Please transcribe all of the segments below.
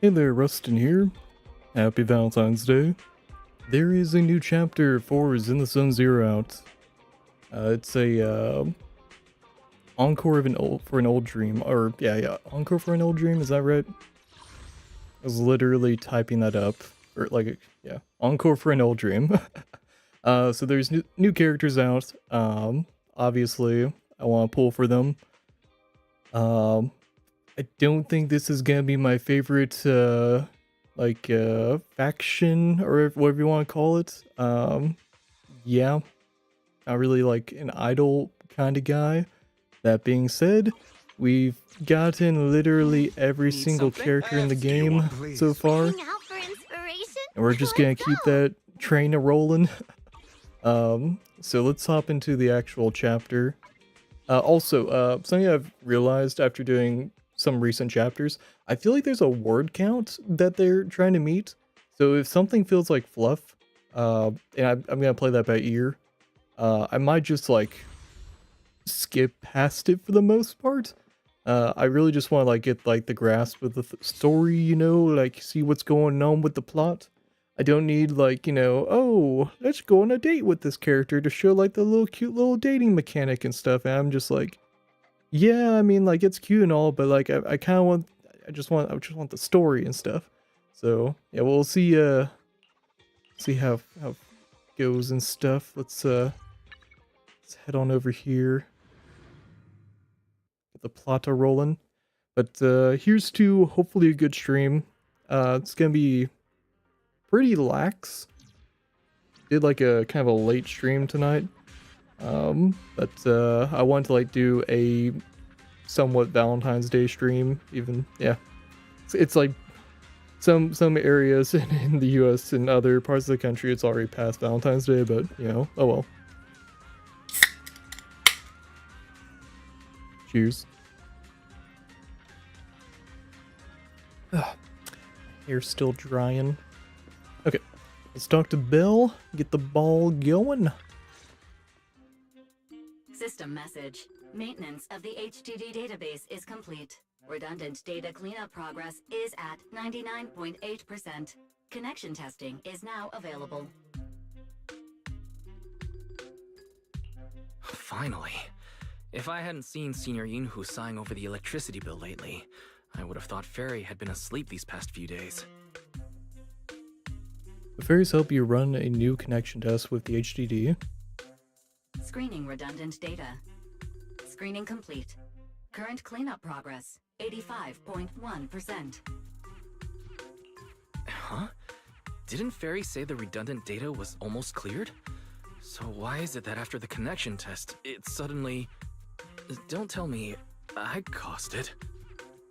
Hey there, Rustin here. Happy Valentine's Day. There is a new chapter for Zenless Zero out. It's a encore of an old dream, or yeah, encore for an old dream. Is that right? I was literally typing that up, or like, yeah, encore for an old dream. So there's new characters out. Obviously, I want to pull for them. I don't think this is gonna be my favorite, faction, or whatever you want to call it. Yeah, not really like an idol kind of guy. That being said, we've gotten literally every Need single something? character in the Do you game want, so please? far, Hang out for inspiration? and we're just gonna Let's keep go. that train a rolling. So let's hop into the actual chapter. Also, something I've realized after doing some recent chapters, I feel like there's a word count that they're trying to meet. So if something feels like fluff, and I'm gonna play that by ear, I might just like skip past it for the most part. I really just want to like get like the grasp of the story, you know, like see what's going on with the plot. I don't need like, you know, oh, let's go on a date with this character to show like the little cute little dating mechanic and stuff. And I'm just like, yeah, I mean like it's cute and all, but like I kind of want, I just want the story and stuff. So yeah, we'll see how it goes and stuff. Let's head on over here. Get the plot rolling. But here's to hopefully a good stream. It's gonna be pretty lax. Did like a kind of a late stream tonight. But I wanted to like do a somewhat Valentine's Day stream. Even yeah, it's like some areas in the U.S. and other parts of the country it's already past Valentine's Day. But you know, oh well. Cheers. Ugh. Hair's still drying. Okay, let's talk to Bill. Get the ball going. System message. Maintenance of the HDD database is complete. Redundant data cleanup progress is at 99.8%. Connection testing is now available. Finally. If I hadn't seen Senior Yinhu sighing over the electricity bill lately, I would have thought Fairy had been asleep these past few days. The fairies help you run a new connection test with the HDD. Screening redundant data. Screening complete. Current cleanup progress, 85.1%. Huh? Didn't Fairy say the redundant data was almost cleared? So why is it that after the connection test, it suddenly... Don't tell me I caused it.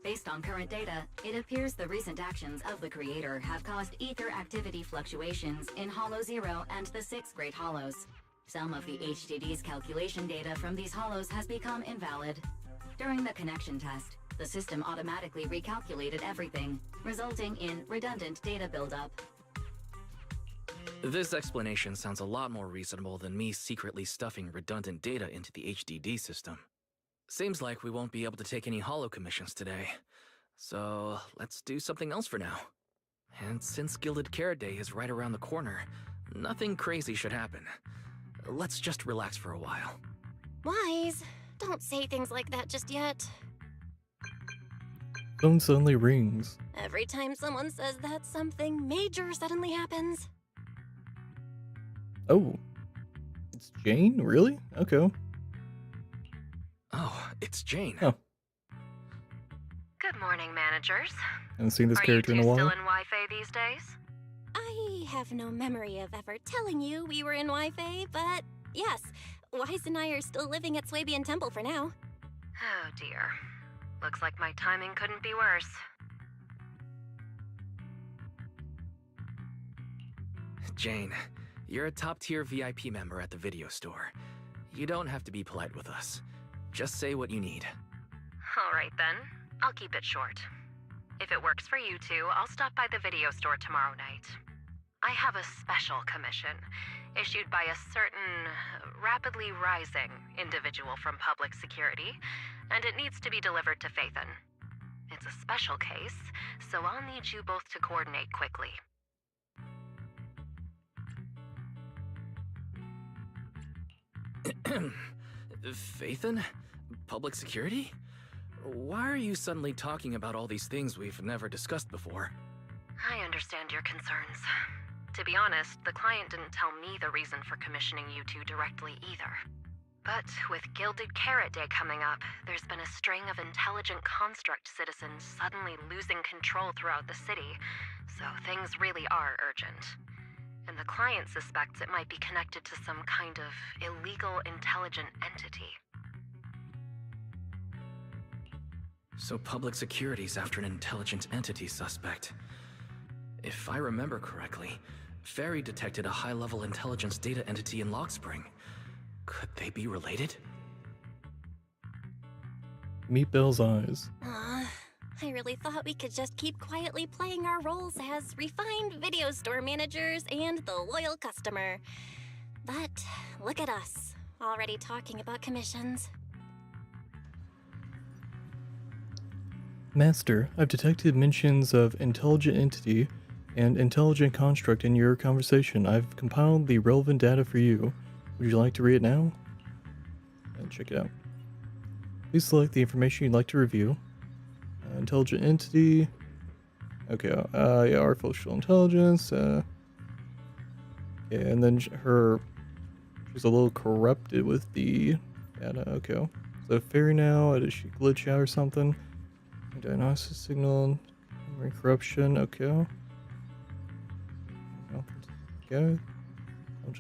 Based on current data, it appears the recent actions of the creator have caused ether activity fluctuations in Hollow 0 and the 6 Great Hollows. Some of the HDD's calculation data from these hollows has become invalid. During the connection test, the system automatically recalculated everything, resulting in redundant data buildup. This explanation sounds a lot more reasonable than me secretly stuffing redundant data into the HDD system. Seems like we won't be able to take any hollow commissions today. So let's do something else for now. And since Gilded Carrot Day is right around the corner, nothing crazy should happen. Let's just relax for a while. Wise, don't say things like that just yet. Phone suddenly rings. Every time someone says that, something major suddenly happens. Oh, it's Jane? Really? Okay. Oh, it's Jane. Oh, Good morning, managers. haven't seen this Are you character two in a still while. in Wi-Fi these days? I have no memory of ever telling you we were in Wi-Fi, but yes, Wise and I are still living at Swabian Temple for now. Oh dear. Looks like my timing couldn't be worse. Jane, you're a top-tier VIP member at the video store. You don't have to be polite with us. Just say what you need. Alright then, I'll keep it short. If it works for you two, I'll stop by the video store tomorrow night. I have a special commission, issued by a certain rapidly rising individual from public security, and it needs to be delivered to Phaethon. It's a special case, so I'll need you both to coordinate quickly. Phaethon? Public security? Why are you suddenly talking about all these things we've never discussed before? I understand your concerns. To be honest, the client didn't tell me the reason for commissioning you two directly either. But with Gilded Carrot Day coming up, there's been a string of intelligent construct citizens suddenly losing control throughout the city, so things really are urgent. And the client suspects it might be connected to some kind of illegal intelligent entity. So public security's after an intelligent entity suspect. If I remember correctly, Fairy detected a high-level intelligence data entity in Logspring. Could they be related? Meet Belle's eyes. I really thought we could just keep quietly playing our roles as refined video store managers and the loyal customer. But look at us, already talking about commissions. Master, I've detected mentions of intelligent entity and intelligent construct in your conversation. I've compiled the relevant data for you. Would you like to read it now? And check it out. Please select the information you'd like to review. Intelligent entity. Okay, yeah, artificial intelligence. Yeah, and then she's a little corrupted with the data. Okay, so Fairy now, did she glitch out or something? Diagnosis signal, memory corruption. Okay. Okay.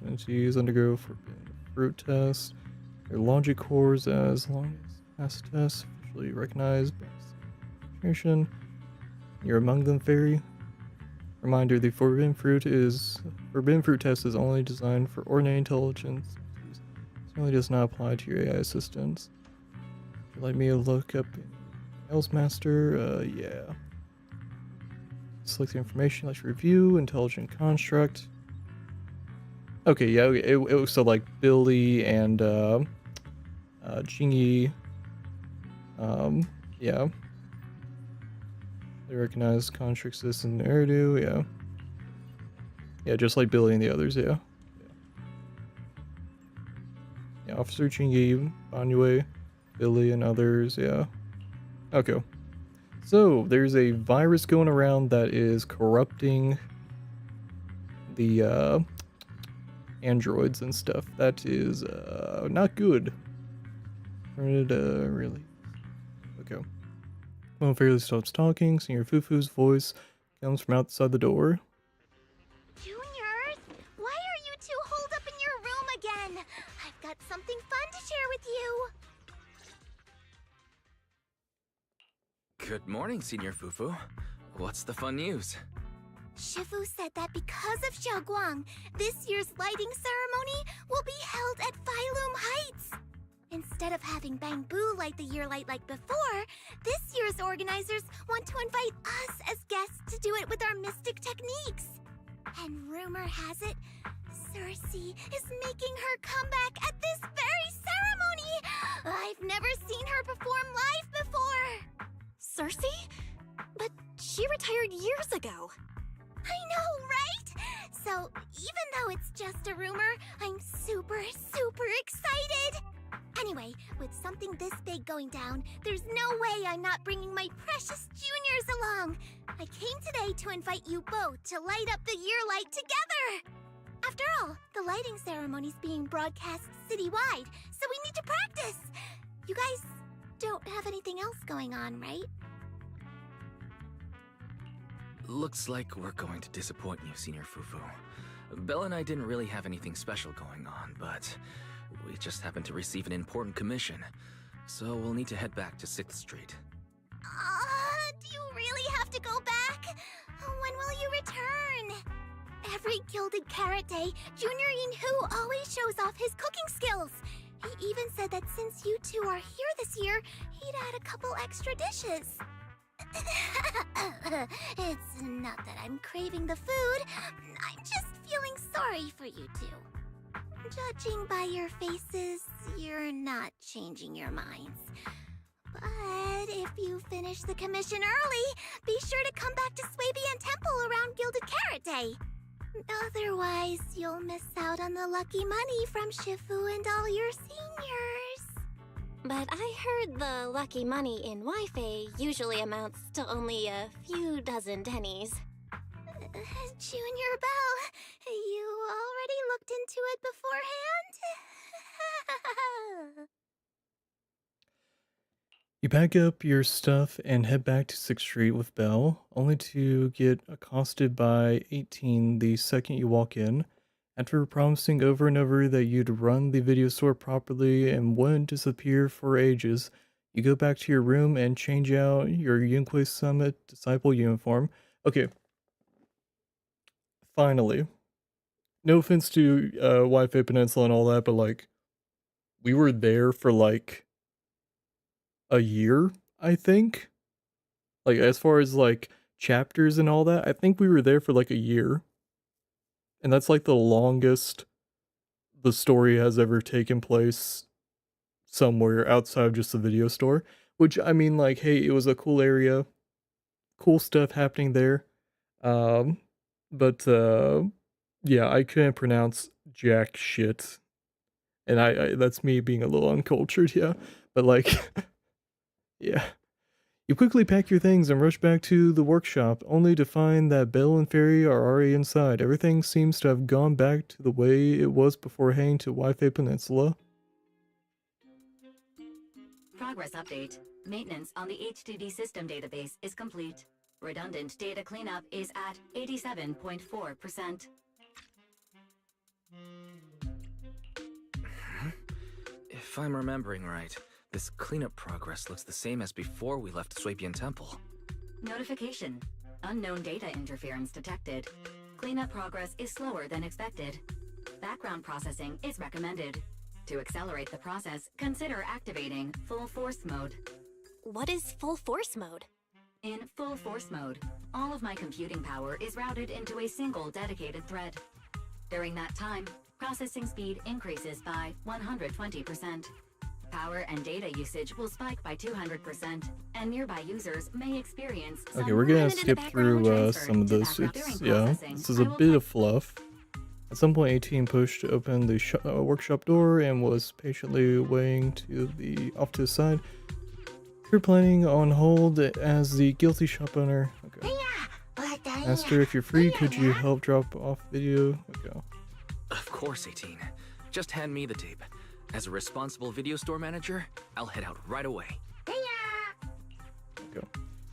Entities undergo forbidden fruit test. Their logic cores as long as past tests officially recognized by administration. You're among them, Fairy. Reminder: the forbidden fruit test is only designed for ordinary intelligence. It certainly does not apply to your AI assistants. Would you like me to look up else, Master? Yeah. Select the information. Let's review intelligent construct. Okay, yeah, it was so like Billy and Jingy. Yeah. They recognize constructs this in Eridu, yeah. Yeah, just like Billy and the others, yeah. Yeah, Officer Jingy, Banyue, Billy and others, yeah. Okay. So, there's a virus going around that is corrupting the androids and stuff. That is not good. Really. Okay. When Fairly stops talking, Senior Fufu's voice comes from outside the door. Juniors, why are you two holed up in your room again? I've got something fun to share with you. Good morning, Senior Fufu. What's the fun news? Shifu said that because of Xiaoguang, this year's lighting ceremony will be held at Phylum Heights. Instead of having Bangbu light the year light like before, this year's organizers want to invite us as guests to do it with our mystic techniques. And rumor has it, Cersei is making her comeback at this very ceremony. I've never seen her perform live before. Cersei? But she retired years ago. I know, right? So, even though it's just a rumor, I'm super excited! Anyway, with something this big going down, there's no way I'm not bringing my precious juniors along! I came today to invite you both to light up the year light together! After all, the lighting ceremony's being broadcast citywide, so we need to practice! You guys don't have anything else going on, right? Looks like we're going to disappoint you, Senior Fufu. Belle and I didn't really have anything special going on, but we just happened to receive an important commission, so we'll need to head back to 6th Street. Do you really have to go back? When will you return? Every Gilded Carrot Day, Junior Yinhu always shows off his cooking skills. He even said that since you two are here this year, he'd add a couple extra dishes. It's not that I'm craving the food. I'm just feeling sorry for you two. Judging by your faces, you're not changing your minds. But if you finish the commission early, be sure to come back to Swabian Temple around Gilded Carrot Day. Otherwise, you'll miss out on the lucky money from Shifu and all your seniors. But I heard the lucky money in Wi-Fi usually amounts to only a few dozen dennies. Junior Bell, you already looked into it beforehand? You pack up your stuff and head back to 6th Street with Belle, only to get accosted by 18 the second you walk in. After promising over and over that you'd run the video store properly and wouldn't disappear for ages, you go back to your room and change out your Yunque Summit Disciple uniform. Okay. Finally. No offense to Wi-Fi Peninsula and all that, but like, we were there for like a year, I think. Like, as far as like chapters and all that, I think we were there for like a year. And that's like the longest the story has ever taken place somewhere outside of just the video store. Which, I mean, like, hey, it was a cool area. Cool stuff happening there. But yeah, I couldn't pronounce jack shit. And I that's me being a little uncultured, yeah. But like, yeah. You quickly pack your things and rush back to the workshop, only to find that Belle and Fairy are already inside. Everything seems to have gone back to the way it was before heading to Wi-Fi Peninsula. Progress update. Maintenance on the HDD system database is complete. Redundant data cleanup is at 87.4%. If I'm remembering right, this cleanup progress looks the same as before we left Swabian Temple. Notification. Unknown data interference detected. Cleanup progress is slower than expected. Background processing is recommended. To accelerate the process, consider activating full force mode. What is full force mode? In full force mode, all of my computing power is routed into a single dedicated thread. During that time, processing speed increases by 120%. Power and data usage will spike by 200%, and nearby users may experience some Okay, we're gonna limited skip background through transfer some of to this. background. It's, During yeah, processing, this is I a will bit of fluff. At some point, 18 pushed open the workshop door and was patiently waiting off to the side. You're planning on hold as the guilty shop owner. Okay. Master, if you're free, could you help drop off video? Okay. Of course, 18. Just hand me the tape. As a responsible video store manager, I'll head out right away. Go.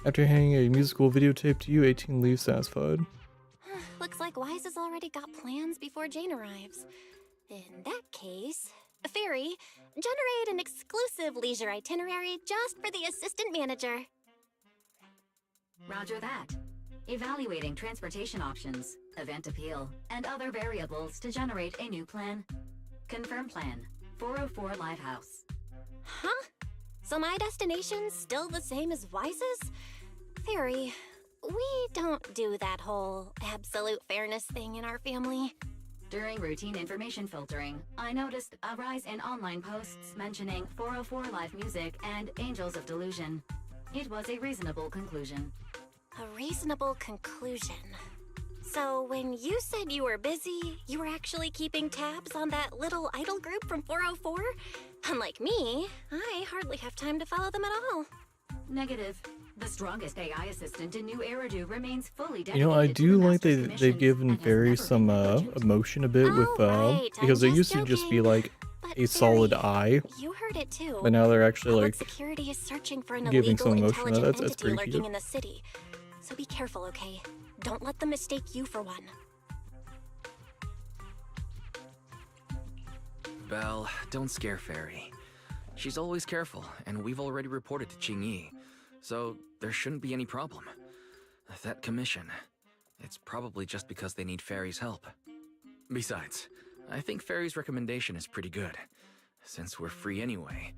After handing a musical videotape to you, 18 leaves satisfied. Looks like Wise has already got plans before Jane arrives. In that case, Fairy, generate an exclusive leisure itinerary just for the assistant manager. Roger that. Evaluating transportation options, event appeal, and other variables to generate a new plan. Confirm plan. 404 Lighthouse. Huh? So my destination's still the same as Wise's? Fairy, we don't do that whole absolute fairness thing in our family. During routine information filtering, I noticed a rise in online posts mentioning 404 Live Music and Angels of Delusion. It was a reasonable conclusion. A reasonable conclusion. So when you said you were busy, you were actually keeping tabs on that little idol group from 404? Unlike me, I hardly have time to follow them at all. Negative. The strongest AI assistant in New Eridu remains fully dedicated. You know, I to do the like Master's they've commissions given and has Fairy never some been negligent. emotion a bit Oh, with right, because I'm they used just to just be joking. like But a solid Fairy, eye, you heard it too. but now they're actually Public like security is searching for an giving illegal, some emotion. intelligent That's entity pretty lurking cute. in the city. So be careful, okay? Don't let them mistake you for one. Belle, don't scare Fairy. She's always careful, and we've already reported to Qingyi, so there shouldn't be any problem. That commission, it's probably just because they need Fairy's help. Besides, I think Fairy's recommendation is pretty good. Since we're free anyway,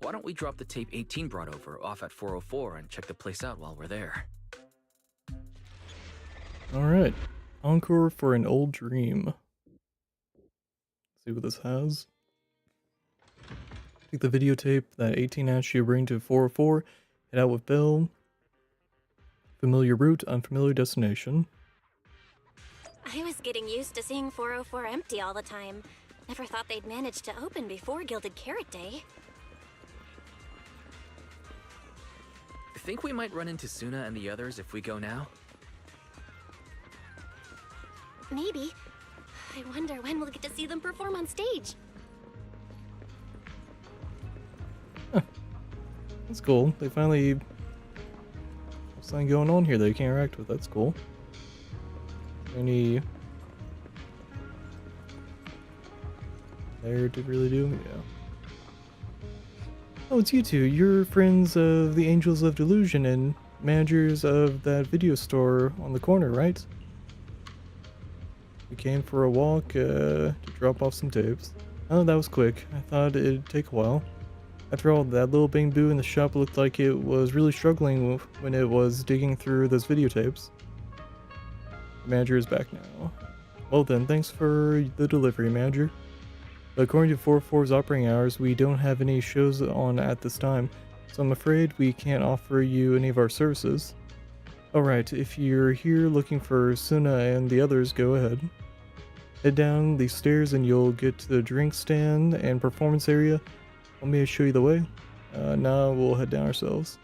why don't we drop the tape 18 brought over off at 404 and check the place out while we're there? Alright. Encore for an old dream. See what this has. Take the videotape, that 18-ounce you bring to 404, head out with Bill. Familiar route, unfamiliar destination. I was getting used to seeing 404 empty all the time. Never thought they'd manage to open before Gilded Carrot Day. Think we might run into Suna and the others if we go now? Maybe. I wonder when we'll get to see them perform on stage. That's cool. They finally have something going on here that you can interact with. That's cool. Any there to really do? Yeah. Oh, it's you two. You're friends of the Angels of Delusion and managers of that video store on the corner, right? We came for a walk to drop off some tapes. Oh, that was quick. I thought it'd take a while. After all, that little bamboo in the shop looked like it was really struggling when it was digging through those videotapes. The manager is back now. Well then, thanks for the delivery, manager. But according to 404's operating hours, we don't have any shows on at this time, so I'm afraid we can't offer you any of our services. Alright, if you're here looking for Suna and the others, go ahead. Head down these stairs and you'll get to the drink stand and performance area. Want me to show you the way? Now we'll head down ourselves.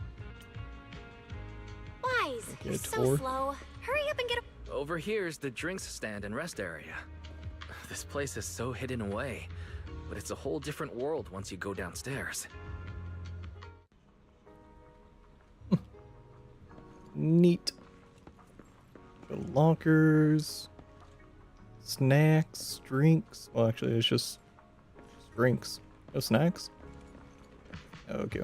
Wise, Okay, you're so tour. slow. Hurry up and get a... Over here's the drinks stand and rest area. This place is so hidden away, but it's a whole different world once you go downstairs. Neat. The lockers, snacks, drinks. Well, actually, it's just drinks. No snacks? Okay.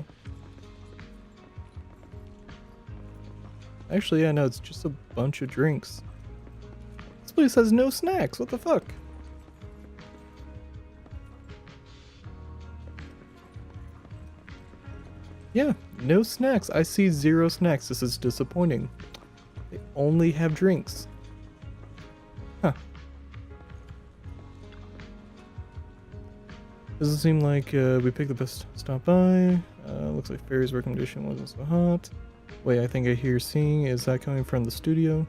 Actually, yeah, no, it's just a bunch of drinks. This place has no snacks. What the fuck? Yeah, no snacks. I see 0 snacks. This is disappointing. They only have drinks. Huh. Doesn't seem like we picked the best stop by. Looks like Fairy's recommendation wasn't so hot. Wait, I think I hear singing. Is that coming from the studio?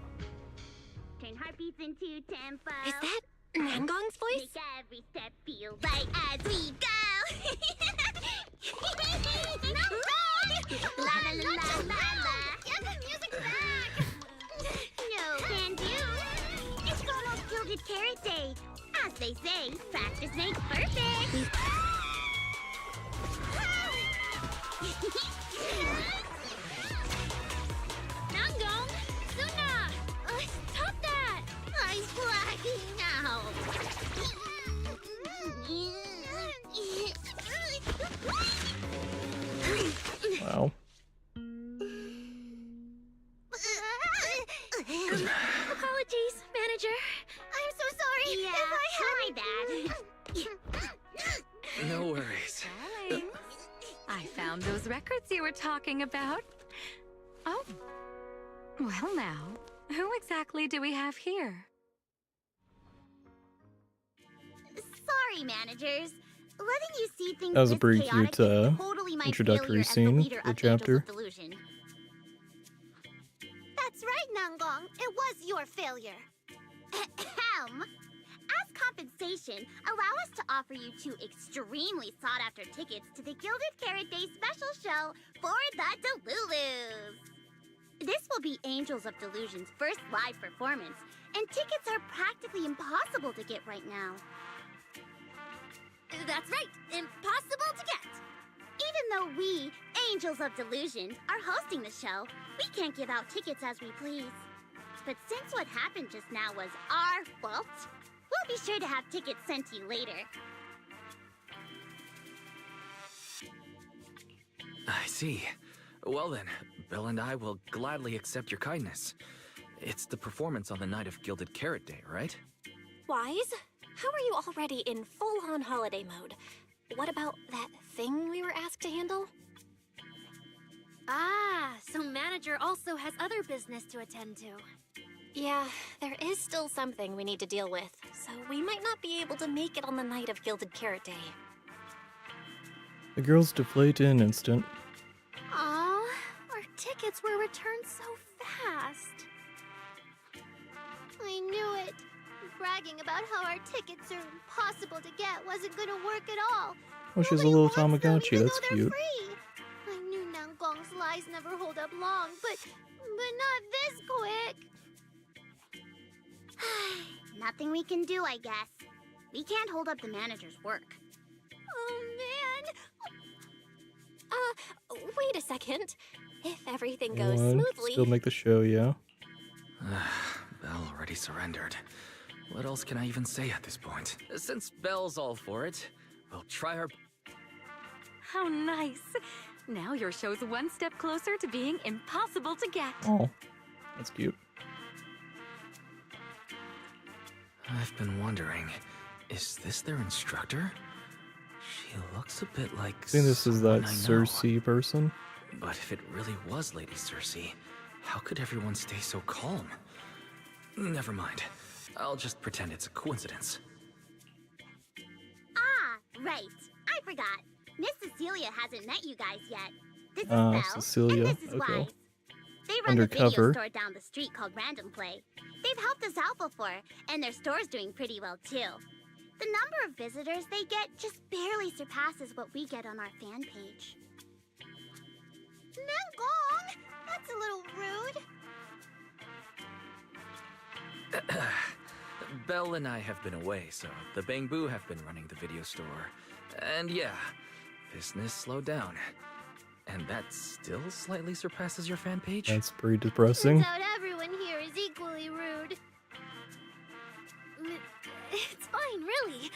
Turn heartbeats into tempo. Is that Nangong's voice? Make every step feel right as we go. No, la la la la la. Give the music back. No, can do. It's almost Gilded Carrot Day. As they say, practice makes perfect. Nangong, Suna, stop that! I'm blacking out. Wow. Apologies, manager. I'm so sorry. Yeah, my bad. No worries. Darling, I found those records you were talking about. Oh, well now, who exactly do we have here? Sorry, managers. Letting you see things That was a this pretty chaotic cute, is totally my introductory failure as the scene leader for the of Angels chapter. of Delusion. That's right, Nangong. It was your failure. Ahem. As compensation, allow us to offer you 2 extremely sought-after tickets to the Gilded Carrot Day special show for the Delulus. This will be Angels of Delusion's first live performance, and tickets are practically impossible to get right now. That's right, impossible to get. Even though we, Angels of Delusion, are hosting the show, we can't give out tickets as we please. But since what happened just now was our fault, we'll be sure to have tickets sent to you later. I see. Well then, Bill and I will gladly accept your kindness. It's the performance on the night of Gilded Carrot Day, right? Wise, how are you already in full-on holiday mode? What about that thing we were asked to handle? Ah, so manager also has other business to attend to. Yeah, there is still something we need to deal with, so we might not be able to make it on the night of Gilded Carrot Day. The girls deflate in an instant. Aw, our tickets were returned so fast. I knew it. Bragging about how our tickets are impossible to get wasn't gonna work at all. Oh, she's a Nobody little wants them, Tamagotchi. even That's though they're cute. free. I knew Nangong's lies never hold up long, but not this quick. Nothing we can do, I guess. We can't hold up the manager's work. Oh, man. Wait a second. If everything goes smoothly... Still make the show, yeah. Belle already surrendered. What else can I even say at this point? Since Belle's all for it, we'll try our... How nice. Now your show's one step closer to being impossible to get. Oh, that's cute. I've been wondering, is this their instructor? She looks a bit like I think this is that someone I know. Cersei person. But if it really was Lady Cersei, how could everyone stay so calm? Never mind. I'll just pretend it's a coincidence. Ah, right. I forgot. Miss Cecilia hasn't met you guys yet. This is Belle, Cecilia. and this is Okay. Wise. They run a video Undercover. store down the street called Random Play. They've helped us out before, and their store's doing pretty well too. The number of visitors they get just barely surpasses what we get on our fan page. Nangong! That's a little rude. Belle and I have been away, so the Bangbu have been running the video store. And yeah, business slowed down. And that still slightly surpasses your fan page? That's pretty depressing. Turns out everyone here is equally rude. It's fine, really.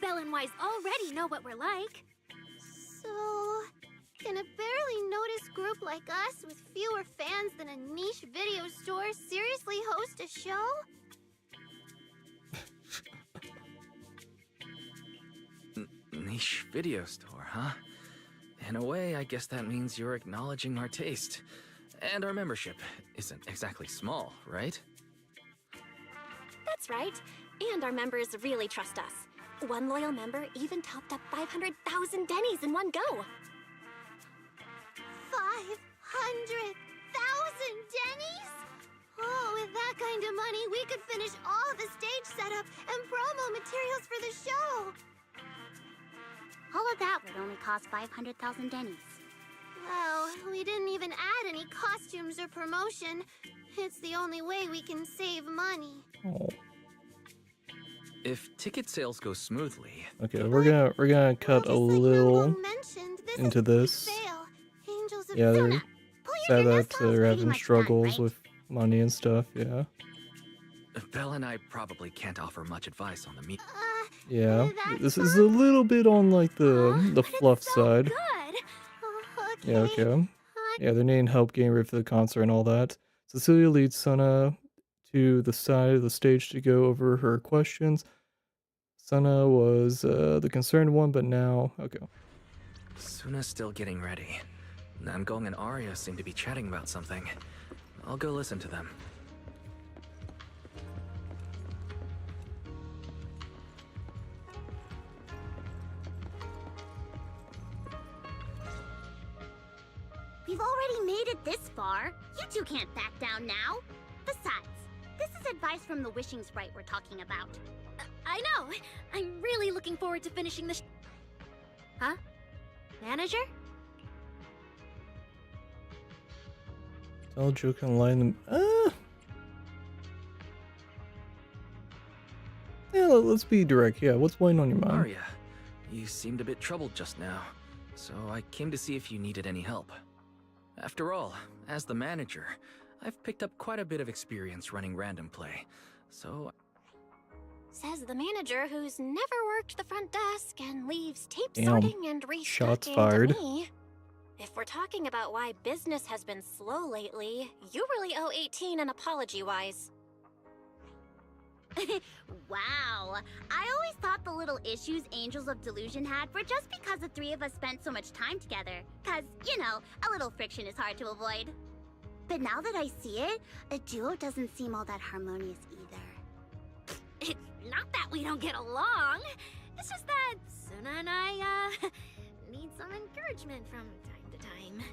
Belle and Wise already know what we're like. So, can a barely noticed group like us with fewer fans than a niche video store seriously host a show? Niche video store, huh? In a way, I guess that means you're acknowledging our taste. And our membership isn't exactly small, right? That's right. And our members really trust us. One loyal member even topped up 500,000 Denny's in one go. 500,000 Denny's? Oh, with that kind of money, we could finish all the stage setup and promo materials for the show. All of that would only cost 500,000 Denny's. Well, we didn't even add any costumes or promotion. It's the only way we can save money. Oh. If ticket sales go smoothly, Okay, we're gonna cut a little into this. Yeah, they're sad that they're having struggles with money and stuff. Yeah. Belle and I probably can't offer much advice on the meet. Yeah, this is a little bit on like the fluff side. Yeah, okay. Yeah, they're needing help getting ready for the concert and all that. Cecilia leads Sana to the side of the stage to go over her questions. Sana was the concerned one, but now... Okay. Suna's still getting ready. Nangong and Arya seem to be chatting about something. I'll go listen to them. We've already made it this far. You two can't back down now. Besides, this is advice from the wishing sprite we're talking about. I know. I'm really looking forward to finishing the Huh? Manager? Tell Joe can line them. Yeah, let's be direct. Yeah, what's weighing on your mind? Arya, you seemed a bit troubled just now, so I came to see if you needed any help. After all, as the manager, I've picked up quite a bit of experience running Random Play, so... Says the manager who's never worked the front desk and leaves tape Damn. sorting and restocking Shots fired. to me. If we're talking about why business has been slow lately, you really owe 18 an apology, Wise. Wow. I always thought the little issues Angels of Delusion had were just because the three of us spent so much time together. Cause, you know, a little friction is hard to avoid. But now that I see it, a duo doesn't seem all that harmonious either. It's not that we don't get along. It's just that Suna and I, need some encouragement from time to time.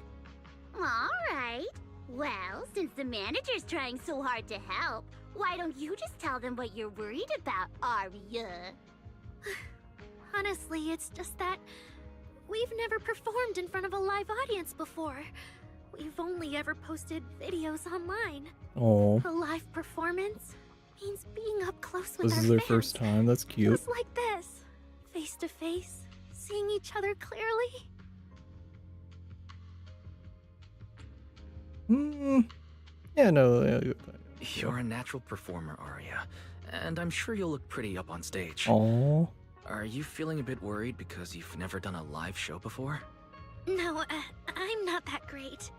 Alright. Well, since the manager's trying so hard to help, why don't you just tell them what you're worried about, Arya? Honestly, it's just that we've never performed in front of a live audience before. We've only ever posted videos online. Oh, A live performance means being up close with this our is their fans. first time. That's cute. Just like this. Face to face, seeing each other clearly. Yeah, no. You're a natural performer, Arya, and I'm sure you'll look pretty up on stage. Oh, Are you feeling a bit worried because you've never done a live show before? No, I'm not that great.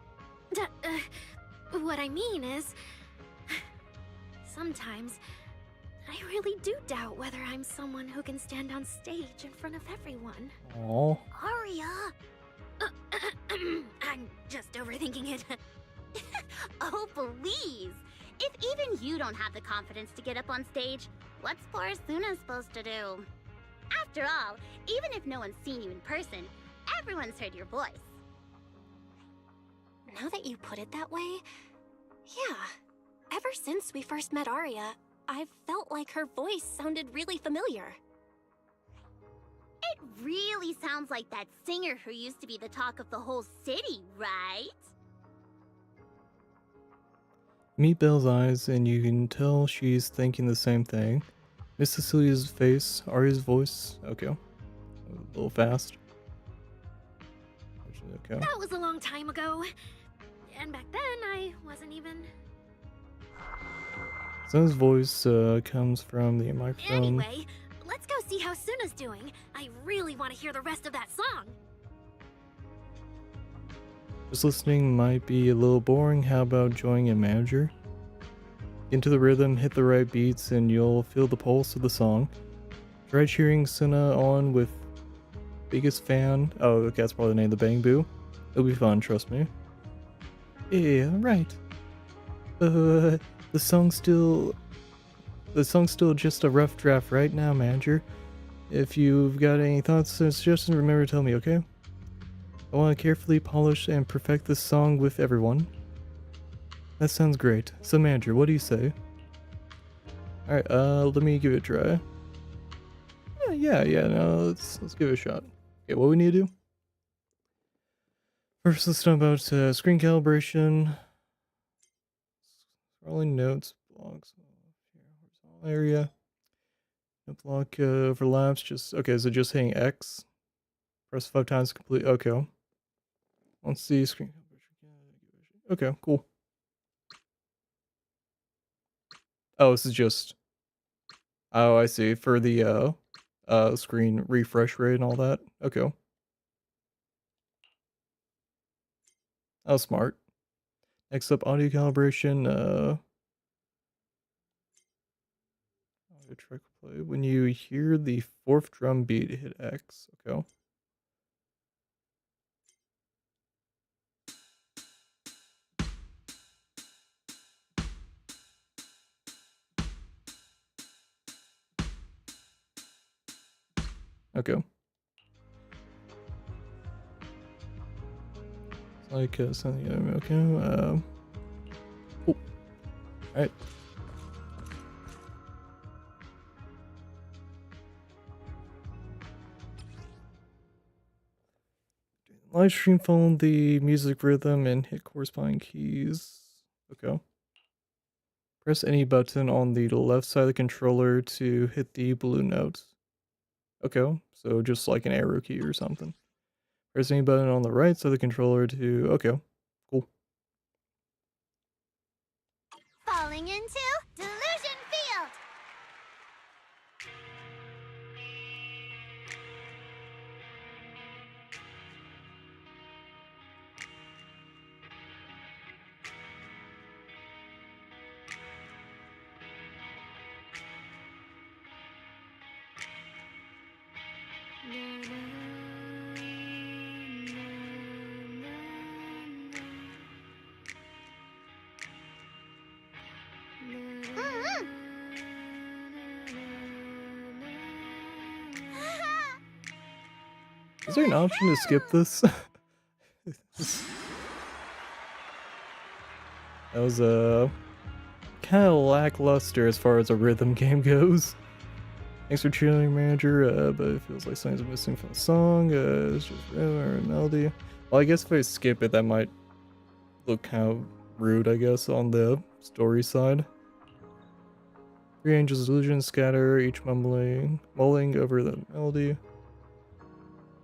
What I mean is, sometimes I really do doubt whether I'm someone who can stand on stage in front of everyone. oh. Arya! I'm just overthinking it. Oh, please! If even you don't have the confidence to get up on stage, what's poor Suna supposed to do? After all, even if no one's seen you in person, everyone's heard your voice. Now that you put it that way, yeah. Ever since we first met Arya, I've felt like her voice sounded really familiar. It really sounds like that singer who used to be the talk of the whole city, right? Meet Belle's eyes, and you can tell she's thinking the same thing. Miss Cecilia's face, Arya's voice. Okay. A little fast. Okay. That was a long time ago. And back then, I wasn't even... Suna's voice comes from the microphone. Anyway, let's go see how Suna's doing. I really want to hear the rest of that song. Just listening might be a little boring. How about joining a manager? Get into the rhythm, hit the right beats, and you'll feel the pulse of the song. Try cheering Suna on with biggest fan. Oh, okay, that's probably the name of the Bang Boo. It'll be fun, trust me. Yeah, right. The song's still just a rough draft right now, manager. If you've got any thoughts or suggestions, remember to tell me, okay? I want to carefully polish and perfect this song with everyone. That sounds great. So, manager, what do you say? Alright, let me give it a try. Yeah, no, let's give it a shot. Okay, what we need to do? First, let's talk about screen calibration. Scrolling notes, blocks, horizontal area. No block overlaps, okay, so just hitting X. Press 5 times to complete, okay. Let's see, screen calibration. Okay, cool. Oh, this is just... Oh, I see, for the screen refresh rate and all that. Okay. Oh, smart. Next up, audio calibration. Audio track play. When you hear the 4th drum beat, hit X. Okay. Okay. It's like something. Okay. Cool. All right. Live stream, follow the music rhythm and hit corresponding keys. Okay. Press any button on the left side of the controller to hit the blue note. Okay, so just like an arrow key or something. Press any button on the right side of the controller to... Okay, cool. Falling into Delusion Field! Is there an option to skip this? That was kind of lackluster as far as a rhythm game goes. Thanks for cheering, manager, but it feels like something's missing from the song. It's just rhythm or melody. Well, I guess if I skip it, that might look kind of rude, I guess, on the story side. Three angels' illusions scatter, each mulling over the melody.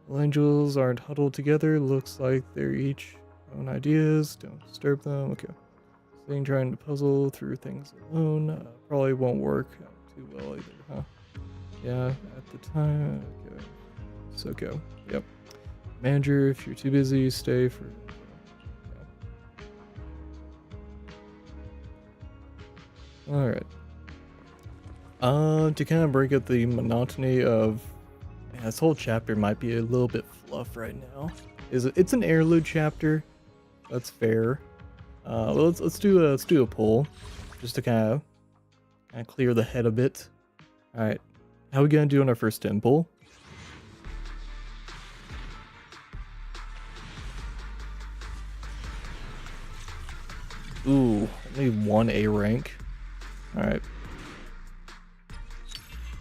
The angels aren't huddled together. Looks like they're each own ideas. Don't disturb them. Okay. Sitting trying to puzzle through things alone probably won't work out too well either, huh? Yeah, at the time. Okay. So go. Yep. Manager, if you're too busy, stay for. Yeah. All right. To kind of break up the monotony of, man, this whole chapter might be a little bit fluff right now. It's an interlude chapter. That's fair. Well, let's do a poll, just to kind of clear the head a bit. All right, how we gonna do on our first 10 poll? Ooh, only one A rank. All right.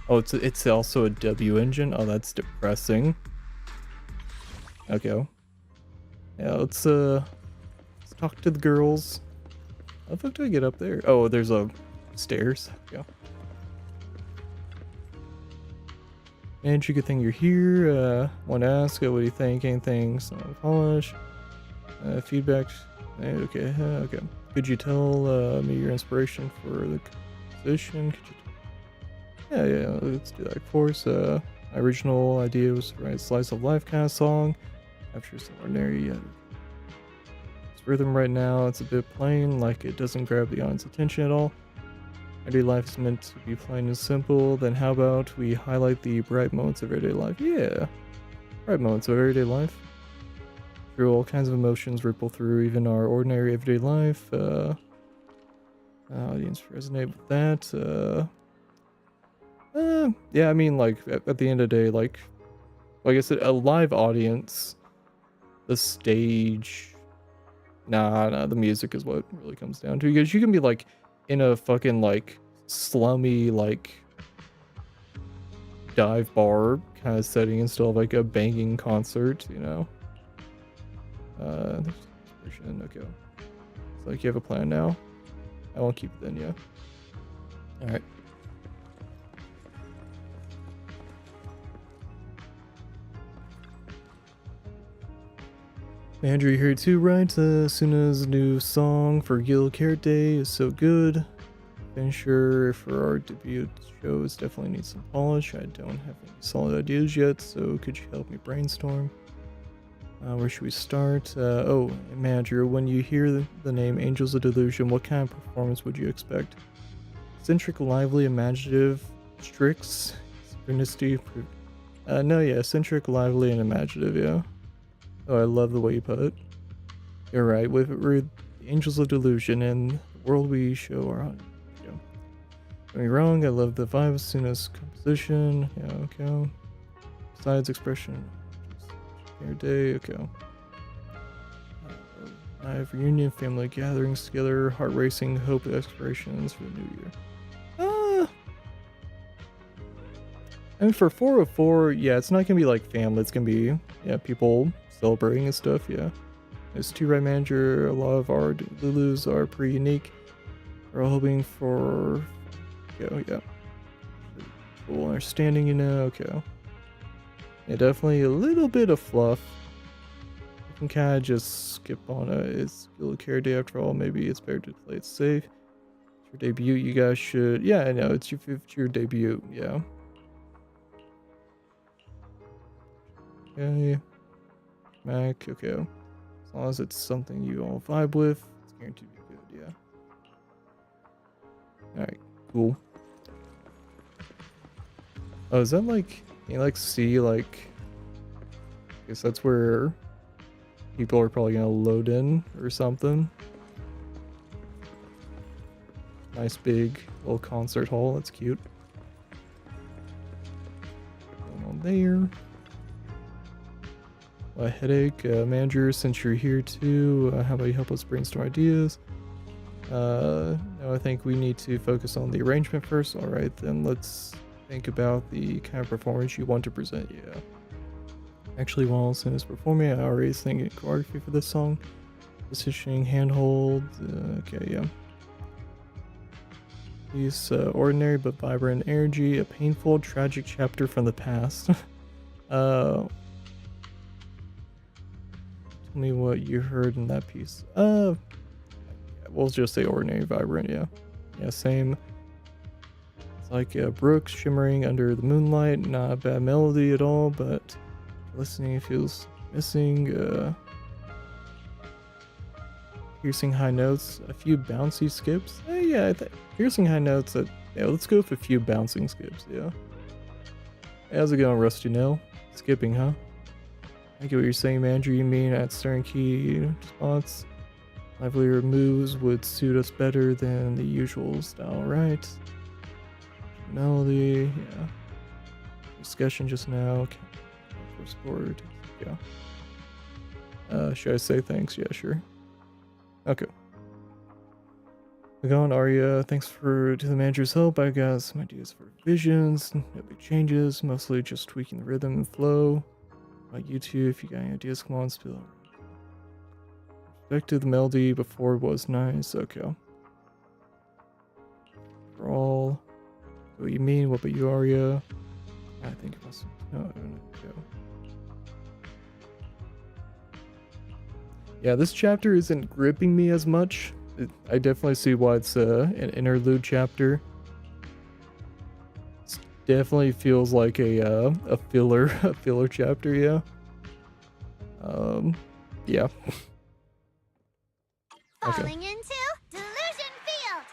Oh, it's also a W engine. Oh, that's depressing. Okay. Yeah, let's talk to the girls. How the fuck do I get up there? Oh, there's a stairs. Go. Manager, good thing you're here. Want to ask, what do you think? Anything? Some polish? Feedback? Okay, okay. Could you tell me your inspiration for the composition? Could you? Yeah, let's do that. Of course, my original idea was to write a slice of life kind of song. After some ordinary, this rhythm right now, it's a bit plain, like it doesn't grab the audience attention at all. Everyday life is meant to be plain and simple. Then how about we highlight the bright moments of everyday life? Yeah, bright moments of everyday life. Through all kinds of emotions ripple through even our ordinary everyday life. Audience resonate with that. Yeah, I mean, like, at the end of the day, like I said, a live audience, the stage, nah, the music is what really comes down to, because you can be, like, in a fucking, like, slummy, like, dive bar kind of setting and still have, like, a banging concert, you know? Okay. It's like you have a plan now. I won't keep it then, yeah. Alright. Andrew here too, right? Suna's new song for Guild Carrot Day is so good. Finisher for our debut shows definitely needs some polish. I don't have any solid ideas yet, so could you help me brainstorm? Where should we start? Oh, manager, when you hear the name Angels of Delusion, what kind of performance would you expect? Eccentric, lively, imaginative, Strix, synchronicity. No, yeah, eccentric, lively, and imaginative, yeah. Oh, I love the way you put it. You're right. We're the Angels of Delusion, and the world we show our own. Yeah. Don't get me wrong, I love the vibe as soon as composition. Yeah, okay. Besides expression. Air day, okay. I have reunion, family gatherings together, heart racing, hope, expirations for the new year. I mean, for 404, yeah, it's not gonna be like family. It's gonna be, yeah, people celebrating and stuff, yeah. There's two right manager, a lot of our Lulus are pretty unique. We're all hoping for, yeah. Full understanding, you know, okay. Yeah, definitely a little bit of fluff. You can kind of just skip on it. It's Guild Carrot Day after all. Maybe it's better to play it safe. It's your debut, you guys should, yeah, I know, it's your debut, yeah. Okay. Mac, okay. As long as it's something you all vibe with, it's guaranteed to be good, yeah. Alright, cool. Oh, is that like, can you like see, like, I guess that's where people are probably gonna load in or something. Nice big little concert hall, that's cute. Going on there. A headache. Manager, since you're here too, how about you help us brainstorm ideas? No, I think we need to focus on the arrangement first. Alright, then let's think about the kind of performance you want to present. Yeah. Actually, while Sin is performing, I already sing choreography for this song. Positioning, handhold. Okay, yeah. These ordinary but vibrant energy, a painful, tragic chapter from the past. Tell me what you heard in that piece. We'll just say ordinary, vibrant, yeah. Yeah, same. It's like Brooks shimmering under the moonlight. Not a bad melody at all, but listening feels missing. Piercing high notes, a few bouncy skips. Yeah, piercing high notes. Yeah, let's go with a few bouncing skips. Yeah. How's it going, Rusty Nail? Skipping, huh? I get what you're saying, Andrew. You mean at certain key spots, livelier moves would suit us better than the usual style, right? Melody, yeah. Discussion just now. For sport, yeah. Should I say thanks? Yeah, sure. Okay. We're going, Arya. Thanks to the manager's help. I got some ideas for visions. No big changes. Mostly just tweaking the rhythm and flow. Like you two, if you got any ideas, come on, spill out. Respected the melody before was nice. Okay. For all. What you mean? What about you, Arya? I think it must. No. Yeah, this chapter isn't gripping me as much. I definitely see why it's an interlude chapter. It definitely feels like a filler chapter. Yeah. Yeah. Okay. Falling into Delusion Field.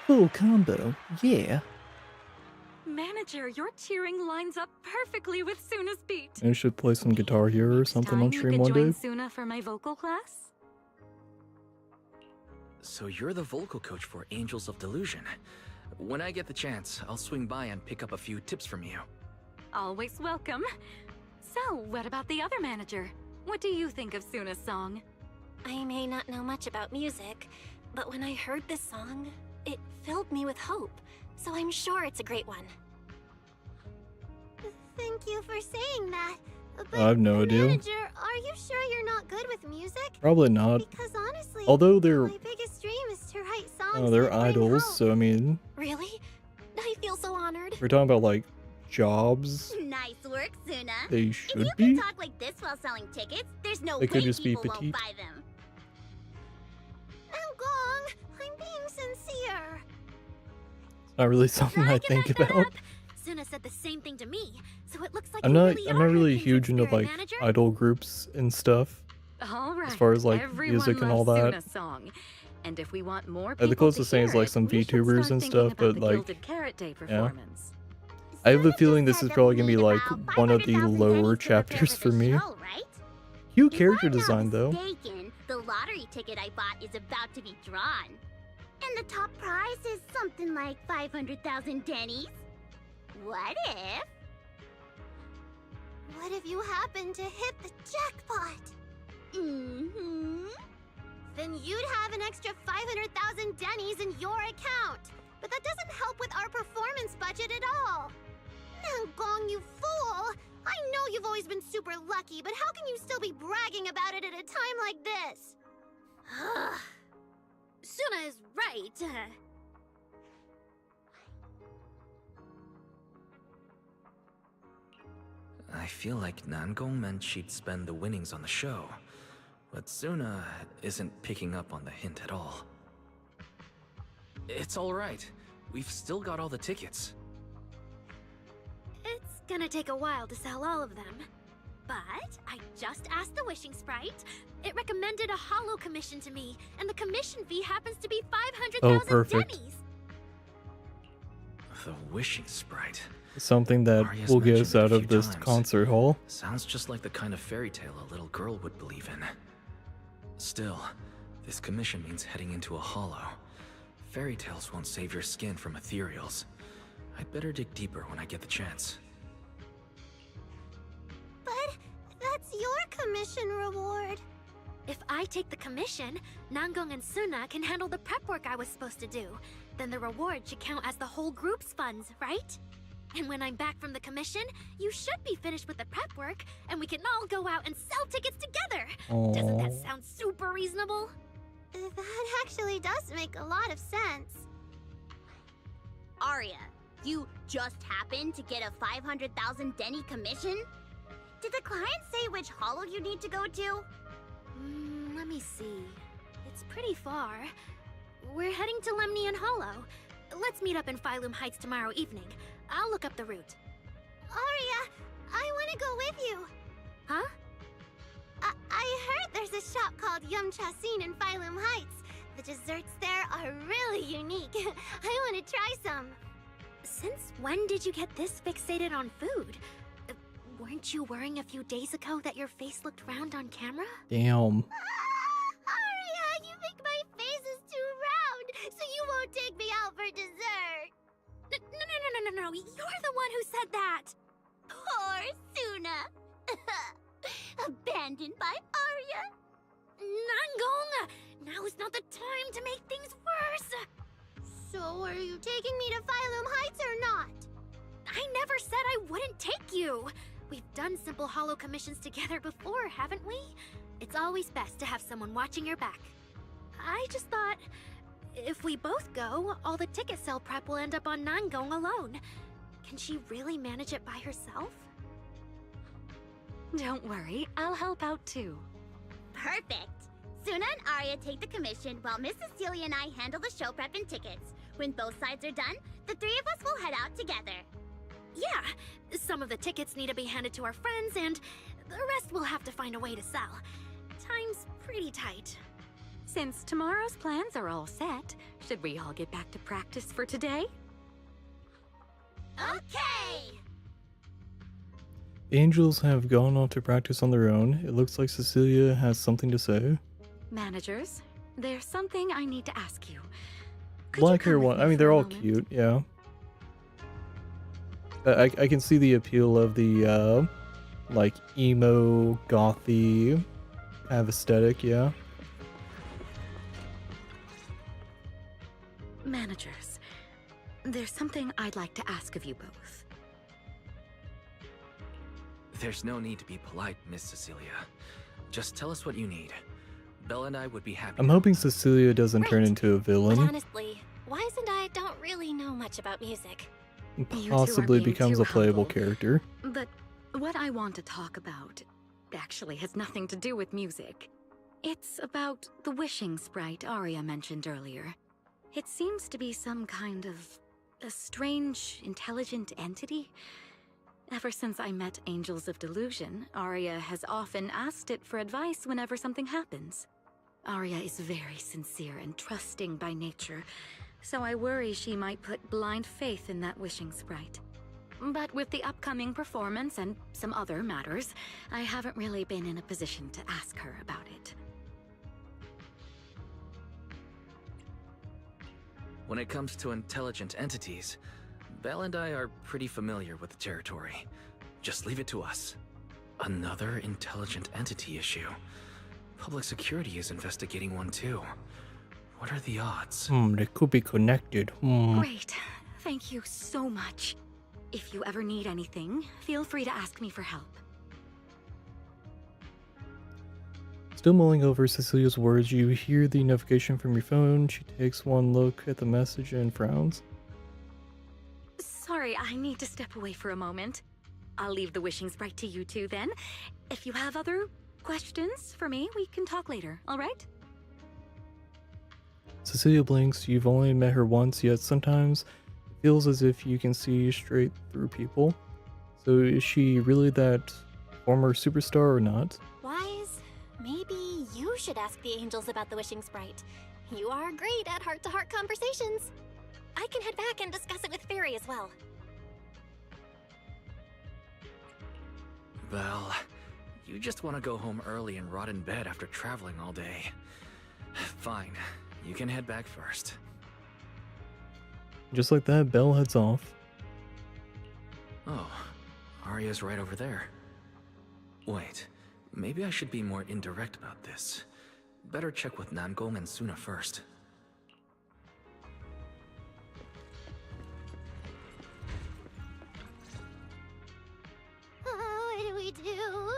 Full combo, yeah. Manager, your cheering lines up perfectly with Suna's beat. I should play some guitar here or something on stream one day. Join Suna for my vocal class? So you're the vocal coach for Angels of Delusion. When I get the chance, I'll swing by and pick up a few tips from you. Always welcome. So, what about the other manager? What do you think of Suna's song? I may not know much about music, but when I heard this song, it filled me with hope. So I'm sure it's a great one. Thank you for saying that. But I have no idea. Manager, are you sure you're not good with music? Probably not. Because honestly, Although they're my biggest dream is to write songs. they're that bring idols, hope. so I mean, Really? I feel so honored. we're talking about like jobs. Nice work, Suna. They If should you be. can talk like this while selling tickets, there's no They could way just be people won't petite. buy them. Gong, I'm being sincere. It's not really something I think about. Suna said the same thing to me, so it looks like I'm you not. really I'm are not a really kindred huge into spirit, like manager. idol groups and stuff. All right. As far as like Everyone music and all loves that. Suna's song. And if we want more The people closest to thing is hear like it, some we should VTubers start and thinking stuff, about but the like, Gilded Carrot Day performance. I have a Suna feeling just this is said probably that gonna we be need like about one of the 500,000 lower pennies to prepare chapters for for the me. show, right? Cute If character I'm not design though. mistaken, the lottery ticket I bought is about to be drawn. And the top prize is something like 500,000 pennies. What if? What if you happen to hit the jackpot? Mm-hmm. Then you'd have an extra 500,000 dennies in your account. But that doesn't help with our performance budget at all. Nangong, you fool! I know you've always been super lucky, but how can you still be bragging about it at a time like this? Suna is right. I feel like Nangong meant she'd spend the winnings on the show, but Suna isn't picking up on the hint at all. It's alright. We've still got all the tickets. It's gonna take a while to sell all of them. But I just asked the Wishing Sprite. It recommended a holo commission to me, and the commission fee happens to be 500,000 perfect. dennies. The Wishing Sprite. Something that Arya's will get mentioned us it a out of few this times. concert hall. Sounds just like the kind of fairy tale a little girl would believe in. Still, this commission means heading into a hollow. Fairy tales won't save your skin from ethereals. I'd better dig deeper when I get the chance. But that's your commission reward. If I take the commission, Nangong and Suna can handle the prep work I was supposed to do. Then the reward should count as the whole group's funds, right? And when I'm back from the commission, you should be finished with the prep work, and we can all go out and sell tickets together. Doesn't that Aww. sound super reasonable? That actually does make a lot of sense. Arya, you just happened to get a 500,000 denny commission? Did the client say which hollow you need to go to? Let me see. It's pretty far. We're heading to Lemnian Hollow. Let's meet up in Phylum Heights tomorrow evening. I'll look up the route. Arya, I want to go with you. Huh? I heard there's a shop called Yum Chasin in Phylum Heights. The desserts there are really unique. I want to try some. Since when did you get this fixated on food? Weren't you worrying a few days ago that your face looked round on camera? Damn. Arya, you think my face is too round, so you won't take me out for dessert. No, you're the one who said that! Poor Suna. Abandoned by Arya. Nangong! Now is not the time to make things worse! So are you taking me to Phylum Heights or not? I never said I wouldn't take you! We've done simple holo commissions together before, haven't we? It's always best to have someone watching your back. I just thought, if we both go, all the ticket sale prep will end up on Nangong alone. Can she really manage it by herself? Don't worry, I'll help out too. Perfect. Suna and Arya take the commission while Miss Cecilia and I handle the show prep and tickets. When both sides are done, the three of us will head out together. Yeah, some of the tickets need to be handed to our friends, and the rest we'll have to find a way to sell. Time's pretty tight. Since tomorrow's plans are all set, should we all get back to practice for today? Okay! The angels have gone off to practice on their own. It looks like Cecilia has something to say. Managers, there's something I need to ask you. Could Black you hair come with one. me I mean, for they're a all moment? cute, yeah. I can see the appeal of the, like, emo, gothy kind of aesthetic, yeah. Managers, there's something I'd like to ask of you both. There's no need to be polite, Miss Cecilia. Just tell us what you need. Belle and I would be happy I'm to hoping help. Cecilia doesn't turn Right. into a But villain. honestly, Wise and I don't really know much about music. And two are possibly being becomes too a playable humble. character. But what I want to talk about actually has nothing to do with music. It's about the wishing sprite Arya mentioned earlier. It seems to be some kind of a strange, intelligent entity. Ever since I met Angels of Delusion, Arya has often asked it for advice whenever something happens. Arya is very sincere and trusting by nature, so I worry she might put blind faith in that wishing sprite. But with the upcoming performance and some other matters, I haven't really been in a position to ask her about it. When it comes to intelligent entities, Val and I are pretty familiar with the territory. Just leave it to us. Another intelligent entity issue. Public security is investigating one too. What are the odds? They could be connected. Great. Thank you so much. If you ever need anything, feel free to ask me for help. Still mulling over Cecilia's words, you hear the notification from your phone. She takes one look at the message and frowns. Sorry, I need to step away for a moment. I'll leave the wishing sprite to you two then. If you have other questions for me, we can talk later, alright? Cecilia blinks. You've only met her once, yet sometimes it feels as if you can see straight through people. So is she really that former superstar or not? Wise, maybe you should ask the angels about the wishing sprite. You are great at heart-to-heart conversations. I can head back and discuss it with Fairy as well. Val, you just want to go home early and rot in bed after traveling all day. Fine, you can head back first. Just like that, Belle heads off. Oh, Arya's right over there. Wait, maybe I should be more indirect about this. Better check with Nangong and Suna first. What do we do?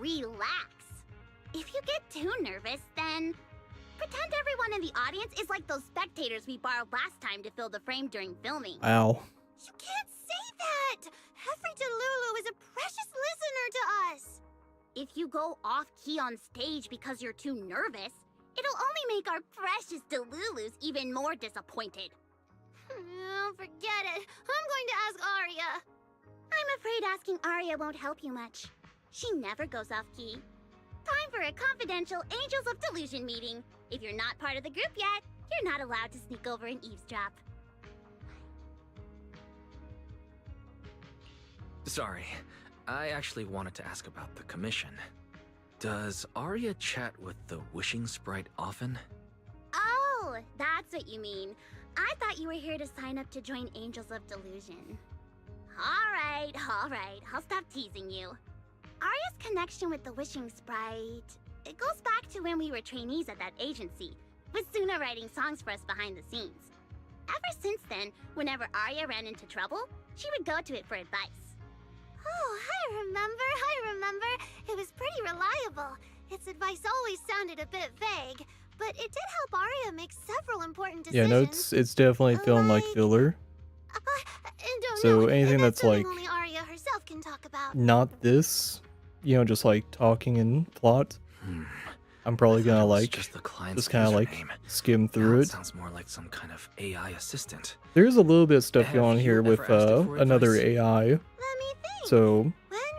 Relax. If you get too nervous, then pretend everyone in the audience is like those spectators we borrowed last time to fill the frame during filming. Ow. You can't say that! Every Delulu is a precious listener to us! If you go off key on stage because you're too nervous, it'll only make our precious Delulus even more disappointed. Oh, forget it. I'm going to ask Arya. I'm afraid asking Arya won't help you much. She never goes off key. Time for a confidential Angels of Delusion meeting. If you're not part of the group yet, you're not allowed to sneak over and eavesdrop. Sorry, I actually wanted to ask about the commission. Does Arya chat with the wishing sprite often? Oh, that's what you mean. I thought you were here to sign up to join Angels of Delusion. Alright, I'll stop teasing you. Arya's connection with the wishing sprite, it goes back to when we were trainees at that agency, with Suna writing songs for us behind the scenes. Ever since then, whenever Arya ran into trouble, she would go to it for advice. Oh, I remember. It was pretty reliable. Its advice always sounded a bit vague, but it did help Arya make several important Yeah, decisions. no, it's definitely feeling like filler. So anything that's like only Arya herself can talk about. not this, just like talking and plot, I'm probably gonna like just the client's just kind of like username. skim Now through it. Sounds more like some kind of AI assistant. There's a little bit of stuff Have going you here with ever asked it for another advice? AI, Let me think. so When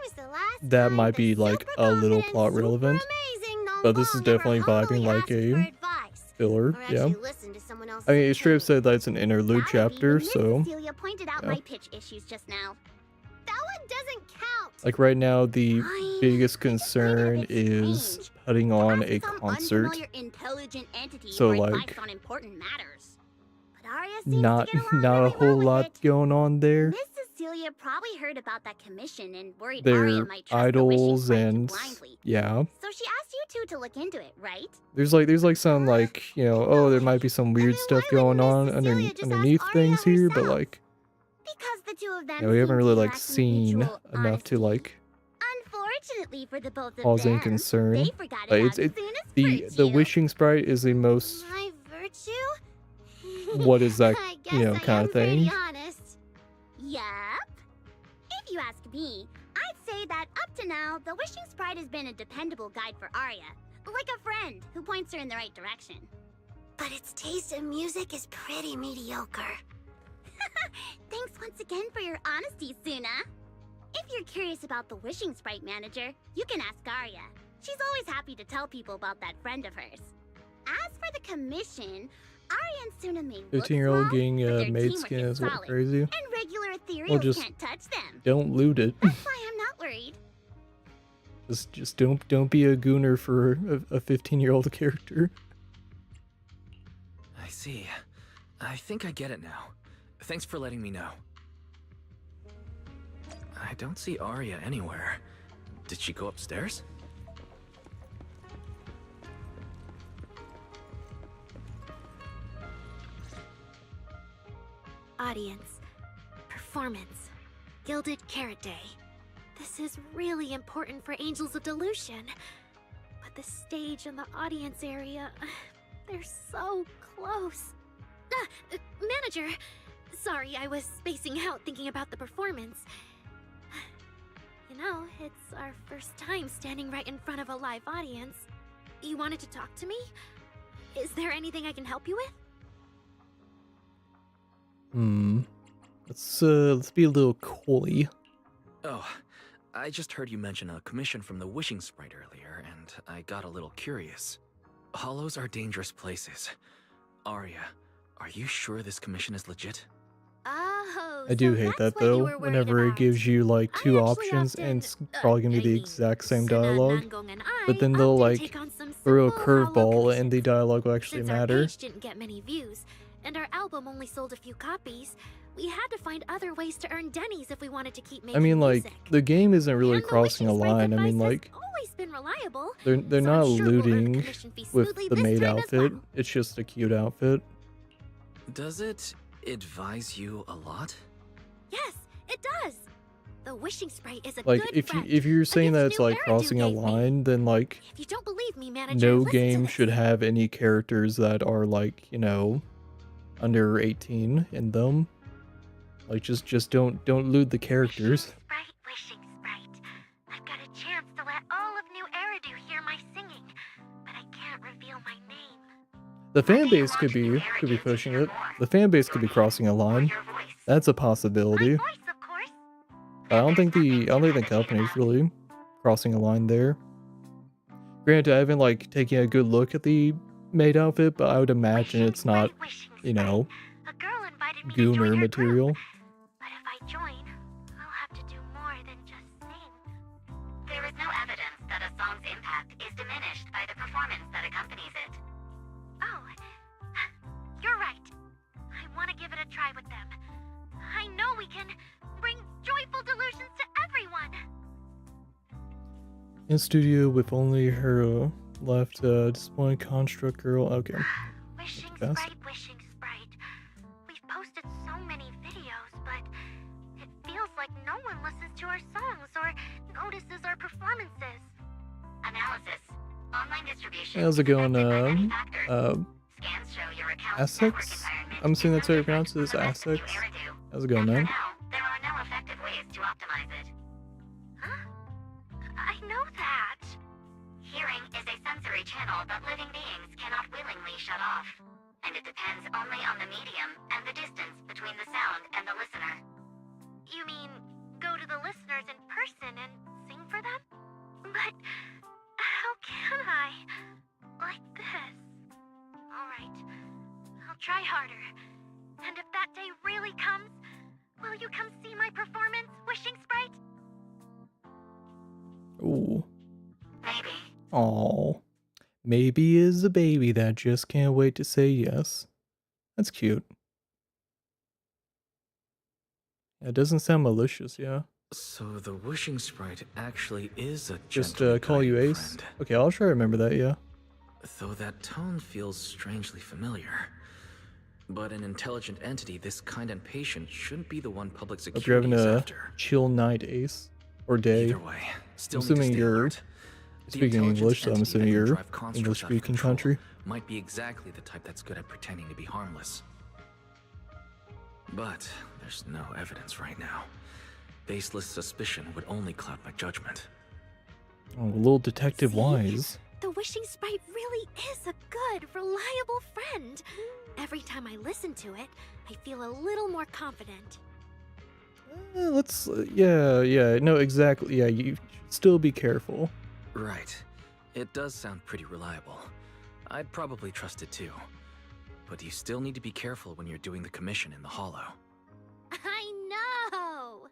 was the last that time might be the like super a little confident, plot super relevant, amazing but this is Nongong ever definitely vibing humbly like asked for a advice, filler. or Yeah, actually listened to someone else's I mean, it straight up opinion? said that it's an interlude That would be chapter, when Miss so Cecilia pointed out yeah. my pitch issues just now. That one doesn't count. like right now the Fine, biggest I just find it a concern bit is strange. putting on Ask a some concert, unfamiliar intelligent entity so for advice like on important matters. But Arya seems not to get along not a really well whole with lot it. going on there. Miss Cecilia probably heard about that commission and worried Arya They're might trust the wishing idols sprite too and blindly. yeah, So she asked you two to look into it, right? there's like some like oh, there might be some weird then stuff why going wouldn't on Miss Cecilia just ask underneath Arya things here, but herself? like Because the two of them we haven't seem really to like lack seen mutual enough to honesty. like Unfortunately for the both of cause any them, concern. they forgot Like about it's Suna's the virtue. wishing sprite is the most My virtue? what is that I guess I kind am of thing. pretty honest. Yup. If you ask me, I'd say that up to now, the wishing sprite has been a dependable guide for Arya, like a friend who points her in the right direction. But its taste in music is pretty mediocre. Thanks once again for your honesty, Suna. If you're curious about the wishing sprite manager, you can ask Arya. She's always happy to tell people about that friend of hers. As for the commission, Arya and Suna may look 15-year-old small, getting but their maid teamwork skin is is what solid, crazy. and regular ethereals just can't touch them. Don't loot it. That's why I'm not worried. just don't be a gooner for a 15-year-old character. I see. I think I get it now. Thanks for letting me know. I don't see Arya anywhere. Did she go upstairs? Audience. Performance. Gilded Carrot Day. This is really important for Angels of Delusion. But the stage and the audience area, they're so close. Manager! Sorry, I was spacing out thinking about the performance. You know, it's our first time standing right in front of a live audience. You wanted to talk to me? Is there anything I can help you with? Let's be a little coy. Oh, I just heard you mention a commission from the Wishing Sprite earlier, and I got a little curious. Hollows are dangerous places. Arya, are you sure this commission is legit? Oh, I do so hate that's that what you though, were worried whenever it about. gives you like I two actually options often- and it's probably gonna be I the mean, exact same Suna, dialogue, Nangong, and but I then they'll often like take on some throw a simple hollow curveball and the commissions. dialogue will actually Since our matter. page didn't get many views, and our album only sold a few copies, we had to find other ways to earn Denny's if we wanted to keep making I mean, like, music. the game isn't really And the crossing a Wishing Sprite's line. I mean, advice has like, always been reliable. they're So not I'm sure we'll earn the looting commission fee with smoothly the this maid time as outfit. well. It's just a cute outfit. Does it advise you a lot? Yes, it does. The Wishing Sprite is a Like, good if friend. you're saying Like that its it's new like Eridu crossing a gave me. line, then like If you don't believe me, manager, no listen to game this. should have any characters that are like, you know, under 18 in them. Like, just don't loot the characters. Wishing Sprite. I've got a chance to let all of New Eridu hear my singing, but I can't reveal my name. The fan base could be pushing it. The fan base could be crossing a line. That's a possibility. Voice, of course. I don't think the company's really crossing a line there. Granted, I haven't like taken a good look at the maid outfit, but I would imagine it's not, you know, A girl invited me to join gooner her material. group. But if I join, I'll have to do more than just sing. There is no evidence that a song's impact is diminished by the performance that accompanies it. Oh, you're right. I want to give it a try with them. I know we can bring joyful delusions to everyone. In studio with only her left, disappointed construct girl. Okay. Wishing Yes. Sprite, Wishing Sprite. We've posted so many videos, but it feels like no one listens to our songs or notices our performances. Analysis. Online distribution. How's it going, is affected by many factors. Scans show your account's Essex? network environment I'm assuming is that's how you no pronounce different it, from the rest of Essex. New Eridu. How's it going, And man? for now, there are no effective ways to optimize it. Huh? I know that. Hearing is a sensory channel that living beings cannot willingly shut off, and it depends only on the medium and the distance between the sound and the listener. You mean go to the listeners in person and sing for them? But how can I? Like this. Alright, I'll try harder. And if that day really comes, will you come see my performance, Wishing Sprite? Ooh. Maybe. Aw. Maybe is a baby that just can't wait to say yes. That's cute. It doesn't sound malicious, yeah. So the Wishing Sprite actually is a Just gently call you guiding Ace. friend. Okay, I'll try to remember that, yeah. Though that tone feels strangely familiar. But an intelligent entity this kind and patient shouldn't be the one public Hope you're security having is a after. chill night, Ace. Or day. Either way, still I'm need to assuming stay you're alert. The speaking intelligence English, so I'm entity assuming that can you're drive constructs out of English-speaking control country. might be exactly the type that's good at pretending to be harmless. But there's no evidence right now. Baseless suspicion would only cloud my judgment. Oh, little Detective See? Wise. The Wishing Sprite really is a good, reliable friend. Every time I listen to it, I feel a little more confident. Let's, yeah, no, exactly, yeah, you should still be careful. Right. It does sound pretty reliable. I'd probably trust it too. But you still need to be careful when you're doing the commission in the Hollow. I know!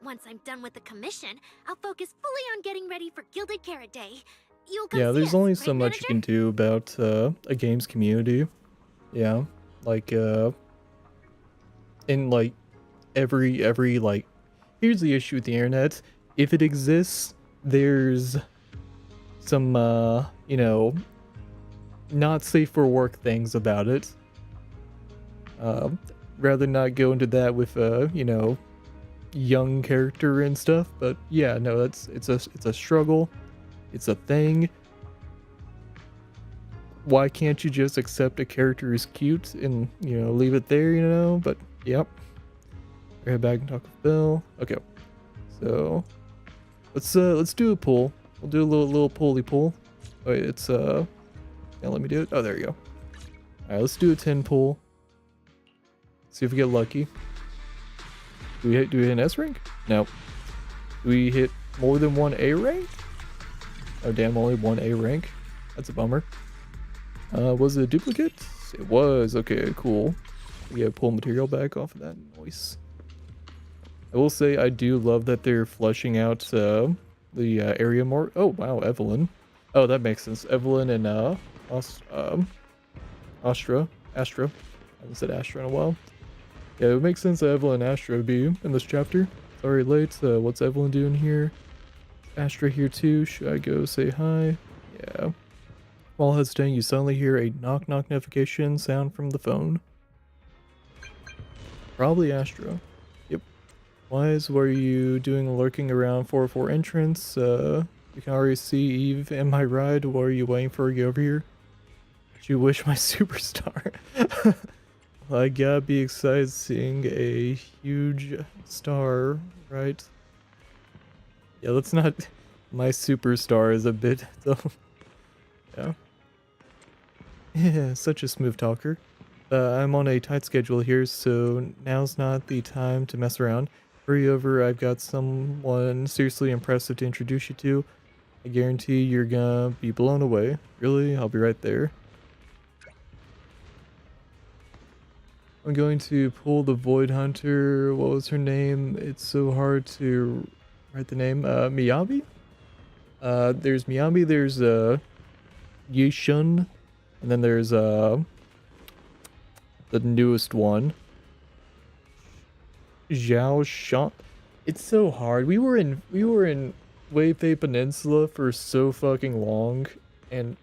Once I'm done with the commission, I'll focus fully on getting ready for Gilded Carrot Day. You'll come Yeah, see there's us, only right, so much manager? you can do about a game's community. Yeah, like in like every like here's the issue with the internet. If it exists, there's some, you know, not safe for work things about it. Rather not go into that with, you know, young character and stuff, but yeah, no, it's a struggle. It's a thing. Why can't you just accept a character is cute and, you know, leave it there, you know? But yep. Head back and talk with Bill. Okay. So let's do a pull. We'll do a little pulley pull. Wait, it's yeah, let me do it. Oh, there you go. Alright, let's do a 10 pull. See if we get lucky. Do we hit an S rank? No. Do we hit more than one A rank? Oh damn, only one A rank. That's a bummer. Was it a duplicate? It was. Okay, cool. We gotta pull material back off of that noise. I will say I do love that they're fleshing out the area more. Oh wow, Evelyn. Oh, that makes sense. Evelyn and Astra. I haven't said Astra in a while. Yeah, it would make sense that Evelyn and Astra would be in this chapter. Sorry, late. What's Evelyn doing here? Astra here too. Should I go say hi? Yeah. While hesitating, you suddenly hear a knock notification sound from the phone. Probably Astra. Yep. Wise, what are you doing lurking around 404 entrance? You can already see Eve in my ride. What are you waiting for? Get over here. Did you wish my superstar? I gotta be excited seeing a huge star, right? Yeah, let's not... My superstar is a bit... Yeah. Yeah, such a smooth talker. I'm on a tight schedule here, so now's not the time to mess around. Hurry over, I've got someone seriously impressive to introduce you to. I guarantee you're gonna be blown away. Really? I'll be right there. I'm going to pull the Void Hunter. What was her name? It's so hard to write the name. Miyabi? There's Miyabi, there's Yishun, and then there's the newest one. Zhao Shan. It's so hard. We were in Weifei Peninsula for so fucking long, and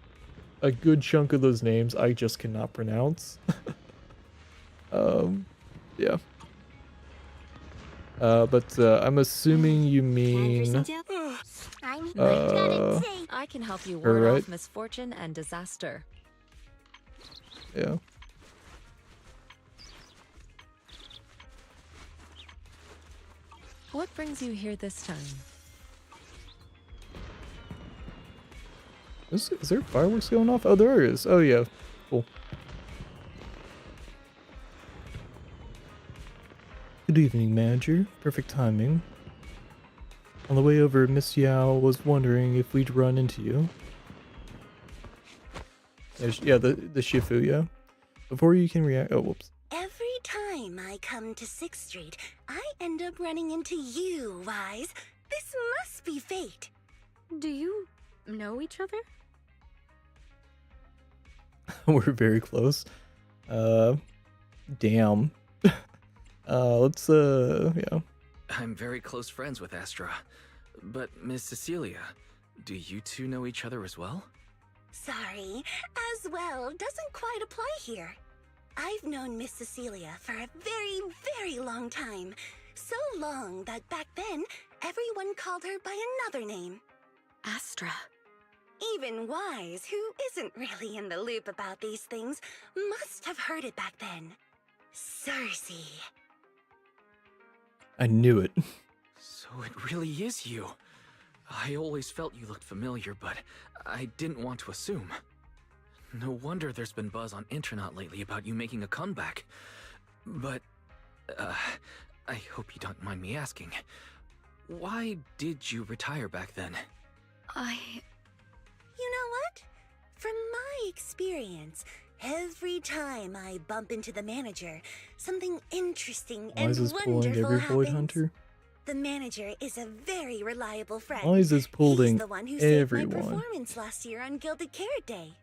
a good chunk of those names I just cannot pronounce. Yeah. But I'm assuming you mean I can help you ward off misfortune and disaster. Yeah. What brings you here this time? Is there fireworks going off? Oh, there is. Oh, yeah. Cool. Good evening, manager. Perfect timing. On the way over, Miss Yao was wondering if we'd run into you. Yeah, the Shifu, yeah. Before you can react... Oh, whoops. Every time I come to 6th Street, I end up running into you, Wise. This must be fate. Do you know each other? We're very close. Damn. Let's, yeah. I'm very close friends with Astra. But, Miss Cecilia, do you two know each other as well? Sorry, as well doesn't quite apply here. I've known Miss Cecilia for a very, very long time. So long that back then, everyone called her by another name. Astra. Even Wise, who isn't really in the loop about these things, must have heard it back then. Cersei. I knew it. So it really is you. I always felt you looked familiar, but I didn't want to assume. No wonder there's been buzz on Intronaut lately about you making a comeback. But, I hope you don't mind me asking. Why did you retire back then? You know what? From my experience, every time I bump into the manager, something interesting and Wise is pulling wonderful every Void happens. Hunter. The manager is a very reliable friend. Wise is pulling He's the one who saved my everyone. performance last year on Gilded Carrot Day.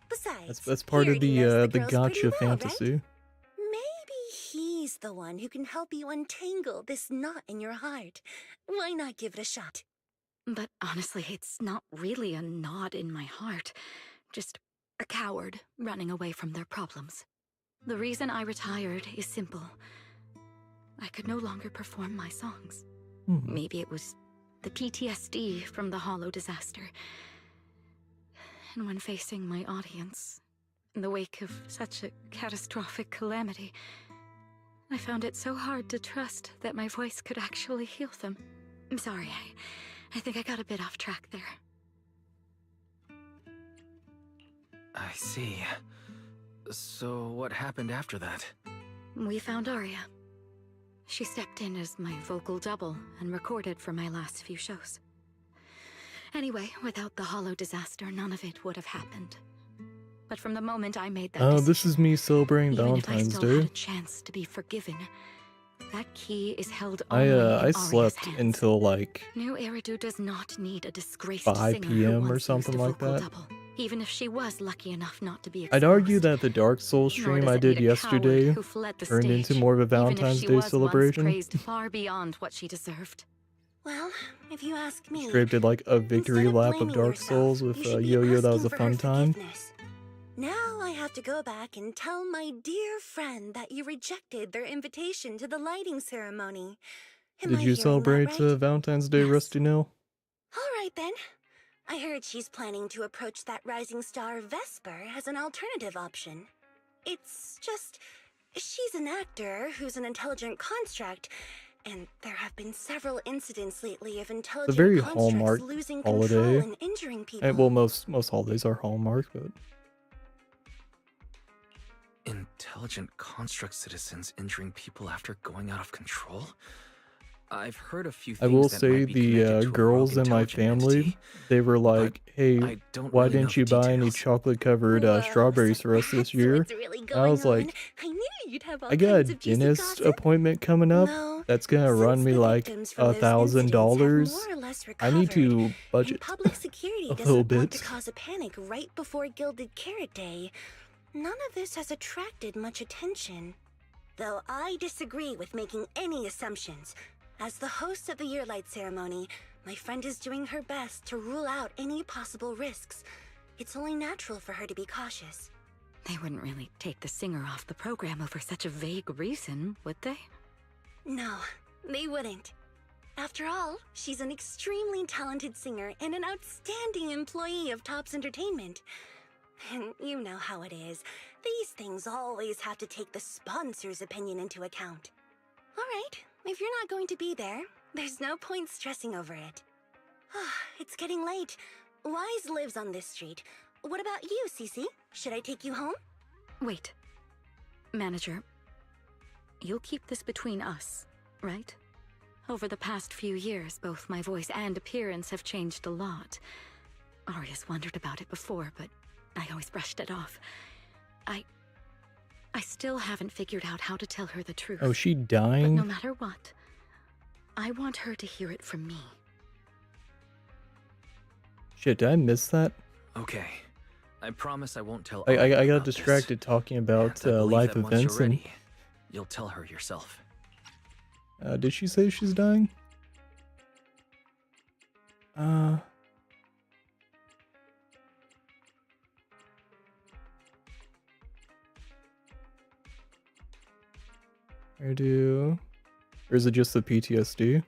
Besides, That's part he of already knows the girls gotcha pretty well, fantasy. right? Maybe he he's the one who can help you untangle this knot in your heart. Why not give it a shot? But honestly, it's not really a knot in my heart. Just a coward running away from their problems. The reason I retired is simple. I could no longer perform my songs. Maybe it was the PTSD from the Hollow disaster. And when facing my audience, in the wake of such a catastrophic calamity, I found it so hard to trust that my voice could actually heal them. I'm sorry, I think I got a bit off track there. I see. So what happened after that? We found Aria. She stepped in as my vocal double and recorded for my last few shows. Anyway, without the Hollow disaster, none of it would have happened. But from the moment I made that decision, this is me celebrating even if I Valentine's still had Day. a chance to be forgiven, that key is held only in I Aria's slept hands. until like New Eridu does not need a disgraced 5 singer who p.m. or once something used a like vocal that. double, even if she was lucky enough not to be I'd argue exposed. that the Dark Souls Nor stream does I it did need a coward yesterday who fled the turned into stage, more of a even if Valentine's she Day was once celebration. praised far beyond what she deserved. Well, if you ask me, Straight did like a victory instead of lap of blaming Dark yourself, Souls with you should be Yo-Yo. That asking was a for fun her time. forgiveness. Now I have to go back and tell my dear friend that you rejected their invitation to the lighting ceremony. Am Did I you hearing celebrate that right? Valentine's Day, Yes. Rusty Nail? All right then. I heard she's planning to approach that rising star Vesper as an alternative option. It's just, she's an actor who's an intelligent construct, and there have been several incidents lately of intelligent very constructs Hallmark losing holiday. control and injuring people. Well, most holidays are Hallmark, but Intelligent construct citizens injuring people after going out of control? I've heard a few I things will that say might be connected the to a girls rogue in my intelligent family, entity, they were but like, "Hey, I don't why really know didn't the you buy any details. chocolate-covered Whoa, strawberries so for us this that's year?" what's really And going I was on. like, I knew you'd have all "I got a kinds of juicy dentist gossip. appointment coming up. No, That's gonna since run me the like victims from those incidents have $1,000. more or less I need recovered, to and budget public security a doesn't little want to bit." cause a panic right before Gilded Carrot Day. None of this has attracted much attention. Though I disagree with making any assumptions. As the host of the Yearlight ceremony, my friend is doing her best to rule out any possible risks. It's only natural for her to be cautious. They wouldn't really take the singer off the program over such a vague reason, would they? No, they wouldn't. After all, she's an extremely talented singer and an outstanding employee of Topps Entertainment. And you know how it is. These things always have to take the sponsor's opinion into account. All right, if you're not going to be there, there's no point stressing over it. It's getting late. Wise lives on this street. What about you, Cece? Should I take you home? Wait. Manager, you'll keep this between us, right? Over the past few years, both my voice and appearance have changed a lot. Aria's wondered about it before, but I always brushed it off. I still haven't figured out how to tell her the truth. Oh, she But dying? no matter what, I want her to hear it from me. Shit, did I miss that? Okay. I promise I won't tell I Aria got about distracted talking about this. And I believe life that once events you're and ready, you'll tell her yourself. did she say she's dying? I do. Or is it just the PTSD?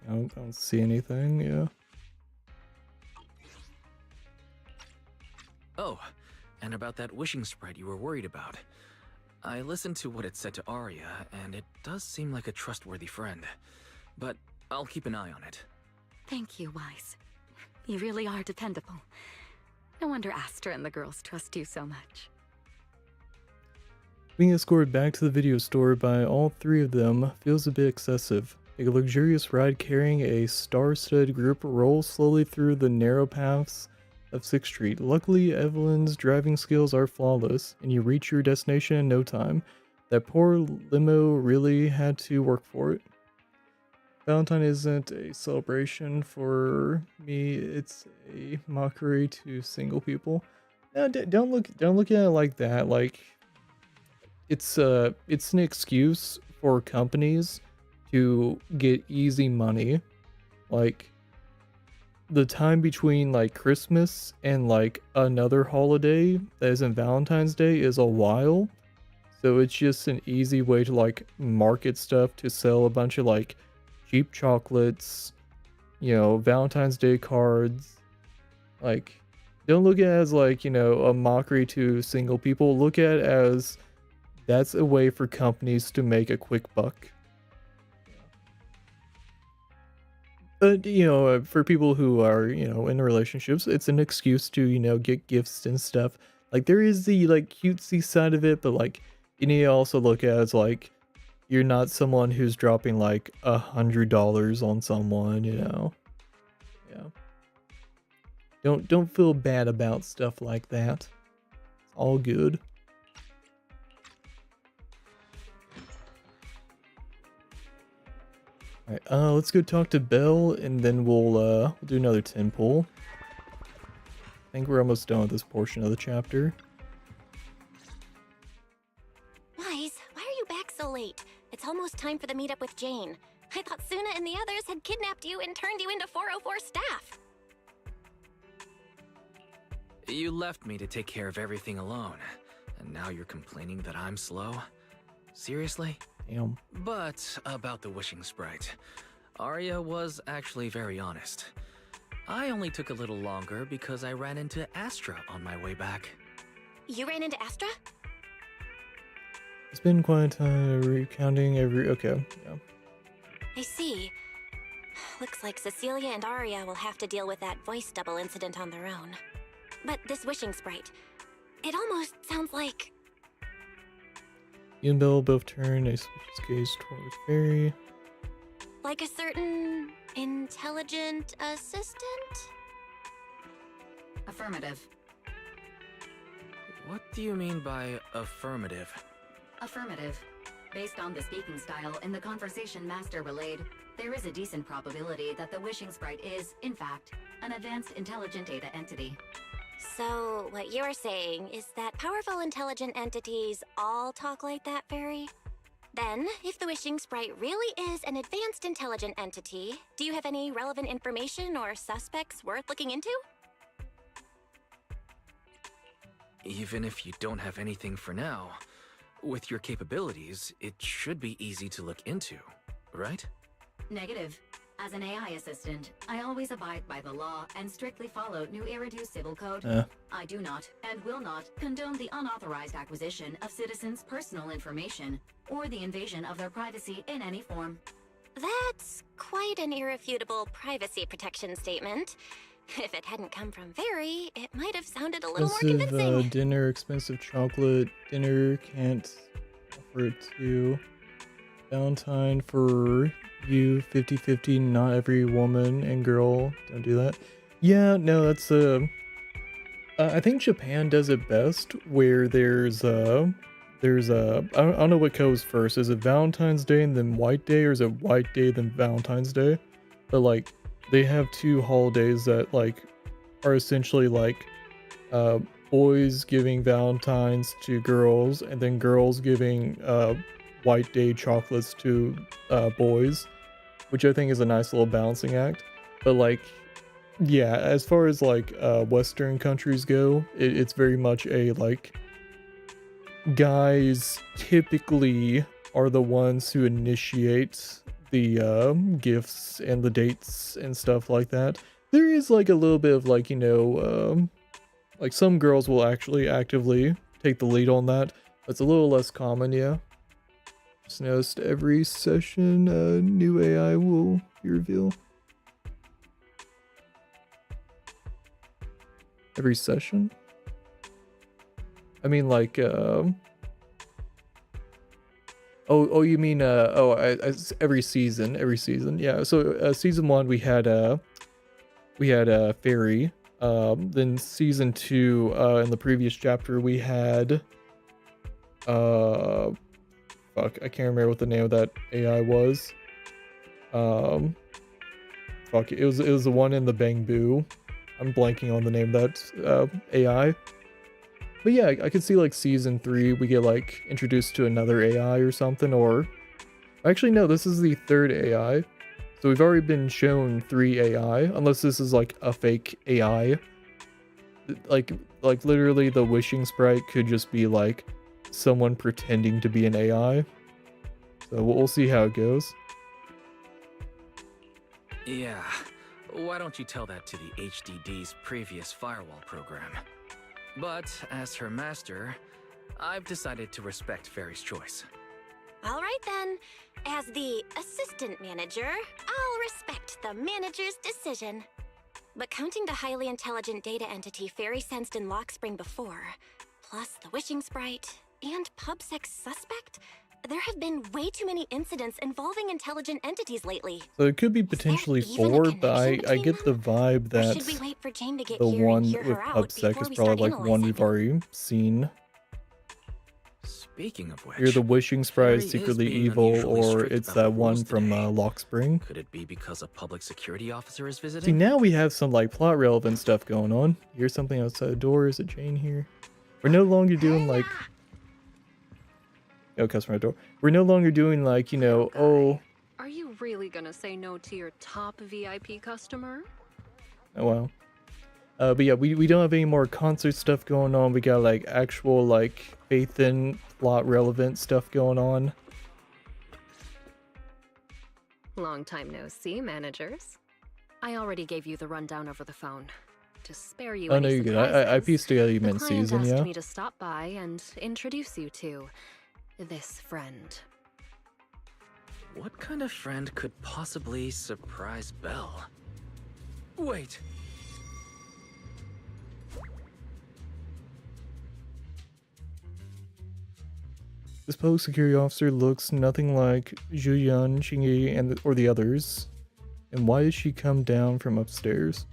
I don't see anything, yeah. Oh, and about that wishing sprite you were worried about. I listened to what it said to Arya, and it does seem like a trustworthy friend. But I'll keep an eye on it. Thank you, Wise. You really are dependable. No wonder Aster and the girls trust you so much. Being escorted back to the video store by all three of them feels a bit excessive. A luxurious ride carrying a star-studded group rolls slowly through the narrow paths of 6th Street. Luckily, Evelyn's driving skills are flawless, and you reach your destination in no time. That poor limo really had to work for it. Valentine isn't a celebration for me, it's a mockery to single people. No, don't look at it like that. Like, it's an excuse for companies to get easy money. Like, the time between like Christmas and like another holiday that isn't Valentine's Day is a while. So it's just an easy way to like market stuff to sell a bunch of like cheap chocolates, you know, Valentine's Day cards. Like, don't look at it as like, you know, a mockery to single people. Look at it as that's a way for companies to make a quick buck. But, you know, for people who are, you know, in relationships, it's an excuse to, you know, get gifts and stuff. Like, there is the, like, cutesy side of it, but, like, you need to also look at it as, like, you're not someone who's dropping, like, $100 on someone, you know? Yeah. Don't feel bad about stuff like that. It's all good. Alright, let's go talk to Belle, and then we'll do another 10 pull. I think we're almost done with this portion of the chapter. Wise, why are you back so late? It's almost time for the meetup with Jane. I thought Suna and the others had kidnapped you and turned you into 404 staff. You left me to take care of everything alone, and now you're complaining that I'm slow? Seriously? Damn. But about the wishing sprite, Arya was actually very honest. I only took a little longer because I ran into Astra on my way back. You ran into Astra? It's been quite a time recounting every... Okay, yeah. I see. Looks like Cecilia and Arya will have to deal with that voice double incident on their own. But this wishing sprite, it almost sounds like... You and Belle both turn a suspicious gaze towards Fairy. like a certain intelligent assistant? Affirmative. What do you mean by affirmative? Affirmative. Based on the speaking style in the conversation Master relayed, there is a decent probability that the wishing sprite is, in fact, an advanced intelligent data entity. So, what you're saying is that powerful intelligent entities all talk like that, Fairy? Then, if the wishing sprite really is an advanced intelligent entity, do you have any relevant information or suspects worth looking into? Even if you don't have anything for now, with your capabilities, it should be easy to look into, right? Negative. As an AI assistant, I always abide by the law and strictly follow New Eridu Civil Code. I do not, and will not, condone the unauthorized acquisition of citizens' personal information, or the invasion of their privacy in any form. That's quite an irrefutable privacy protection statement. If it hadn't come from Fairy, it might have sounded a little more convincing. Dinner, expensive chocolate, dinner, can't offer it to Valentine for you, 50-50, not every woman and girl, don't do that. Yeah, no, that's, I think Japan does it best, where there's I don't know what goes first, is it Valentine's Day and then White Day, or is it White Day then Valentine's Day? But, like, they have two holidays that, like, are essentially, like, boys giving Valentines to girls, and then girls giving, White Day chocolates to, boys, which I think is a nice little balancing act. But, like, yeah, as far as, like, Western countries go, it's very much a, like, guys typically are the ones who initiate the gifts and the dates and stuff like that. There is like a little bit of like, you know, like some girls will actually actively take the lead on that. It's a little less common, yeah. Just noticed every session new AI will be revealed. Every session? I mean, like, Oh, you mean every season. Yeah. So season 1 we had Fairy. Then season 2, in the previous chapter we had fuck, I can't remember what the name of that AI was. Fuck, it was the one in the Bangbu. I'm blanking on the name of that AI. But yeah, I could see like season 3 we get like introduced to another AI or something, or actually no, this is the 3rd AI. So we've already been shown 3 AI, unless this is like a fake AI. Like literally the wishing sprite could just be like someone pretending to be an AI. So we'll see how it goes. Yeah, why don't you tell that to the HDD's previous firewall program? But as her master, I've decided to respect Fairy's choice. All right then. As the assistant manager, I'll respect the manager's decision. But counting the highly intelligent data entity Fairy sensed in Lockspring before, plus the wishing sprite, and PubSec suspect, there have been way too many incidents involving intelligent entities lately. So it could be potentially 4, but I get the vibe that should we wait for Jane to get the here one and hear with her out PubSec before is we probably start like one analyzing? we've already seen. Speaking of which, You're the wishing sprite Fairy is is secretly being evil, unusually or strict it's about the that one rules from today. Lockspring. Could it be because a public security officer is See, visiting? now we have some like plot relevant stuff going on. Here's something outside the door. Is it Jane here? We're no longer doing like... Oh, customer at door. We're no longer doing like, you know, oh... Are you really gonna say no to your top VIP customer? Oh, wow. But yeah, we don't have any more concert stuff going on. We got like actual like faith in plot relevant stuff going on. Long time no see, managers. I already gave you the rundown over the phone. To spare you Oh no, any you're good. I pieced together you the meant client season, asked yeah. me to stop by and introduce you to this friend. What kind of friend could possibly surprise Belle? Wait. This public security officer looks nothing like Zhuyan, Xingyi, or the others. And why did she come down from upstairs?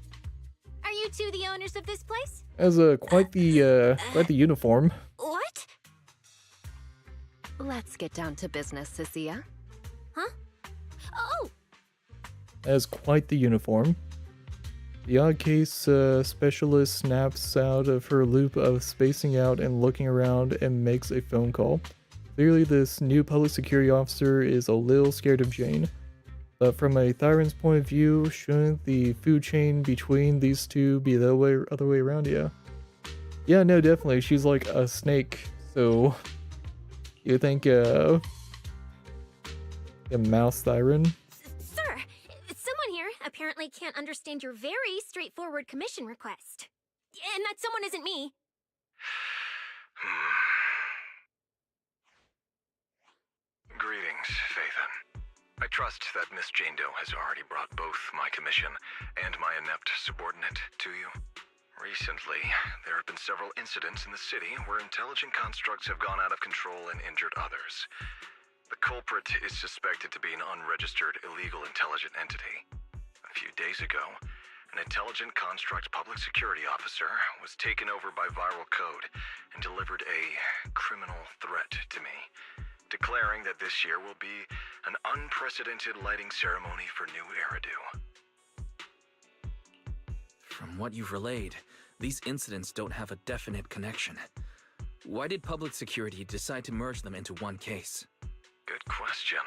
Are you two the owners of this place? Has quite the uniform. What? Let's get down to business, Cecilia. Huh? Oh! Has quite the uniform. The odd case specialist snaps out of her loop of spacing out and looking around and makes a phone call. Clearly this new public security officer is a little scared of Jane. But from a Thyron's point of view, shouldn't the food chain between these two be the other way around? Yeah. Yeah, no, definitely. She's like a snake, so you think a mouse Thyron? Sir, someone here apparently can't understand your very straightforward commission request. And that someone isn't me. Greetings, Phaethon. I trust that Miss Jane Doe has already brought both my commission and my inept subordinate to you. Recently, there have been several incidents in the city where intelligent constructs have gone out of control and injured others. The culprit is suspected to be an unregistered illegal intelligent entity. A few days ago, an intelligent construct public security officer was taken over by viral code and delivered a criminal threat to me, declaring that this year will be an unprecedented lighting ceremony for New Eridu. From what you've relayed, these incidents don't have a definite connection. Why did public security decide to merge them into one case? Good question.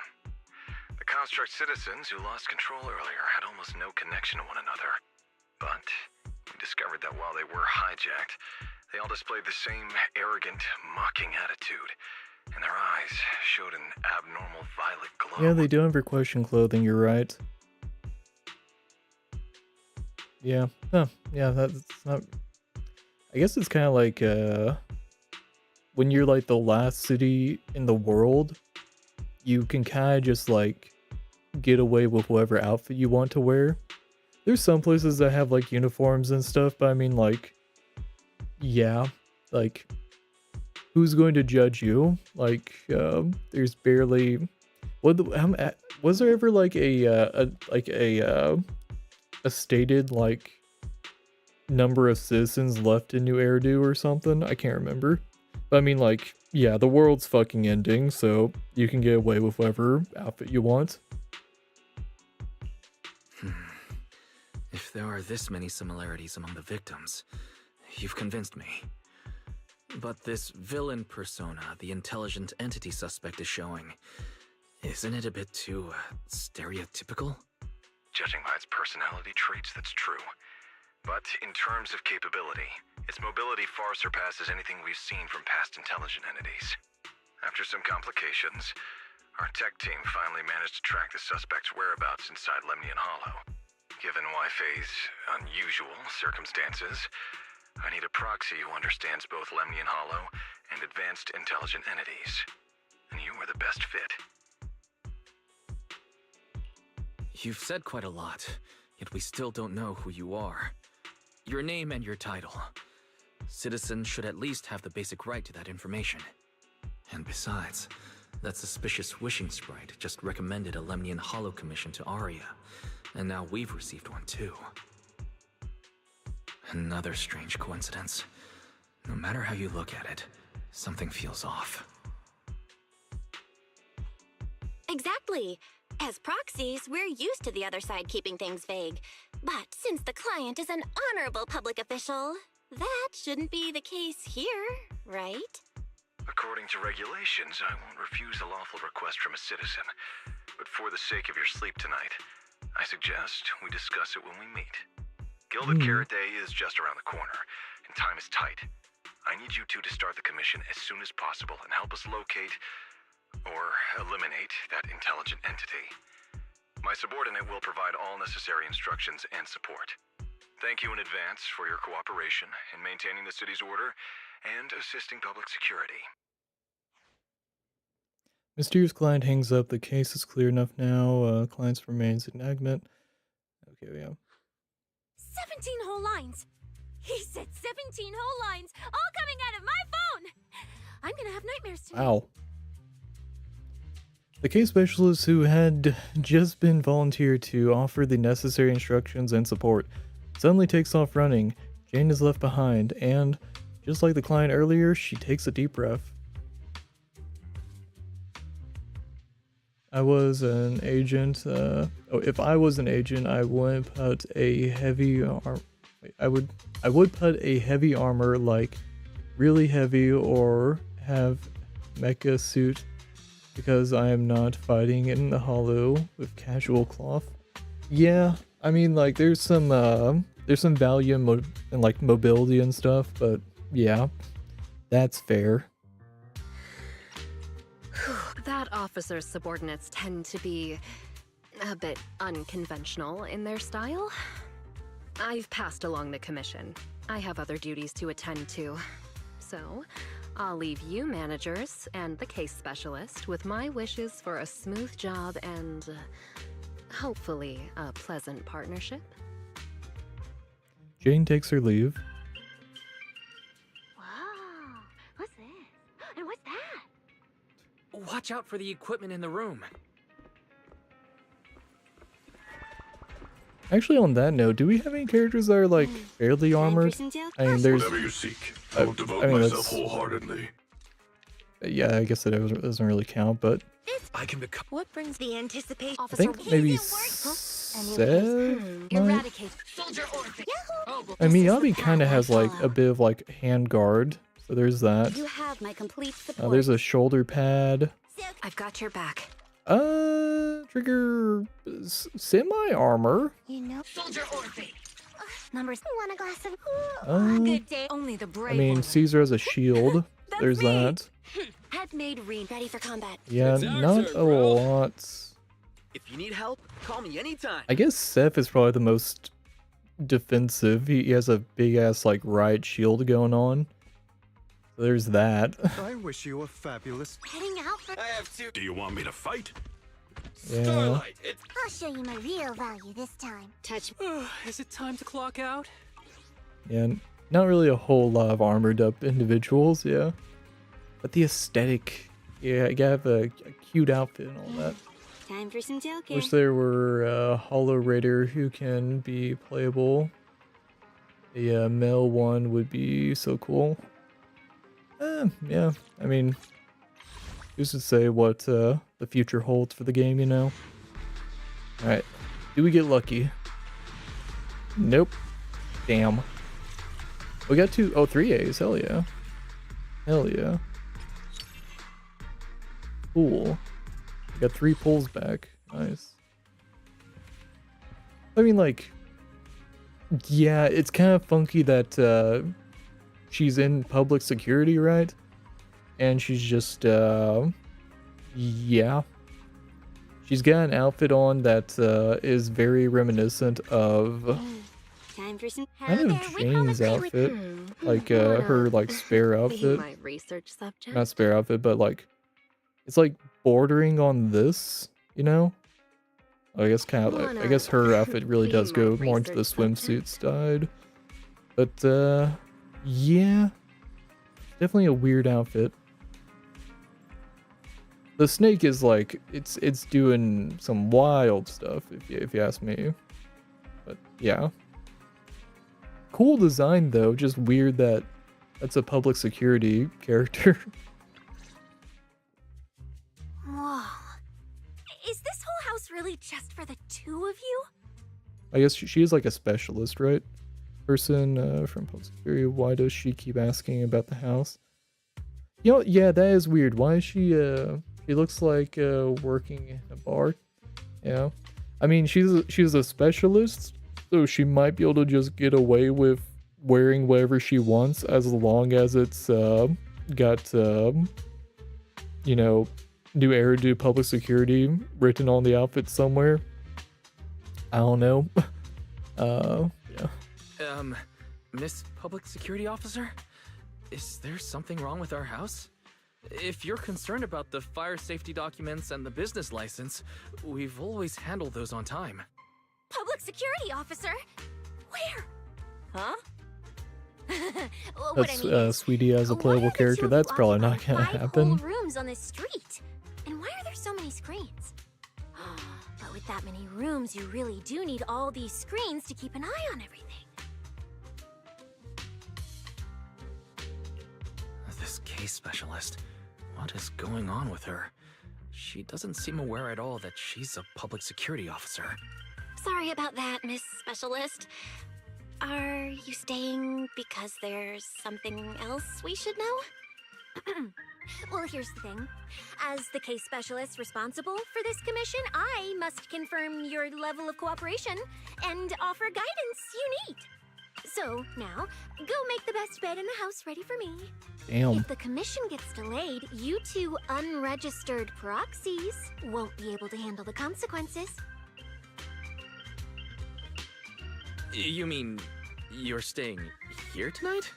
The construct citizens who lost control earlier had almost no connection to one another. But we discovered that while they were hijacked, they all displayed the same arrogant, mocking attitude, and their eyes showed an abnormal violet glow. Yeah, they do have question clothing, you're right. Yeah. Huh. Yeah, that's not... I guess it's kind of like, when you're like the last city in the world, you can kind of just like get away with whatever outfit you want to wear. There's some places that have like uniforms and stuff, but I mean like, yeah, like who's going to judge you? Like, there's barely. Was there ever like a stated like number of citizens left in New Eridu or something? I can't remember. But I mean, like, yeah, the world's fucking ending, so you can get away with whatever outfit you want. If there are this many similarities among the victims, you've convinced me. But this villain persona the intelligent entity suspect is showing, isn't it a bit too stereotypical? Judging by its personality traits, that's true. But in terms of capability, its mobility far surpasses anything we've seen from past intelligent entities. After some complications, our tech team finally managed to track the suspect's whereabouts inside Lemnian Hollow. Given Wi-Fi's unusual circumstances, I need a proxy who understands both Lemnian Hollow and advanced intelligent entities. And you are the best fit. You've said quite a lot, yet we still don't know who you are. Your name and your title. Citizens should at least have the basic right to that information. And besides, that suspicious wishing sprite just recommended a Lemnian Hollow commission to Aria, and now we've received one too. Another strange coincidence. No matter how you look at it, something feels off. Exactly. As proxies, we're used to the other side keeping things vague. But since the client is an honorable public official, that shouldn't be the case here, right? According to regulations, I won't refuse a lawful request from a citizen. But for the sake of your sleep tonight, I suggest we discuss it when we meet. Gilded Carrot Day is just around the corner, and time is tight. I need you two to start the commission as soon as possible and help us locate or eliminate that intelligent entity. My subordinate will provide all necessary instructions and support. Thank you in advance for your cooperation in maintaining the city's order and assisting public security. Mysterious client hangs up. The case is clear enough now. Clients remains inaugment. Okay, yeah. 17 whole lines! He said 17 whole lines, all coming out of my phone! I'm gonna have nightmares tonight. Wow. The case specialist who had just been volunteered to offer the necessary instructions and support suddenly takes off running. Jane is left behind, and just like the client earlier, she takes a deep breath. I was an agent. If I was an agent, I would put a heavy I would put a heavy armor, like really heavy, or have mecha suit, because I am not fighting in the hollow with casual cloth. Yeah, I mean, like, there's some value in like mobility and stuff, but yeah, that's fair. That officer's subordinates tend to be a bit unconventional in their style. I've passed along the commission. I have other duties to attend to. So, I'll leave you managers and the case specialist with my wishes for a smooth job and hopefully a pleasant partnership. Jane takes her leave. Wow, what's this? And what's that? Watch out for the equipment in the room. Actually, on that note, do we have any characters that are like fairly armored? I mean, there's. Whatever you seek, I will devote myself wholeheartedly. Yeah, I guess it doesn't really count, but I can become. What brings the anticipation? I think maybe Seth. Eradicate. I mean, Yabi kind of has like a bit of like hand guard, so there's that. You have my complete support. There's a shoulder pad. I've got your back. Trigger semi armor. You know, soldier Orphe. Numbers. Want a glass of Good day. Only the brave. I mean, Caesar has a shield. There's that. Head made Reen ready for combat. Yeah, not a lot. If you need help, call me anytime. I guess Seth is probably the most defensive. He has a big ass like riot shield going on. So there's that. I wish you a fabulous. Heading out for. I have two. Do you want me to fight? Yeah. Starlight, it's... I'll show you my real value this time. Touch. Is it time to clock out? Yeah, not really a whole lot of armored up individuals, yeah. But the aesthetic, yeah, you gotta have a cute outfit and all that. Time for some joking. Wish there were a Hollow Raider who can be playable. A male one would be so cool. Yeah, I mean, who's to say what the future holds for the game, you know? Alright, do we get lucky? Nope. Damn. We got 3 A's, hell yeah. Hell yeah. Cool. We got 3 pulls back, nice. I mean, like, yeah, it's kind of funky that she's in public security, right? And she's just, yeah. She's got an outfit on that is very reminiscent of Time for some. kind of Jane's outfit. Like, her, like, spare outfit. My research subject. Not spare outfit, but, like, it's, like, bordering on this, you know? I guess kind of like, I guess her outfit really does go more into the swimsuit side. But, yeah. Definitely a weird outfit. The snake is like, it's doing some wild stuff, if you ask me. But, yeah. Cool design, though. Just weird that that's a public security character. Whoa. Is this whole house really just for the 2 of you? I guess she is like a specialist, right? Person from public security. Why does she keep asking about the house? You know, yeah, that is weird. Why is she, she looks like working in a bar. Yeah. I mean, she's a specialist, so she might be able to just get away with wearing whatever she wants as long as it's got, you know, New Era Do Public Security written on the outfit somewhere. I don't know. Yeah. Miss Public Security Officer? Is there something wrong with our house? If you're concerned about the fire safety documents and the business license, we've always handled those on time. Public security officer? Where? Huh? That's Sweetie as a playable character. That's probably not gonna happen. 5 whole rooms on this street. And why are there so many screens? But with that many rooms, you really do need all these screens to keep an eye on everything. This case specialist. What is going on with her? She doesn't seem aware at all that she's a public security officer. Sorry about that, Miss Specialist. Are you staying because there's something else we should know? Well, here's the thing. As the case specialist responsible for this commission, I must confirm your level of cooperation and offer guidance you need. So, now, go make the best bed in the house ready for me. Damn. If the commission gets delayed, you 2 unregistered proxies won't be able to handle the consequences. You mean you're staying here tonight?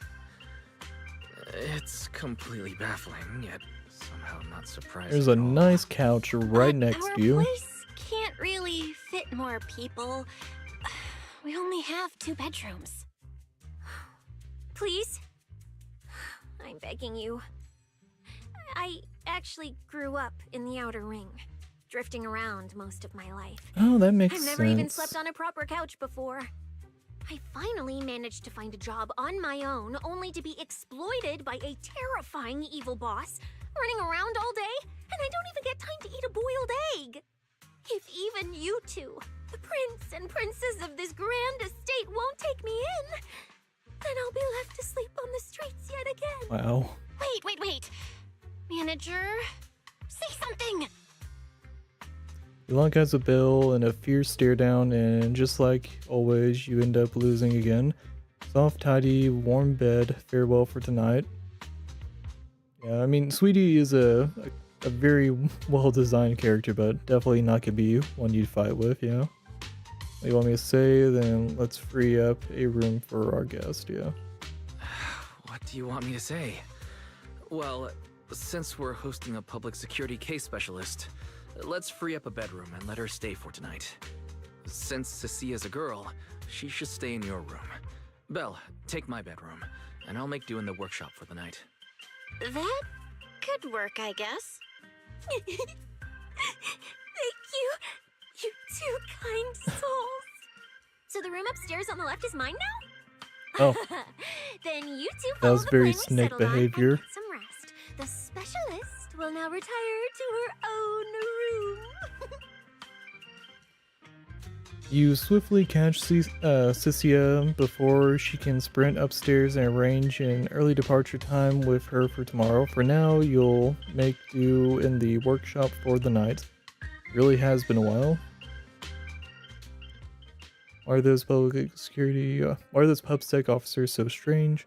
It's completely baffling, yet somehow not surprising. There's a nice couch right next to you. Our place can't really fit more people. We only have 2 bedrooms. Please? I'm begging you. I actually grew up in the Outer Ring, drifting around most of my life. Oh, that makes I've sense. never even slept on a proper couch before. I finally managed to find a job on my own, only to be exploited by a terrifying evil boss, running around all day, and I don't even get time to eat a boiled egg. If even you 2, the prince and princess of this grand estate, won't take me in, then I'll be left to sleep on the streets yet again. Wow. Wait. Manager, say something! Yolanda has a bill and a fierce stare down, and just like always, you end up losing again. Soft, tidy, warm bed. Farewell for tonight. Yeah, I mean, Sweetie is a very well-designed character, but definitely not gonna be one you'd fight with, yeah. What you want me to say? Then let's free up a room for our guest, yeah. What do you want me to say? Well, since we're hosting a public security case specialist, let's free up a bedroom and let her stay for tonight. Since Cecia's a girl, she should stay in your room. Belle, take my bedroom, and I'll make do in the workshop for the night. That Could work, I guess. Thank you. You two kind souls. So the room upstairs on the left is mine now? Oh. Then you two That follow was the very plan we snake settled on and behavior. get some rest. The specialist will now retire to her own room. You swiftly catch Cynthia before she can sprint upstairs and arrange an early departure time with her for tomorrow. For now, you'll make do in the workshop for the night. Really has been a while. Why are those public security? Why are those PubSec officers so strange?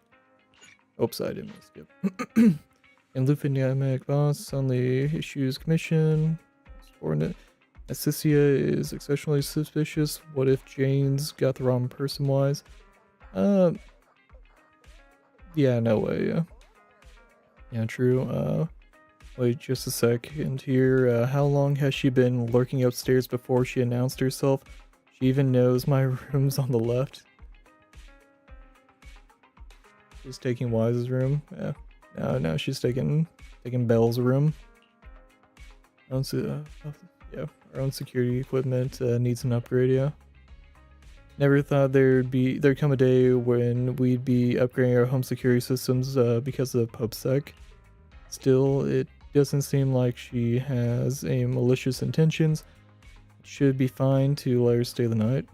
Oops, I didn't skip. And Lufiniamic boss only issues commission. Subordinate. Cynthia is exceptionally suspicious. What if Jane's got the wrong person-wise? Yeah, no way. Yeah, true. Wait just a second here. How long has she been lurking upstairs before she announced herself? She even knows my room's on the left. She's taking Wise's room. Yeah. No, she's taking Belle's room. I don't see. Yeah, our own security equipment needs an upgrade. Yeah. Never thought there'd come a day when we'd be upgrading our home security systems because of PubSec. Still, it doesn't seem like she has any malicious intentions. It should be fine to let her stay the night.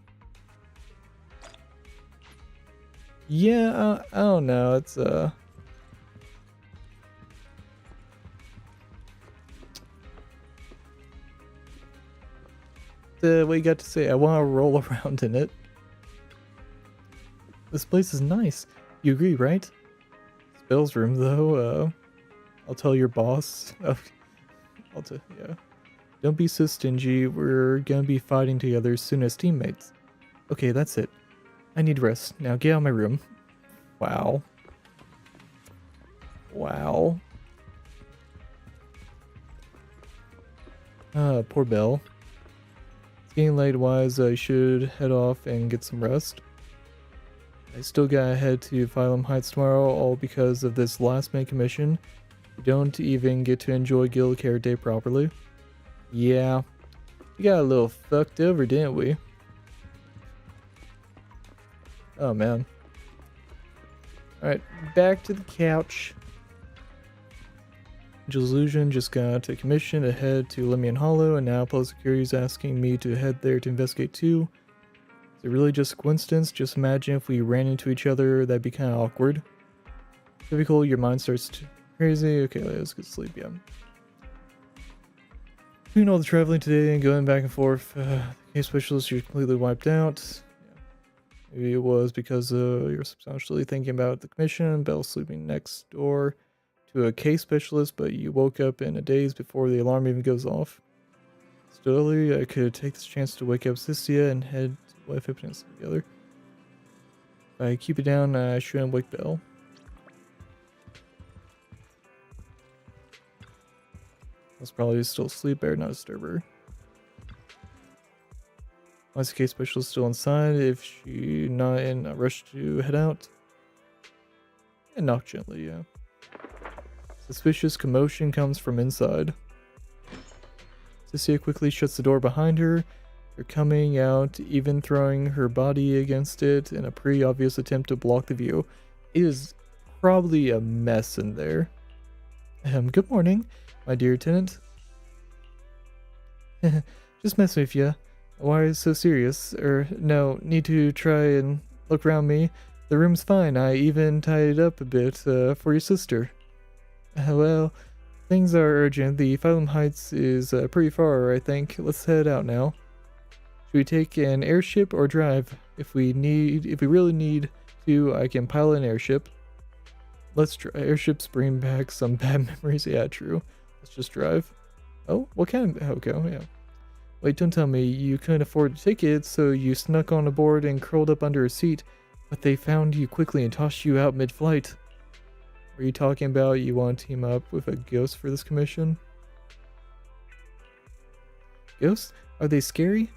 Yeah, I don't know. It's what you got to say? I want to roll around in it. This place is nice. You agree, right? It's Bill's room, though. I'll tell your boss. Yeah. Don't be so stingy. We're gonna be fighting together soon as teammates. Okay, that's it. I need rest. Now get out of my room. Wow. Wow. Poor Belle. It's getting late, Wise. I should head off and get some rest. I still gotta head to Phylum Heights tomorrow, all because of this last-minute commission. We don't even get to enjoy Guild Care Day properly. Yeah. We got a little fucked over, didn't we? Oh, man. Alright, back to the couch. Angel's Illusion just got a commission to head to Limian Hollow, and now Public Security is asking me to head there to investigate too. Is it really just a coincidence? Just imagine if we ran into each other, that'd be kind of awkward. Typical, your mind starts crazy. Okay, let's get to sleep, yeah. Doing all the traveling today and going back and forth. The case specialist, you're completely wiped out. Yeah. Maybe it was because you're substantially thinking about the commission. Belle sleeping next door to a case specialist, but you woke up in a daze before the alarm even goes off. Still, I could take this chance to wake up Cynthia and head to Life Hypnosis together. If I keep it down, I shouldn't wake Belle. I was probably still asleep, better not disturb her. Why is the case specialist still inside if she not in a rush to head out? And knock gently, yeah. Suspicious commotion comes from inside. Cynthia quickly shuts the door behind her. They're coming out, even throwing her body against it in a pretty obvious attempt to block the view. It is probably a mess in there. Good morning, my dear tenant. Just messing with ya. Why are you so serious? No, need to try and look around me. The room's fine. I even tied it up a bit for your sister. Well, things are urgent. The Phylum Heights is pretty far, I think. Let's head out now. Should we take an airship or drive? If we really need to, I can pilot an airship. Let's try. Airships bring back some bad memories. Yeah, true. Let's just drive. Oh, what kind of... Okay, yeah. Wait, don't tell me you couldn't afford tickets, so you snuck on aboard and curled up under a seat, but they found you quickly and tossed you out mid-flight. Are you talking about you want to team up with a ghost for this commission? Ghosts? Are they scary?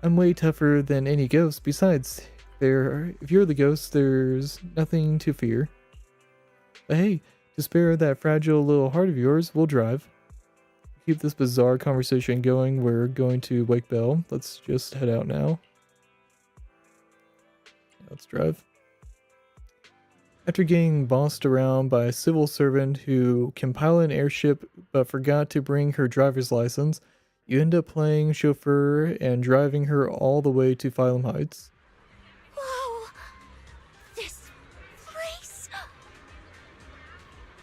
I'm way tougher than any ghost. Besides, if you're the ghost, there's nothing to fear. But hey, To spare that fragile little heart of yours, we'll drive. Keep this bizarre conversation going. We're going to Wake Bell. Let's just head out now. Let's drive. After getting bossed around by a civil servant who can pilot an airship but forgot to bring her driver's license, you end up playing chauffeur and driving her all the way to Phylum Heights. Whoa! This place!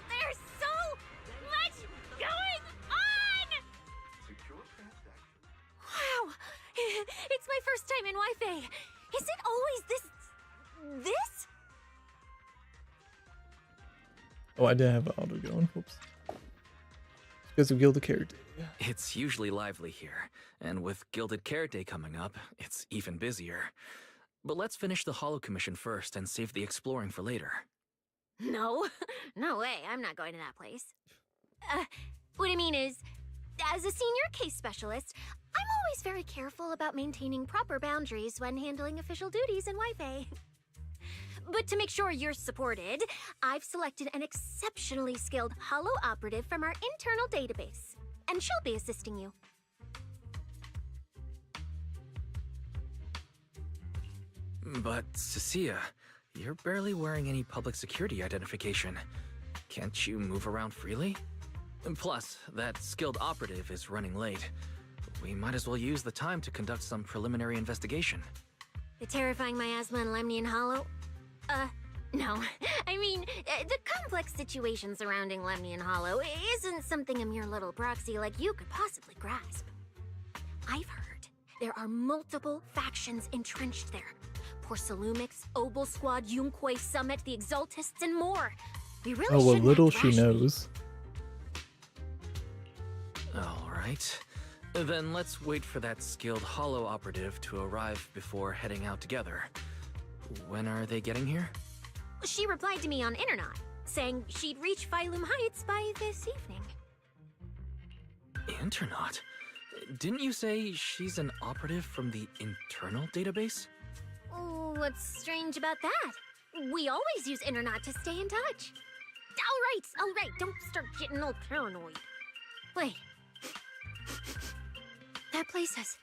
There's so much going on! Wow! It's my first time in Wi-Fi. Is it always this? Oh, I didn't have the auto going. Whoops. Because of Gilded Carrot Day. It's usually lively here, and with Gilded Carrot Day coming up, it's even busier. But let's finish the Holo Commission first and save the exploring for later. No. No way. I'm not going to that place. What I mean is, as a senior case specialist, I'm always very careful about maintaining proper boundaries when handling official duties in Wi-Fi. But to make sure you're supported, I've selected an exceptionally skilled Holo operative from our internal database, and she'll be assisting you. But, Cecilia, you're barely wearing any public security identification. Can't you move around freely? And plus, that skilled operative is running late. We might as well use the time to conduct some preliminary investigation. The terrifying miasma in Lemnian Hollow? No. I mean, the complex situation surrounding Lemnian Hollow isn't something a mere little proxy like you could possibly grasp. I've heard there are multiple factions entrenched there. Porcelumix, Obel Squad, Yunquay Summit, the Exaltists, and more. We really Oh, what shouldn't little act she rashly. knows. Alright. Then let's wait for that skilled Holo operative to arrive before heading out together. When are they getting here? She replied to me on Internet, saying she'd reach Phylum Heights by this evening. Internet? Didn't you say she's an operative from the internal database? Oh, what's strange about that? We always use Internet to stay in touch. All right, don't start getting all paranoid. Wait. That place has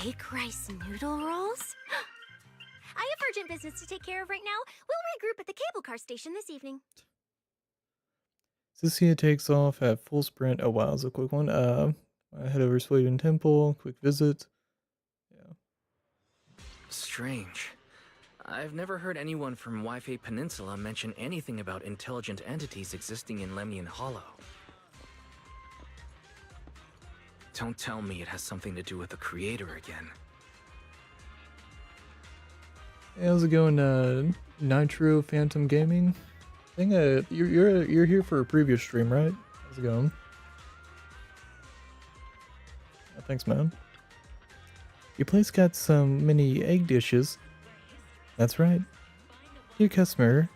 egg rice noodle rolls? I have urgent business to take care of right now. We'll regroup at the cable car station this evening. Cecilia takes off at full sprint. Oh wow, it's a quick one. I head over to Sweden Temple, quick visit. Yeah. Strange. I've never heard anyone from Wi-Fi Peninsula mention anything about intelligent entities existing in Lemnian Hollow. Don't tell me it has something to do with the creator again. Hey, how's it going, Nitro Phantom Gaming? I think you're here for a previous stream, right? How's it going? Thanks, man. Your place got some mini egg dishes. That's right. Dear customer,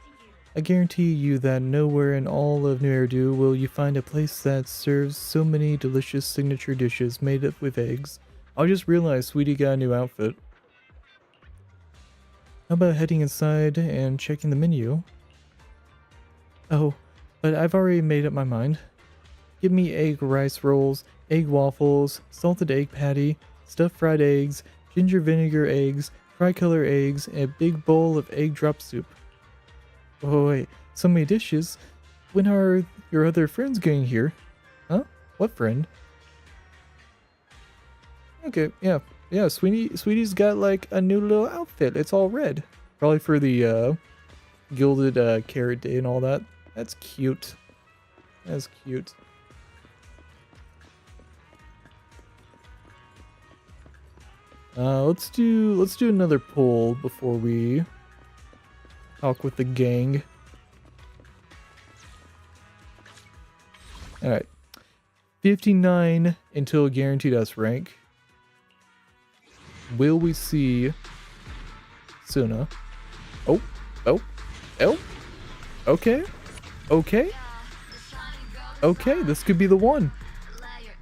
I guarantee you that nowhere in all of New Eridu will you find a place that serves so many delicious signature dishes made up with eggs. I just realized Sweetie got a new outfit. How about heading inside and checking the menu? Oh, but I've already made up my mind. Give me egg rice rolls, egg waffles, salted egg patty, stuffed fried eggs, ginger vinegar eggs, tricolor eggs, and a big bowl of egg drop soup. Oh wait, so many dishes. When are your other friends getting here? Huh? What friend? Okay, yeah, Sweetie's got like a new little outfit. It's all red. Probably for the Gilded Carrot Day and all that. That's cute. That's cute. Let's do another poll before we talk with the gang. All right, 59 until guaranteed us rank. Will we see Suna? Oh. Okay. Okay, this could be the one.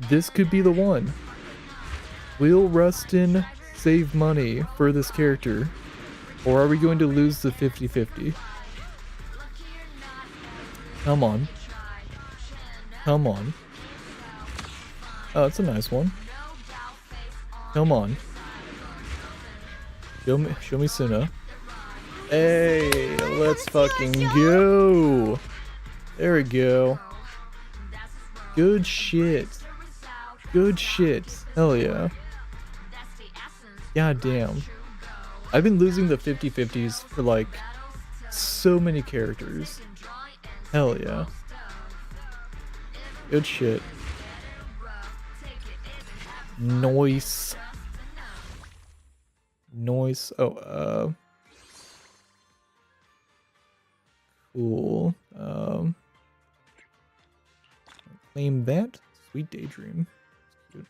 This could be the one. Will Rustin save money for this character? Or are we going to lose the 50-50? Come on. Come on. Oh, that's a nice one. Come on. Show me Suna. Hey, let's fucking go. There we go. Good shit. Good shit. Hell yeah. God damn. I've been losing the 50-50s for like so many characters. Hell yeah. Good shit. Noise. Noise. Oh, cool. Claim that. Sweet Daydream. Cute.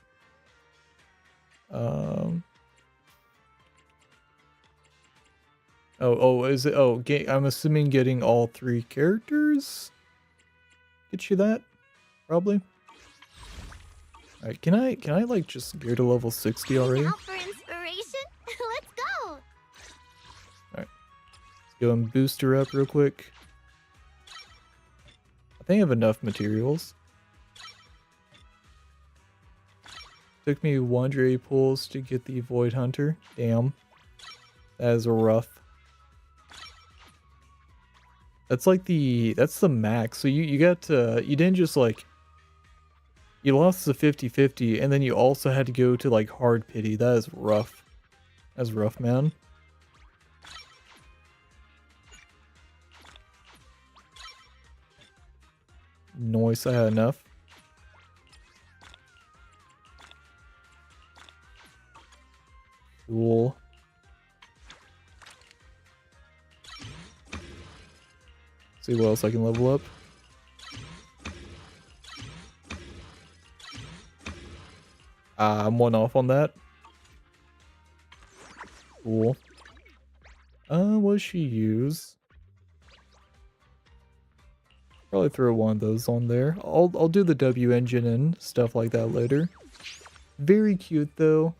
Oh, is it? Oh, I'm assuming getting all 3 characters get you that, probably. All right, can I like just gear to level 60 already? Out for inspiration? Let's go. All right, let's go and boost her up real quick. I think I have enough materials. Took me 180 pulls to get the Void Hunter. Damn, that is rough. That's like that's the max. So you got you didn't just like, you lost the 50-50 and then you also had to go to like hard pity. That is rough. That's rough, man. Noise, I had enough. Cool. See what else I can level up. I'm 1 off on that. Cool. What does she use? Probably throw one of those on there. I'll do the W engine and stuff like that later. Very cute though.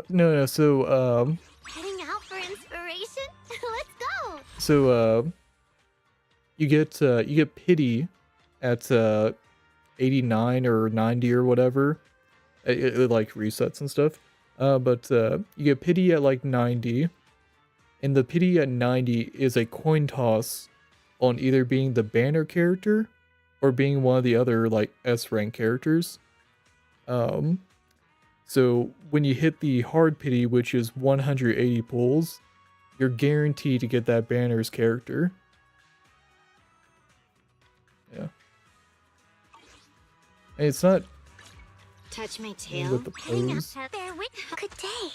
No, so Heading out for inspiration? Let's go. so you get pity at 89 or 90 or whatever. It like resets and stuff. But you get pity at like 90, and the pity at 90 is a coin toss on either being the banner character or being one of the other like S rank characters. So when you hit the hard pity, which is 180 pulls, you're guaranteed to get that banner's character. Yeah. And it's not Touch my tail. with the pose. Bear with. Good day.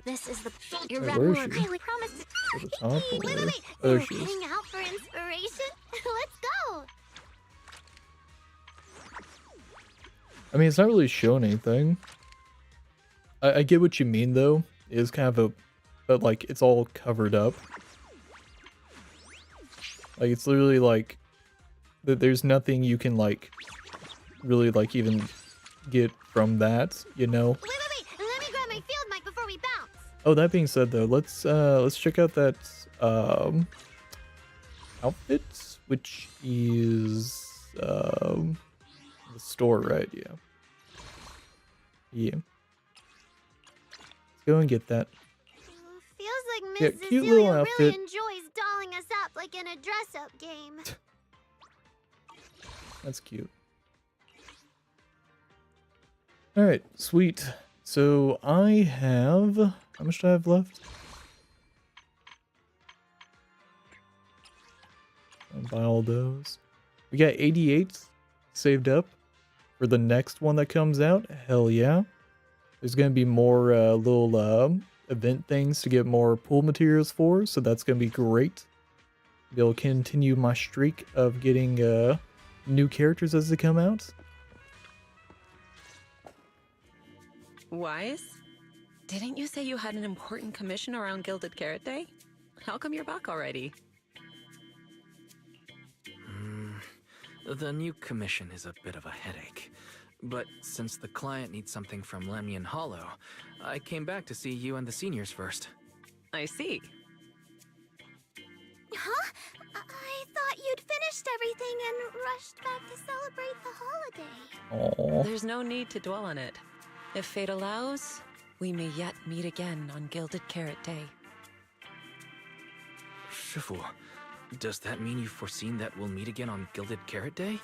This is the. Your Wait, red where is one. she? I would promise to. At the top or Wait. where? Oh, there she is. Heading out for inspiration? Let's go. I mean, it's not really showing anything. I get what you mean though. It is kind of a, but like it's all covered up. Like it's literally like that. There's nothing you can like really like even get from that, you know. Wait. Let me grab my field mic before we bounce. Oh, that being said though, let's check out that outfit, which is the store, right? Yeah. Let's go and get that. Feels like Yeah, Miss cute Cecilia little really outfit. enjoys dolling us up like in a dress-up game. That's cute. Alright, sweet. So I have... How much do I have left? I'll buy all those. We got 88 saved up for the next one that comes out. Hell yeah. There's going to be more little event things to get more pool materials for, so that's going to be great. They'll continue my streak of getting new characters as they come out. Wise? Didn't you say you had an important commission around Gilded Carrot Day? How come you're back already? The new commission is a bit of a headache. But since the client needs something from Lemnian Hollow, I came back to see you and the seniors first. I see. Huh? you'd finished everything and rushed back to celebrate the holiday. Aww. There's no need to dwell on it. If fate allows, we may yet meet again on Gilded Carrot Day. Shifu, does that mean you've foreseen that we'll meet again on Gilded Carrot Day?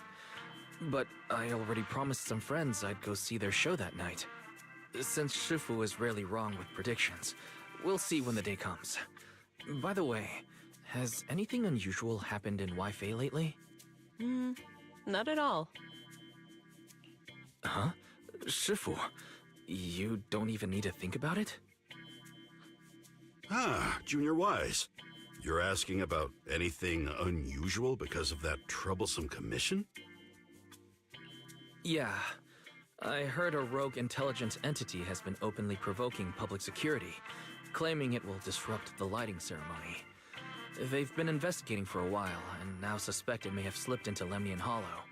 But I already promised some friends I'd go see their show that night. Since Shifu is rarely wrong with predictions, we'll see when the day comes. By the way, has anything unusual happened in Wi-Fi lately? Not at all. Huh? Shifu, you don't even need to think about it? Ah, Junior Wise. You're asking about anything unusual because of that troublesome commission? Yeah. I heard a rogue intelligence entity has been openly provoking public security, claiming it will disrupt the lighting ceremony. They've been investigating for a while, and now suspect it may have slipped into Lemnian Hollow.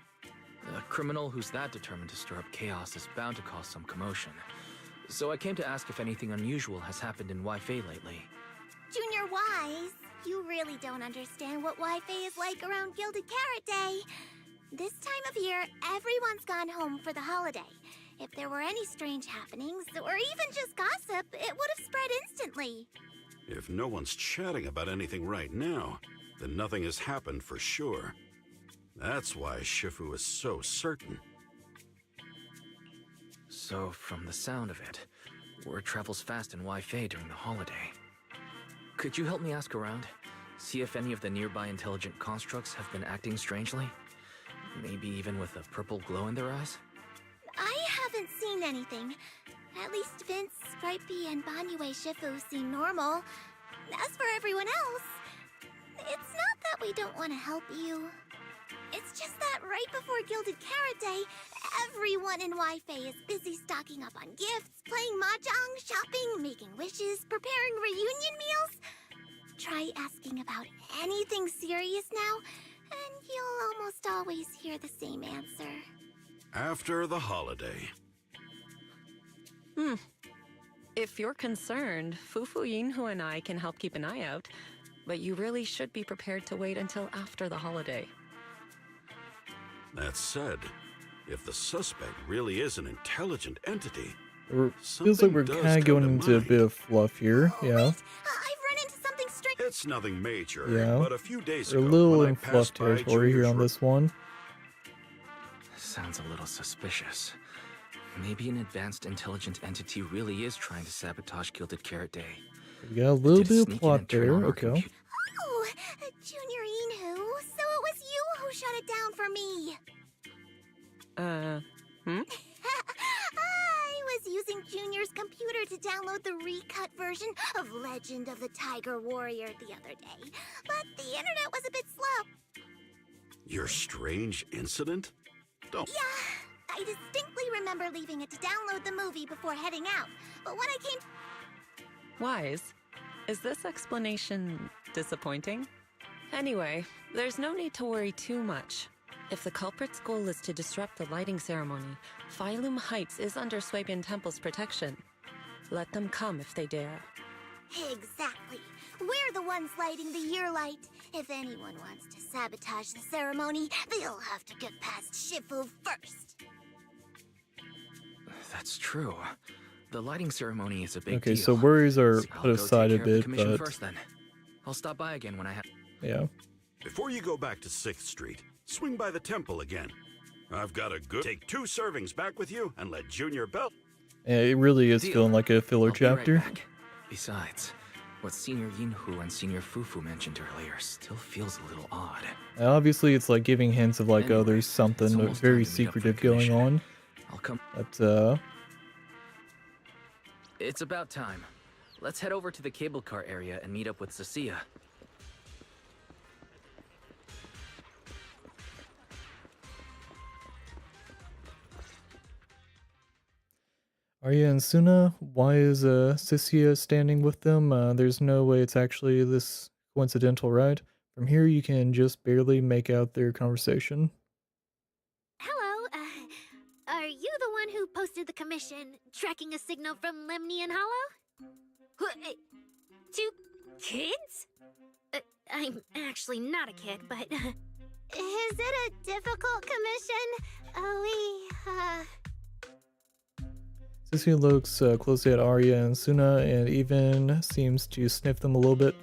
A criminal who's that determined to stir up chaos is bound to cause some commotion. So I came to ask if anything unusual has happened in Wi-Fi lately. Junior Wise, you really don't understand what Wi-Fi is like around Gilded Carrot Day. This time of year, everyone's gone home for the holiday. If there were any strange happenings, or even just gossip, it would have spread instantly. If no one's chatting about anything right now, then nothing has happened for sure. That's why Shifu is so certain. So, from the sound of it, word travels fast in Wi-Fi during the holiday. Could you help me ask around? See if any of the nearby intelligent constructs have been acting strangely? Maybe even with a purple glow in their eyes? I haven't seen anything. At least Vince, Stripey, and Banyue Shifu seem normal. As for everyone else, it's not that we don't want to help you. It's just that right before Gilded Carrot Day, everyone in Wi-Fi is busy stocking up on gifts, playing mahjong, shopping, making wishes, preparing reunion meals. Try asking about anything serious now, and you'll almost always hear the same answer. After the holiday. If you're concerned, Fufu Yinhu and I can help keep an eye out, but you really should be prepared to wait until after the holiday. That said, if the suspect really is an intelligent entity, Feels like we're kind of going into a bit of fluff here, yeah. I've run into something strange. it's nothing major, Yeah. but a few days We're a ago, little when I in fluff passed by territory here Junior's on this one. Sounds a little suspicious. Maybe an advanced intelligent entity really is trying to sabotage Gilded Carrot Day. We got a little Did it bit of sneak in plot and turn there, on our okay. Oh, Junior Inhu, so it was you who shut it down for me. I was using Junior's computer to download the recut version of Legend of the Tiger Warrior the other day, but the internet was a bit slow. Your strange incident? Don't. Yeah, I distinctly remember leaving it to download the movie before heading out, but when I came... Wise, is this explanation disappointing? Anyway, there's no need to worry too much. If the culprit's goal is to disrupt the lighting ceremony, Phylum Heights is under Swabian Temple's protection. Let them come if they dare. Exactly. We're the ones lighting the year light. If anyone wants to sabotage the ceremony, they'll have to get past Shifu first. That's true. The lighting ceremony is a big deal. Okay, so worries are So I'll put go aside take a care of the bit, commission but first, then. I'll stop by again when I have... yeah. Before you go back to 6th Street, swing by the temple again. I've got a good... Take 2 servings back with you and let Junior Bell... Yeah, it really is Deal. feeling like a filler I'll be right chapter. back. Besides, what Senior Yinhu and Senior Fufu mentioned earlier still feels a little odd. Obviously, it's like giving hints of like, oh, there's something almost very time to meet up for the secretive going commission. on. I'll come... But, It's about time. Let's head over to the cable car area and meet up with Cecilia. Arya and Suna, why is Cecilia standing with them? There's no way it's actually this coincidental, right? From here, you can just barely make out their conversation. Hello, are you the one who posted the commission, tracking a signal from Lemnian Hollow? 2 kids? I'm actually not a kid, but Is it a difficult commission? Sissy looks closely at Arya and Suna and even seems to sniff them a little bit,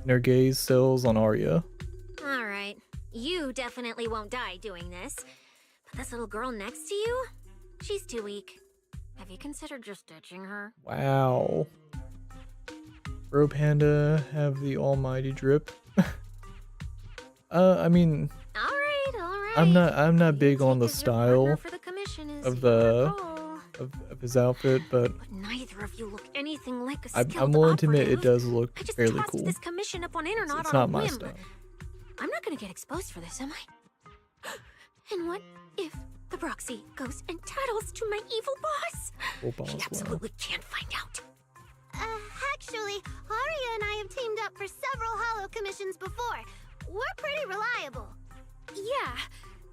and her gaze settles on Arya. Alright, you definitely won't die doing this. But this little girl next to you? She's too weak. Have you considered just ditching her? Wow. Bro Panda have the almighty drip. I mean, Alright. I'm not big on the style of his outfit, but neither of you look anything like a I'm willing to admit it does look fairly cool. This commission up on Internet It's on not a my whim. style. I'm not gonna get exposed for this, am I? And what if the proxy goes and tattles to my evil boss? Full boss, He wow. absolutely can't find out. Actually, Arya and I have teamed up for several holo commissions before. We're pretty reliable. Yeah,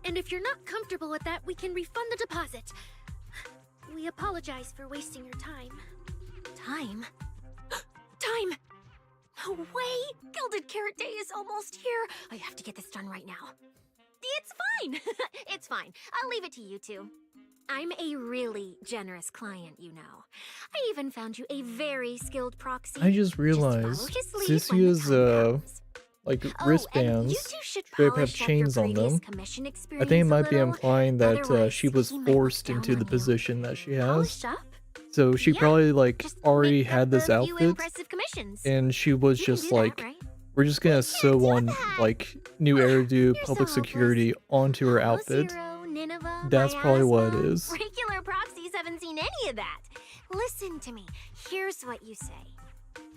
and if you're not comfortable with that, we can refund the deposit. We apologize for wasting your time. Time? Time! No way! Gilded Carrot Day is almost here. I have to get this done right now. It's fine! It's fine. I'll leave it to you two. I'm a really generous client, you know. I even found you a very skilled proxy. I just realized Sissia's like wristbands straight up have chains on them. I think it might be implying that she was forced into the position that she has. So she probably like already had this outfit, and she was just like, we're just gonna sew on like new hairdo, public security onto her outfit. That's probably what it is. Regular proxies haven't seen any of that. Listen to me. Here's what you say.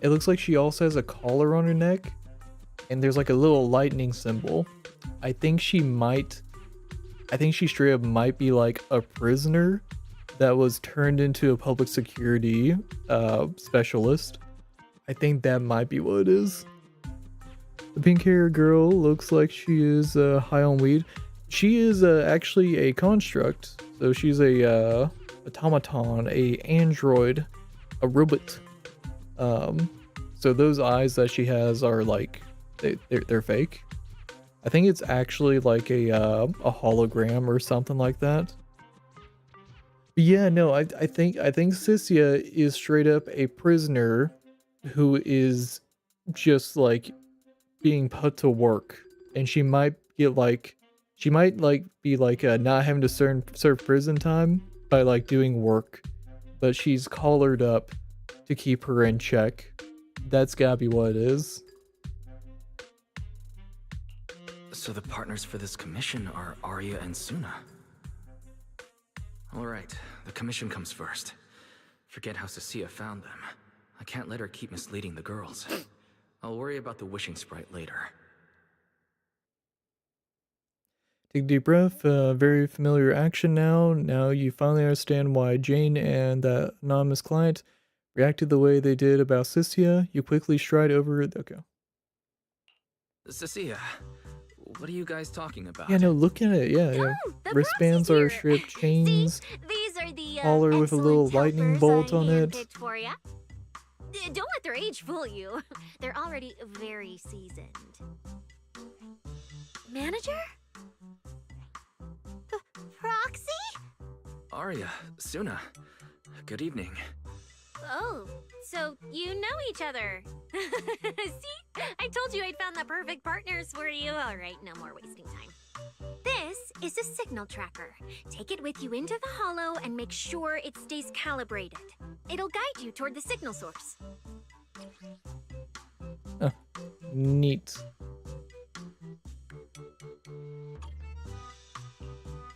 It looks like she also has a collar on her neck, and there's like a little lightning symbol. I think she straight up might be like a prisoner that was turned into a public security specialist. I think that might be what it is. The pink hair girl looks like she is high on weed. She is actually a construct, so she's a automaton, a android, a robot. So those eyes that she has are like they're fake. I think it's actually like a hologram or something like that. But yeah, no, I think Sissia is straight up a prisoner who is just like being put to work, and she might be like not having to serve prison time by like doing work, but she's collared up to keep her in check. That's gotta be what it is. So the partners for this commission are Arya and Suna. Alright, the commission comes first. Forget how Sissia found them. I can't let her keep misleading the girls. I'll worry about the wishing sprite later. Take a deep breath, very familiar action now. Now you finally understand why Jane and that anonymous client reacted the way they did about Sissia. You quickly stride over it. Okay. Sissia, what are you guys talking about? Yeah, no, look at it. Yeah. Wristbands are straight up chains. These are the Collar with a little lightning bolt on it. For ya. Don't let their age fool you. They're already very seasoned. Manager? Proxy? Arya, Suna, good evening. Oh, so you know each other. See? I told you I'd found the perfect partners for you. All right, no more wasting time. This is a signal tracker. Take it with you into the holo and make sure it stays calibrated. It'll guide you toward the signal source. Oh, neat.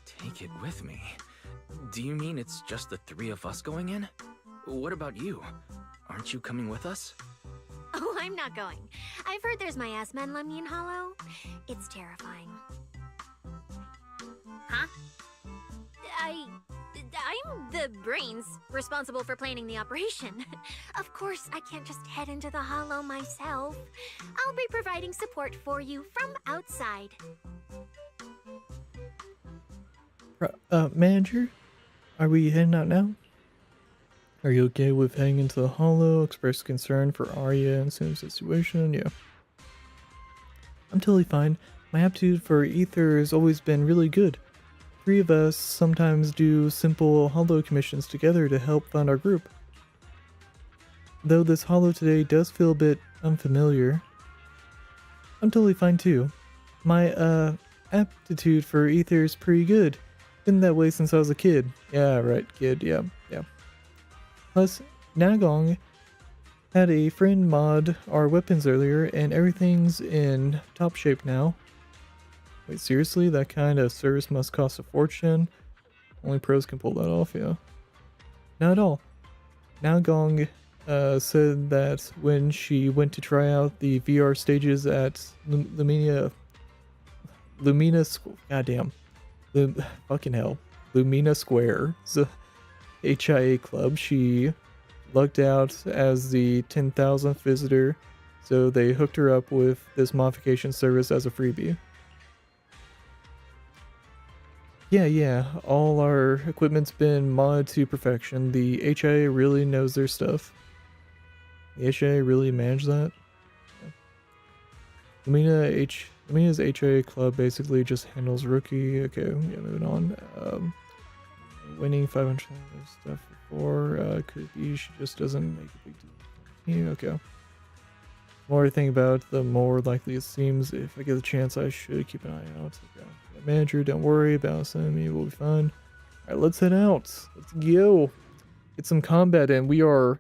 Take it with me? Do you mean it's just the three of us going in? What about you? Aren't you coming with us? Oh, I'm not going. I've heard there's miasma in Lemnian Hollow. It's terrifying. Huh? I'm the brains responsible for planning the operation. Of course, I can't just head into the Hollow myself. I'll be providing support for you from outside. Manager? Are we heading out now? Are you okay with heading into the holo? Express concern for Arya and Suna's situation. Yeah. I'm totally fine. My aptitude for ether has always been really good. 3 of us sometimes do simple holo commissions together to help fund our group. Though this holo today does feel a bit unfamiliar. I'm totally fine too. My, aptitude for ether is pretty good. Been that way since I was a kid. Yeah, right, kid, yeah. Plus, Nagong had a friend mod our weapons earlier, and everything's in top shape now. Wait, seriously? That kind of service must cost a fortune? Only pros can pull that off, yeah. Not at all. Nagong said that when she went to try out the VR stages at Lumina Square, the HIA club, she lucked out as the 10,000th visitor, so they hooked her up with this modification service as a freebie. Yeah, all our equipment's been modded to perfection. The HIA really knows their stuff. The HIA really managed that. Lumina's HIA club basically just handles rookie. Okay, yeah, moving on. Winning 500 stuff before could be she just doesn't make a big deal. Yeah, okay. The more I think about it, the more likely it seems. If I get the chance, I should keep an eye out. Okay. Manager, don't worry about sending me. We'll be fine. All right, let's head out. Let's go. Get some combat in. We are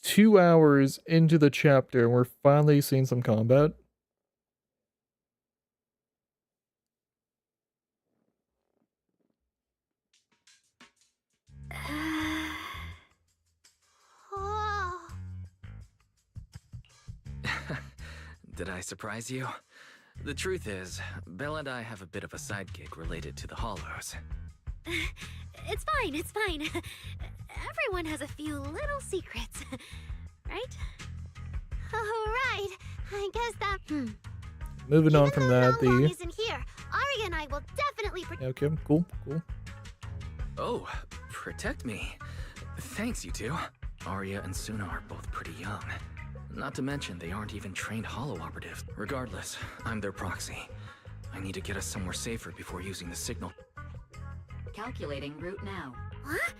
2 hours into the chapter, and we're finally seeing some combat. Did I surprise you? The truth is, Belle and I have a bit of a side gig related to the Hollows. It's fine. Everyone has a few little secrets, right? Alright, I guess that... Moving on from that, Long isn't here, Arya and I will definitely... Okay, cool. Oh, protect me. Thanks, you two. Arya and Suna are both pretty young. Not to mention, they aren't even trained holo operatives. Regardless, I'm their proxy. I need to get us somewhere safer before using the signal. Calculating route now. What?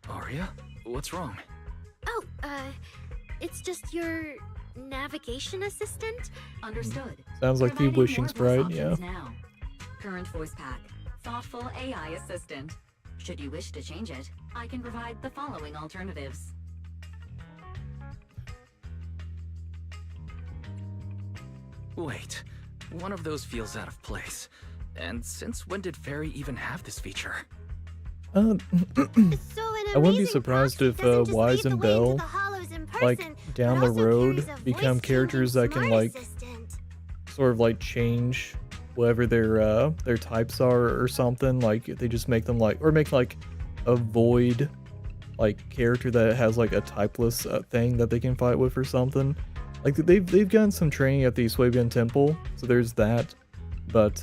Arya? What's wrong? Oh, it's just your navigation assistant? Understood. Sounds like the wishing sprite, yeah. Now. Current voice pack. Thoughtful AI assistant. Should you wish to change it, I can provide the following alternatives. Wait, one of those feels out of place. And since when did Fairy even have this feature? I wouldn't be surprised if Wise and Belle, like, down the road, become characters that can, like, sort of, like, change whatever their types are or something. Like, they just make them, like, or make, like, a void, like, character that has, like, a typeless thing that they can fight with or something. Like, they've gotten some training at the Swabian Temple, so there's that. But,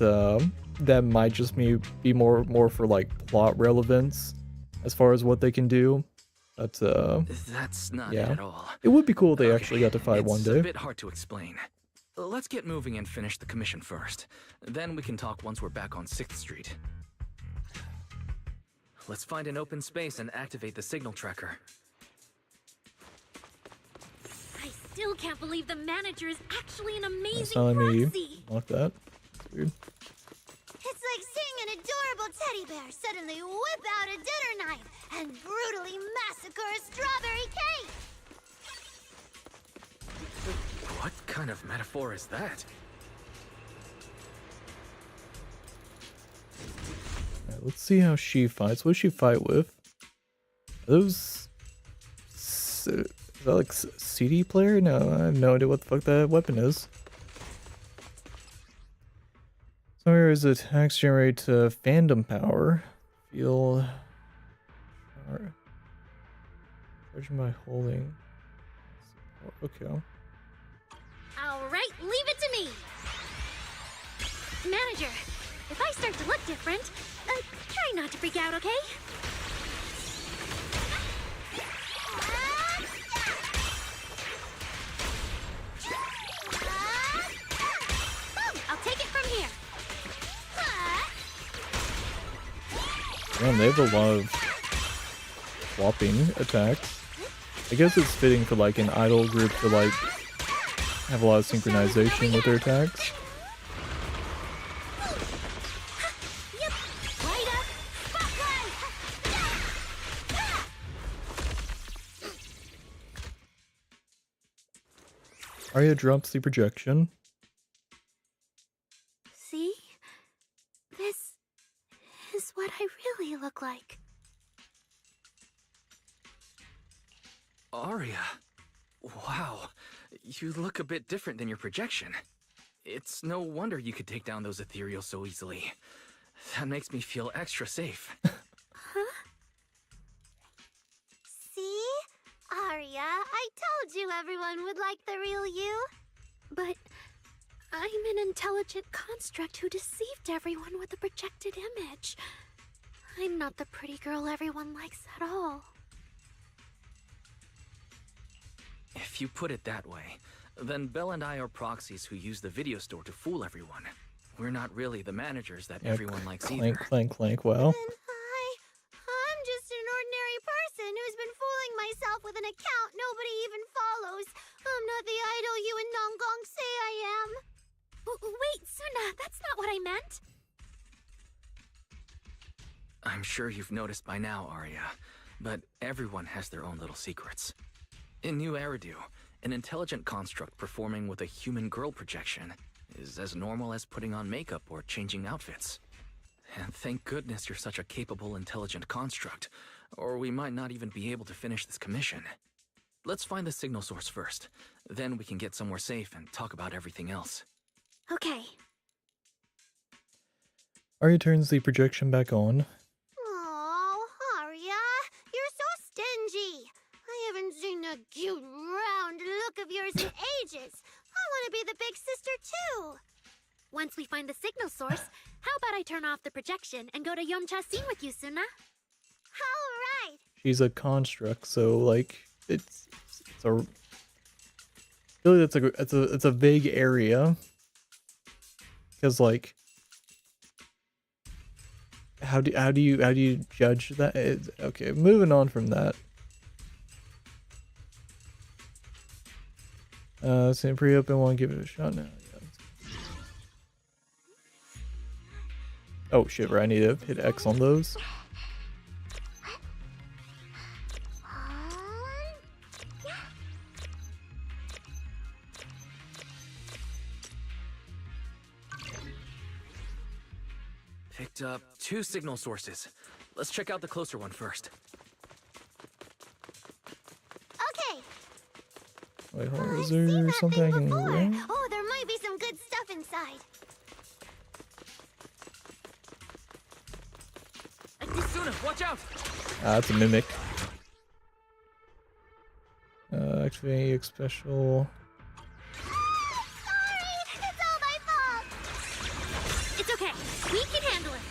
that might just be more for, like, plot relevance as far as what they can do. But, that's not yeah. it at all. It would be cool if they actually got to fight one day. It's a bit hard to explain. Let's get moving and finish the commission first. Then we can talk once we're back on 6th Street. Let's find an open space and activate the signal tracker. I still can't believe the manager is actually an amazing proxy. proxy. Like that. It's weird. It's like seeing an adorable teddy bear suddenly whip out a dinner knife and brutally massacre a strawberry cake! What kind of metaphor is that? Alright, let's see how she fights. What does she fight with? Are those... Is that like CD player? No, I have no idea what the fuck that weapon is. Somewhere is attacks generate fandom power. Feel... Charging by holding... Okay. Alright, leave it to me! Manager, if I start to look different, try not to freak out, okay? Boom! I'll take it from Damn, they have a lot of swapping attacks. I guess it's fitting for like an idol group to like have a lot of synchronization with their attacks. Arya drops the projection. See? This is what I really look like. Arya. Wow. You look a bit different than your projection. It's no wonder you could take down those ethereals so easily. That makes me feel extra safe. Huh? See? Arya, I told you everyone would like the real you. But I'm an intelligent construct who deceived everyone with a projected image. I'm not the pretty girl everyone likes at all. If you put it that way, then Belle and I are proxies who use the video store to fool everyone. We're not really the managers that everyone likes either. Clank, clank, clank, well. I'm just an ordinary person who's been fooling myself with an account nobody even follows. I'm not the idol you and Nongong say I am. Wait, Suna, that's not what I meant. I'm sure you've noticed by now, Arya, but everyone has their own little secrets. In New Eridu, an intelligent construct performing with a human girl projection is as normal as putting on makeup or changing outfits. And thank goodness you're such a capable, intelligent construct, or we might not even be able to finish this commission. Let's find the signal source first, then we can get somewhere safe and talk about everything else. Okay. Arya turns the projection back on. Oh, Arya, you're so stingy. I haven't seen a cute, round look of yours in ages. I want to be the big sister, too. Once we find the signal source, how about I turn off the projection and go to Yomcha Scene with you, Suna? All right. She's a construct, so like it's a really it's a vague area. Because like how do you judge that? Okay, moving on from that. So pre-open one, give it a shot now. Yeah. Oh shit, right, I need to hit X on those. Picked up 2 signal sources. Let's check out the closer one first. Okay. Wait, hold on, is there something I can grab? Oh, there might be some good stuff inside. Suna, watch out! It's a mimic. Activate special. Sorry, it's all my fault. It's okay. We can handle it.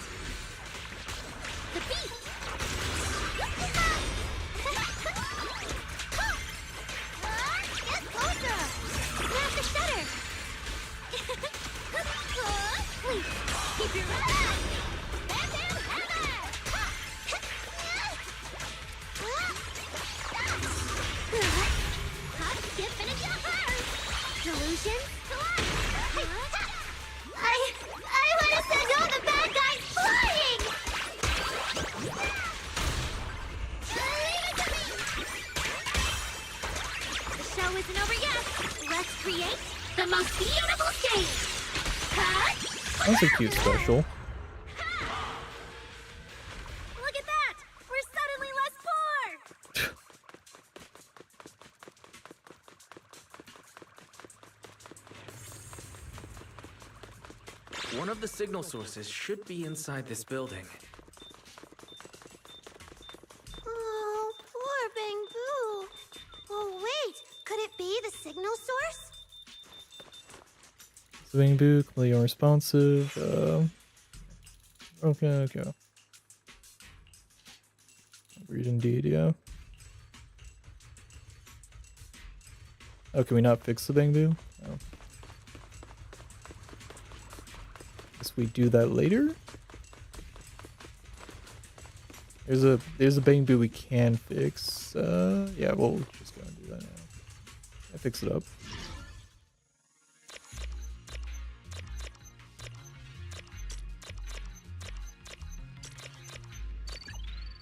The beat. Get closer. Snap the shutter. Please, keep your head. Bam, bam, hammer. Hot skip and a jumper. Delusion? I want to send all the bad guys flying. The show isn't over yet. Let's create the most beautiful stage. Cut. That's a cute special. Look at that. We're suddenly less poor. One of the signal sources should be inside this building. Oh, poor Bangbu. Oh, wait. Could it be the signal source? Swing boot, completely unresponsive. Okay. Read indeed, yeah. Oh, can we not fix the Bangbu? Oh. Guess we do that later? There's a bamboo we can fix. Yeah, we'll just go and do that now. I fix it up.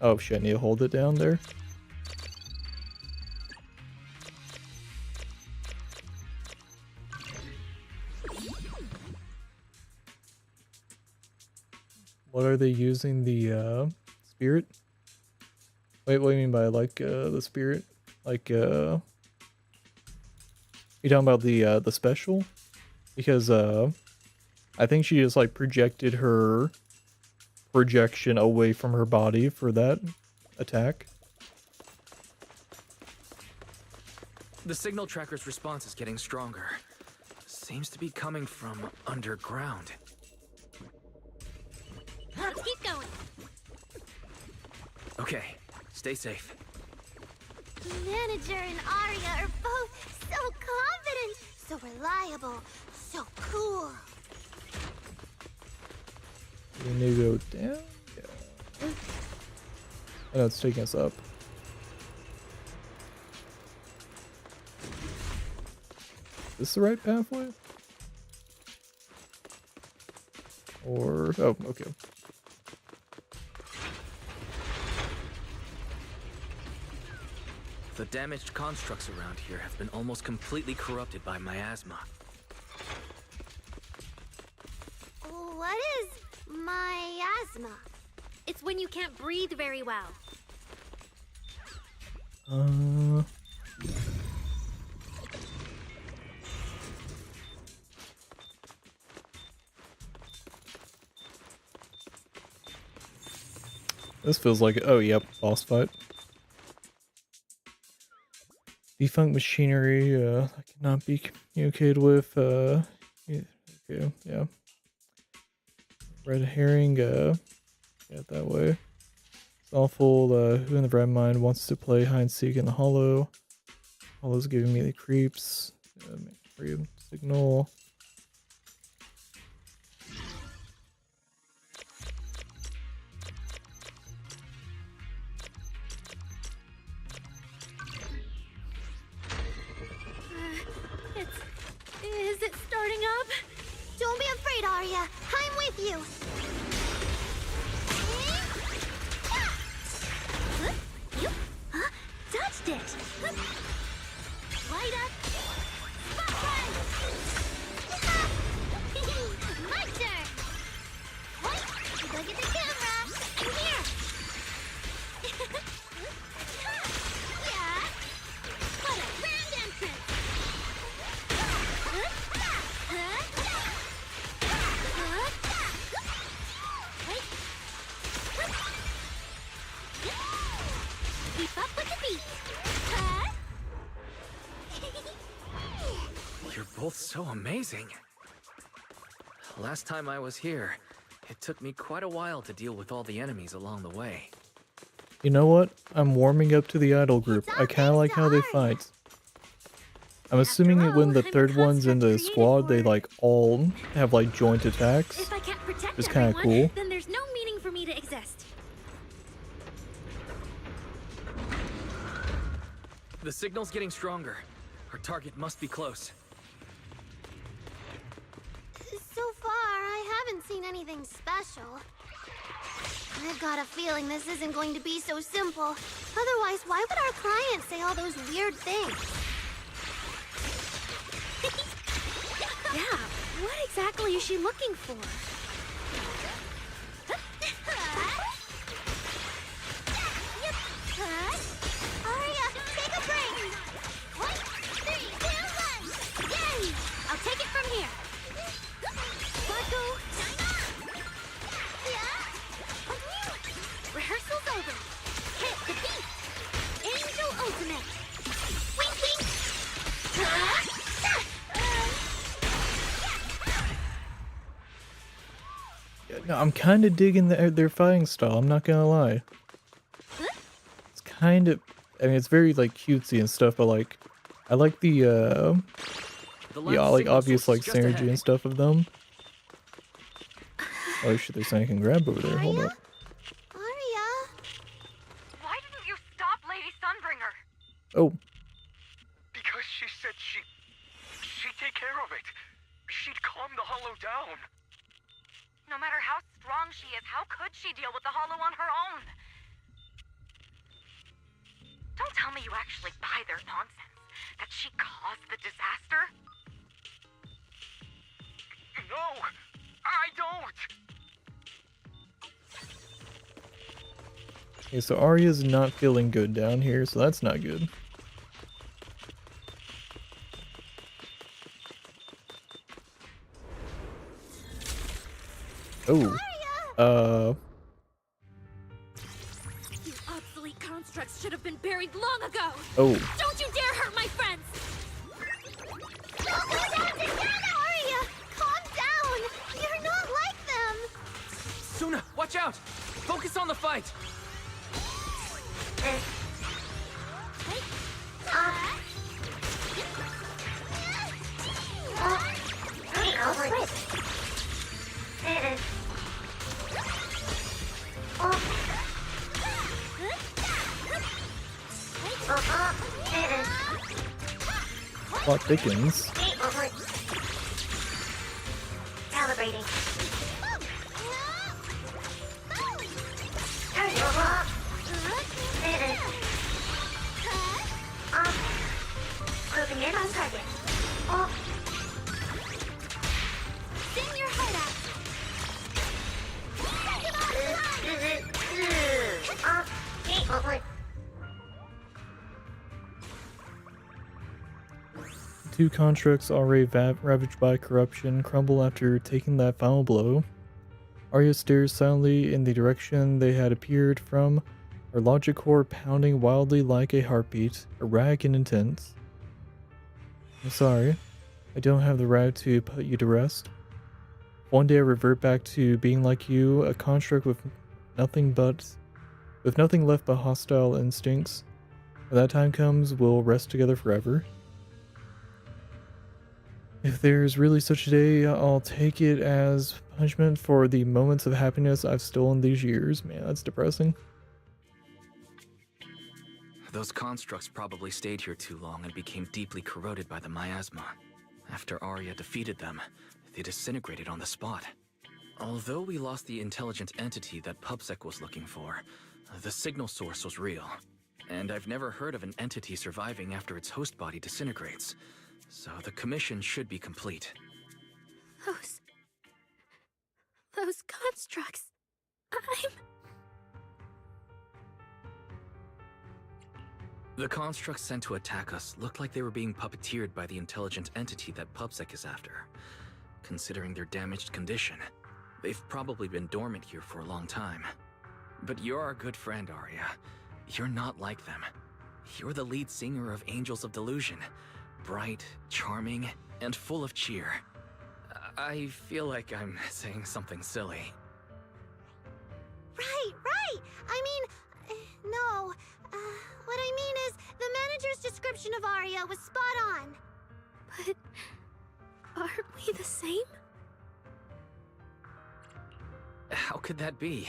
Oh shit, I need to hold it down there. What are they using the spirit? Wait, what do you mean by like the spirit? Like you talking about the special? Because I think she just like projected her projection away from her body for that attack. The signal tracker's response is getting stronger. Seems to be coming from underground. Let's keep going. Okay, stay safe. Manager and Arya are both so confident, so reliable, so cool. We need to go down? Yeah. I know it's taking us up. Is this the right pathway? Or... oh, okay. The damaged constructs around here have been almost completely corrupted by miasma. What is miasma? It's when you can't breathe very well. This feels like... oh, yep, boss fight. Defunct machinery, that cannot be communicated with, yeah, okay, yeah. Red herring, yeah, that way. It's awful, who in the right mind wants to play hide and seek in the hollow? Hollow's giving me the creeps. Signal. Is it starting up? Don't be afraid, Arya. I'm with you. You touched it. Light up. Spotlight. My turn. What? You gotta get the camera. I'm here. Yeah. What a grand entrance. Keep up with the beat. You're both so amazing. Last time I was here, it took me quite a while to deal with all the enemies along the way. You know what? I'm warming up to the idol group. I kinda like how they fight. I'm assuming that when the third one's in the squad, they like all have like joint attacks. If I can't protect It's kinda everyone, cool. then there's no meaning for me to exist. The signal's getting stronger. Our target must be close. So far, I haven't seen anything special. I've got a feeling this isn't going to be so simple. Otherwise, why would our client say all those weird things? Yeah, what exactly is she looking for? Arya, take a break! 1, 3, 2, 1! Yay! I'll take it from here. Marco, rehearsal's over. Hit the beat! Angel Ultimate. Wink, wink! No, I'm kind of digging their fighting style. I'm not gonna lie. It's kind of, I mean, it's very like cutesy and stuff, but like, I like the yeah, like obvious like synergy and stuff of them. Oh shit, there's something I can grab over there. Hold up. Arya? Oh. Because she said she'd take care of it. She'd calm the hollow down. No matter how strong she is, how could she deal with the hollow on her own? Don't tell me you actually buy their nonsense. That she caused the disaster? No, I don't. Okay, so Arya's not feeling good down here, so that's not good. Oh. You obsolete constructs should have been buried long ago! Oh. Don't you dare hurt my friends! Don't go down together! Arya, calm down! You're not like them! Suna, watch out! Focus on the fight! Plot thickens. Calibrating. Moving in on target. Sing your head out. Two constructs already ravaged by corruption crumble after taking that final blow. Arya stares silently in the direction they had appeared from, her logic core pounding wildly like a heartbeat, erratic and intense. I'm sorry, I don't have the right to put you to rest. One day I revert back to being like you, a construct with nothing left but hostile instincts. When that time comes, we'll rest together forever. If there's really such a day, I'll take it as punishment for the moments of happiness I've stolen these years. Man, that's depressing. Those constructs probably stayed here too long and became deeply corroded by the miasma. After Arya defeated them, they disintegrated on the spot. Although we lost the intelligent entity that PubSec was looking for, the signal source was real. And I've never heard of an entity surviving after its host body disintegrates. So the commission should be complete. Those constructs. The constructs sent to attack us looked like they were being puppeteered by the intelligent entity that PubSec is after. Considering their damaged condition, they've probably been dormant here for a long time. But you're our good friend, Arya. You're not like them. You're the lead singer of Angels of Delusion. Bright, charming, and full of cheer. I feel like I'm saying something silly. Right! I mean, no. What I mean is, the manager's description of Arya was spot on. But aren't we the same? How could that be?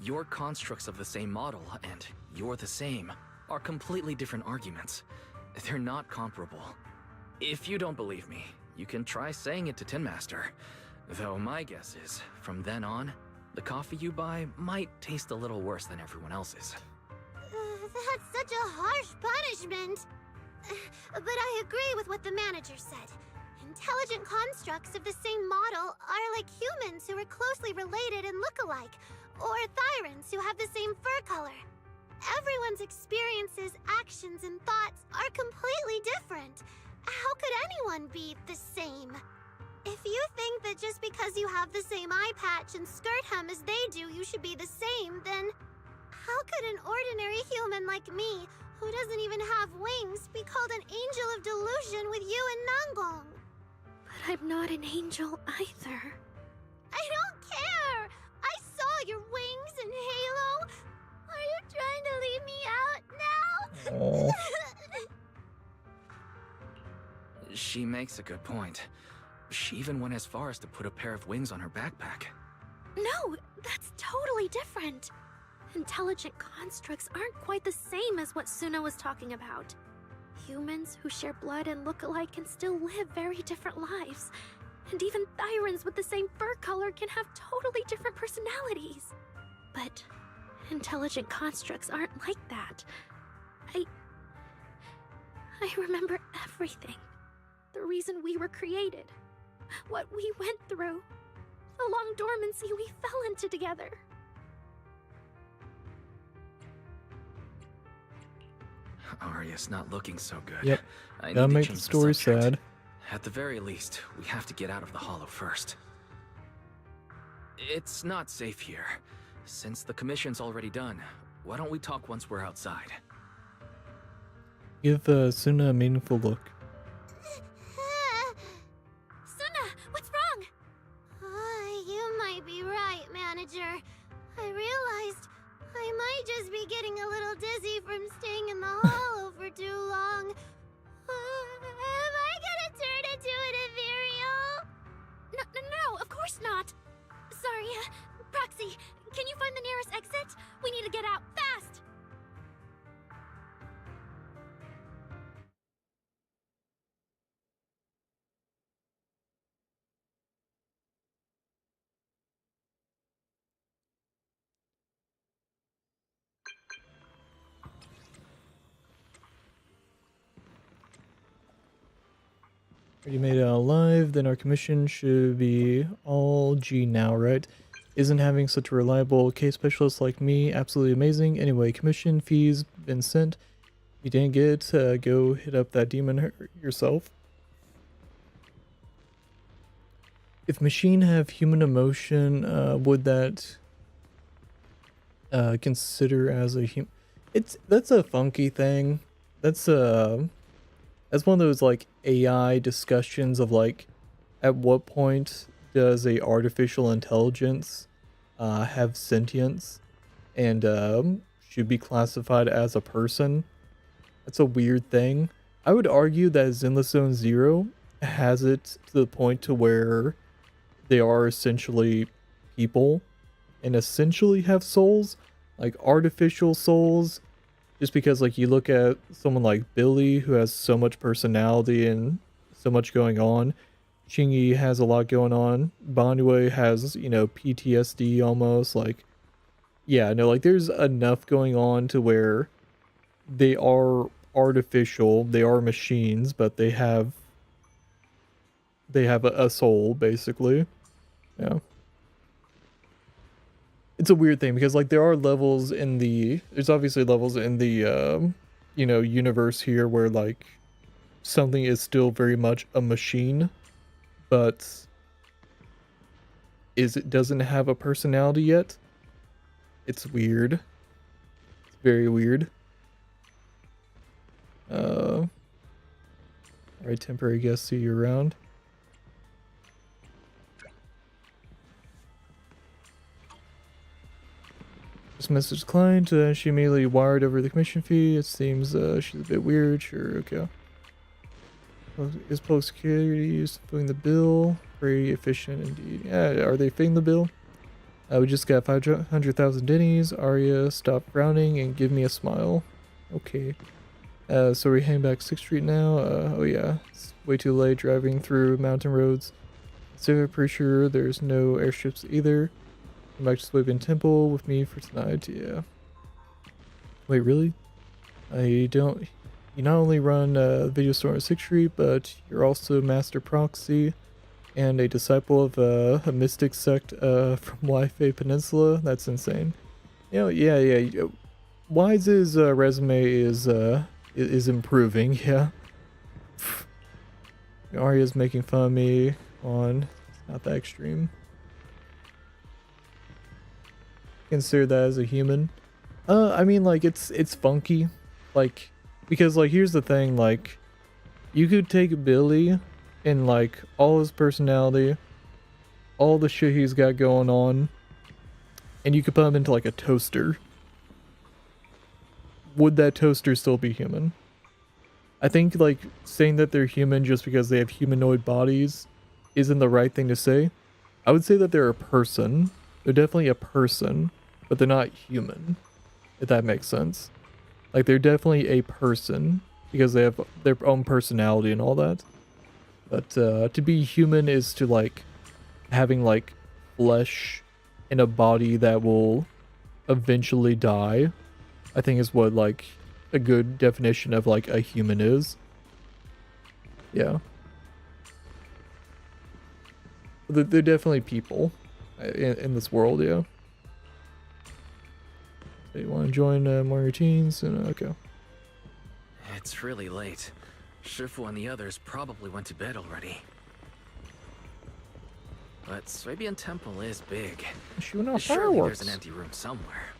Your constructs of the same model, and you're the same, are completely different arguments. They're not comparable. If you don't believe me, you can try saying it to Tin Master. Though my guess is, from then on, the coffee you buy might taste a little worse than everyone else's. That's such a harsh punishment. But I agree with what the manager said. Intelligent constructs of the same model are like humans who are closely related and look alike, or Thyrans who have the same fur color. Everyone's experiences, actions, and thoughts are completely different. How could anyone be the same? If you think that just because you have the same eye patch and skirt hem as they do, you should be the same, then how could an ordinary human like me, who doesn't even have wings, be called an angel of delusion with you and Nangong? But I'm not an angel either. I don't care! I saw your wings and halo! Are you trying to leave me out now? She makes a good point. She even went as far as to put a pair of wings on her backpack. No, that's totally different. Intelligent constructs aren't quite the same as what Suna was talking about. Humans who share blood and look alike can still live very different lives. And even Thyrans with the same fur color can have totally different personalities. But intelligent constructs aren't like that. I remember everything. The reason we were created. What we went through. The long dormancy we fell into together. Arya's not looking so good. Yep. I need Gotta to make the change story subject. sad. At the very least, we have to get out of the hollow first. It's not safe here. Since the commission's already done, why don't we talk once we're outside? Give Suna a meaningful look. Suna, what's wrong? You might be right, manager. I realized I might just be getting a little dizzy from staying in the hollow for too long. Am I gonna turn into an ethereal? No, of course not. Sorry, Proxy, can you find the nearest exit? We need to get out fast. You made it out alive, then our commission should be all G now, right? Isn't having such a reliable case specialist like me absolutely amazing? Anyway, commission fees been sent. If you didn't get it, go hit up that demon yourself. If machine have human emotion, would that consider as a human? That's a funky thing. That's one of those like AI discussions of like, at what point does a artificial intelligence have sentience and should be classified as a person? That's a weird thing. I would argue that Zenless Zone Zero has it to the point to where they are essentially people and essentially have souls, like artificial souls. Just because, like, you look at someone like Billy, who has so much personality and so much going on. Chingy has a lot going on. Banue has, you know, PTSD almost. Like, yeah, no, like, there's enough going on to where they are artificial. They are machines, but they have a soul, basically. Yeah. It's a weird thing because like there are levels in there's obviously levels in the you know, universe here where like something is still very much a machine, but it doesn't have a personality yet. It's weird. It's very weird. Alright, temporary guest, see you around. This message declined. She immediately wired over the commission fee. It seems she's a bit weird. Sure, okay. Is post security footing the bill? Very efficient indeed. Yeah, are they footing the bill? We just got 500,000 Denny's. Arya, stop frowning and give me a smile. Okay. So we're heading back 6th Street now. Oh yeah, it's way too late driving through mountain roads. So I'm pretty sure there's no airships either. Come back to Swabian Temple with me for tonight, yeah. Wait, really? You not only run a video store on 6th Street, but you're also Master Proxy and a disciple of a mystic sect from Wi-Fi Peninsula? That's insane. You know, yeah. Wise's resume is improving, yeah. Arya's making fun of me on, it's not that extreme. Consider that as a human. I mean, like, it's funky, like, because, like, here's the thing, like, you could take Billy and, like, all his personality, all the shit he's got going on, and you could put him into, like, a toaster. Would that toaster still be human? I think, like, saying that they're human just because they have humanoid bodies isn't the right thing to say. I would say that they're a person. They're definitely a person, but they're not human, if that makes sense. Like, they're definitely a person, because they have their own personality and all that. But to be human is to like having like flesh in a body that will eventually die. I think is what like a good definition of like a human is. Yeah. They're definitely people in this world, yeah. So you want to join more routines? And okay. It's really late. Shifu and the others probably went to bed already. But Swabian Temple is big. Shooting off Surely fireworks. there's an empty room somewhere.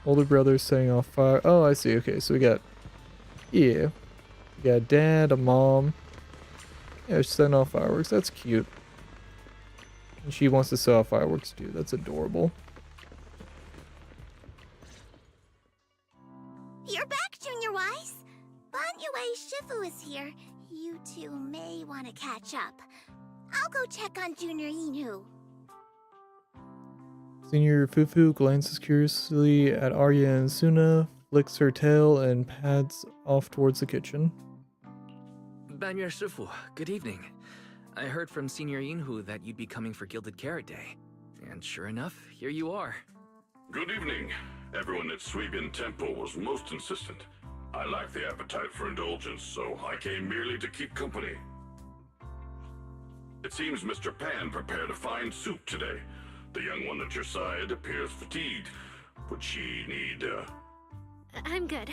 Older brother setting off fire. Oh, I see. Okay, so we got, yeah, we got a dad, a mom. Yeah, she's setting off fireworks. That's cute. And she wants to set off fireworks too. That's adorable. You're back, Junior Wise. Banyue Shifu is here. You two may want to catch up. I'll go check on Junior Inu. Senior Fufu glances curiously at Arya and Suna, flicks her tail, and pads off towards the kitchen. Banyue Shifu, good evening. I heard from Senior Yinhu that you'd be coming for Gilded Carrot Day. And sure enough, here you are. Good evening. Everyone at Swabian Temple was most insistent. I lack the appetite for indulgence, so I came merely to keep company. It seems Mr. Pan prepared a fine soup today. The young one at your side appears fatigued. Would she need, I'm good.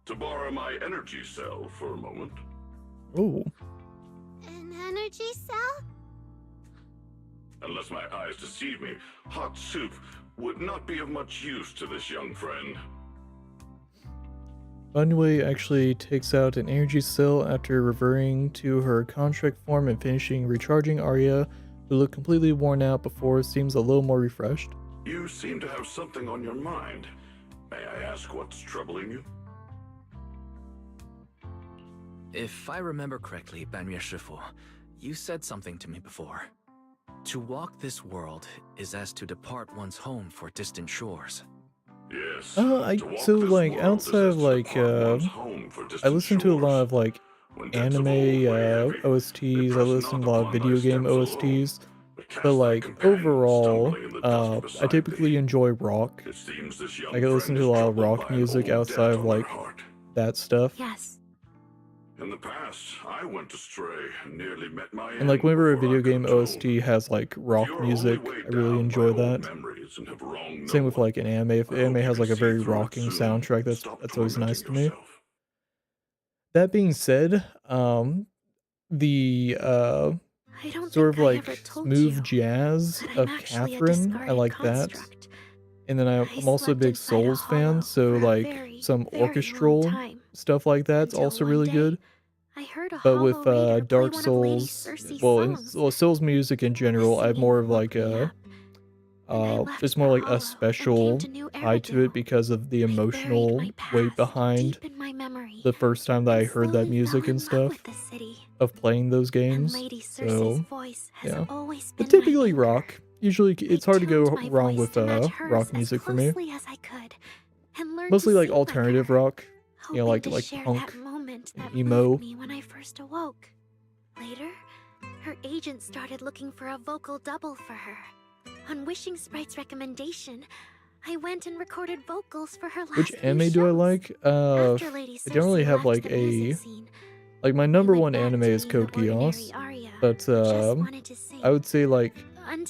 to borrow my energy cell for a moment? Oh. An energy cell? Unless my eyes deceive me, hot soup would not be of much use to this young friend. Banyue actually takes out an energy cell after reverting to her contract form and finishing recharging Arya, who looked completely worn out before seems a little more refreshed. You seem to have something on your mind. May I ask what's troubling you? If I remember correctly, Banyue Shifu, you said something to me before. To walk this world is as to depart one's home for distant shores. Yes. So like outside of like I listen to a lot of like anime OSTs, I listen to a lot of video game OSTs, but like overall I typically enjoy rock. Like I listen to a lot of rock music outside of like that stuff. Yes. In the past, I went astray and nearly met my And like whenever a video game OST has like rock music, I really enjoy that. Same with like an anime. If the anime has like a very rocking soundtrack, that's always nice to me. That being said, the sort of like smooth jazz of Catherine, I like that. And then I'm also a big Souls fan, so like some orchestral stuff like that's also really good. But with Dark Souls, well, Souls music in general, I have more of like a just more like a special tie to it because of the emotional weight behind the first time that I heard that music and stuff of playing those games. So yeah, but typically rock. Usually it's hard to go wrong with rock music for me. Mostly like alternative rock, you know, like punk and emo. When I first awoke. Later, her agent started looking for a vocal double for her. On Wishing Sprite's recommendation, I went and recorded vocals for her last Which anime do I like? I don't really have like a like my number one anime is Code Geass, but I would say like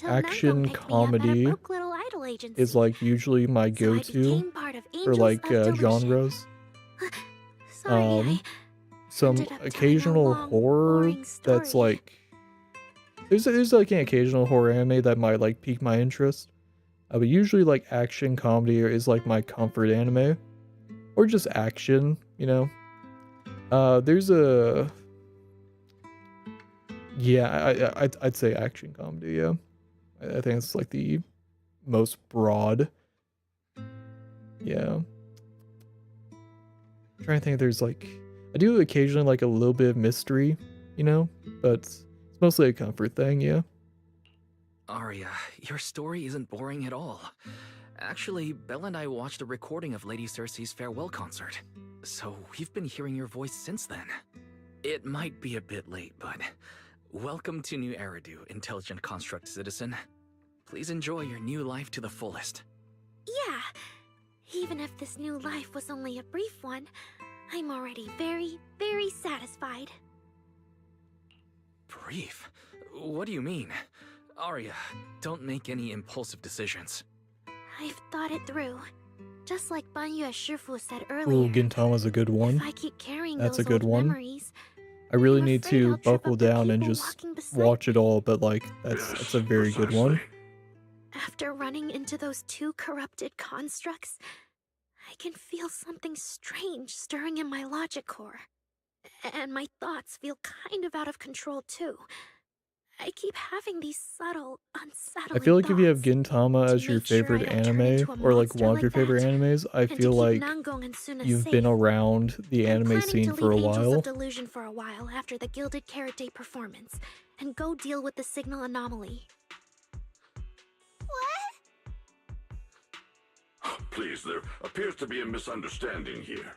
action comedy is like usually my go-to for like genres. Some occasional horror that's like there's like an occasional horror anime that might like pique my interest, but usually like action comedy is like my comfort anime, or just action, you know. There's a yeah, I'd say action comedy. Yeah, I think it's like the most broad. Yeah. I'm trying to think if there's like I do occasionally like a little bit of mystery, you know, but it's mostly a comfort thing, yeah. Arya, your story isn't boring at all. Actually, Bella and I watched a recording of Lady Cersei's farewell concert, so we've been hearing your voice since then. It might be a bit late, but welcome to New Eridu, Intelligent Construct Citizen. Please enjoy your new life to the fullest. Yeah, even if this new life was only a brief one, I'm already very, very satisfied. Brief? What do you mean? Arya, don't make any impulsive decisions. I've thought it through. Just like Banyu Shifu said Ooh, earlier. Gintama's a good one. If I keep carrying That's those a good old one. memories, I really I'm need afraid to I'll trip buckle up the down and people just walking beside watch me. it all, but like that's a very good one. After running into those two corrupted constructs, I can feel something strange stirring in my logic core. And my thoughts feel kind of out of control too. I keep having these subtle, unsettling I feel like if you have thoughts. Gintama as your make sure I favorite don't turn anime, into a or like monster one of your like favorite that, animes, I and to feel keep like Nangon and Suna you've safe. been around the I'm anime planning scene to for a leave Angels while. of Delusion for a while after the Gilded Carrot Day performance, and go deal with the signal anomaly. Please, there appears to be a misunderstanding here.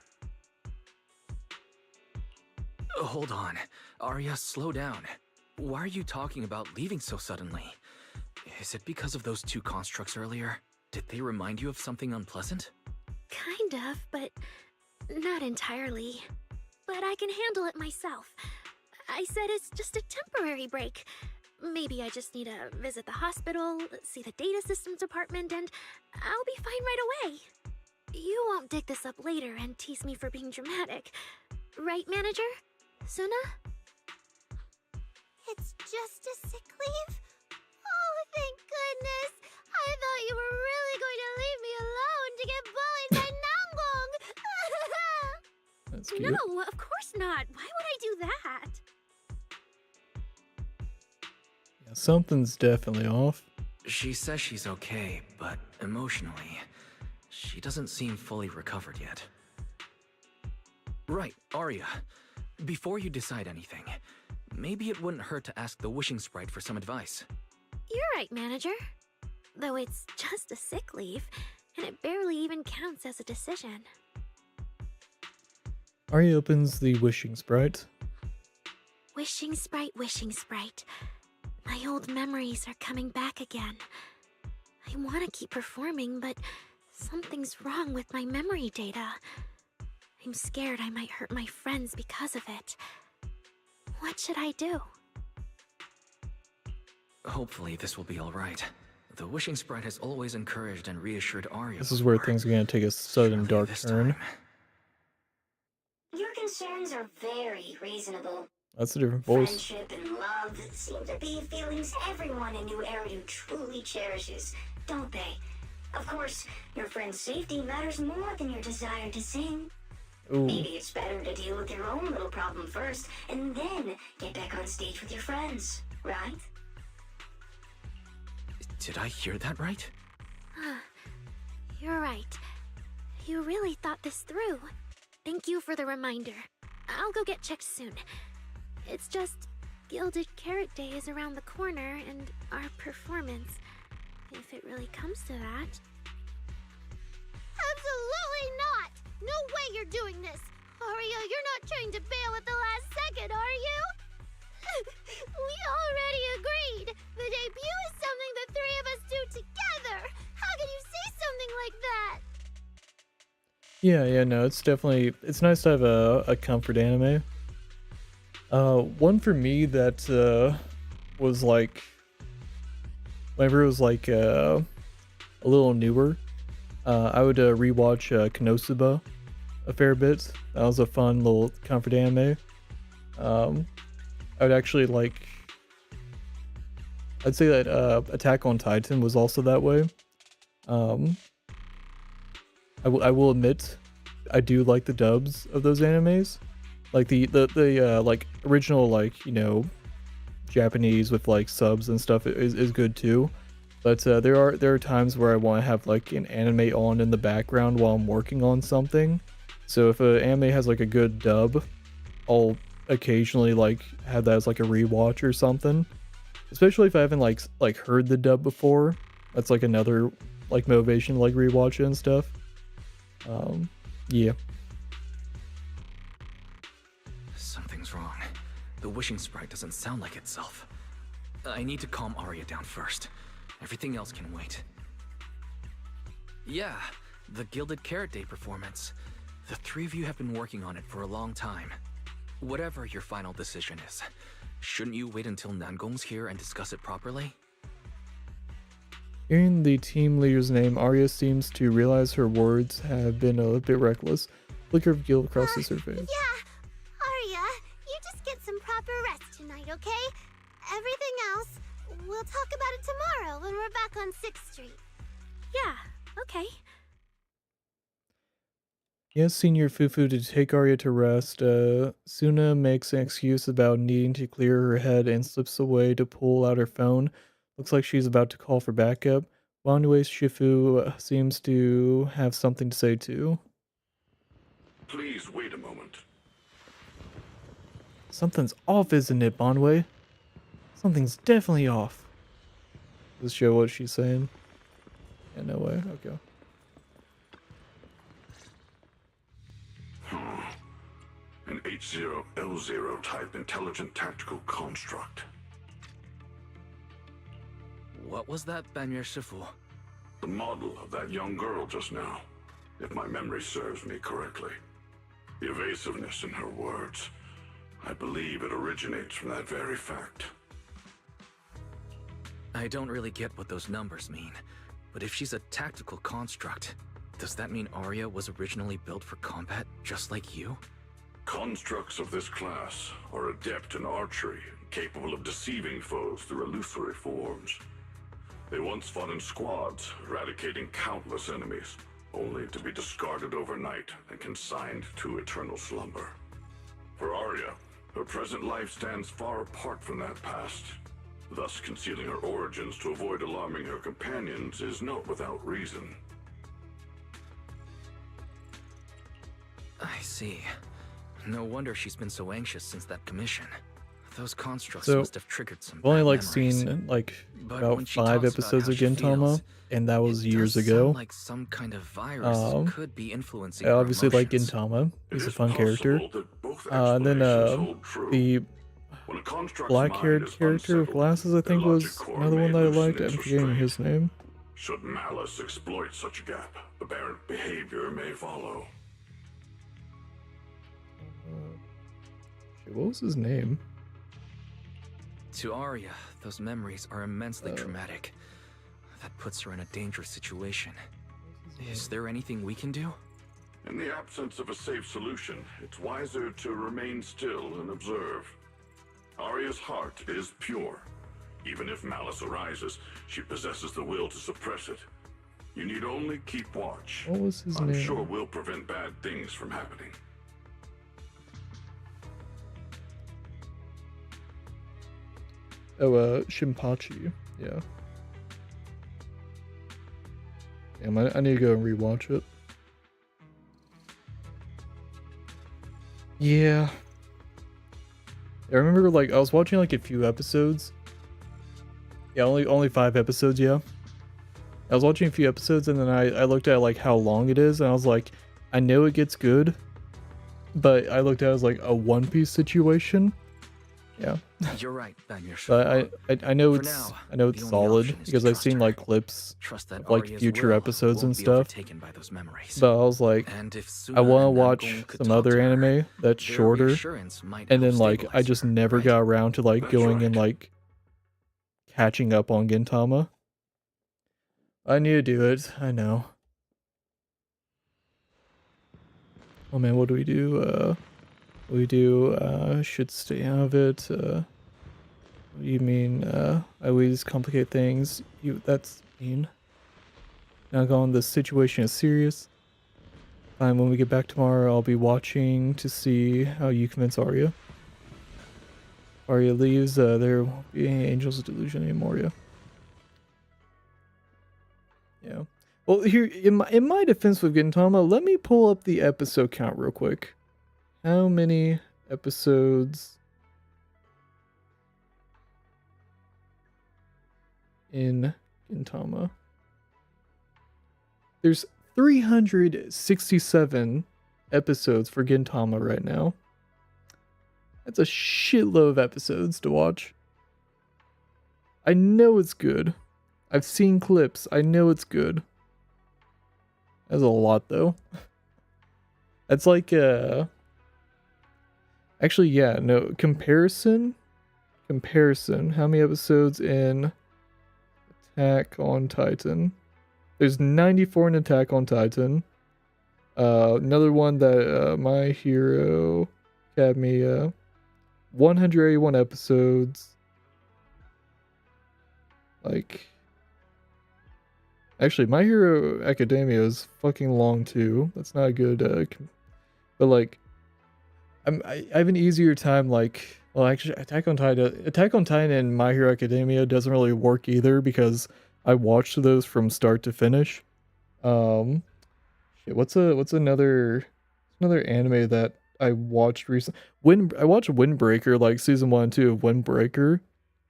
Hold on. Arya, slow down. Why are you talking about leaving so suddenly? Is it because of those two constructs earlier? Did they remind you of something unpleasant? Kind of, but not entirely. But I can handle it myself. I said it's just a temporary break. Maybe I just need to visit the hospital, see the data systems department, and I'll be fine right away. You won't dig this up later and tease me for being dramatic. Right, manager? Suna? It's just a sick leave? Oh, thank goodness! I thought you were really going to leave me alone to get bullied by Nangbong! That's cute. No, of course not. Why would I do that? Yeah, something's definitely off. She says she's okay, but emotionally, she doesn't seem fully recovered yet. Right, Arya. Before you decide anything, maybe it wouldn't hurt to ask the Wishing Sprite for some advice. You're right, manager. Though it's just a sick leave, and it barely even counts as a decision. Arya opens the Wishing Sprite. Wishing Sprite, Wishing Sprite. My old memories are coming back again. I want to keep performing, but something's wrong with my memory data. I'm scared I might hurt my friends because of it. What should I do? Hopefully this will be alright. The Wishing Sprite has always encouraged and reassured Arya. This is where things are going to take a sudden dark turn. Your concerns are very reasonable. That's a different voice. Friendship and love seem to be feelings everyone in New Eridu truly cherishes, don't they? Of course, your friend's safety matters more than your desire to sing. Ooh. Maybe it's better to deal with your own little problem first, and then get back on stage with your friends, right? Did I hear that right? You're right. You really thought this through. Thank you for the reminder. I'll go get checked soon. It's just Gilded Carrot Day is around the corner, and our performance, if it really comes to that. Absolutely not! No way you're doing this! Arya, you're not trying to bail at the last second, are you? We already agreed! The debut is something the three of us do together! How can you say something like that? Yeah, no, it's nice to have a comfort anime. One for me that was like, whenever it was like a little newer, I would rewatch Konosuba a fair bit. That was a fun little comfort anime. I would actually like, I'd say that Attack on Titan was also that way. I will admit, I do like the dubs of those animes. Like the like original, like, you know, Japanese with like subs and stuff is good too. But there are times where I want to have like an anime on in the background while I'm working on something. So if an anime has like a good dub, I'll occasionally like have that as like a rewatch or something. Especially if I haven't like heard the dub before. That's like another like motivation to like rewatch it and stuff. Yeah. Something's wrong. The wishing sprite doesn't sound like itself. I need to calm Arya down first. Everything else can wait. Yeah, the Gilded Carrot Day performance. The three of you have been working on it for a long time. Whatever your final decision is, shouldn't you wait until Nangong's here and discuss it properly? Hearing the team leader's name, Arya seems to realize her words have been a bit reckless. Flicker of guilt crosses her face. Yeah, Arya, you just get some proper rest tonight, okay? Everything else, we'll talk about it tomorrow when we're back on 6th Street. Yeah, okay. Yes, Senior Fufu to take Arya to rest. Suna makes an excuse about needing to clear her head and slips away to pull out her phone. Looks like she's about to call for backup. Wandue's Shifu seems to have something to say too. Please wait a moment. Something's off, isn't it, Bonway? Something's definitely off. Does this show what she's saying? Yeah, no way. Okay. An H0L0 type intelligent tactical construct. What was that, Banyer Shifu? The model of that young girl just now, if my memory serves me correctly. The evasiveness in her words, I believe it originates from that very fact. I don't really get what those numbers mean, but if she's a tactical construct, does that mean Arya was originally built for combat, just like you? Constructs of this class are adept in archery, capable of deceiving foes through illusory forms. They once fought in squads, eradicating countless enemies, only to be discarded overnight and consigned to eternal slumber. For Arya, her present life stands far apart from that past. Thus, concealing her origins to avoid alarming her companions is not without reason. I see. No wonder she's been so anxious since that commission. Those constructs So, must have triggered some I've only bad like memories. seen like But about when she 5 talks about episodes how of she Gintama, feels, and that was years does ago. sound like some kind of virus could be influencing I her obviously like emotions. Gintama. He's a fun possible character. that both And then explanations hold true. the When a construct's black-haired mind is character with unsettled, glasses, I their think, logic was core another may one that I loosen liked. its I'm forgetting restraint. his name. Should malice exploit such a gap, aberrant behavior may follow. Shit, what was his name? To Arya, those memories are immensely traumatic. That puts her in a dangerous situation. Is there anything we can do? In the absence of a safe solution, it's wiser to remain still and observe. Arya's heart is pure. Even if malice arises, she possesses the will to suppress it. You need only keep watch. What was his I'm name? sure we'll prevent bad things from happening. Oh, Shinpachi. Yeah. Damn, I need to go and rewatch it. Yeah. I remember, like, I was watching, like, a few episodes. Yeah, only 5 episodes, yeah. I was watching a few episodes, and then I looked at, like, how long it is, and I was like, I know it gets good, but I looked at it as, like, a One Piece situation. Yeah. You're right, Banyer. But I know For it's now, I know it's the only solid option is to because I've trust seen her. like clips Trust that of like Arya's future will episodes won't and be stuff. overtaken by those memories. But I was like, And if I Suna want to and watch Nangong could some talk other to her, anime that's their shorter, reassurance might and then help like I stabilize just her, never right? got around to like That's going and right. like catching up on Gintama. I need to do it. I know. Oh man, what do we do? Should stay out of it. What do you mean? I always complicate things. That's mean. Now going, the situation is serious. Fine, when we get back tomorrow, I'll be watching to see how you convince Arya. Arya leaves, there won't be any Angels of Delusion anymore, yeah. Yeah. Well, here, in my defense with Gintama, let me pull up the episode count real quick. How many episodes in Gintama? there's 367 episodes for Gintama right now. That's a shitload of episodes to watch. I know it's good. I've seen clips. I know it's good. That's a lot though. That's like actually, yeah, no, comparison. How many episodes in Attack on Titan? There's 94 in Attack on Titan. Another one that My Hero Academia, 181 episodes. Like, actually, My Hero Academia is fucking long too. That's not a good. But like, I have an easier time. Like, well, actually, Attack on Titan and My Hero Academia doesn't really work either because I watched those from start to finish. Shit, what's another anime that I watched recently? I watched Windbreaker, like season 1 and 2 of Windbreaker,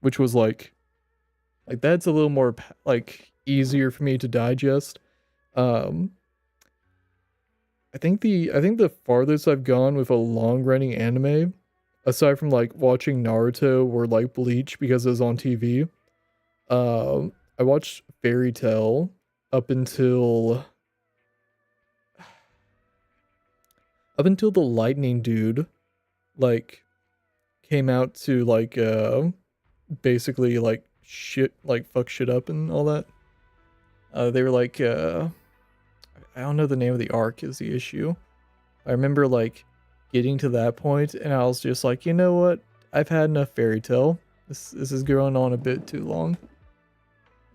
which was like that's a little more like easier for me to digest. I think the farthest I've gone with a long running anime, aside from like watching Naruto or like Bleach because it was on TV, I watched Fairy Tail up until the lightning dude like came out to like basically like shit, like fuck shit up and all that. They were like I don't know the name of the arc is the issue. I remember like getting to that point and I was just like, you know what? I've had enough Fairy Tail. This is going on a bit too long.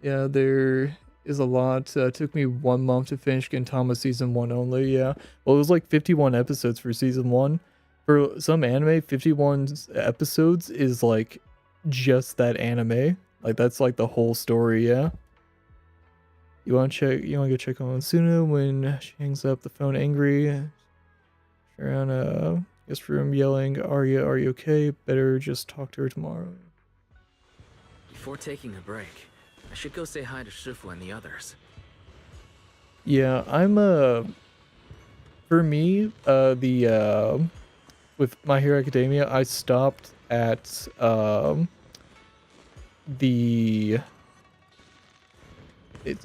Yeah, there is a lot. Took me 1 month to finish Gintama season 1 only. Yeah, well, it was like 51 episodes for season 1. For some anime, 51 episodes is like just that anime. Like that's like the whole story. Yeah. You want to go check on Suna when she hangs up the phone angry. Around guest room yelling, are you okay? Better just talk to her tomorrow. Before taking a break, I should go say hi to Shifu and the others. Yeah, I'm for me, with My Hero Academia, I stopped at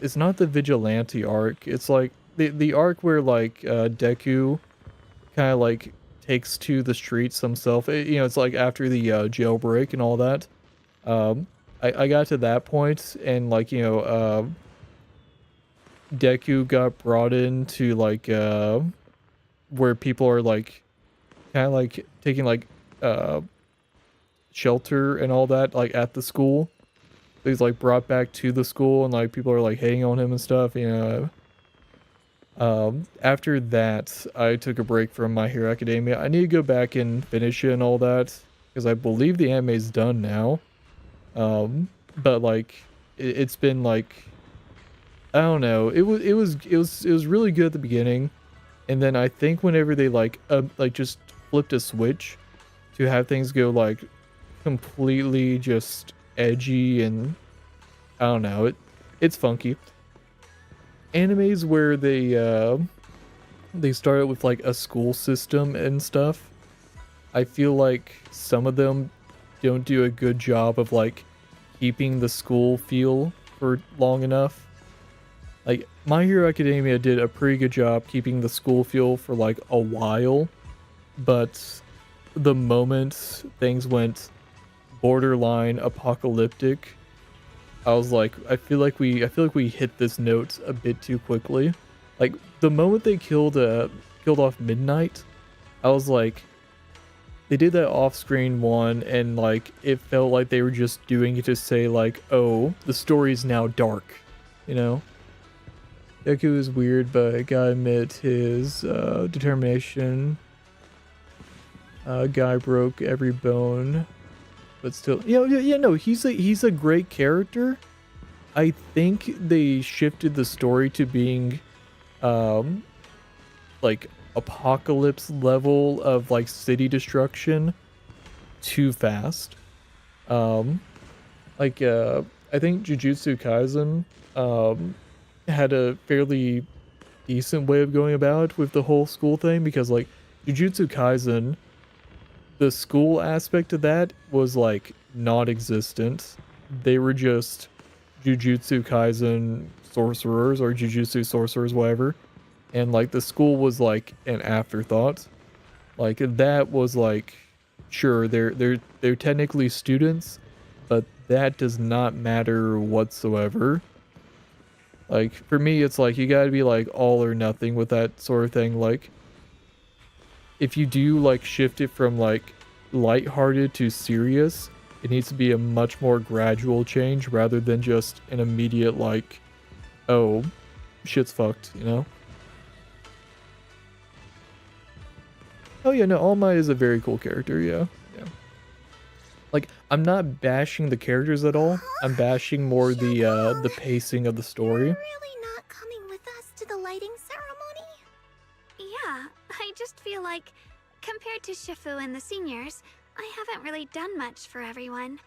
it's not the vigilante arc. It's like the arc where like Deku kind of like takes to the streets himself. It's like after the jailbreak and all that. I got to that point and like Deku got brought into like where people are like kind of like taking like shelter and all that like at the school. So he's like brought back to the school and like people are like hating on him and stuff, after that I took a break from My Hero Academia. I need to go back and finish it and all that because I believe the anime's done now. But like it's been like I don't know. It was really good at the beginning, and then I think whenever they like just flipped a switch to have things go like completely just edgy and I don't know, it's funky. Animes where they started with like a school system and stuff, I feel like some of them don't do a good job of like keeping the school feel for long enough. Like My Hero Academia did a pretty good job keeping the school feel for like a while, but the moment things went borderline apocalyptic, I was like, I feel like we hit this note a bit too quickly. Like the moment they killed off Midnight, I was like, they did that off-screen one and like it felt like they were just doing it to say like, oh, the story's now dark, Deku is weird, but I gotta admit his determination. Guy broke every bone, but still, no, he's a great character. I think they shifted the story to being, like apocalypse level of like city destruction too fast. I think Jujutsu Kaisen had a fairly decent way of going about with the whole school thing, because like Jujutsu Kaisen, the school aspect of that was like non-existent. They were just Jujutsu Kaisen sorcerers or Jujutsu sorcerers, whatever. And like the school was like an afterthought. Like that was like, sure, they're technically students, but that does not matter whatsoever. Like for me, it's like you gotta be like all or nothing with that sort of thing. Like if you do like shift it from like lighthearted to serious, it needs to be a much more gradual change rather than just an immediate like, oh, shit's fucked, you know? Oh yeah, no, All Might is a very cool character, yeah. Yeah. Like, I'm not bashing the characters at all. I'm bashing more the pacing of the story. Really not coming with us to the lighting ceremony? Yeah, I just feel like, compared to Shifu and the seniors, I haven't really done much for everyone.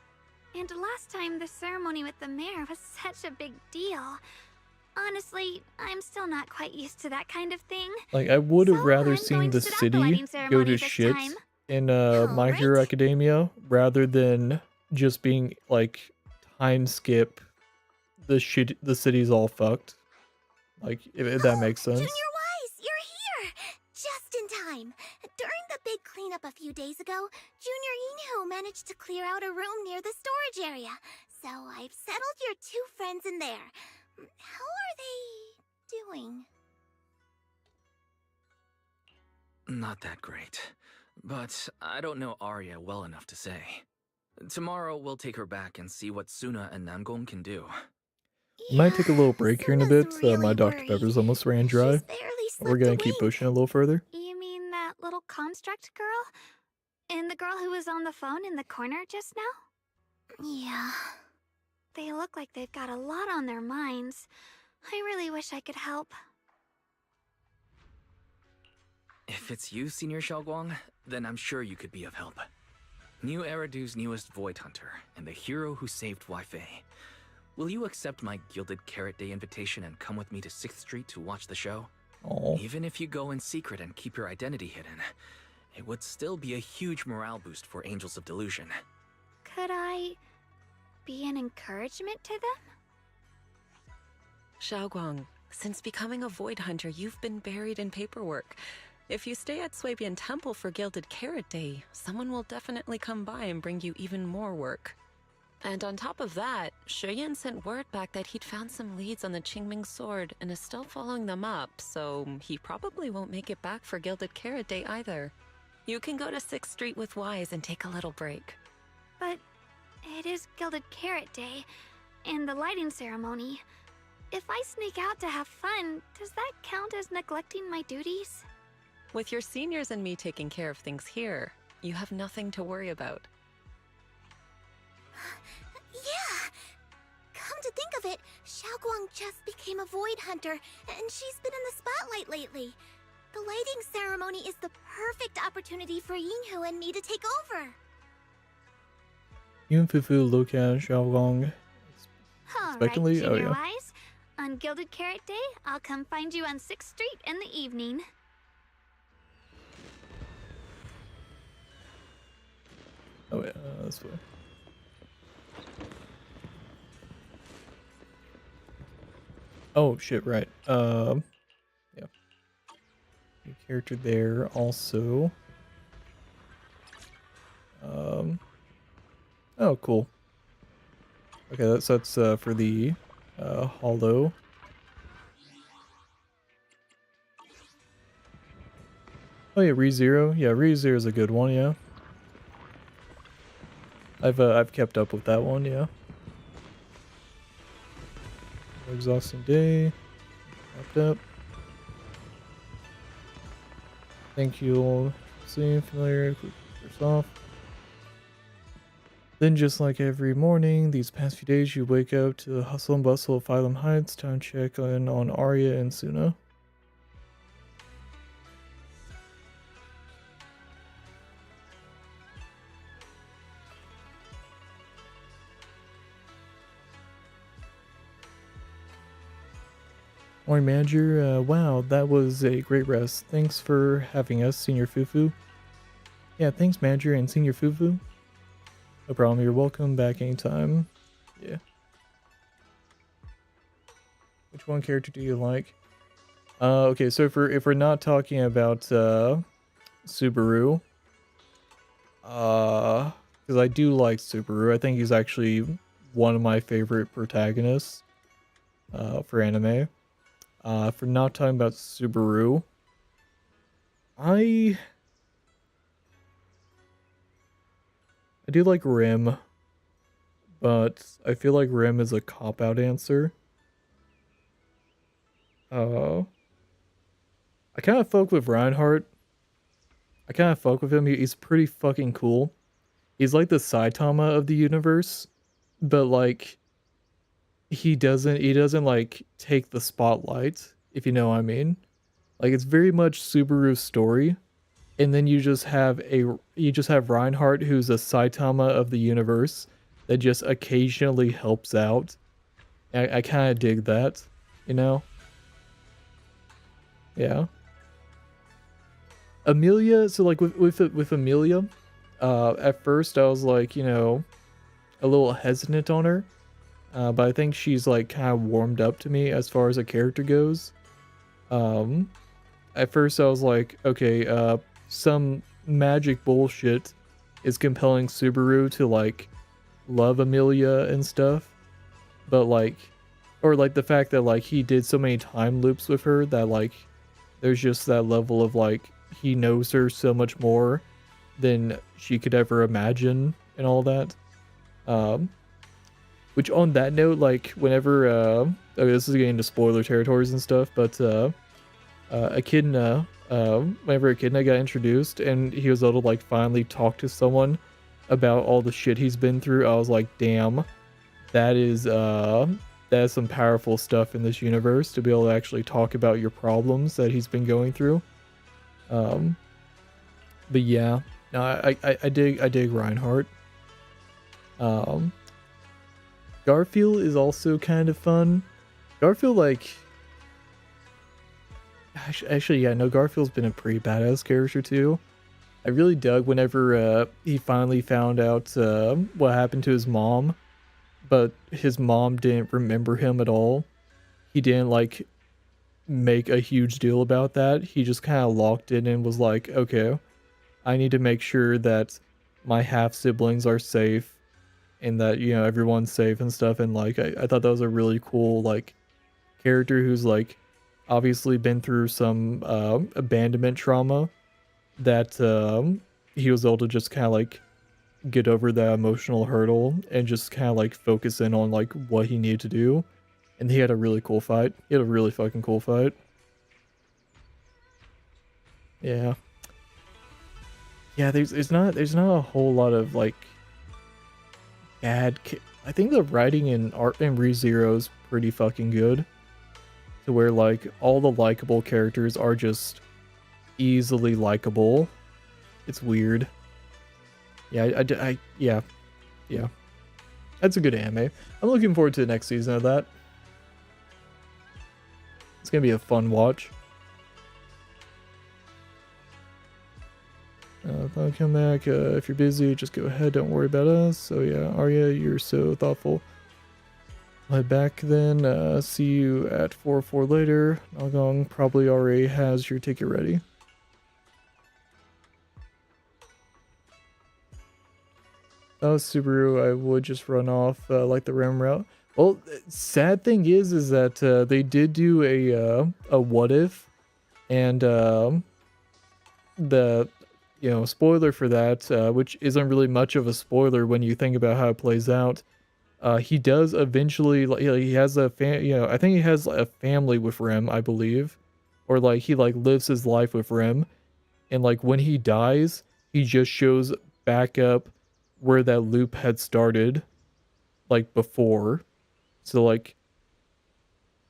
And last time the ceremony with the mayor was such a big deal. Honestly, I'm still not quite used to that kind of thing. Like, I would have rather I'm seen going the to sit out the city lighting go ceremony to this shit time. in My Hero Academia rather than just being like time skip the city's all fucked. Like, if that makes sense. Junior Wise, you're here! Just in time. During the big cleanup a few days ago, Junior Inhu managed to clear out a room near the storage area. So I've settled your two friends in there. How are they doing? Not that great. But I don't know Arya well enough to say. Tomorrow we'll take her back and see what Suna and Namgong can do. We might take a little break here in a bit. My Dr. Pepper's almost ran dry. We're gonna keep pushing a little further. You mean that little construct girl? And the girl who was on the phone in the corner just now? Yeah. They look like they've got a lot on their minds. I really wish I could help. If it's you, Senior Xiaoguang, then I'm sure you could be of help. New Eridu's newest Void Hunter, and the hero who saved Wei-Fei. Will you accept my Gilded Carrot Day invitation and come with me to 6th Street to watch the show? Aww. Even if you go in secret and keep your identity hidden, it would still be a huge morale boost for Angels of Delusion. Could I be an encouragement to them? Xiaoguang, since becoming a Void Hunter, you've been buried in paperwork. If you stay at Swabian Temple for Gilded Carrot Day, someone will definitely come by and bring you even more work. And on top of that, Shuyan sent word back that he'd found some leads on the Qingming sword and is still following them up, so he probably won't make it back for Gilded Carrot Day either. You can go to 6th Street with Wise and take a little break. But it is Gilded Carrot Day, and the lighting ceremony. If I sneak out to have fun, does that count as neglecting my duties? With your seniors and me taking care of things here, you have nothing to worry about. Yeah! Come to think of it, Xiaoguang just became a Void Hunter, and she's been in the spotlight lately. The lighting ceremony is the perfect opportunity for Yinhu and me to take over. You and Fufu look at Xiaoguang Alright, expectantly. Junior Oh yeah. Wise. On Gilded Carrot Day, I'll come find you on 6th Street in the evening. Oh yeah, that's way. Oh shit, right. Yeah. New character there also. Oh cool. Okay, that's for the hollow. Oh yeah, ReZero. Yeah, ReZero is a good one, yeah. I've kept up with that one, yeah. Exhausting day. Wrapped up. Thank you all. Seeing familiar, quick first off. Then just like every morning, these past few days you wake up to the hustle and bustle of Phylum Heights, time to check in on Arya and Suna. Morning, manager. Wow, that was a great rest. Thanks for having us, Senior Fufu. Yeah, thanks, manager and Senior Fufu. No problem. You're welcome back anytime. Yeah. Which one character do you like? Okay, so if we're not talking about Subaru, because I do like Subaru. I think he's actually one of my favorite protagonists for anime. If we're not talking about Subaru, I do like Rim, but I feel like Rim is a cop-out answer. I kind of fuck with Reinhardt. I kind of fuck with him. He's pretty fucking cool. He's like the Saitama of the universe, but like he doesn't like take the spotlight, if you know what I mean. Like it's very much Subaru's story, and then you just have Reinhardt, who's a Saitama of the universe that just occasionally helps out. I kind of dig that, you know. Yeah. Amelia, so like with Amelia, at first I was like, you know, a little hesitant on her, but I think she's like kind of warmed up to me as far as a character goes. At first I was like, okay, some magic bullshit is compelling Subaru to like love Amelia and stuff, but like, or like the fact that like he did so many time loops with her that like there's just that level of like he knows her so much more than she could ever imagine and all that. Which on that note, like whenever okay, this is getting into spoiler territories and stuff, but Echidna, whenever Echidna got introduced and he was able to like finally talk to someone about all the shit he's been through, I was like, damn, that is some powerful stuff in this universe to be able to actually talk about your problems that he's been going through. But yeah, no, I dig Reinhardt. Garfield is also kind of fun. Garfield, like, actually, yeah, no, Garfield's been a pretty badass character too. I really dug whenever he finally found out what happened to his mom, but his mom didn't remember him at all. He didn't like make a huge deal about that. He just kind of locked in and was like, okay, I need to make sure that my half siblings are safe and that, you know, everyone's safe and stuff. And like, I thought that was a really cool, like, character who's like obviously been through some abandonment trauma that he was able to just kind of like get over that emotional hurdle and just kind of like focus in on like what he needed to do. And he had a really cool fight. He had a really fucking cool fight. Yeah. Yeah, there's not a whole lot of like bad I think the writing in Art and ReZero is pretty fucking good. To where like all the likable characters are just easily likable. It's weird. Yeah, yeah. That's a good anime. I'm looking forward to the next season of that. It's gonna be a fun watch. If I come back, if you're busy, just go ahead. Don't worry about us. So yeah, Arya, you're so thoughtful. I'll head back then. See you at 4:04 later. Nagong probably already has your ticket ready. If I was Subaru, I would just run off like the Ram route. Well, sad thing is that they did do a what if, and the spoiler for that, which isn't really much of a spoiler when you think about how it plays out. He does eventually, like, he has a I think he has a family with Rem, I believe, or like he like lives his life with Rem, and like when he dies, he just shows back up where that loop had started, like before. So like,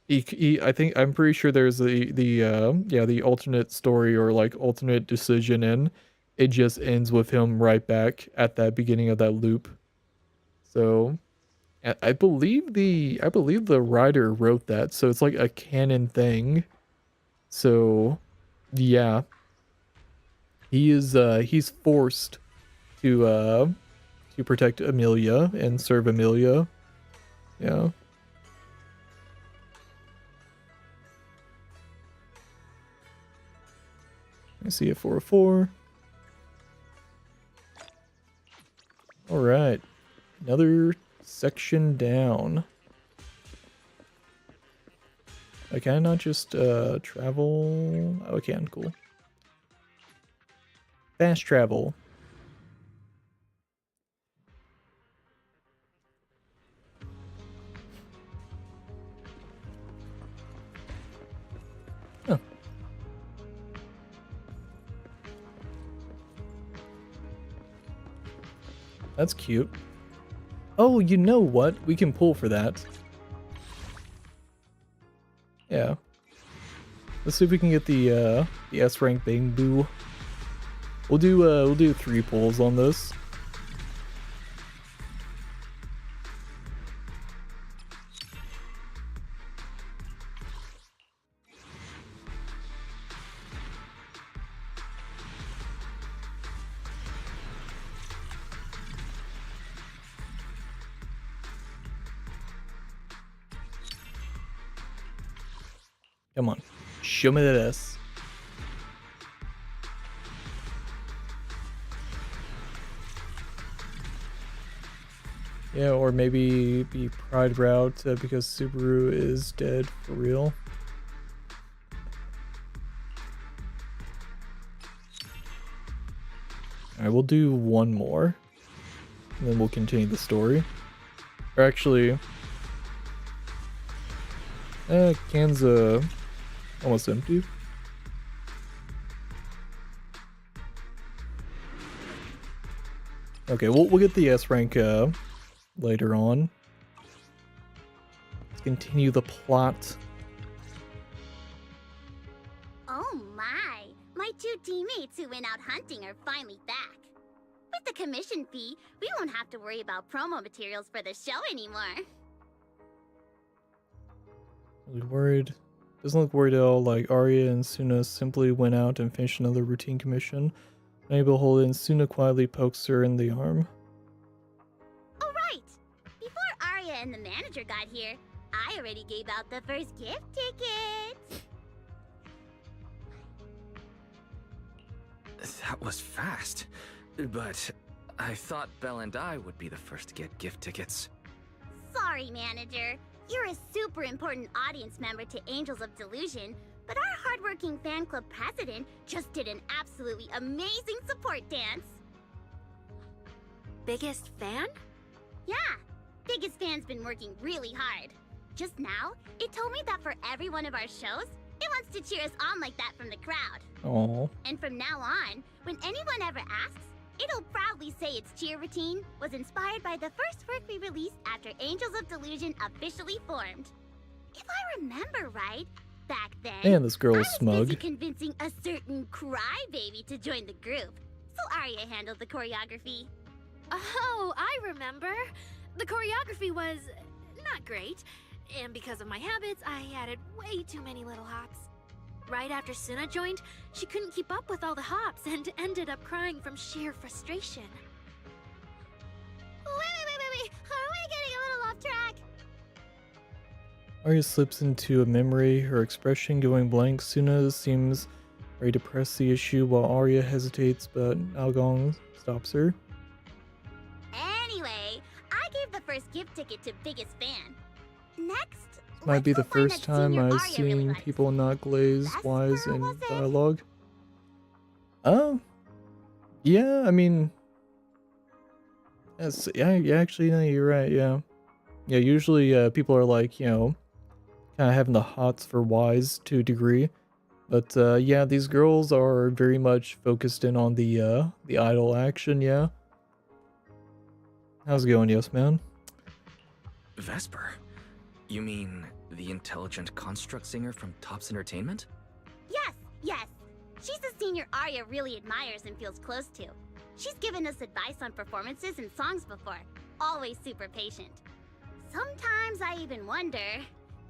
I'm pretty sure there's the alternate story or like alternate decision, and it just ends with him right back at that beginning of that loop. So, I believe the writer wrote that, so it's like a canon thing. So, yeah, he's forced to protect Amelia and serve Amelia. Yeah. I see a 404. All right, another section down. Can I not just travel? Oh, I can. Cool. Fast travel. Huh. That's cute. Oh, you know what? We can pull for that. Yeah. Let's see if we can get the S rank Bang Boo. We'll do 3 pulls on this. Come on, show me that S. Yeah, or maybe be Pride Route because Subaru is dead for real. Alright, we'll do 1 more. And then we'll continue the story. Or actually... can's almost empty. Okay, we'll get the S rank later on. Let's continue the plot. Oh my! My 2 teammates who went out hunting are finally back. With the commission fee, we won't have to worry about promo materials for the show anymore. Really worried. Doesn't look worried at all, like Arya and Suna simply went out and finished another routine commission. Unable to hold it, and Suna quietly pokes her in the arm. Oh right! Before Arya and the manager got here, I already gave out the first gift ticket! That was fast. But I thought Belle and I would be the first to get gift tickets. Sorry, manager. You're a super important audience member to Angels of Delusion, but our hardworking fan club president just did an absolutely amazing support dance. Biggest fan? Yeah, biggest fan's been working really hard. Just now, it told me that for every one of our shows, it wants to cheer us on like that from the crowd. Aww. And from now on, when anyone ever asks, it'll proudly say its cheer routine was inspired by the first work we released after Angels of Delusion officially formed. If I remember right, back then, Man, this girl is I was smug. busy convincing a certain crybaby to join the group, so Arya handled the choreography. Oh, I remember. The choreography was not great, and because of my habits, I added way too many little hops. Right after Suna joined, she couldn't keep up with all the hops and ended up crying from sheer frustration. Wait. Are we getting a little off track? Arya slips into a memory, her expression going blank. Suna seems ready to press the issue while Arya hesitates, but Algong stops her. Anyway, I gave the first gift ticket to biggest fan. Next, Might be the find first that time senior I've Arya really seen likes. people not glaze wise in dialogue. Oh, yeah. I mean, yeah. Actually, no, you're right. Yeah. Usually, people are like, kind of having the hots for wise to a degree, but yeah, these girls are very much focused in on the idol action. Yeah. How's it going, yes, man? Vesper? You mean the intelligent construct singer from Topps Entertainment? Yes. She's a senior Arya really admires and feels close to. She's given us advice on performances and songs before. Always super patient. Sometimes I even wonder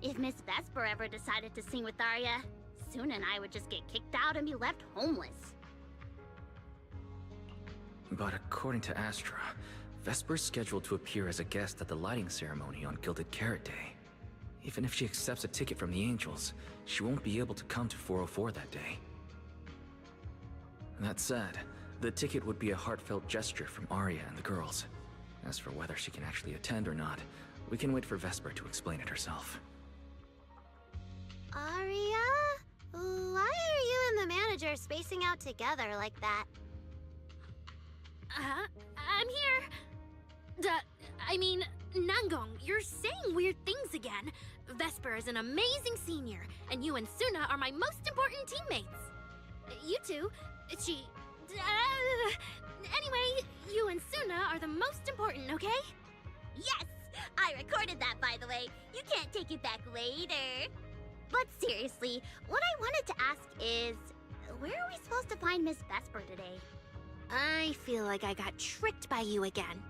if Miss Vesper ever decided to sing with Arya. Soon and I would just get kicked out and be left homeless. But according to Astra, Vesper's scheduled to appear as a guest at the lighting ceremony on Gilded Carrot Day. Even if she accepts a ticket from the Angels, she won't be able to come to 404 that day. That said, the ticket would be a heartfelt gesture from Arya and the girls. As for whether she can actually attend or not, we can wait for Vesper to explain it herself. Arya? Why are you and the manager spacing out together like that? I'm here. I mean, Nangong, you're saying weird things again. Vesper is an amazing senior, and you and Suna are my most important teammates. You two, anyway, you and Suna are the most important, okay? Yes! I recorded that, by the way. You can't take it back later. But seriously, what I wanted to ask is, where are we supposed to find Miss Vesper today? I feel like I got tricked by you again.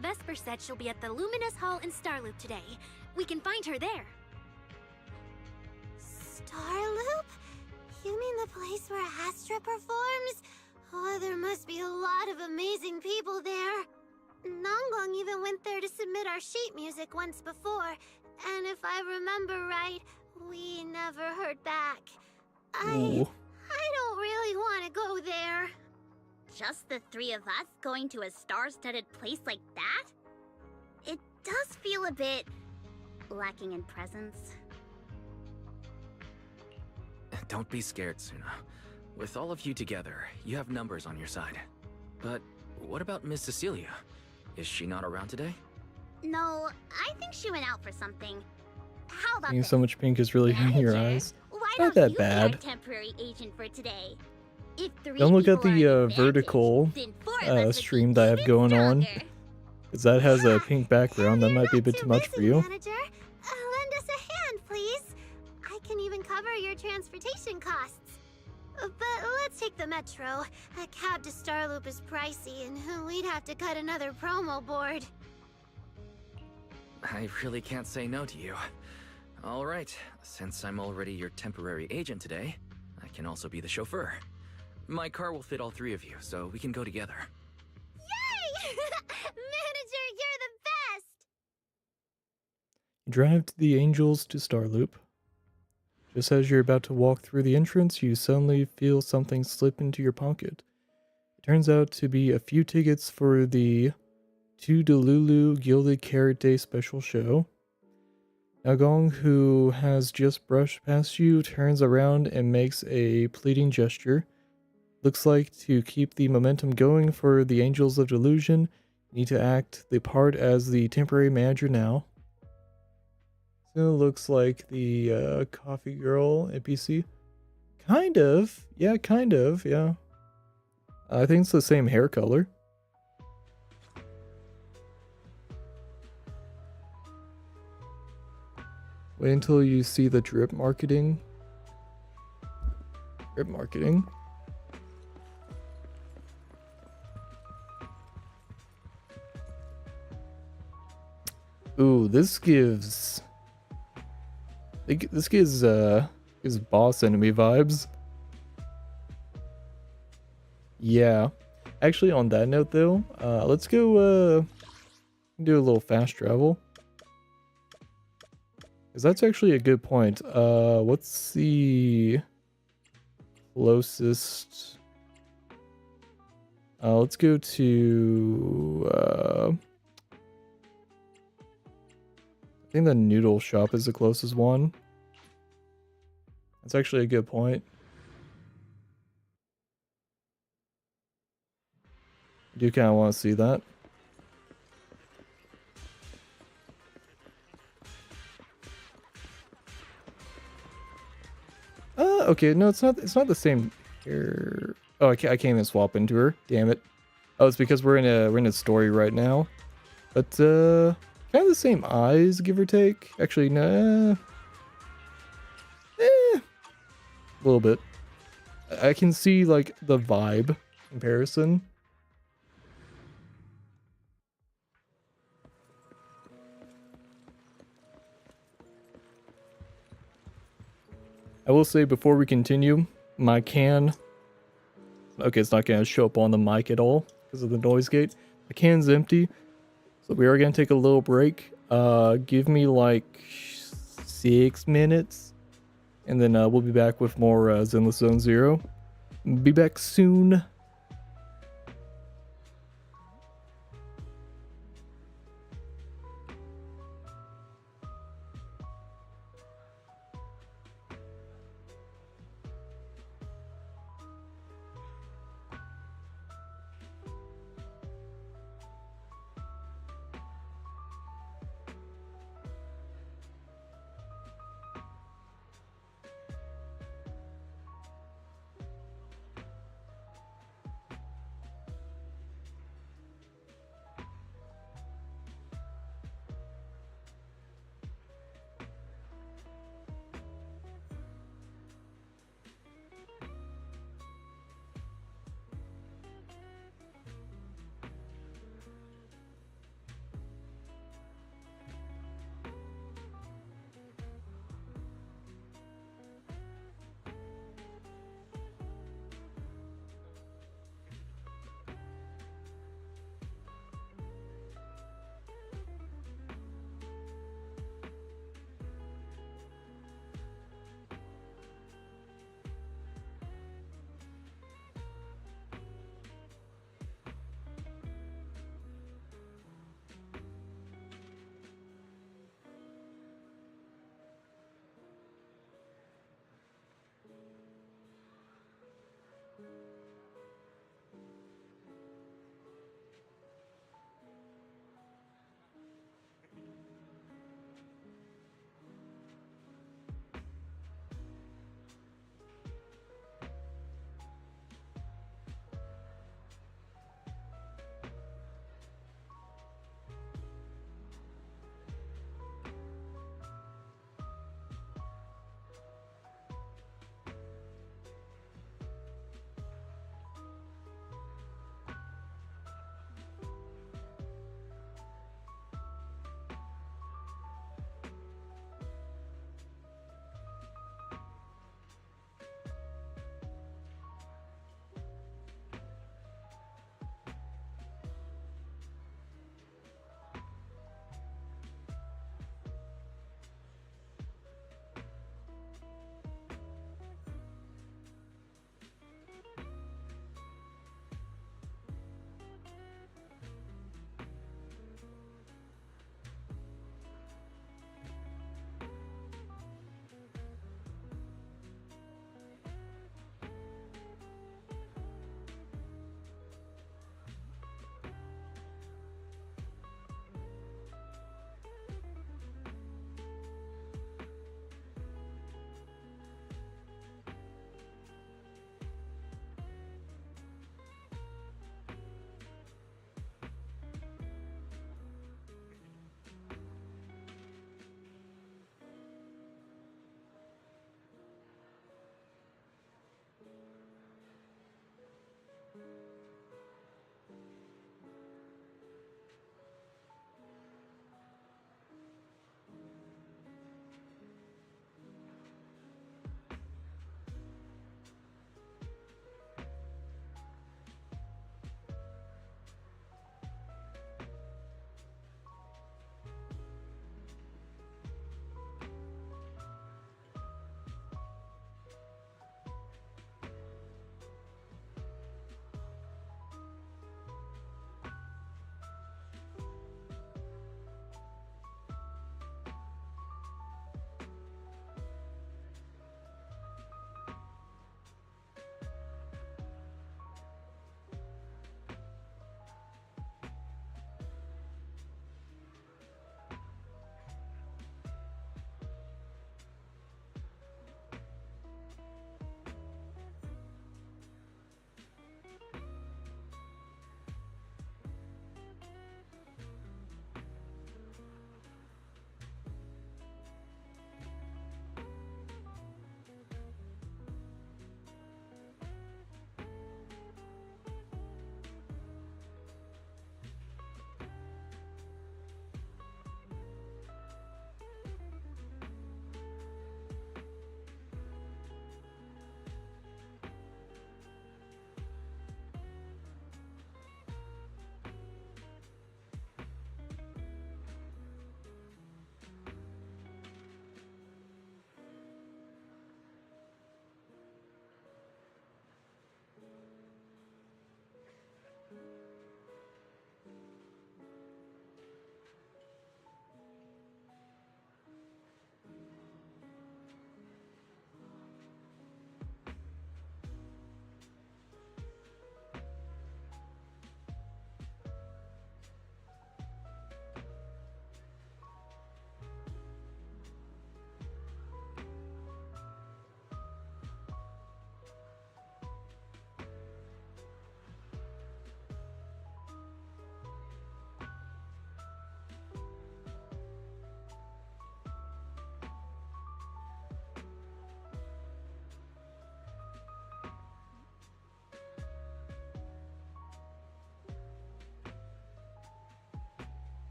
Vesper said she'll be at the Luminous Hall in Starloop today. We can find her there. Starloop? You mean the place where Astra performs? Oh, there must be a lot of amazing people there. Nangong even went there to submit our sheet music once before, and if I remember right, we never heard back. I don't really want to go there. Just the three of us going to a star-studded place like that? It does feel a bit lacking in presence. Don't be scared, Suna. With all of you together, you have numbers on your side. But what about Miss Cecilia? Is she not around today? No, I think she went out for something. How about Seeing this? so much pink is really in your eyes. Why Not don't that you bad. be our temporary agent for today? If three Don't look at people are the an advantage, vertical then four of us would stream be that I have even going on. stronger. Because that has a pink background. That might be a bit too much for you. Manager, lend us a hand, please. I can even cover your transportation costs. But let's take the metro. A cab to Starloop is pricey, and we'd have to cut another promo board. I really can't say no to you. All right, since I'm already your temporary agent today, I can also be the chauffeur. My car will fit all three of you, so we can go together. Yay! Manager, you're the best! You drive to the Angels to Starloop. Just as you're about to walk through the entrance, you suddenly feel something slip into your pocket. It turns out to be a few tickets for the To Delulu Gilded Carrot Day special show. Nangong, who has just brushed past you, turns around and makes a pleading gesture. Looks like to keep the momentum going for the Angels of Delusion, you need to act the part as the temporary manager now. So it looks like the coffee girl NPC. Kind of. Yeah, kind of. Yeah. I think it's the same hair color. Wait until you see the drip marketing. Drip marketing. Ooh, this gives boss enemy vibes. Yeah. Actually, on that note though, let's go do a little fast travel. Because that's actually a good point. What's the closest? Let's go to I think the noodle shop is the closest one. That's actually a good point. I do kind of want to see that. Okay, no, it's not the same here. Oh, I can't even swap into her. Damn it. Oh, it's because we're in a story right now. But kind of the same eyes, give or take. Actually, nah. A little bit. I can see like the vibe comparison. I will say before we continue, my can... Okay, it's not going to show up on the mic at all because of the noise gate. My can's empty, so we are going to take a little break. Give me like 6 minutes, and then we'll be back with more Zenless Zone Zero. Be back soon.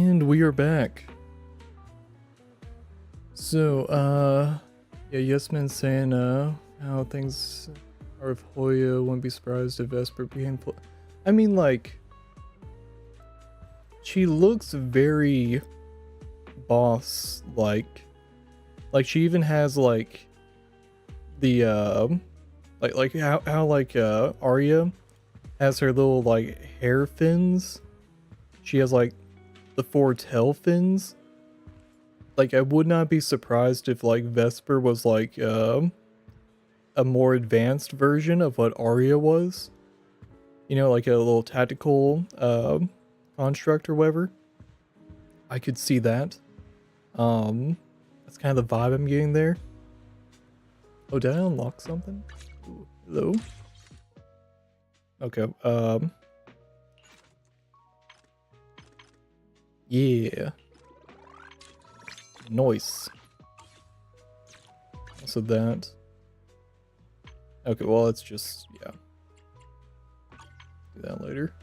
And we are back. So, yeah, Yesman's saying, how things are if Hoya wouldn't be surprised if Vesper became I mean, like, she looks very boss-like. Like, she even has, like, the, like how like, Arya has her little, like, hair fins. She has, like, the 4 tail fins. Like, I would not be surprised if, like, Vesper was, like, a more advanced version of what Arya was. You know, like a little tactical, construct or whatever. I could see that. That's kind of the vibe I'm getting there. Oh, did I unlock something? Ooh, hello? Okay, yeah. Nice. Also that. Okay, well, it's just, yeah. Do that later.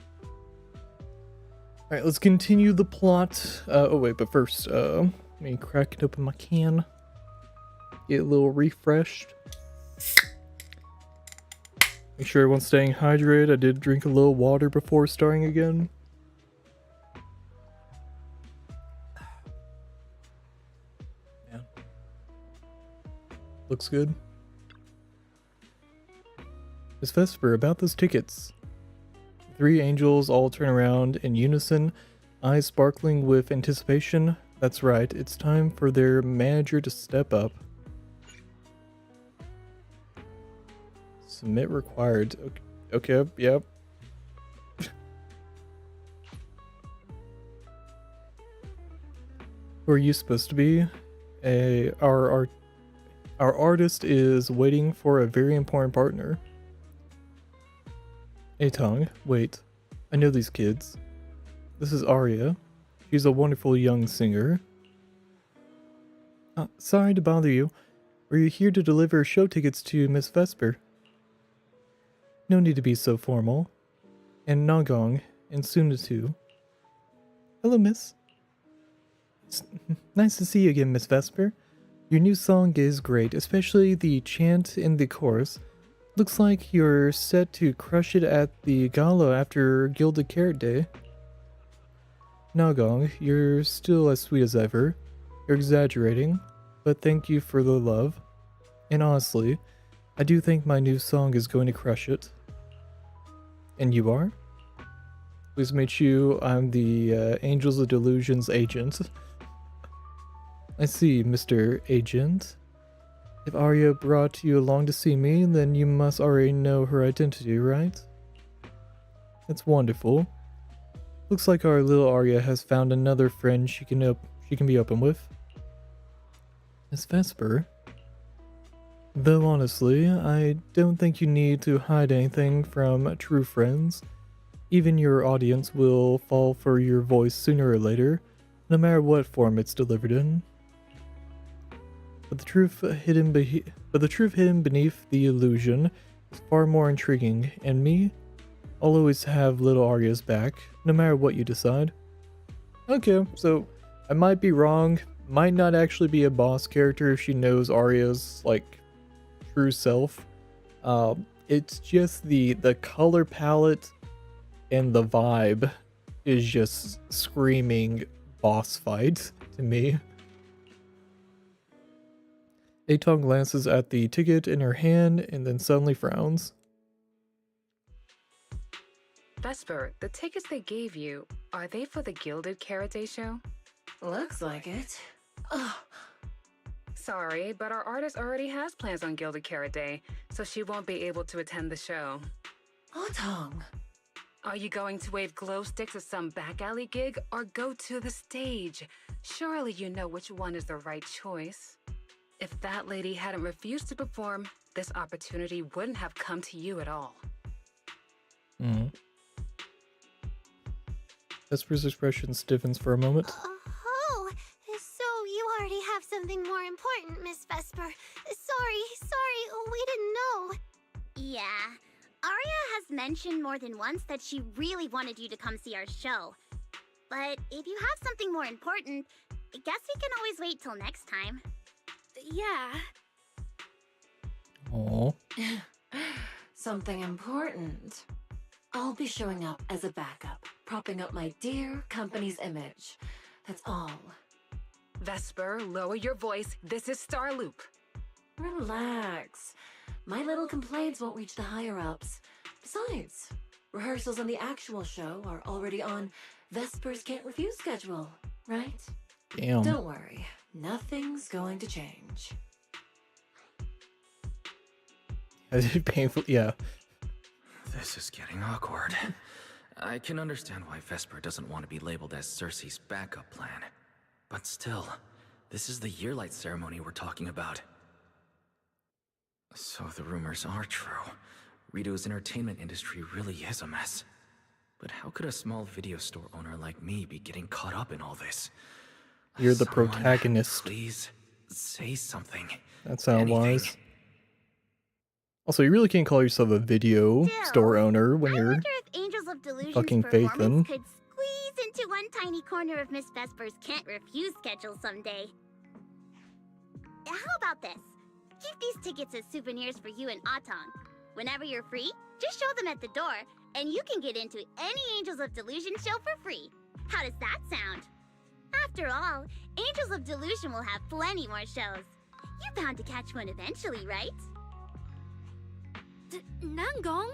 Alright, let's continue the plot. Oh wait, but first, let me crack it open my can. Get a little refreshed. Make sure everyone's staying hydrated. I did drink a little water before starting again. Yeah. Looks good. Miss Vesper, about those tickets. The 3 angels all turn around in unison, eyes sparkling with anticipation. That's right, it's time for their manager to step up. Submit required. Okay, yep. Who are you supposed to be? Our artist is waiting for a very important partner. Atong, wait. I know these kids. This is Arya. She's a wonderful young singer. Sorry to bother you. Are you here to deliver show tickets to Miss Vesper? No need to be so formal. And Nagong, and Suna too. Hello, miss. It's nice to see you again, Miss Vesper. Your new song is great, especially the chant in the chorus. Looks like you're set to crush it at the gala after Gilded Carrot Day. Nagong, you're still as sweet as ever. You're exaggerating, but thank you for the love. And honestly, I do think my new song is going to crush it. And you are? Pleased to meet you. I'm the Angels of Delusions agent. I see, Mr. Agent. If Arya brought you along to see me, then you must already know her identity, right? That's wonderful. Looks like our little Arya has found another friend she can be open with. Miss Vesper? Though honestly, I don't think you need to hide anything from true friends. Even your audience will fall for your voice sooner or later, no matter what form it's delivered in. But the truth hidden beneath the illusion is far more intriguing, and me, I'll always have little Arya's back, no matter what you decide. Okay, so I might be wrong. Might not actually be a boss character if she knows Arya's, like, true self. It's just the color palette and the vibe is just screaming boss fight to me. Atong glances at the ticket in her hand and then suddenly frowns. Vesper, the tickets they gave you, are they for the Gilded Carrot Day show? Looks like it. Ugh. Sorry, but our artist already has plans on Gilded Carrot Day, so she won't be able to attend the show. Atong. Are you going to wave glow sticks at some back alley gig or go to the stage? Surely you know which one is the right choice. If that lady hadn't refused to perform, this opportunity wouldn't have come to you at all. Vesper's expression stiffens for a moment. Oh, so you already have something more important, Miss Vesper. Sorry, we didn't know. Yeah, Arya has mentioned more than once that she really wanted you to come see our show. But if you have something more important, I guess we can always wait till next time. Yeah. Aw. Something important. I'll be showing up as a backup, propping up my dear company's image. That's all. Vesper, lower your voice. This is Starloop. Relax. My little complaints won't reach the higher-ups. Besides, rehearsals on the actual show are already on Vesper's Can't Refuse schedule, right? Damn. Don't worry. Nothing's going to change. Painful, yeah. This is getting awkward. I can understand why Vesper doesn't want to be labeled as Cersei's backup plan. But still, this is the Yearlight ceremony we're talking about. So the rumors are true. Rito's entertainment industry really is a mess. But how could a small video store owner like me be getting caught up in all this? You're the Someone, protagonist. Please, say something. That sounds wise. Also, you really can't call yourself a video store owner when you're If Angels of Delusion's fucking performance Faithin. could squeeze into one tiny corner of Miss Vesper's Can't Refuse schedule someday. How about this? Keep these tickets as souvenirs for you and Atong. Whenever you're free, just show them at the door, and you can get into any Angels of Delusion show for free. How does that sound? After all, Angels of Delusion will have plenty more shows. You're bound to catch one eventually, right? Nangong?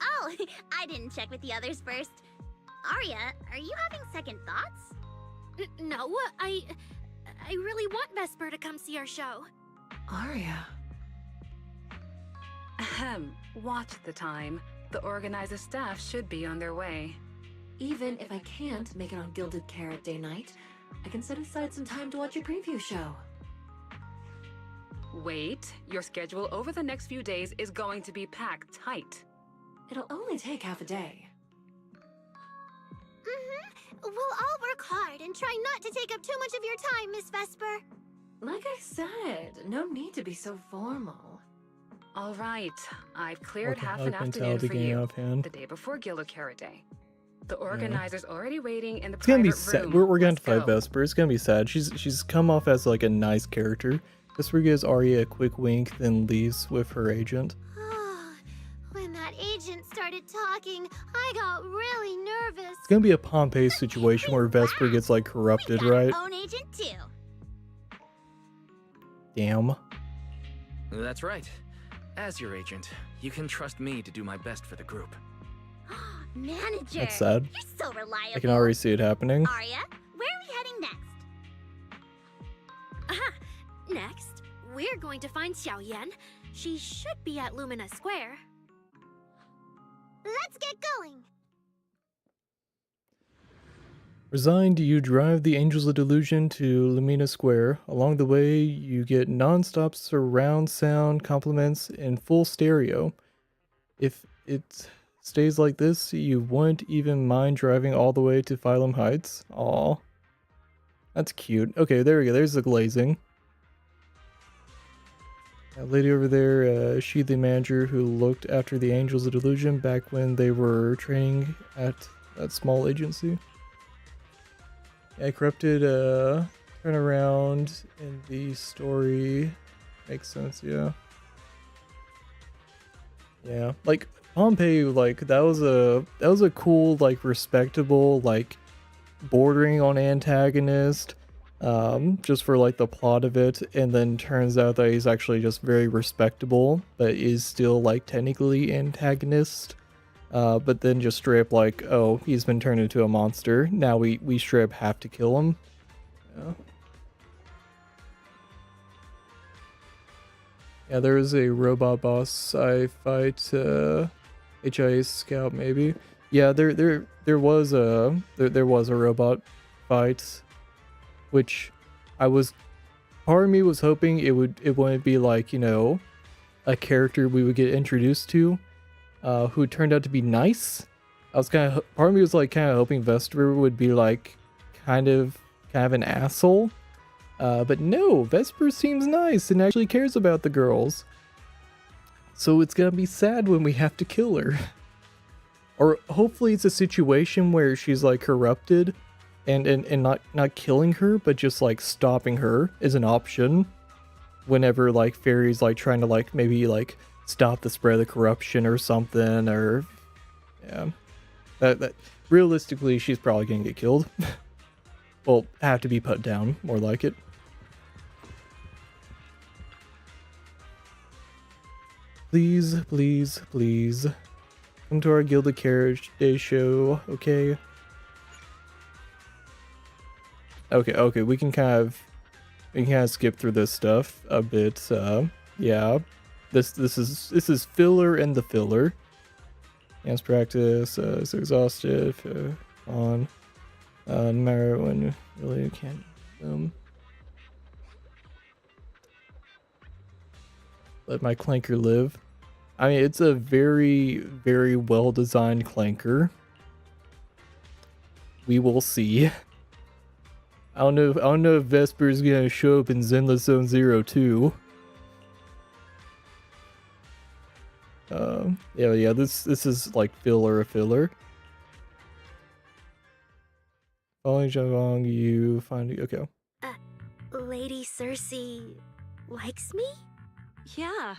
Oh, I didn't check with the others first. Arya, are you having second thoughts? No, I really want Vesper to come see our show. Arya. Ahem. Watch the time. The organizer staff should be on their way. Even if I can't make it on Gilded Carrot Day night, I can set aside some time to watch your preview show. Wait, your schedule over the next few days is going to be packed tight. It'll only take half a day. We'll all work hard and try not to take up too much of your time, Miss Vesper. Like I said, no need to be so formal. All right, I've cleared What the half hell an is afternoon mentality for getting you. out of hand? The day before Gilded Carrot Day. The organizer's already waiting in the It's gonna be private sad. room. We're gonna Let's fight go. Vesper. It's gonna be sad. She's come off as like a nice character. Vesper gives Arya a quick wink, then leaves with her agent. When that agent started talking, I got really nervous. It's gonna be a Pompeii situation where Vesper gets like corrupted, right? Own agent too. Damn. That's right. As your agent, you can trust me to do my best for the group. Manager. That's sad. You're so reliable. I can already see it happening. Arya, where are we heading next? Aha! Next, we're going to find Xiaoyan. She should be at Lumina Square. Let's get going. Resigned, you drive the Angels of Delusion to Lumina Square. Along the way, you get non-stop surround sound compliments in full stereo. If it stays like this, you won't even mind driving all the way to Phylum Heights. Aw. That's cute. Okay, there we go. There's the glazing. That lady over there, she the manager who looked after the Angels of Delusion back when they were training at that small agency. Yeah, corrupted turnaround in the story makes sense, yeah. Yeah, like Pompeii, like that was a cool, like respectable, like bordering on antagonist, just for like the plot of it, and then turns out that he's actually just very respectable, but is still like technically antagonist. But then just straight up like, oh, he's been turned into a monster. Now we straight up have to kill him. Yeah. Yeah, there is a robot boss I fight, HIA Scout maybe. Yeah, there was a robot fight, which part of me was hoping it wouldn't be like, you know, a character we would get introduced to, who turned out to be nice. I was part of me was like kind of hoping Vesper would be like kind of an asshole. But no, Vesper seems nice and actually cares about the girls. So it's gonna be sad when we have to kill her. Or hopefully it's a situation where she's like corrupted and not killing her, but just like stopping her is an option. Whenever like Fairy's like trying to like maybe like stop the spread of corruption or something, or yeah, that realistically she's probably gonna get killed. Well, have to be put down, more like it. Please, please, please. Come to our Gilded Carriage Day show, okay? Okay, we can kind of skip through this stuff a bit. Yeah. This is filler in the filler. Dance practice, it's exhausted, on. No matter when you really can't. Let my clanker live. I mean, it's a very, very well designed clanker. We will see. I don't know if Vesper's gonna show up in Zenless Zone 0 too. Yeah, this is like filler of filler. Following Zhang, you find okay. Lady Cersei likes me? Yeah.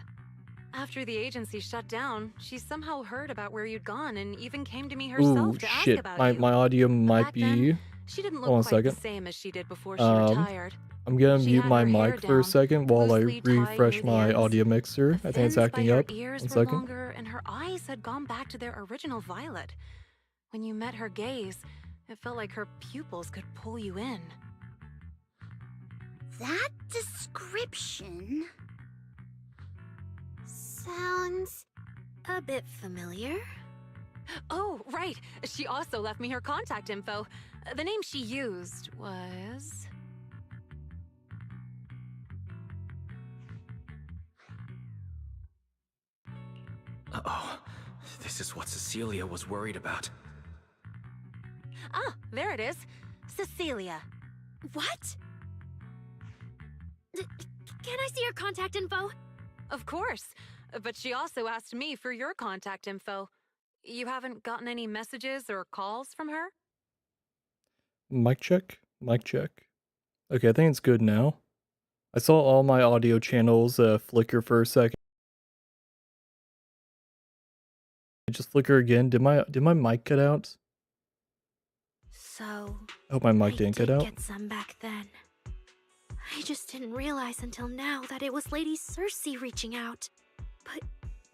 After the agency shut down, she somehow heard about where you'd gone and even came to me herself Ooh, to shit. ask about you. My audio might be. She didn't Hold on look a quite the second. same as she did before she retired. I'm gonna She mute had my her hair mic for a down, second while I loosely tied refresh near the my ends. audio mixer. I think it's Thins acting by her up. ears One were second. longer, and her eyes had gone back to their original violet. When you met her gaze, it felt like her pupils could pull you in. That description sounds a bit familiar. Oh, right. She also left me her contact info. The name she used was... Uh-oh. This is what Cecilia was worried about. Ah, there it is. Cecilia. What? Can I see your contact info? Of course. But she also asked me for your contact info. You haven't gotten any messages or calls from her? Mic check. Mic check. Okay, I think it's good now. I saw all my audio channels flicker for a second. Just flicker again. Did my mic cut out? So I hope my mic didn't cut out. get some back then. I just didn't realize until now that it was Lady Cersei reaching out. But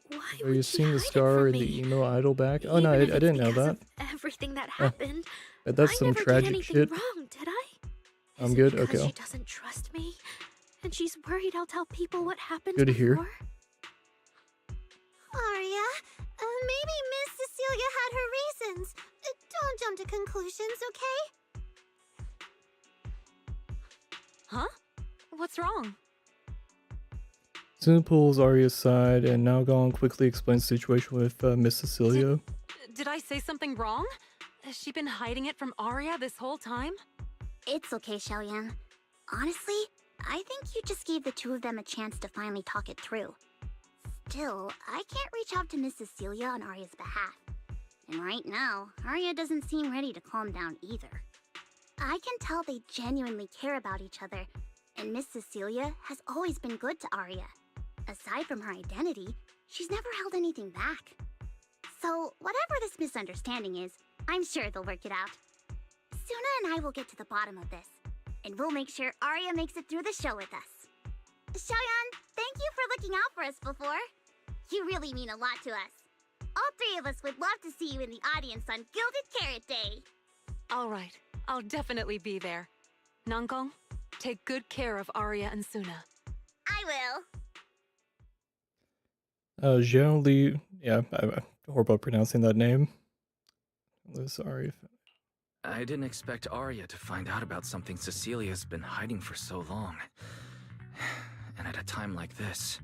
why Are would you she seeing the hide it star from in me? the emo idol back? Oh no, I Even if it's didn't know because that. of everything that happened. That's I some never did tragic anything shit. wrong, did I? I'm Is it good. because Okay. she doesn't trust me, and she's worried I'll tell people what happened Good to hear. before? Arya, maybe Miss Cecilia had her reasons. Don't jump to conclusions, okay? Huh? What's wrong? Soon pulls Arya's side and now Gong quickly explains the situation with Miss Cecilia. Did I say something wrong? Has she been hiding it from Arya this whole time? It's okay, Xiaoyan. Honestly, I think you just gave the two of them a chance to finally talk it through. Still, I can't reach out to Miss Cecilia on Arya's behalf. And right now, Arya doesn't seem ready to calm down either. I can tell they genuinely care about each other, and Miss Cecilia has always been good to Arya. Aside from her identity, she's never held anything back. So, whatever this misunderstanding is, I'm sure they'll work it out. Suna and I will get to the bottom of this, and we'll make sure Arya makes it through the show with us. Xiaoyan, thank you for looking out for us before. You really mean a lot to us. All three of us would love to see you in the audience on Gilded Carrot Day. All right. I'll definitely be there. Nankong, take good care of Arya and Suna. I will. Generally, yeah, I'm horrible at pronouncing that name. Sorry. I didn't expect Arya to find out about something Cecilia's been hiding for so long. And at a time like this.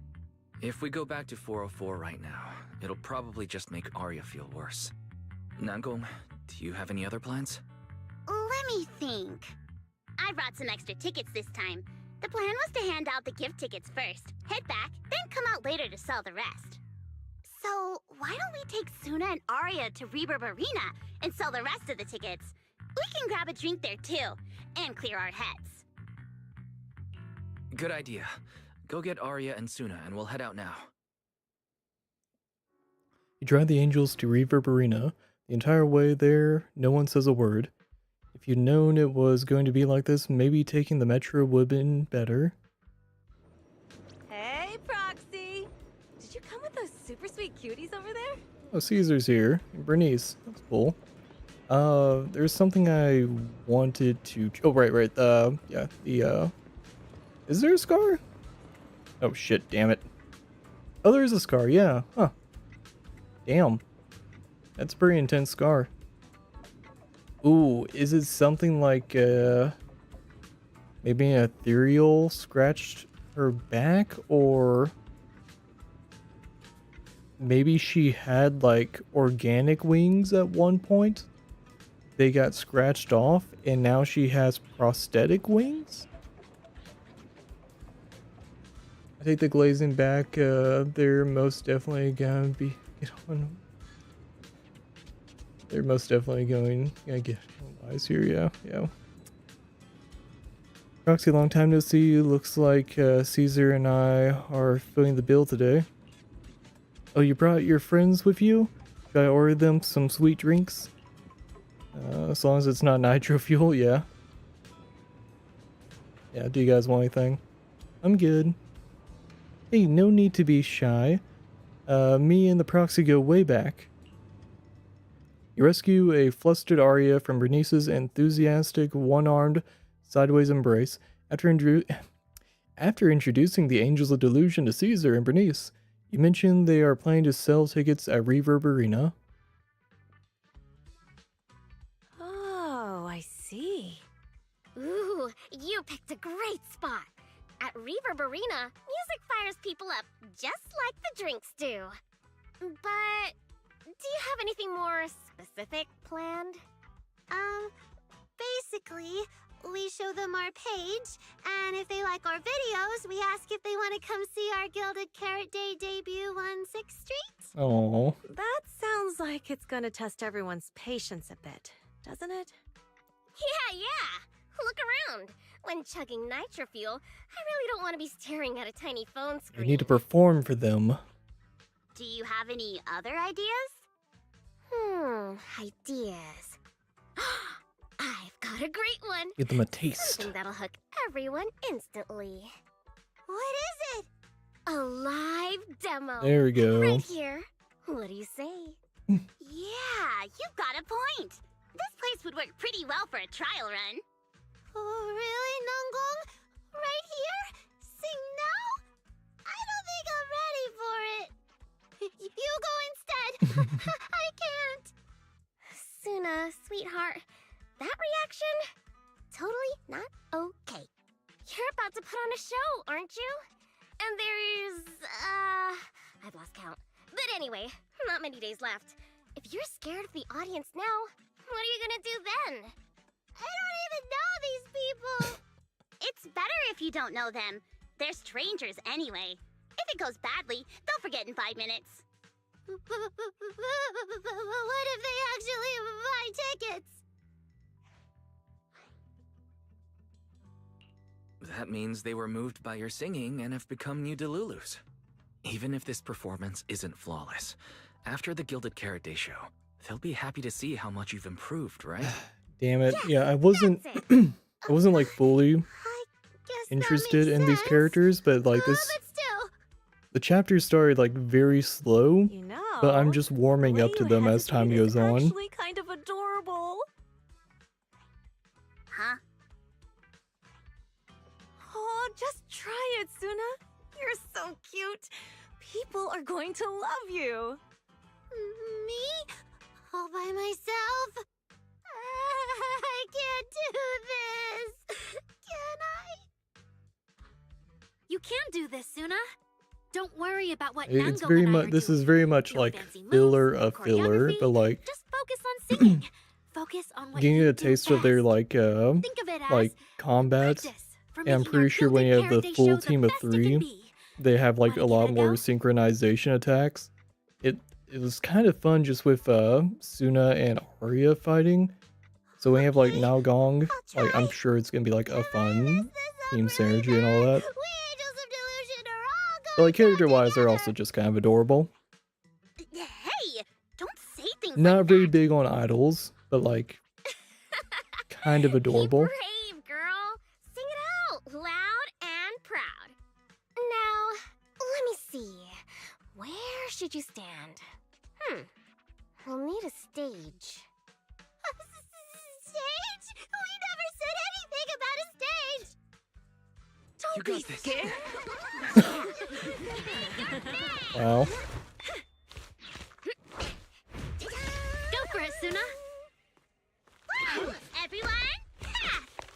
If we go back to 404 right now, it'll probably just make Arya feel worse. Nangong, do you have any other plans? Let me think. I brought some extra tickets this time. The plan was to hand out the gift tickets first, head back, then come out later to sell the rest. So, why don't we take Suna and Arya to Reverb Arena and sell the rest of the tickets? We can grab a drink there too, and clear our heads. Good idea. Go get Arya and Suna, and we'll head out now. You drive the angels to Reverb Arena. The entire way there, no one says a word. If you'd known it was going to be like this, maybe taking the metro would have been better. Hey, Proxy! Did you come with those super sweet cuties over there? Oh, Caesar's here. And Bernice. That's cool. There's something I wanted to... Oh, right. Yeah, Is there a scar? Oh, shit, damn it. Oh, there is a scar, yeah. Huh. Damn. That's a pretty intense scar. Ooh, is it something like, maybe an ethereal scratched her back? Or maybe she had, like, organic wings at one point? They got scratched off, and now she has prosthetic wings? I take the glazing back, they're most definitely gonna be... They're most definitely going... Yeah, get eyes here, yeah. Proxy, long time no see. Looks like Caesar and I are filling the bill today. Oh, you brought your friends with you? Should I order them some sweet drinks? As long as it's not nitro fuel, yeah. Yeah, do you guys want anything? I'm good. Hey, no need to be shy. Me and the Proxy go way back. You rescue a flustered Arya from Bernice's enthusiastic, one-armed, sideways embrace. After introducing the Angels of Delusion to Caesar and Bernice, you mentioned they are planning to sell tickets at Reverb Arena. Oh, I see. Ooh, you picked a great spot. At Reverb Arena, music fires people up just like the drinks do. But do you have anything more specific planned? Basically, we show them our page, and if they like our videos, we ask if they want to come see our Gilded Carrot Day debut on 6th Street. Oh. That sounds like it's gonna test everyone's patience a bit, doesn't it? Yeah. Look around. When chugging nitro fuel, I really don't want to be staring at a tiny phone You screen. need to perform for them. Do you have any other ideas? Ideas. I've got a great one. Give them a taste. Something that'll hook everyone instantly. What is it? A live demo. There we go. Right here. What do you say? Yeah, you've got a point. This place would work pretty well for a trial run. Oh, really, Nongong? Right here? Sing now? I don't think I'm ready for it. You go instead. I can't. Suna, sweetheart, that reaction? Totally not okay. You're about to put on a show, aren't you? And there's, I've lost count. But anyway, not many days left. If you're scared of the audience now, what are you gonna do then? I don't even know these people. It's better if you don't know them. They're strangers anyway. If it goes badly, they'll forget in 5 minutes. What if they actually buy tickets? That means they were moved by your singing and have become new Delulus. Even if this performance isn't flawless, after the Gilded Carrot Day show, they'll be happy to see how much you've improved, right? Damn it. Yeah, I wasn't I wasn't like fully interested in these characters, but like this the chapters started like very slow, but I'm just warming up to them as time goes on. Actually kind of adorable. Huh? Oh, just try it, Suna. You're so cute. People are going to love you. Me? All by myself? I can't do this. Can I? You can do this, Suna. Don't worry about what It's Nango very and I much are this is very much like filler of filler, but like Just focus on singing. Focus on what getting you a do taste of their like Think of it as like combats. for And I'm making pretty our sure when you have Gilded the Carrot Day show full the team of best it can 3, be. they have like a lot more synchronization attacks. It was kind of fun just with Suna and Arya fighting. So we have like Naogong, like I'm sure it's gonna be like a fun team synergy and all that. But like character-wise, they're also just kind of adorable. Hey, don't say things Not very big on idols, but like kind of adorable. Brave, girl. Sing it out, loud and proud. Now, let me see. Where should you stand? We'll need a stage. Stage? We never said anything about a stage. You got this. Wow. Go for it, Suna. Everyone,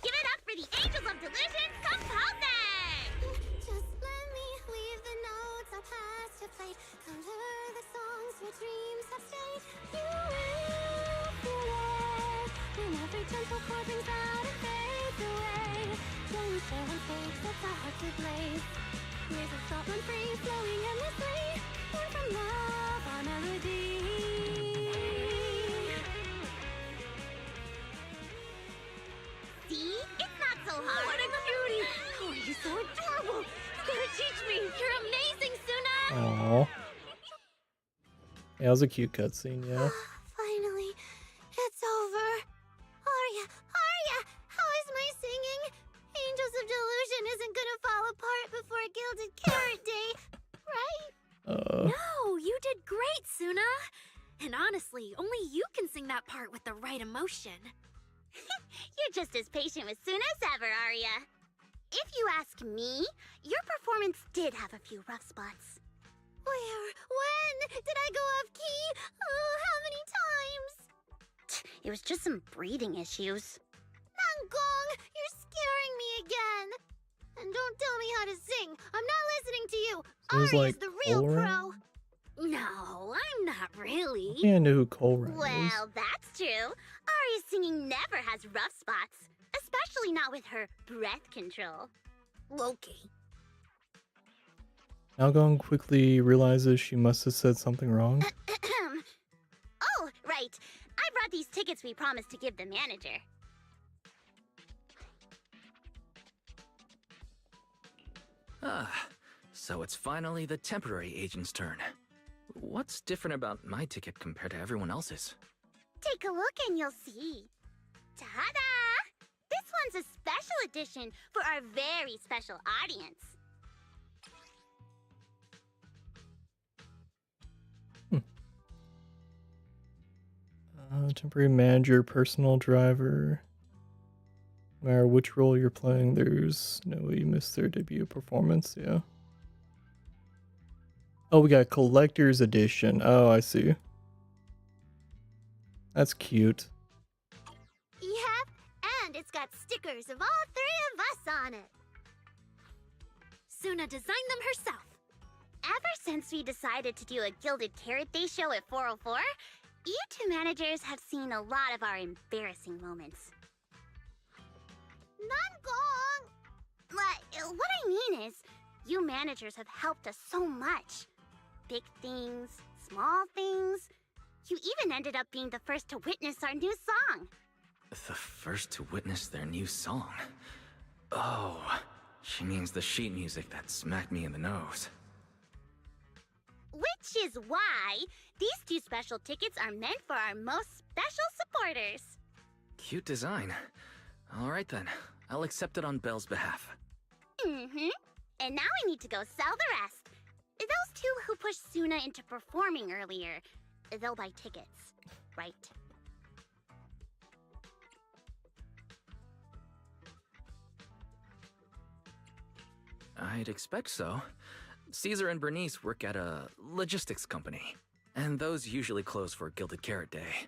give it up for the Angels of Delusion composing! Just let me leave the notes I'll pass to plate. Color the songs where dreams have stayed. You will feel it when every gentle chord rings out and fades away. Don't share on fate, that's our heart to blaze. Raise a thought run free, flowing endlessly. Born from love, our melody. See? It's not so hard. What a cutie! Oh, you're so adorable! You gotta teach me! You're amazing, Suna! Aww. Yeah, it was a cute cutscene, yeah. Finally, it's over. Arya, how is my singing? Angels of Delusion isn't gonna fall apart before Gilded Carrot Day, right? No, you did great, Suna! And honestly, only you can sing that part with the right emotion. You're just as patient with Suna as ever, Arya. If you ask me, your performance did have a few rough spots. Where? When? Did I go off key? Oh, how many times? It was just some breathing issues. Nangong, you're scaring me again. And don't tell me how to sing. I'm not listening to you. So it was Arya's like the real Cole pro. Rang? No, I'm not really. I think I knew who Cole Rang is. Well, that's true. Arya's singing never has rough spots, especially not with her breath control. Okay. Naogong quickly realizes she must have said something wrong. Oh, right. I brought these tickets we promised to give the manager. Ah, so it's finally the temporary agent's turn. What's different about my ticket compared to everyone else's? Take a look and you'll see. Ta-da! This one's a special edition for our very special audience. Temporary manager, personal driver. No matter which role you're playing, there's no way you miss their debut performance, yeah. Oh, we got collector's edition. Oh, I see. That's cute. Yep, and it's got stickers of all three of us on it. Suna designed them herself. Ever since we decided to do a Gilded Carrot Day show at 404, you two managers have seen a lot of our embarrassing moments. Nangong! What I mean is, you managers have helped us so much. Big things, small things. You even ended up being the first to witness our new song. The first to witness their new song? Oh, she means the sheet music that smacked me in the nose. Which is why these two special tickets are meant for our most special supporters. Cute design. Alright then, I'll accept it on Belle's behalf. Mm-hmm. And now I need to go sell the rest. Those two who pushed Suna into performing earlier, they'll buy tickets, right? I'd expect so. Caesar and Bernice work at a logistics company, and those usually close for Gilded Carrot Day.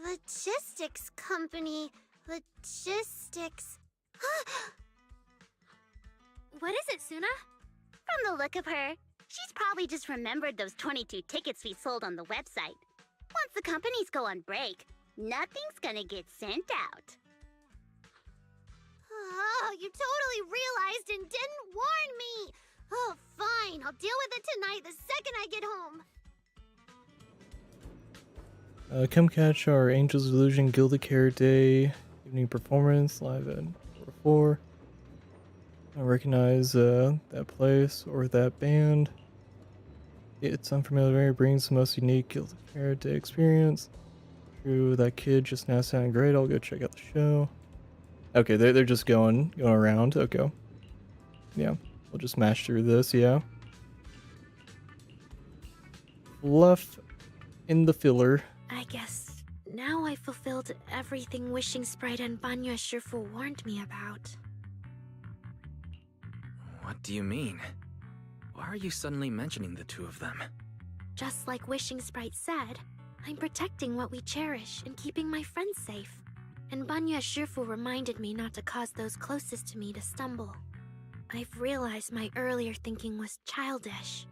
Logistics company. Logistics. What is it, Suna? From the look of her, she's probably just remembered those 22 tickets we sold on the website. Once the companies go on break, nothing's gonna get sent out. Oh, you totally realized and didn't warn me. Oh, fine. I'll deal with it tonight the second I get home. Come catch our Angels Illusion Gilded Carrot Day evening performance live at 4. I recognize that place or that band. It's unfamiliar, brings the most unique Gilded Carrot Day experience. True, that kid just now sounded great. I'll go check out the show. Okay, they're just going around. Okay. Yeah, we'll just mash through this, yeah. Fluff in the filler. I guess now I fulfilled everything Wishing Sprite and Banya Shifu warned me about. What do you mean? Why are you suddenly mentioning the two of them? Just like Wishing Sprite said, I'm protecting what we cherish and keeping my friends safe. And Banya Shifu reminded me not to cause those closest to me to stumble. I've realized my earlier thinking was childish.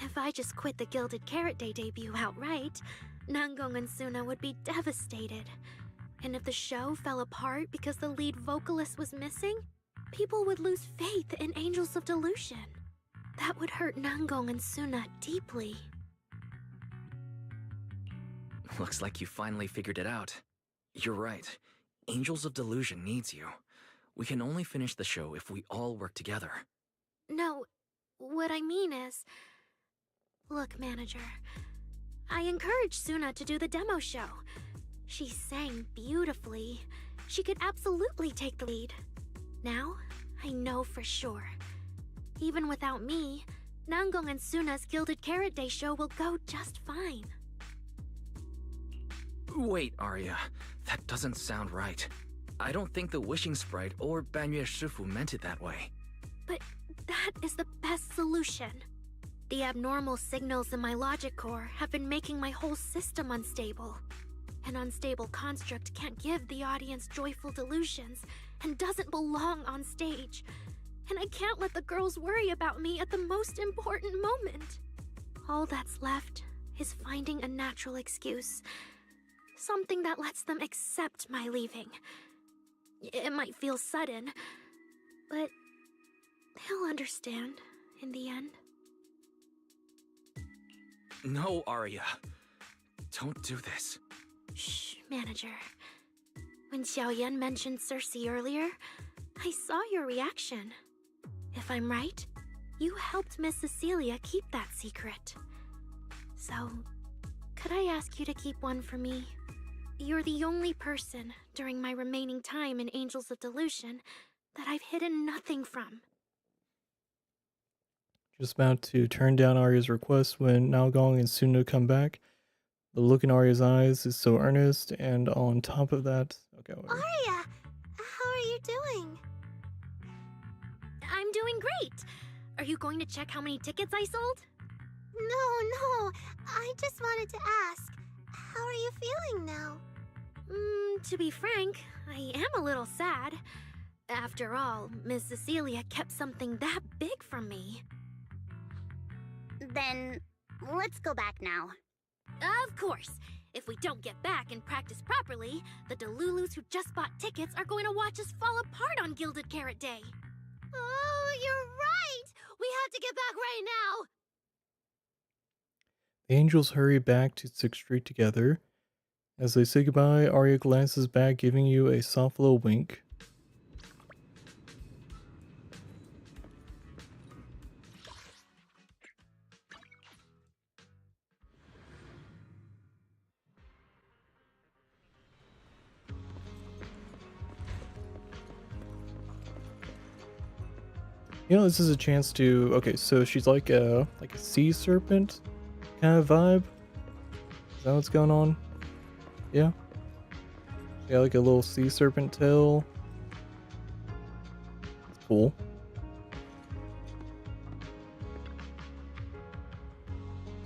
If I just quit the Gilded Carrot Day debut outright, Nangong and Suna would be devastated. And if the show fell apart because the lead vocalist was missing, people would lose faith in Angels of Delusion. That would hurt Nangong and Suna deeply. Looks like you finally figured it out. You're right. Angels of Delusion needs you. We can only finish the show if we all work together. No, what I mean is... Look, manager, I encouraged Suna to do the demo show. She sang beautifully. She could absolutely take the lead. Now, I know for sure. Even without me, Nangong and Suna's Gilded Carrot Day show will go just fine. Wait, Arya. That doesn't sound right. I don't think the Wishing Sprite or Banya Shifu meant it that way. But that is the best solution. The abnormal signals in my logic core have been making my whole system unstable. An unstable construct can't give the audience joyful delusions and doesn't belong on stage. And I can't let the girls worry about me at the most important moment. All that's left is finding a natural excuse. Something that lets them accept my leaving. It might feel sudden, but they'll understand in the end. No, Arya. Don't do this. Shh, manager. When Xiaoyan mentioned Cersei earlier, I saw your reaction. If I'm right, you helped Miss Cecilia keep that secret. So, could I ask you to keep one for me? You're the only person during my remaining time in Angels of Delusion that I've hidden nothing from. Just about to turn down Arya's request when Nangong and Suna come back. The look in Arya's eyes is so earnest, and on top of that... Okay, whatever. Arya, how are you doing? I'm doing great! Are you going to check how many tickets I sold? No, I just wanted to ask, how are you feeling now? To be frank, I am a little sad. After all, Miss Cecilia kept something that big from me. Then, let's go back now. Of course! If we don't get back and practice properly, the Delulus who just bought tickets are going to watch us fall apart on Gilded Carrot Day. Oh, you're right! We have to get back right now! The angels hurry back to 6th Street together. As they say goodbye, Arya glances back, giving you a soft little wink. You know, this is a chance to... Okay, so she's like a sea serpent kind of vibe. Is that what's going on? Yeah. She got like a little sea serpent tail. It's cool.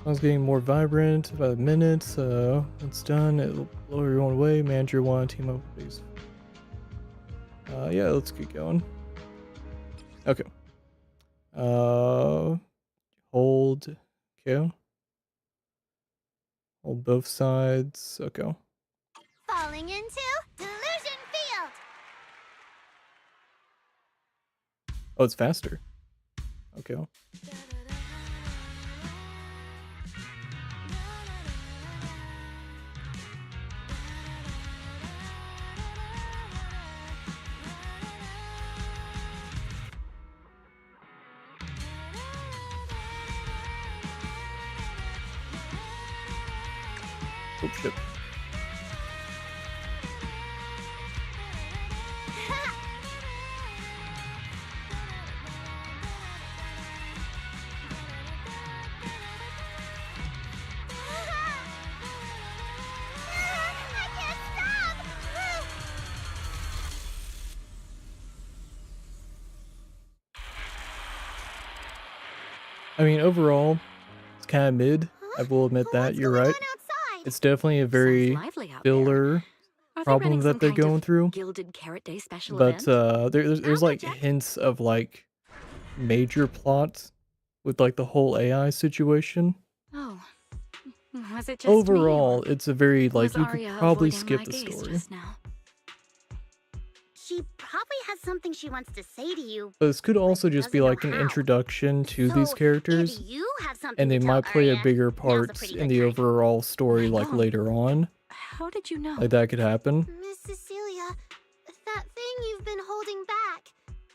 Song's getting more vibrant by the minute. It's done. It'll blow everyone away. Manager want to team up with these. Yeah, let's get going. Okay. Hold. Okay. Hold both sides. Okay. Falling into Delusion Field! Oh, it's faster. Okay. Oh shit. I mean, overall, it's kind of mid. I will admit that. You're right. It's definitely a very lively out filler Are they problem running that some they're kind going of through. Gilded Carrot Day special But event? there's like hints of like major plots with like the whole AI situation. Oh, was it just Overall, me, or it's a very was like you could Arya probably avoiding skip my the gaze story. just now? She probably has something she wants to say to you. But this could also just be doesn't know like an how. introduction to these So, characters, if you have something and to they tell might play a Arya, bigger now's a part pretty in good the time. overall story like Hang on. later on. How did you know? Like that could happen. Miss Cecilia, that thing you've been holding back.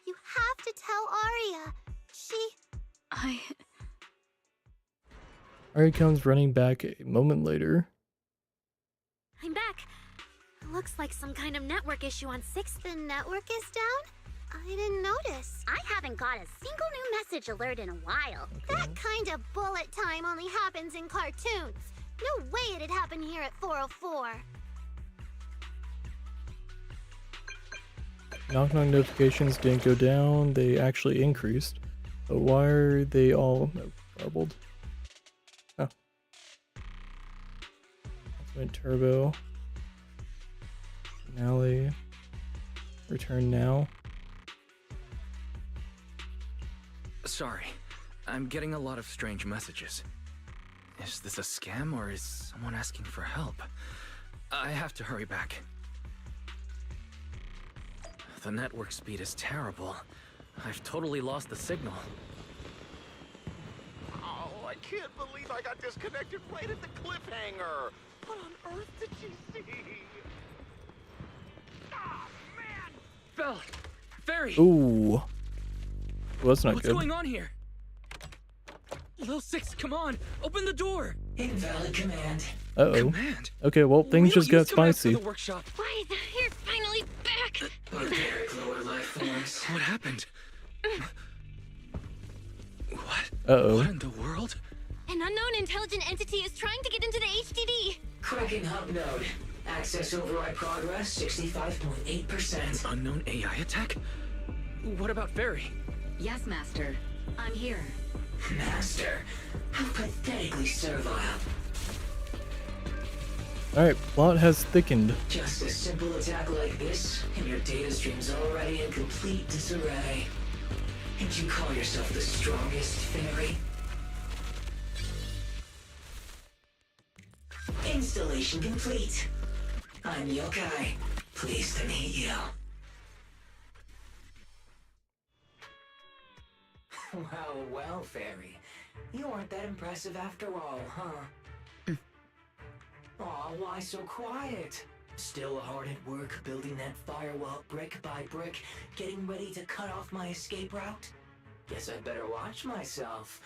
You have to tell Arya. I... Ari comes running back a moment later. I'm back. Looks like some kind of network issue on 6th. The network is down? I didn't notice. I haven't got a single new message alert in a while. That kind of bullet time only happens in cartoons. No way it'd happen here at 404. Knock knock notifications didn't go down, they actually increased. But why are they all garbled? Oh. Went turbo. Finale. Return now. Sorry, I'm getting a lot of strange messages. Is this a scam or is someone asking for help? I have to hurry back. The network speed is terrible. I've totally lost the signal. Oh, I can't believe I got disconnected right at the cliffhanger. What on earth did she see? Ah, man! Belle! Ferry! Ooh. Well, that's not What's good. going on here? Lil Six, come on! Open the door! Invalid command. Uh-oh. Command? Okay, well, things just got spicy. The workshop. Why, you're finally back! Barbaric lower life forms. What happened? What? Uh-oh. What in the world? An unknown intelligent entity is trying to get into the HDD! Cracking hub node. Access override progress 65.8%. Unknown AI attack? What about Ferry? Yes, Master. I'm here. Master, how pathetically servile. Alright, plot has thickened. Just a simple attack like this, and your data stream's already in complete disarray. And you call yourself the strongest, Fairy? Installation complete. I'm Yokai. Pleased to meet you. Well, Fairy. You aren't that impressive after all, huh? Aw, why so quiet? Still hard at work building that firewall brick by brick, getting ready to cut off my escape route? Guess I'd better watch myself.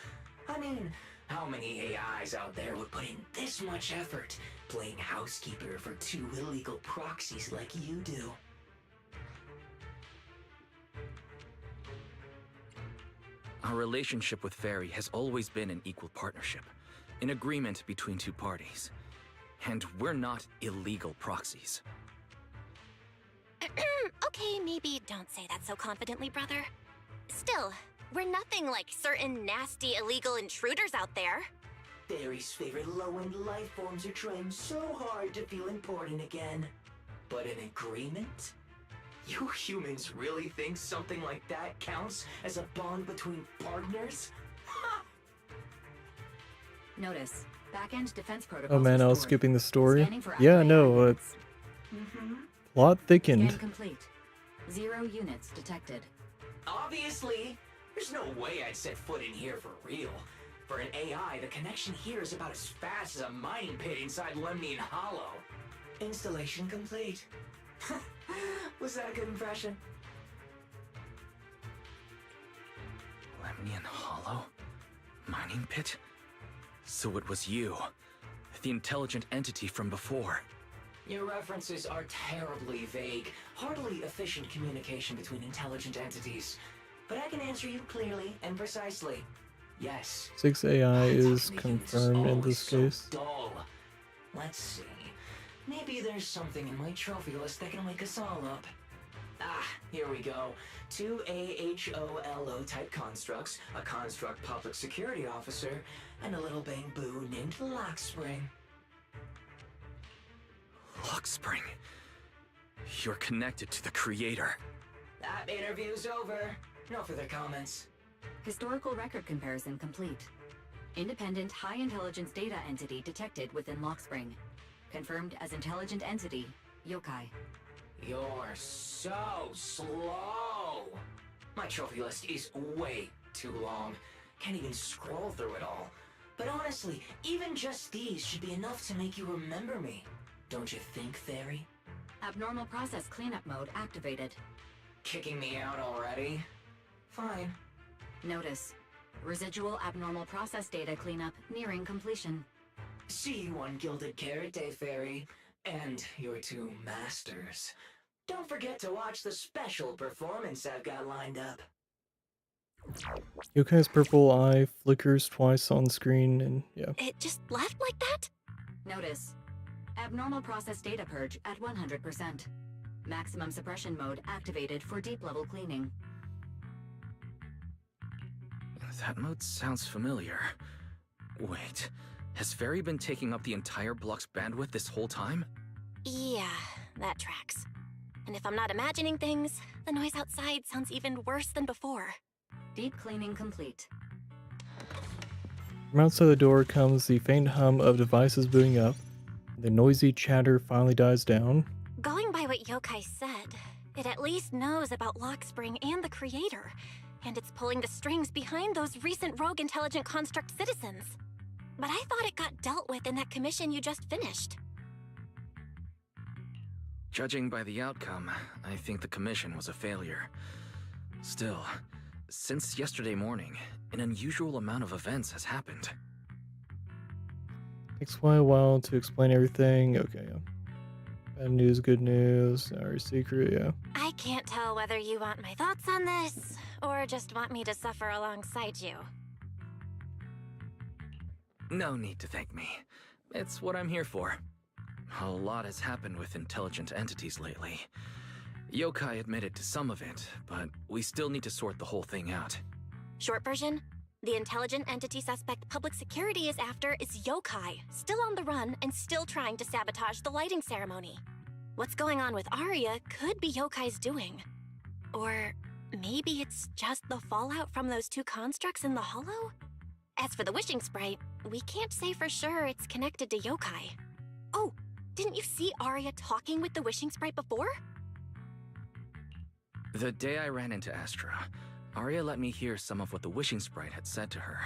I mean, how many AIs out there would put in this much effort playing housekeeper for two illegal proxies like you do? Our relationship with Ferry has always been an equal partnership, an agreement between two parties. And we're not illegal proxies. Okay, maybe don't say that so confidently, brother. Still, we're nothing like certain nasty illegal intruders out there. Fairy's favorite low-end life forms are trying so hard to feel important again. But an agreement? You humans really think something like that counts as a bond between partners? Notice. Back-end defense protocols. Oh man, I was restored. skipping the story. Scanning for Yeah, active no, agents. plot thickened. Scan complete. 0 units detected. Obviously. There's no way I'd set foot in here for real. For an AI, the connection here is about as fast as a mining pit inside Lemnian Hollow. Installation complete. Was that a good impression? Lemnian Hollow? Mining pit? So it was you. The intelligent entity from before. Your references are terribly vague, hardly efficient communication between intelligent entities. But I can answer you clearly and precisely. Yes. 6 AI is Making this confirmed in always this so case. dull. Let's see. Maybe there's something in my trophy list that can wake us all up. Ah, here we go. 2 AHOLO type constructs, a construct public security officer, and a little bamboo named Lockspring. Lockspring. You're connected to the creator. That interview's over. No further comments. Historical record comparison complete. Independent high intelligence data entity detected within Lockspring. Confirmed as intelligent entity, yokai. You're so slow. My trophy list is way too long. Can't even scroll through it all. But honestly, even just these should be enough to make you remember me. Don't you think, Fairy? Abnormal process cleanup mode activated. Kicking me out already? Fine. Notice. Residual abnormal process data cleanup nearing completion. See you on Gilded Carrot Day, Fairy. And your 2 masters. Don't forget to watch the special performance I've got lined up. Yokai's purple eye flickers twice on screen, and yeah. It just left like that? Notice. Abnormal process data purge at 100%. Maximum suppression mode activated for deep level cleaning. That mode sounds familiar. Wait, has Fairy been taking up the entire block's bandwidth this whole time? Yeah, that tracks. And if I'm not imagining things, the noise outside sounds even worse than before. Deep cleaning complete. From outside the door comes the faint hum of devices booting up. The noisy chatter finally dies down. Going by what Yokai said, it at least knows about Lockspring and the creator, and it's pulling the strings behind those recent rogue intelligent construct citizens. But I thought it got dealt with in that commission you just finished. Judging by the outcome, I think the commission was a failure. Still, since yesterday morning, an unusual amount of events has happened. Takes quite a while to explain everything. Okay, yeah. Bad news, good news, our secret, yeah. I can't tell whether you want my thoughts on this, or just want me to suffer alongside you. No need to thank me. It's what I'm here for. A lot has happened with intelligent entities lately. Yokai admitted to some of it, but we still need to sort the whole thing out. Short version? The intelligent entity suspect public security is after is Yokai, still on the run and still trying to sabotage the lighting ceremony. What's going on with Arya could be Yokai's doing. Or maybe it's just the fallout from those 2 constructs in the hollow? As for the wishing sprite, we can't say for sure it's connected to Yokai. Oh, didn't you see Arya talking with the wishing sprite before? The day I ran into Astra, Arya let me hear some of what the wishing sprite had said to her.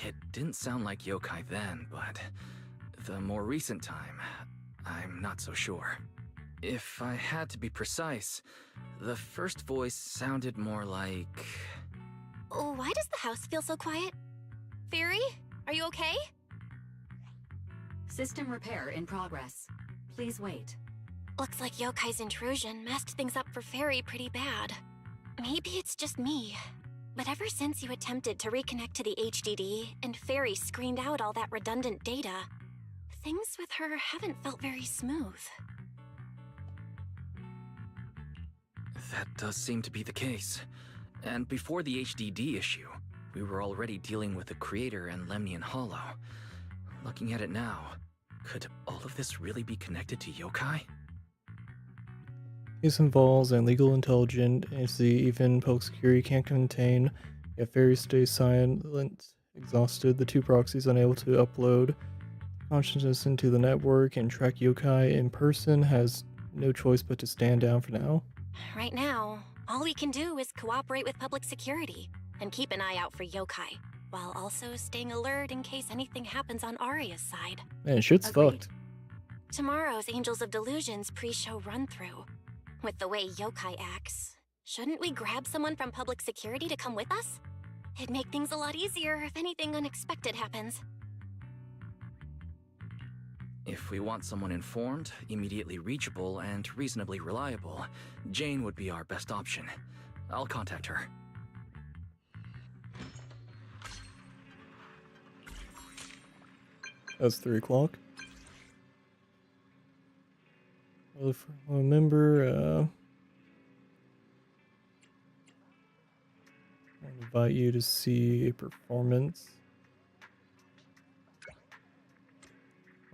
It didn't sound like Yokai then, but the more recent time, I'm not so sure. If I had to be precise, the first voice sounded more like... Oh, why does the house feel so quiet? Fairy, are you okay? System repair in progress. Please wait. Looks like Yokai's intrusion messed things up for Fairy pretty bad. Maybe it's just me, but ever since you attempted to reconnect to the HDD and Fairy screened out all that redundant data, things with her haven't felt very smooth. That does seem to be the case. And before the HDD issue, we were already dealing with the Creator and Lemnian Hollow. Looking at it now, could all of this really be connected to Yokai? This involves an illegal intelligent entity even public security can't contain, yet Fairy stays silent, exhausted, the 2 proxies unable to upload consciousness into the network and track Yokai in person has no choice but to stand down for now. Right now, all we can do is cooperate with public security and keep an eye out for Yokai, while also staying alert in case anything happens on Arya's side. Man, shit's fucked. Tomorrow's Angels of Delusion's pre-show run-through. With the way Yokai acts, shouldn't we grab someone from public security to come with us? It'd make things a lot easier if anything unexpected happens. If we want someone informed, immediately reachable, and reasonably reliable, Jane would be our best option. I'll contact her. That's 3 o'clock. Remember, I invite you to see a performance.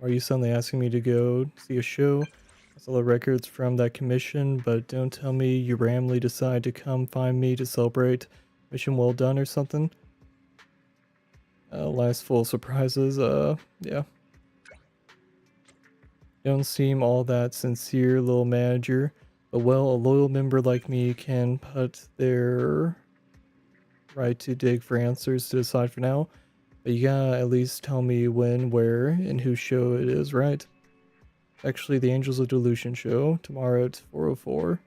Are you suddenly asking me to go see a show? I saw the records from that commission, but don't tell me you randomly decide to come find me to celebrate mission well done or something. Life's full of surprises, yeah. Don't seem all that sincere, little manager, but well, a loyal member like me can put their right to dig for answers to the side for now. But you gotta at least tell me when, where, and whose show it is, right? Actually, the Angels of Delusion show, tomorrow at 4:04.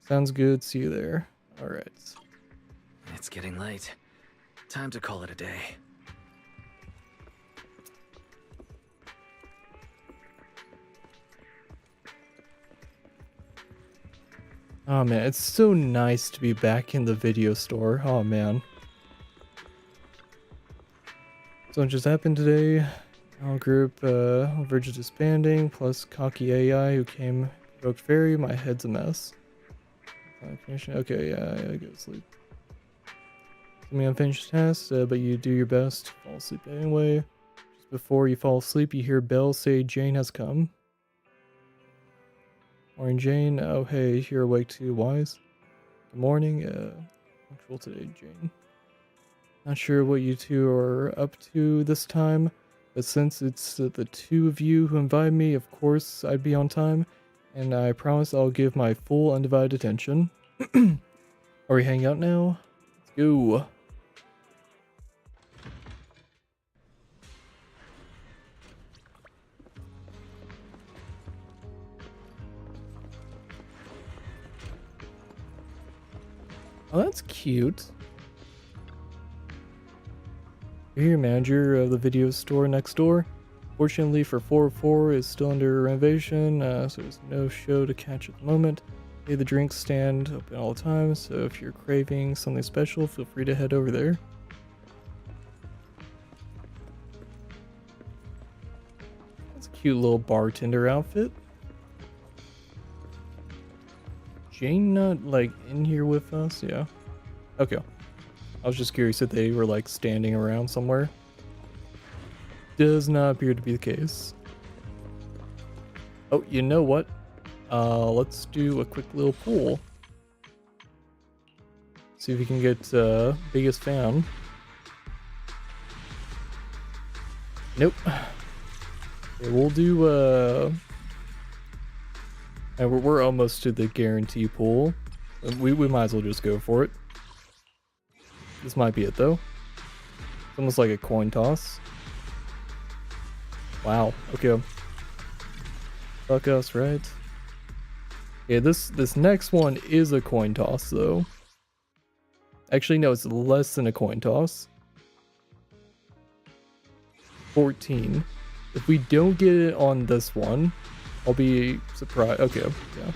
Sounds good, see you there. Alright. It's getting late. Time to call it a day. Oh man, it's so nice to be back in the video store. Oh man. So what just happened today? Our group verge disbanding, plus cocky AI who came broke fairy. My head's a mess. Okay, yeah, I gotta go to sleep. Some unfinished tasks, but you do your best. Fall asleep anyway. Just before you fall asleep, you hear Belle say Jane has come. Morning, Jane. Oh, hey, you're awake too, Wise. Good morning. Punctual today, Jane. Not sure what you two are up to this time, but since it's the two of you who invited me, of course I'd be on time, and I promise I'll give my full undivided attention. Are we hanging out now? Let's go. Oh, that's cute. You're here, manager of the video store next door. Fortunately for 404 is still under renovation, so there's no show to catch at the moment. Hey, the drinks stand open all the time, so if you're craving something special, feel free to head over there. That's a cute little bartender outfit. Jane not, like, in here with us? Yeah. Okay. I was just curious if they were, like, standing around somewhere. Does not appear to be the case. Oh, you know what? Let's do a quick little poll. See if we can get, biggest fan. Nope. Okay, we'll do, and we're almost to the guarantee pool. We might as well just go for it. This might be it though. It's almost like a coin toss. Wow. Okay. Fuck us, right? Yeah, this next one is a coin toss though. Actually, no, it's less than a coin toss. 14. If we don't get it on this one, I'll be surprised. Okay, yeah.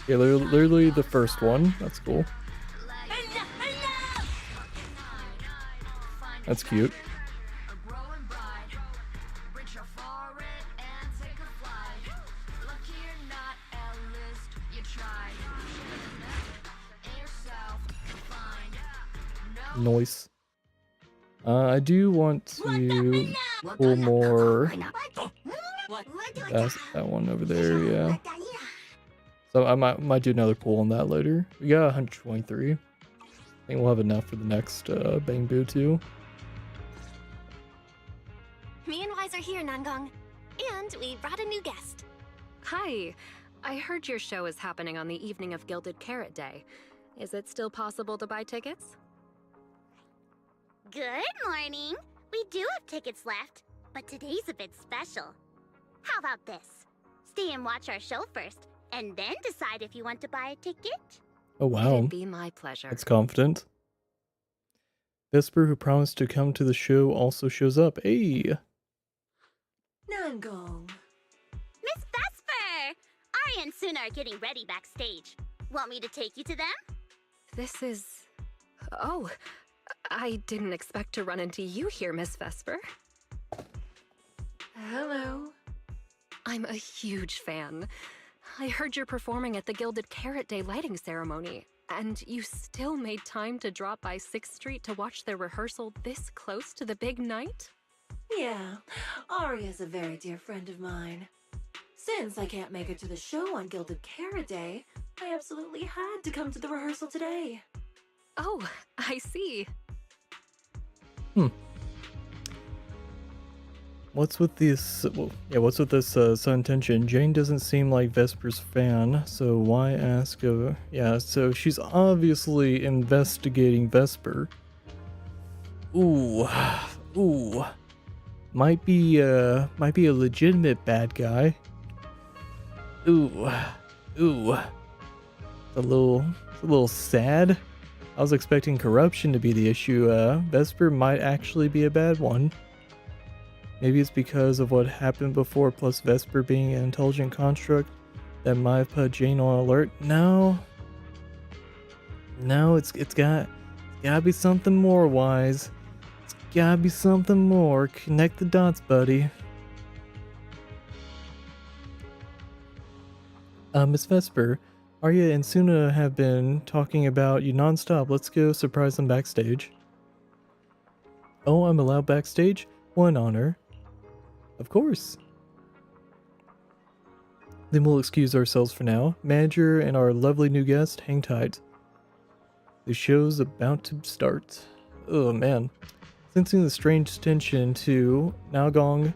Yeah, literally the first one. That's cool. That's cute. Noise. I do want to pull more. That's that one over there, yeah. So I might do another pull on that later. We got 123. I think we'll have enough for the next Bang Boo too. Me and Wise are here, Nangong. And we brought a new guest. Hi. I heard your show is happening on the evening of Gilded Carrot Day. Is it still possible to buy tickets? Good morning. We do have tickets left, but today's a bit special. How about this? Stay and watch our show first, and then decide if you want to buy a ticket. Oh wow. It'd be my pleasure. That's confident. Vesper, who promised to come to the show, also shows up. Hey! Nangong. Miss Vesper! Arya and Suna are getting ready backstage. Want me to take you to them? This is... Oh, I didn't expect to run into you here, Miss Vesper. Hello. I'm a huge fan. I heard you're performing at the Gilded Carrot Day lighting ceremony, and you still made time to drop by 6th Street to watch their rehearsal this close to the big night? Yeah, Arya's a very dear friend of mine. Since I can't make it to the show on Gilded Carrot Day, I absolutely had to come to the rehearsal today. Oh, I see. What's with this? What's with this sudden tension? Jane doesn't seem like Vesper's fan, so why ask of? Yeah, so she's obviously investigating Vesper. Ooh, might be a legitimate bad guy. Ooh, a little sad. I was expecting corruption to be the issue. Vesper might actually be a bad one. Maybe it's because of what happened before, plus Vesper being an intelligent construct that might have put Jane on alert. No, it's gotta be something more, Wise. It's gotta be something more. Connect the dots, buddy. Miss Vesper, Arya and Suna have been talking about you nonstop. Let's go surprise them backstage. Oh, I'm allowed backstage? What an honor. Of course. Then we'll excuse ourselves for now. Manager and our lovely new guest, hang tight. The show's about to start. Oh man. Sensing the strange tension too, Nagong,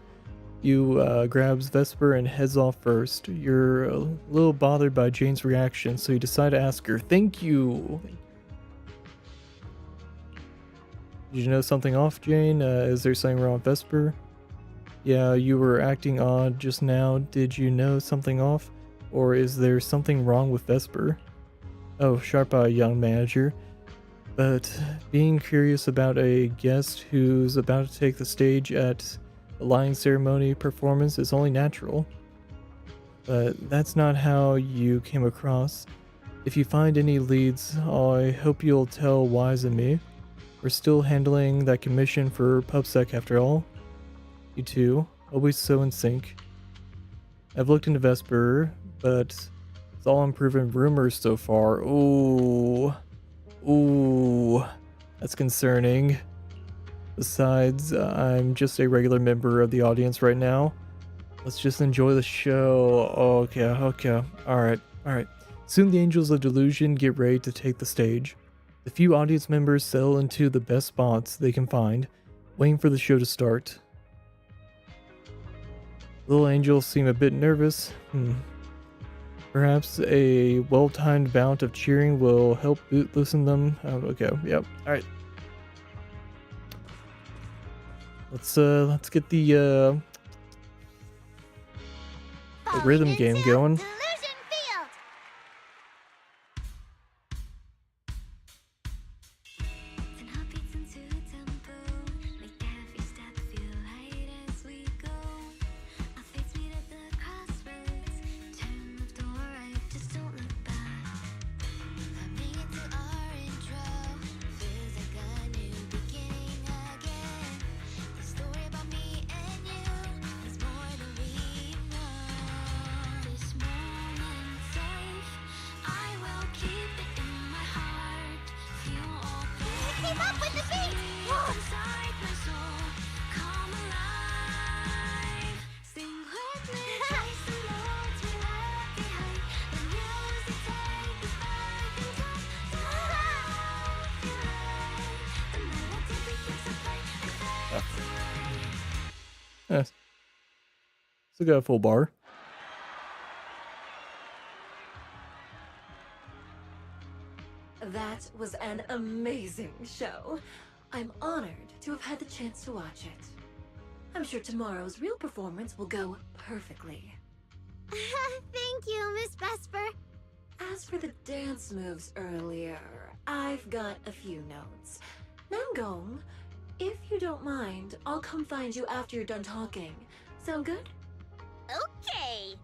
you grabs Vesper and heads off first. You're a little bothered by Jane's reaction, so you decide to ask her, "Thank you." Did you know something off, Jane? Is there something wrong with Vesper? Yeah, you were acting odd just now. Did you know something off? Or is there something wrong with Vesper? Oh, sharp eye, young manager. But being curious about a guest who's about to take the stage at a lighting ceremony performance is only natural. But that's not how you came across. If you find any leads, I hope you'll tell Wise and me. We're still handling that commission for PubSec after all. You two, always so in sync. I've looked into Vesper, but it's all unproven rumors so far. Ooh, that's concerning. Besides, I'm just a regular member of the audience right now. Let's just enjoy the show. Okay. Alright. Soon the Angels of Delusion get ready to take the stage. The few audience members settle into the best spots they can find, waiting for the show to start. Little angels seem a bit nervous. Perhaps a well-timed bout of cheering will help loosen them. Okay, yep. Alright. Let's get the rhythm game going. Still got a full bar. That was an amazing show. I'm honored to have had the chance to watch it. I'm sure tomorrow's real performance will go perfectly. Thank you, Miss Vesper. As for the dance moves earlier, I've got a few notes. Nangong, if you don't mind, I'll come find you after you're done talking. Sound good? Okay.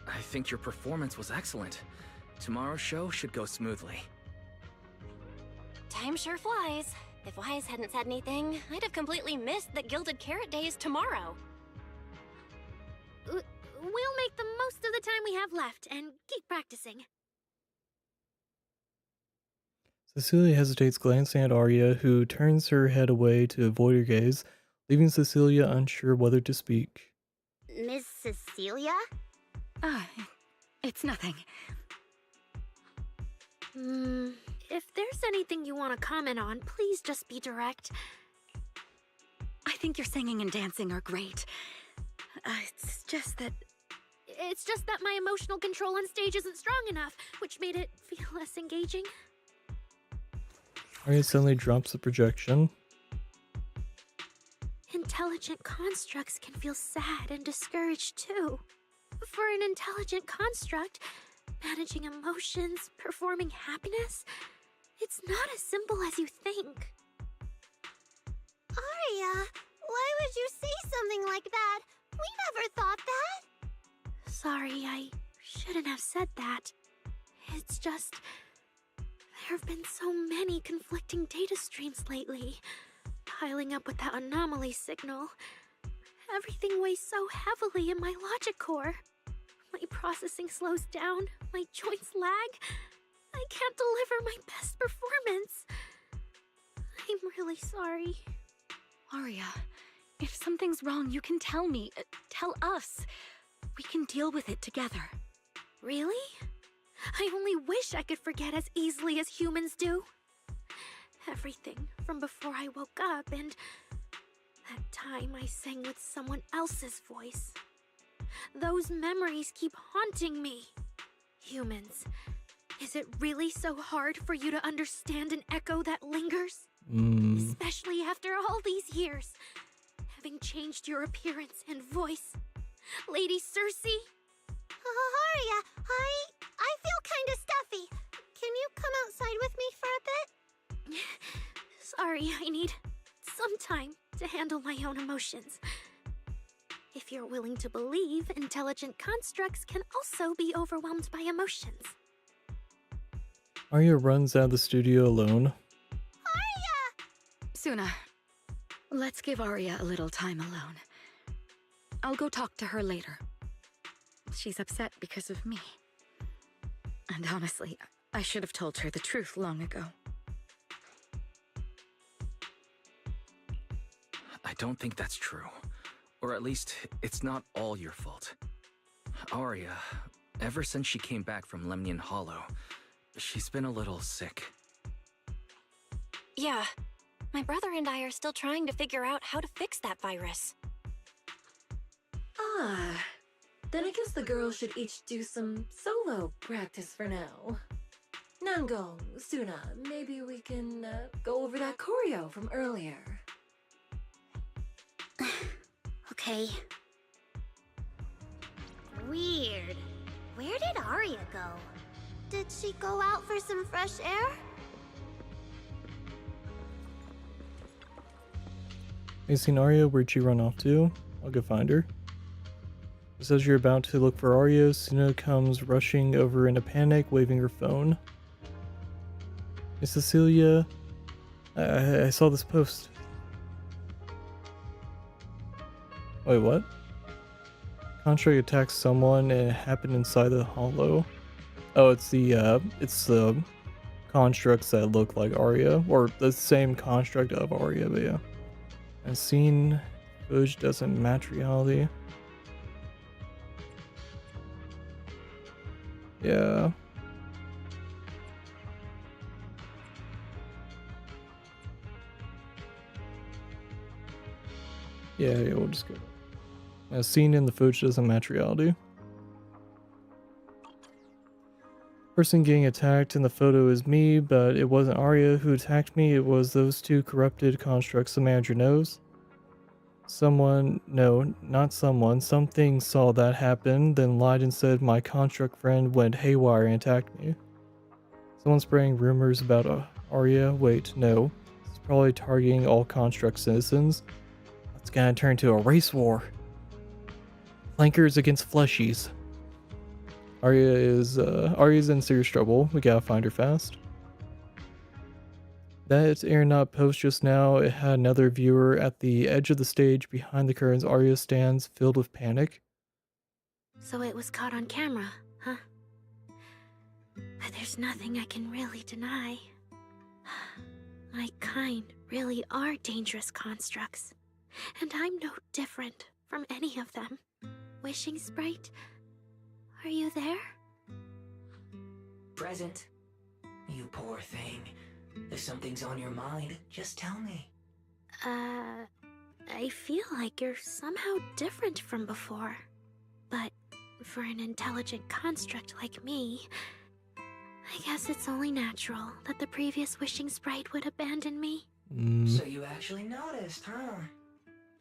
I think your performance was excellent. Tomorrow's show should go smoothly. Time sure flies. If Wise hadn't said anything, I'd have completely missed that Gilded Carrot Day is tomorrow. We'll make the most of the time we have left and keep practicing. Cecilia hesitates, glancing at Arya, who turns her head away to avoid her gaze, leaving Cecilia unsure whether to speak. Miss Cecilia? It's nothing. If there's anything you want to comment on, please just be direct. I think your singing and dancing are great. It's just that my emotional control on stage isn't strong enough, which made it feel less engaging. Arya suddenly drops the projection. Intelligent constructs can feel sad and discouraged too. For an intelligent construct, managing emotions, performing happiness, it's not as simple as you think. Arya, why would you say something like that? We never thought that. Sorry, I shouldn't have said that. It's just, there have been so many conflicting data streams lately, piling up with that anomaly signal. Everything weighs so heavily in my logic core. My processing slows down, my joints lag. I can't deliver my best performance. I'm really sorry. Arya, if something's wrong, you can tell me. Tell us. We can deal with it together. Really? I only wish I could forget as easily as humans do. Everything from before I woke up and that time I sang with someone else's voice. Those memories keep haunting me. Humans, is it really so hard for you to understand an echo that lingers? Especially after all these years, having changed your appearance and voice. Lady Cersei? Arya, I feel kinda stuffy. Can you come outside with me for a bit? Sorry, I need some time to handle my own emotions. If you're willing to believe, intelligent constructs can also be overwhelmed by emotions. Arya runs out of the studio alone. Suna, let's give Arya a little time alone. I'll go talk to her later. She's upset because of me. And honestly, I should have told her the truth long ago. I don't think that's true. Or at least, it's not all your fault. Arya, ever since she came back from Lemnian Hollow, she's been a little sick. Yeah, my brother and I are still trying to figure out how to fix that virus. Then I guess the girls should each do some solo practice for now. Nangong, Suna, maybe we can go over that choreo from earlier. Okay. Weird. Where did Arya go? Did she go out for some fresh air? Hey, seen Arya? Where'd she run off to? I'll go find her. Just as you're about to look for Arya, Suna comes rushing over in a panic, waving her phone. Hey, Cecilia. I saw this post. Wait, what? Construct attacks someone and it happened inside the hollow. Oh, it's the constructs that look like Arya, or the same construct of Arya, but yeah. I've seen footage doesn't match reality. Yeah. Yeah, we'll just go. As seen in the footage doesn't match reality. Person getting attacked in the photo is me, but it wasn't Arya who attacked me, it was those two corrupted constructs the manager knows. Someone, no, not someone, something saw that happen, then lied and said my construct friend went haywire and attacked me. Someone spreading rumors about Arya? Wait, no. It's probably targeting all construct citizens. It's gonna turn to a race war. Flankers against fleshies. Arya's in serious trouble. We gotta find her fast. That aeronaut post just now, it had another viewer at the edge of the stage behind the curtains. Arya stands filled with panic. So it was caught on camera, huh? But there's nothing I can really deny. My kind really are dangerous constructs. And I'm no different from any of them. Wishing Sprite, are you there? Present. You poor thing. If something's on your mind, just tell me. I feel like you're somehow different from before. But for an intelligent construct like me, I guess it's only natural that the previous Wishing Sprite would abandon me. So you actually noticed, huh?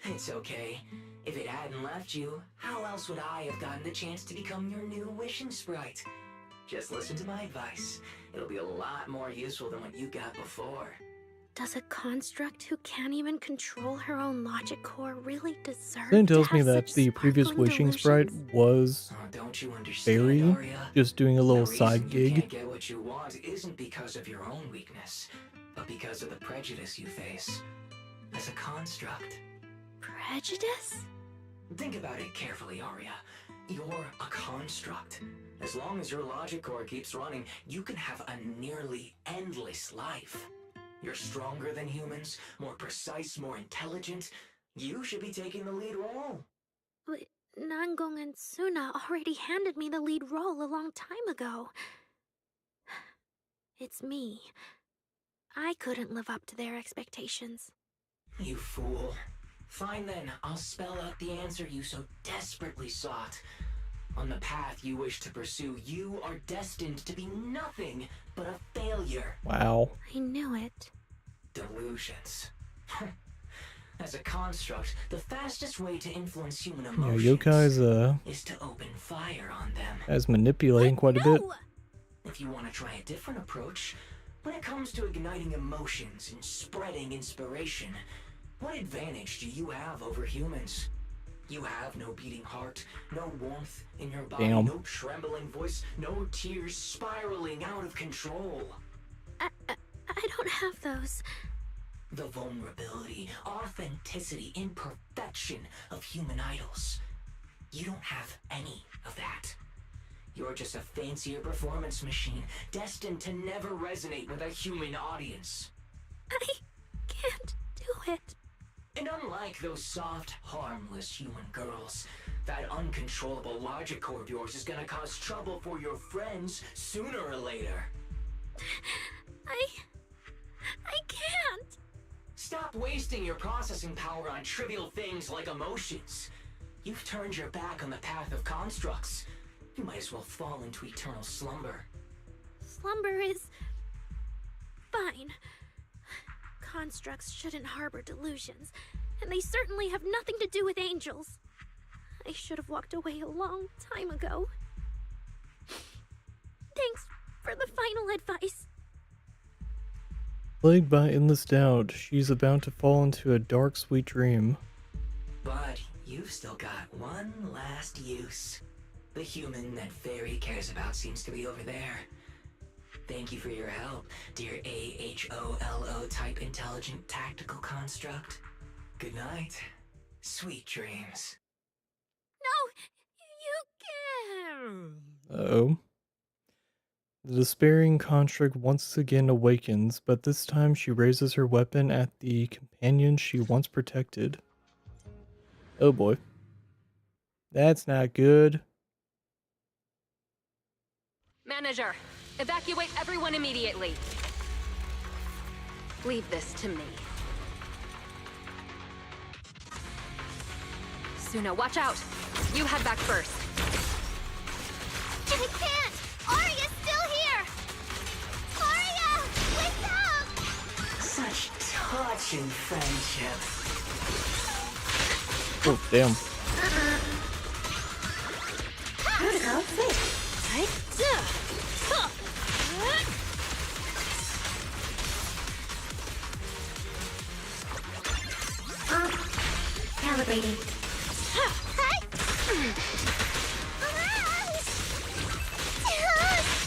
It's okay. If it hadn't left you, how else would I have gotten the chance to become your new Wishing Sprite? Just listen to my advice. It'll be a lot more useful than what you got before. Does a construct who can't even control her own logic core really deserve Something to tells have me that such the previous sparkling Wishing Sprite delusions? was Don't you understand, Fairy, Arya? just doing a little The reason side you gig. can't get what you want isn't because of your own weakness, but because of the prejudice you face as a construct. Prejudice? Think about it carefully, Arya. You're a construct. As long as your logic core keeps running, you can have a nearly endless life. You're stronger than humans, more precise, more intelligent. You should be taking the lead role. But Nangong and Suna already handed me the lead role a long time ago. It's me. I couldn't live up to their expectations. You fool. Fine then, I'll spell out the answer you so desperately sought. On the path you wish to pursue, you are destined to be nothing but a failure. Wow. I knew it. Delusions. As a construct, the fastest way to influence human Yeah, emotions Yokai's is to open fire on them. as manipulating quite a bit. If you want to try a different approach, when it comes to igniting emotions and spreading inspiration, what advantage do you have over humans? You have no beating heart, no warmth in your body, Damn. no trembling voice, no tears spiraling out of control. I don't have those. The vulnerability, authenticity, imperfection of human idols. You don't have any of that. You're just a fancier performance machine, destined to never resonate with a human audience. I can't do it. And unlike those soft, harmless human girls, that uncontrollable logic core of yours is gonna cause trouble for your friends sooner or later. I can't. Stop wasting your processing power on trivial things like emotions. You've turned your back on the path of constructs. You might as well fall into eternal slumber. Slumber is fine. Constructs shouldn't harbor delusions, and they certainly have nothing to do with angels. I should have walked away a long time ago. Thanks for the final advice. Plagued by endless doubt, she's about to fall into a dark, sweet dream. But you've still got one last use. The human that Fairy cares about seems to be over there. Thank you for your help, dear AHOLO type intelligent tactical construct. Good night. Sweet dreams. No, you can't. Uh-oh. The despairing construct once again awakens, but this time she raises her weapon at the companion she once protected. Oh boy. That's not good. Manager, evacuate everyone immediately. Leave this to me. Suna, watch out! You head back first. I can't! Arya's still here! Arya! Wake up! Such touching friendship. Oh, damn. Calibrating.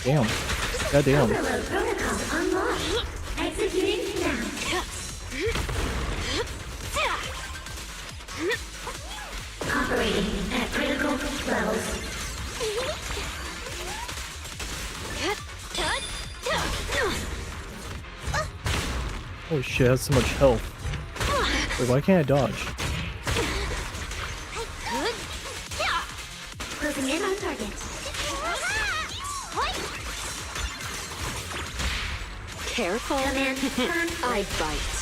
Damn. Goddamn. Overload protocol unlocked. Executing now. Operating at critical levels. Holy shit, that's so much health. Wait, why can't I dodge? Closing in on target. Careful. I bite.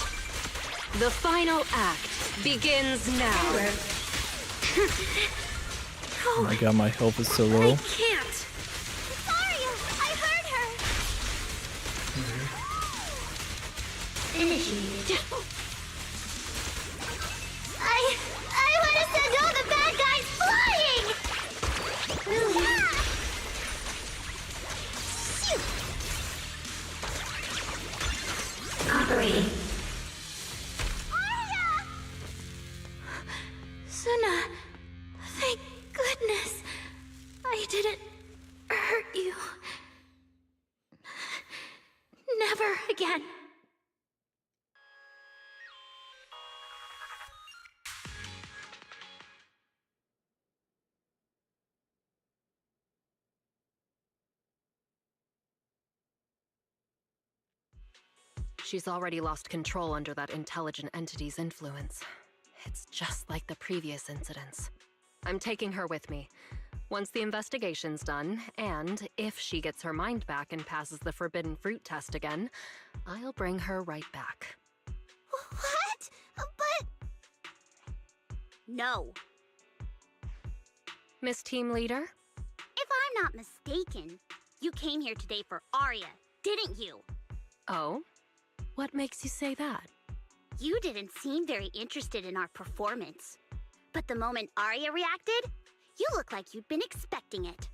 The final act begins now. Oh my god, my health is so low. I can't. Sorry, I heard her. Initiated. I want to send all the bad guys flying. Operating. Suna, thank goodness I didn't hurt you. Never again. She's already lost control under that intelligent entity's influence. It's just like the previous incidents. I'm taking her with me. Once the investigation's done, and if she gets her mind back and passes the forbidden fruit test again, I'll bring her right back. What? But... No. Miss Team Leader? If I'm not mistaken, you came here today for Arya, didn't you? Oh? What makes you say that? You didn't seem very interested in our performance. But the moment Arya reacted, you look like you'd been expecting it.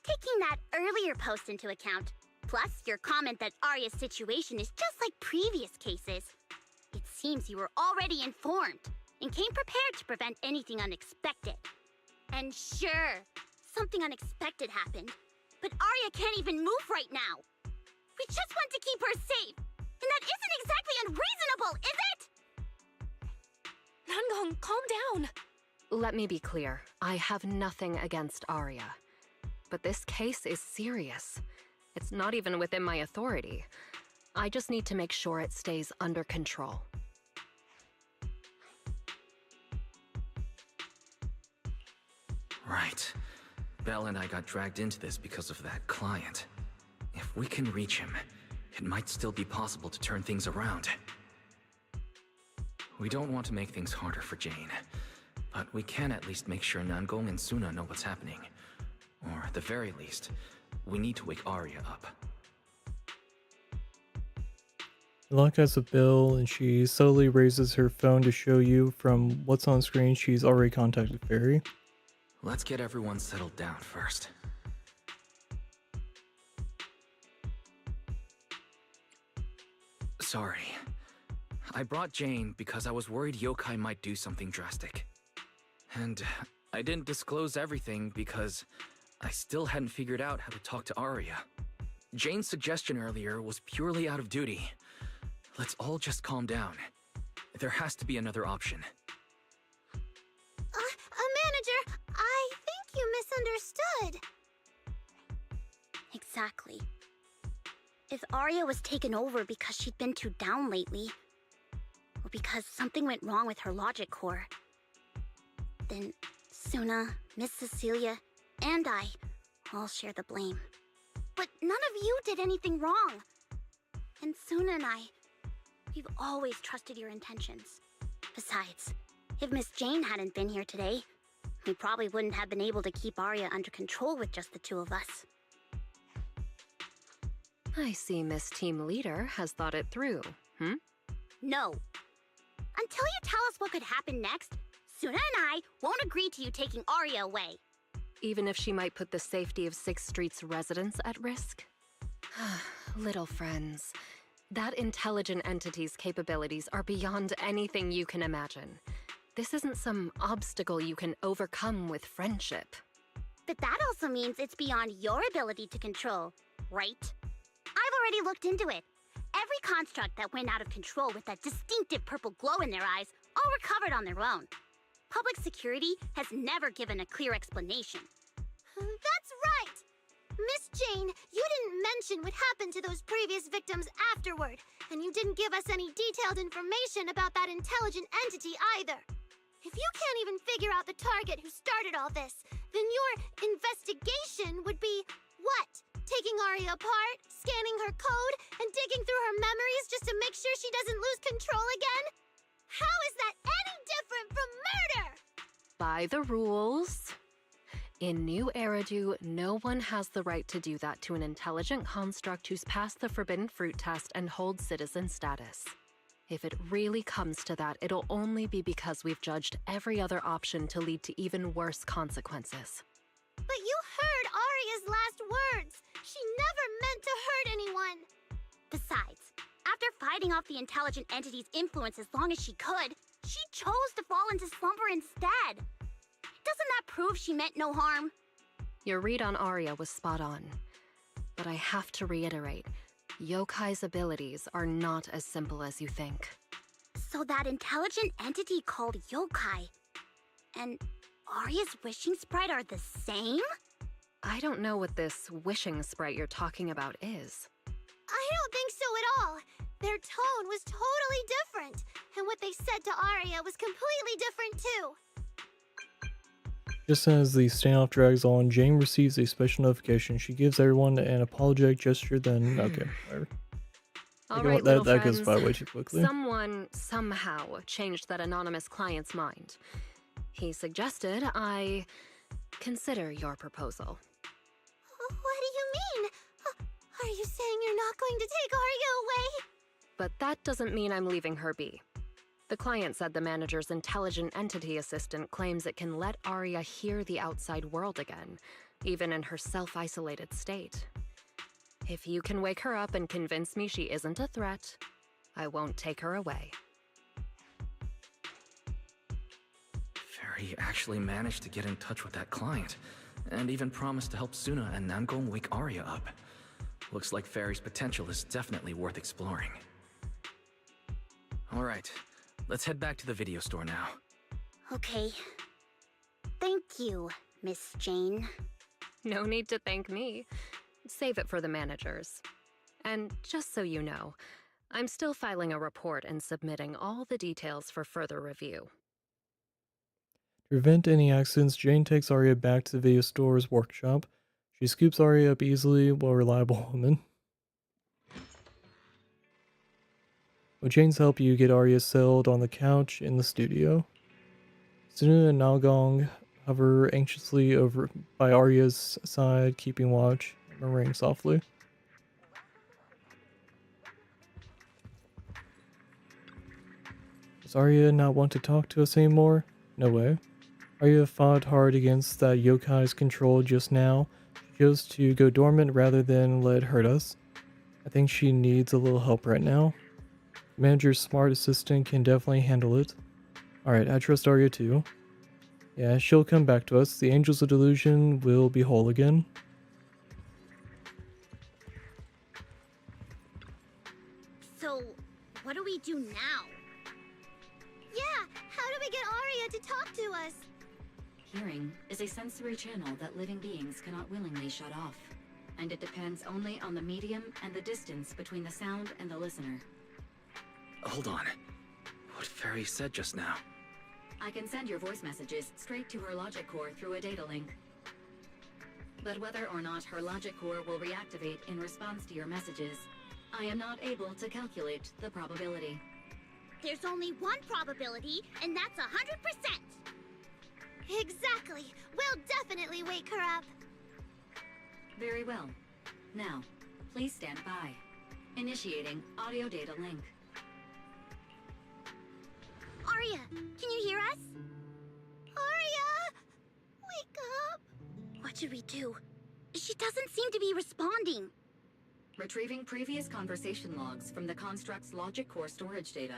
Taking that earlier post into account, plus your comment that Arya's situation is just like previous cases, it seems you were already informed and came prepared to prevent anything unexpected. And sure, something unexpected happened, but Arya can't even move right now. We just want to keep her safe, and that isn't exactly unreasonable, is it? Nangong, calm down. Let me be clear. I have nothing against Arya. But this case is serious. It's not even within my authority. I just need to make sure it stays under control. Right. Belle and I got dragged into this because of that client. If we can reach him, it might still be possible to turn things around. We don't want to make things harder for Jane, but we can at least make sure Nangong and Suna know what's happening. Or at the very least, we need to wake Arya up. Lock has a bill, and she slowly raises her phone to show you from what's on screen she's already contacted Fairy. Let's get everyone settled down first. Sorry. I brought Jane because I was worried Yokai might do something drastic. And I didn't disclose everything because I still hadn't figured out how to talk to Arya. Jane's suggestion earlier was purely out of duty. Let's all just calm down. There has to be another option. Manager, I think you misunderstood. Exactly. If Arya was taken over because she'd been too down lately, or because something went wrong with her logic core, then Suna, Miss Cecilia, and I all share the blame. But none of you did anything wrong. And Suna and I, we've always trusted your intentions. Besides, if Miss Jane hadn't been here today, we probably wouldn't have been able to keep Arya under control with just the two of us. I see Miss Team Leader has thought it through, No. Until you tell us what could happen next, Suna and I won't agree to you taking Arya away. Even if she might put the safety of 6th Street's residents at risk? Little friends, that intelligent entity's capabilities are beyond anything you can imagine. This isn't some obstacle you can overcome with friendship. But that also means it's beyond your ability to control, right? I've already looked into it. Every construct that went out of control with that distinctive purple glow in their eyes all recovered on their own. Public security has never given a clear explanation. That's right! Miss Jane, you didn't mention what happened to those previous victims afterward, and you didn't give us any detailed information about that intelligent entity either. If you can't even figure out the target who started all this, then your investigation would be what? Taking Aria apart, scanning her code, and digging through her memories just to make sure she doesn't lose control again? How is that any different from murder? By the rules. In New Eridu, no one has the right to do that to an intelligent construct who's passed the Forbidden Fruit test and holds citizen status. If it really comes to that, it'll only be because we've judged every other option to lead to even worse consequences. But you heard Aria's last words. She never meant to hurt anyone. Besides, after fighting off the intelligent entity's influence as long as she could, she chose to fall into slumber instead. Doesn't that prove she meant no harm? Your read on Aria was spot on. But I have to reiterate, Yokai's abilities are not as simple as you think. So that intelligent entity called Yokai and Aria's wishing sprite are the same? I don't know what this wishing sprite you're talking about is. I don't think so at all. Their tone was totally different, and what they said to Aria was completely different too. Just as the standoff drags on, Jane receives a special notification. She gives everyone an apologetic gesture, then okay, whatever. All right, little that friends. goes by way too quickly. Someone somehow changed that anonymous client's mind. He suggested I consider your proposal. What do you mean? Are you saying you're not going to take Aria away? But that doesn't mean I'm leaving her be. The client said the manager's intelligent entity assistant claims it can let Aria hear the outside world again, even in her self-isolated state. If you can wake her up and convince me she isn't a threat, I won't take her away. Fairy actually managed to get in touch with that client, and even promised to help Suna and Nangong wake Aria up. Looks like Fairy's potential is definitely worth exploring. Alright, let's head back to the video store now. Okay. Thank you, Miss Jane. No need to thank me. Save it for the managers. And just so you know, I'm still filing a report and submitting all the details for further review. To prevent any accidents, Jane takes Aria back to the video store's workshop. She scoops Aria up easily, well-reliable woman. With Jane's help, you get Aria settled on the couch in the studio. Sunu and Nalgong hover anxiously over by Aria's side, keeping watch, murmuring softly. Does Aria not want to talk to us anymore? No way. Aria fought hard against that yokai's control just now. She chose to go dormant rather than let it hurt us. I think she needs a little help right now. The manager's smart assistant can definitely handle it. Alright, I trust Aria too. Yeah, she'll come back to us. The Angels of Delusion will be whole again. So, what do we do now? Yeah, how do we get Aria to talk to us? Hearing is a sensory channel that living beings cannot willingly shut off, and it depends only on the medium and the distance between the sound and the listener. Hold on. What Fairy said just now. I can send your voice messages straight to her logic core through a data link. But whether or not her logic core will reactivate in response to your messages, I am not able to calculate the probability. There's only one probability, and that's 100%! Exactly! We'll definitely wake her up! Very well. Now, please stand by. Initiating audio data link. Aria, can you hear us? Aria! Wake up! What should we do? She doesn't seem to be responding. Retrieving previous conversation logs from the construct's logic core storage data.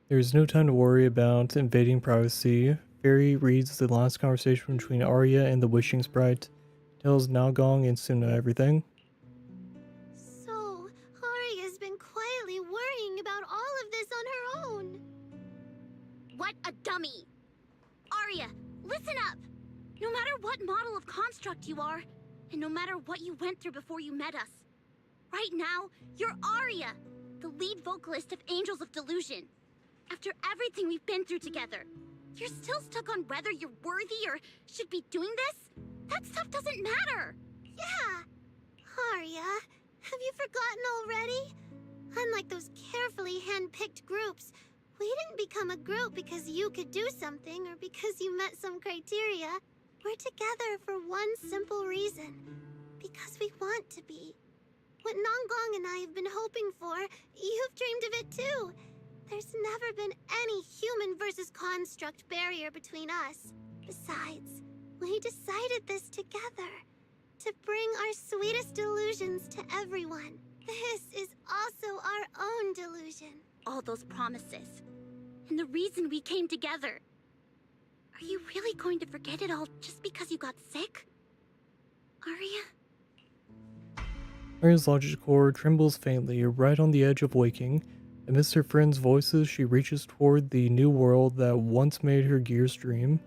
There's no time to worry about invading privacy. Fairy reads the last conversation between Arya and the Wishing Sprite, tells Nagong and Suna everything. So, Arya's been quietly worrying about all of this on her own. What a dummy! Arya, listen up! No matter what model of construct you are, and no matter what you went through before you met us, right now, you're Arya, the lead vocalist of Angels of Delusion. After everything we've been through together, you're still stuck on whether you're worthy or should be doing this? That stuff doesn't matter! Yeah! Arya, have you forgotten already? Unlike those carefully hand-picked groups, we didn't become a group because you could do something or because you met some criteria. We're together for one simple reason. Because we want to be. What Nangong and I have been hoping for, you've dreamed of it too. There's never been any human versus construct barrier between us. Besides, we decided this together. To bring our sweetest delusions to everyone. This is also our own delusion. All those promises. And the reason we came together. Are you really going to forget it all just because you got sick? Arya? Arya's logic core trembles faintly, right on the edge of waking. Amidst her friends' voices, she reaches toward the new world that once made her gears dream.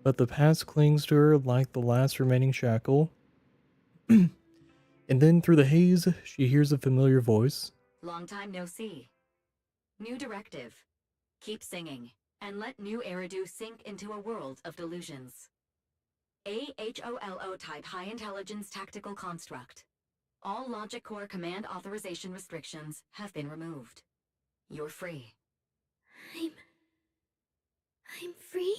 But the past clings to her like the last remaining shackle. And then through the haze, she hears a familiar voice. Long time no see. New directive. Keep singing, and let new Eridu sink into a world of delusions. AHOLO type high intelligence tactical construct. All logic core command authorization restrictions have been removed. You're free. I'm free?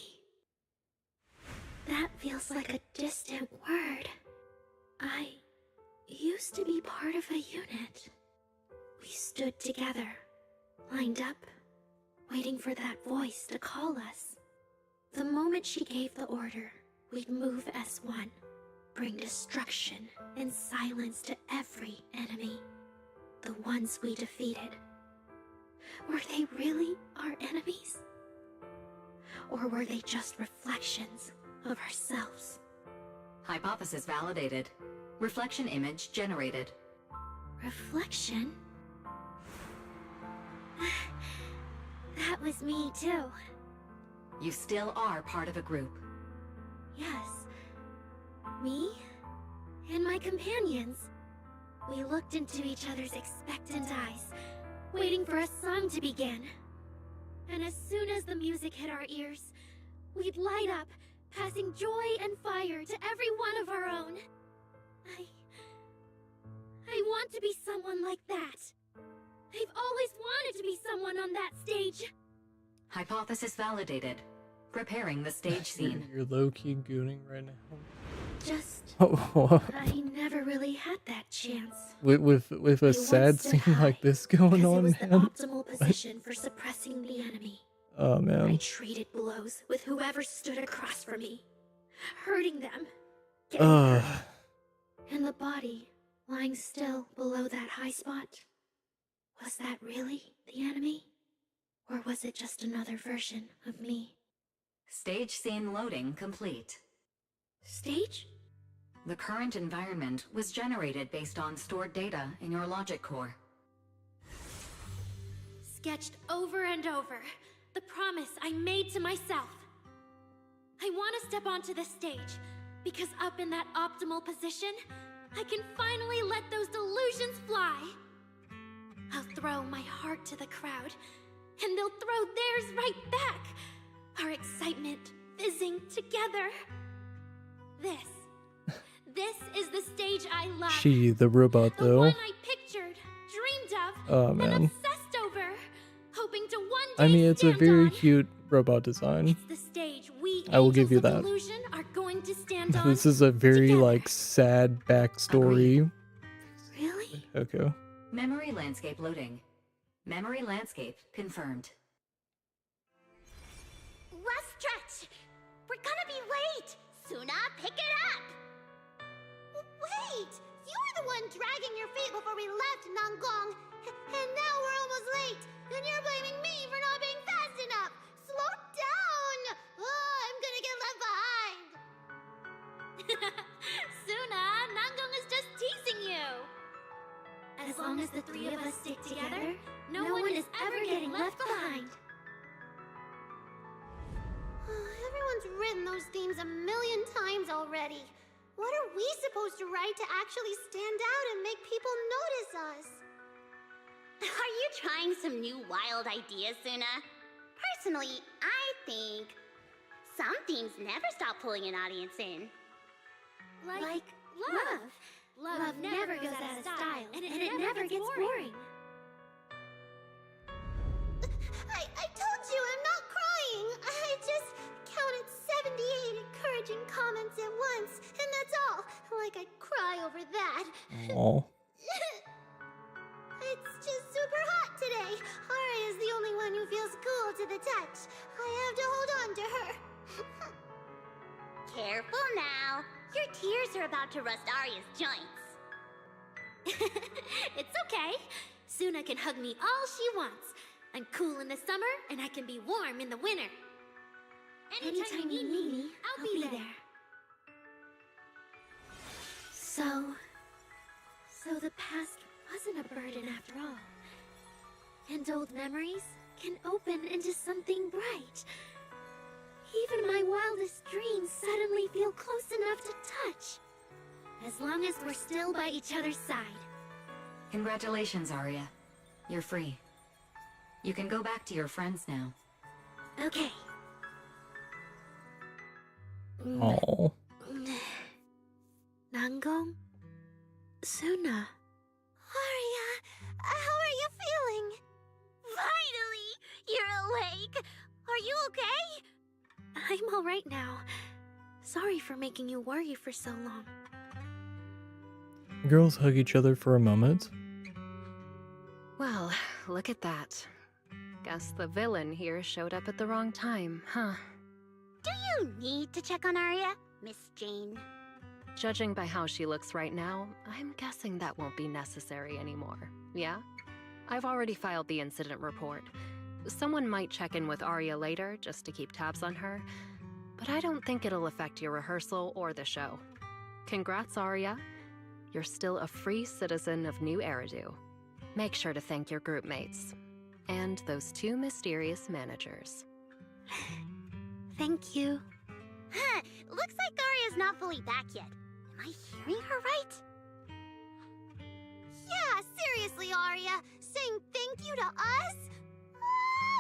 That feels like a distant word. I used to be part of a unit. We stood together, lined up, waiting for that voice to call us. The moment she gave the order, we'd move as one, bring destruction and silence to every enemy. The ones we defeated. Were they really our enemies? Or were they just reflections of ourselves? Hypothesis validated. Reflection image generated. Reflection? That was me too. You still are part of a group. Yes. Me and my companions. We looked into each other's expectant eyes, waiting for a song to begin. And as soon as the music hit our ears, we'd light up, passing joy and fire to every one of our own. I want to be someone like that. I've always wanted to be someone on that stage. Hypothesis validated. Preparing the stage scene. You're low-key gooning right now. Just... Oh, I never really had that chance. with a sad scene like this going on, It was man. the optimal position for suppressing the enemy. Oh, I man. traded blows with whoever stood across from me, hurting them, getting hurt. And the body, lying still below that high spot, was that really the enemy? Or was it just another version of me? Stage scene loading complete. Stage? The current environment was generated based on stored data in your logic core. Sketched over and over, the promise I made to myself. I want to step onto the stage, because up in that optimal position, I can finally let those delusions fly. I'll throw my heart to the crowd, and they'll throw theirs right back. Our excitement fizzing together. This is the stage I love. She, the robot, The though. one I pictured, dreamed of, Oh, and man. obsessed over, hoping to one day I mean, it's a stand very on. cute robot design. The stage we I will give you Angels of that. Delusion are going to stand on. This is a very, like, sad backstory. Really? Okay. Memory landscape loading. Memory landscape confirmed. Last stretch! We're gonna be late! Suna, pick it up! Wait! You were the one dragging your feet before we left, Nangong. And now we're almost late, and you're blaming me for not those themes a million times already. What are we supposed to write to actually stand out and make people notice us? Are you trying some new wild ideas, Suna? Personally, I think some themes never stop pulling an audience in. Like love. Love never goes out of style, and it never gets boring. I told you I'm not crying. I just counted 78 encouraging comments at once, and that's all. Like I'd cry over that. Aww. It's just super hot today. Aria's the only one who feels cool to the touch. I have to hold on to her. Careful now. Your tears are about to rust Arya's joints. It's okay. Suna can hug me all she wants. I'm cool in the summer, and I can be warm in the winter. Anytime you need me, I'll be there. So the past wasn't a burden after all. And old memories can open into something bright. Even my wildest dreams suddenly feel close enough to touch. As long as we're still by each other's side. Congratulations, Arya. You're free. You can go back to your friends now. Okay. Aww. Nangong? Suna? Arya, how are you feeling? Finally! You're awake! Are you okay? I'm alright now. Sorry for making you worry for so long. Girls hug each other for a moment. Well, look at that. Guess the villain here showed up at the wrong time, huh? Do you need to check on Arya, Miss Jane? Judging by how she looks right now, I'm guessing that won't be necessary anymore. Yeah? I've already filed the incident report. Someone might check in with Arya later just to keep tabs on her, but I don't think it'll affect your rehearsal or the show. Congrats, Arya. You're still a free citizen of New Eridu. Make sure to thank your group mates. And those two mysterious managers. Thank you. Huh, looks like Arya's not fully back yet. Am I hearing her right? Yeah, seriously, Arya. Saying thank you to us?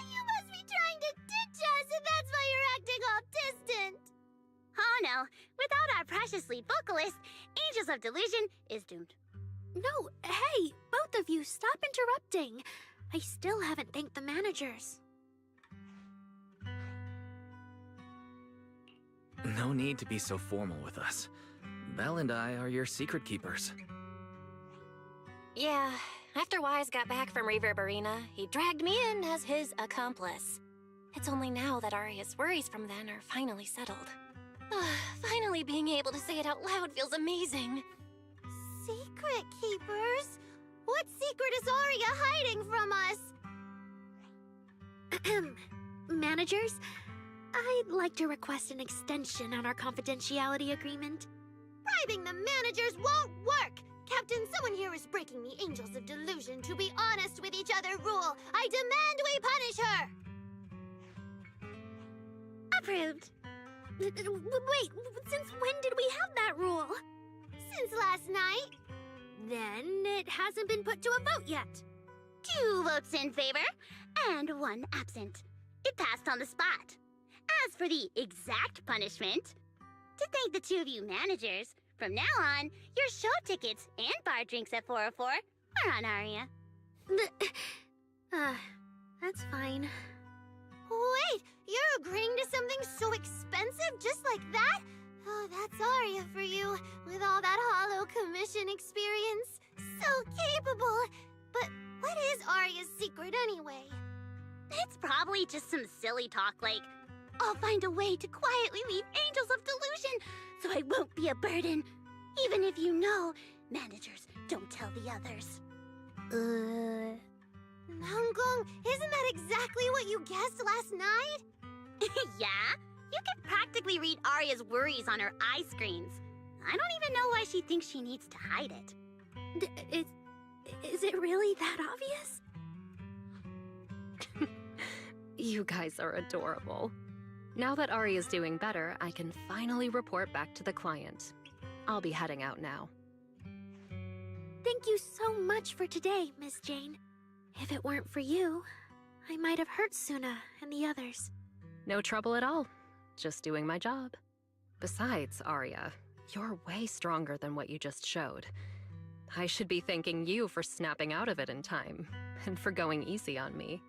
You must be trying to ditch us, and that's why you're acting all distant. Oh no, without our precious lead vocalist, Angels of Delusion is doomed. No, hey, both of you, stop interrupting. I still haven't thanked the managers. No need to be so formal with us. Val and I are your secret keepers. Yeah, after Wise got back from Reverb Arena, he dragged me in as his accomplice. It's only now that Arya's worries from then are finally settled. Finally being able to say it out loud feels amazing. Secret keepers? What secret is Arya hiding from us? Managers, I'd like to request an extension on our confidentiality agreement. Bribing the managers won't work! Captain, someone here is breaking the Angels of Delusion to be honest with each other rule. I demand we punish her! Approved. Wait, since when did we have that rule? Since last night. Then it hasn't been put to a vote yet. 2 votes in favor, and 1 absent. It passed on the spot. As for the exact punishment, to thank the 2 of you managers, from now on, your show tickets and bar drinks at 404 are on Arya. That's fine. Wait, you're agreeing to something so expensive just like that? Oh, that's Arya for you, with all that Hollow Commission experience. So capable. But what is Arya's secret anyway? It's probably just some silly talk like, I'll find a way to quietly leave Angels of Delusion so I won't be a burden. Even if you know, managers don't tell the others. Nangong, isn't that exactly what you guessed last night? Yeah? You can practically read Arya's worries on her eye screens. I don't even know why she thinks she needs to hide it. Is it really that obvious? You guys are adorable. Now that Arya's doing better, I can finally report back to the client. I'll be heading out now. Thank you so much for today, Miss Jane. If it weren't for you, I might have hurt Suna and the others. No trouble at all. Just doing my job. Besides, Arya, you're way stronger than what you just showed. I should be thanking you for snapping out of it in time, and for going easy on me.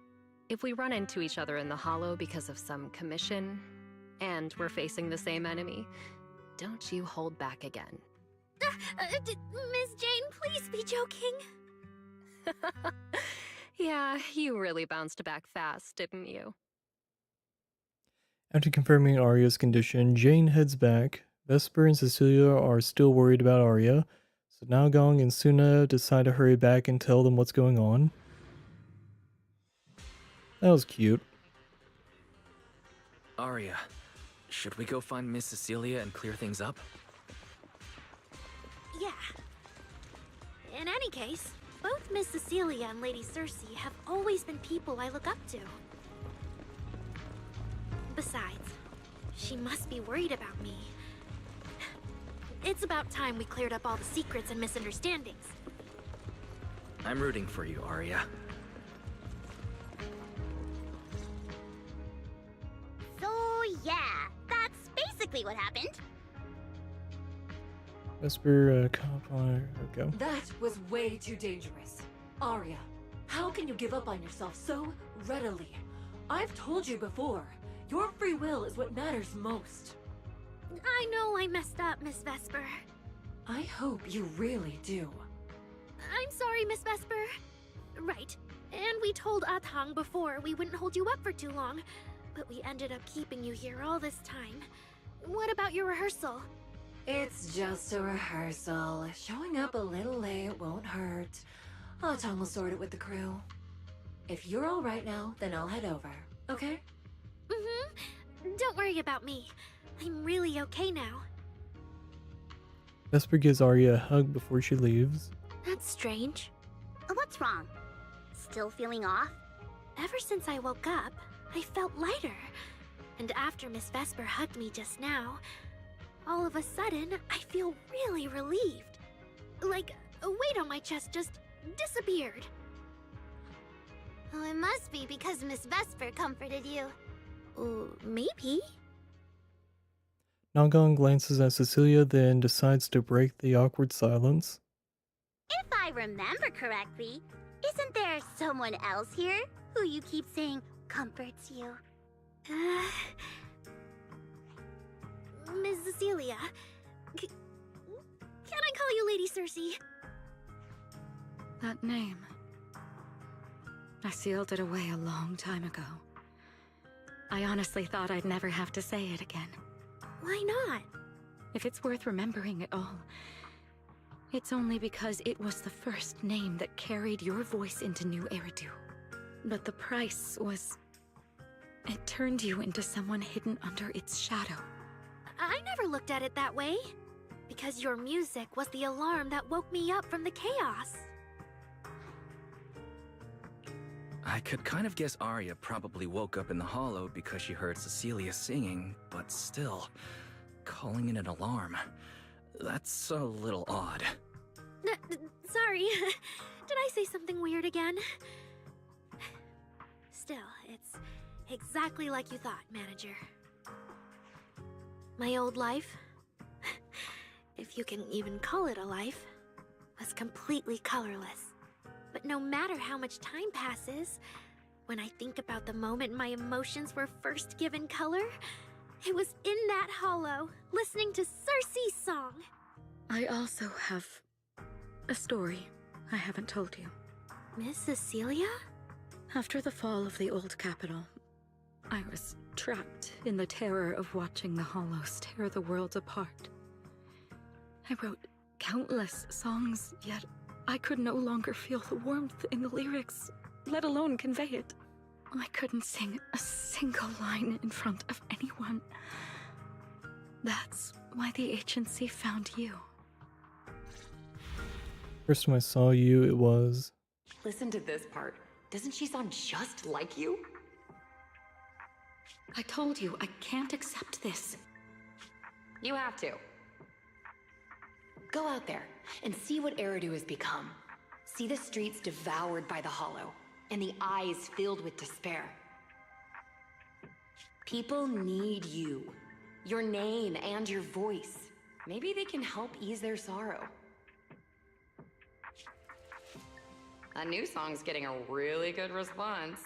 If we run into each other in the Hollow because of some commission, and we're facing the same enemy, don't you hold back again. Miss Jane, please be joking. Yeah, you really bounced back fast, didn't you? After confirming Arya's condition, Jane heads back. Vesper and Cecilia are still worried about Arya, so Naogong and Suna decide to hurry back and tell them what's going on. That was cute. Arya, should we go find Miss Cecilia and clear things up? Yeah. In any case, both Miss Cecilia and Lady Cersei have always been people I look up to. Besides, she must be worried about me. It's about time we cleared up all the secrets and misunderstandings. I'm rooting for you, Arya. So yeah, that's basically what happened. Vesper, cop on her. Okay. That was way too dangerous. Arya, how can you give up on yourself so readily? I've told you before, your free will is what matters most. I know I messed up, Miss Vesper. I hope you really do. I'm sorry, Miss Vesper. Right. And we told Athang before we wouldn't hold you up for too long, but we ended up keeping you here all this time. What about your rehearsal? It's just a rehearsal. Showing up a little late won't hurt. Athang will sort it with the crew. If you're all right now, then I'll head over, okay? Mm-hmm. Don't worry about me. I'm really okay now. Vesper gives Arya a hug before she leaves. That's strange. What's wrong? Still feeling off? Ever since I woke up, I felt lighter. And after Miss Vesper hugged me just now, all of a sudden, I feel really relieved. Like a weight on my chest just disappeared. Oh, it must be because Miss Vesper comforted you. Maybe. Naogong glances at Cecilia, then decides to break the awkward silence. If I remember correctly, isn't there someone else here who you keep saying comforts you? Miss Cecilia. Can I call you Lady Cersei? That name. I sealed it away a long time ago. I honestly thought I'd never have to say it again. Why not? If it's worth remembering at all, it's only because it was the first name that carried your voice into New Eridu. But the price was... it turned you into someone hidden under its shadow. I never looked at it that way. Because your music was the alarm that woke me up from the chaos. I could kind of guess Arya probably woke up in the Hollow because she heard Cecilia singing, but still, calling it an alarm. That's a little odd. Sorry. Did I say something weird again? Still, it's exactly like you thought, Manager. My old life, if you can even call it a life, was completely colorless. But no matter how much time passes, when I think about the moment my emotions were first given color, it was in that hollow, listening to Cersei's song. I also have a story I haven't told you. Miss Cecilia? After the fall of the old capital, I was trapped in the terror of watching the Hollows tear the world apart. I wrote countless songs, yet I could no longer feel the warmth in the lyrics, let alone convey it. I couldn't sing a single line in front of anyone. That's why the agency found you. First time I saw you, it was... Listen to this part. Doesn't she sound just like you? I told you, I can't accept this. You have to. Go out there and see what Eridu has become. See the streets devoured by the Hollow, and the eyes filled with despair. People need you. Your name and your voice. Maybe they can help ease their sorrow. A new song's getting a really good response.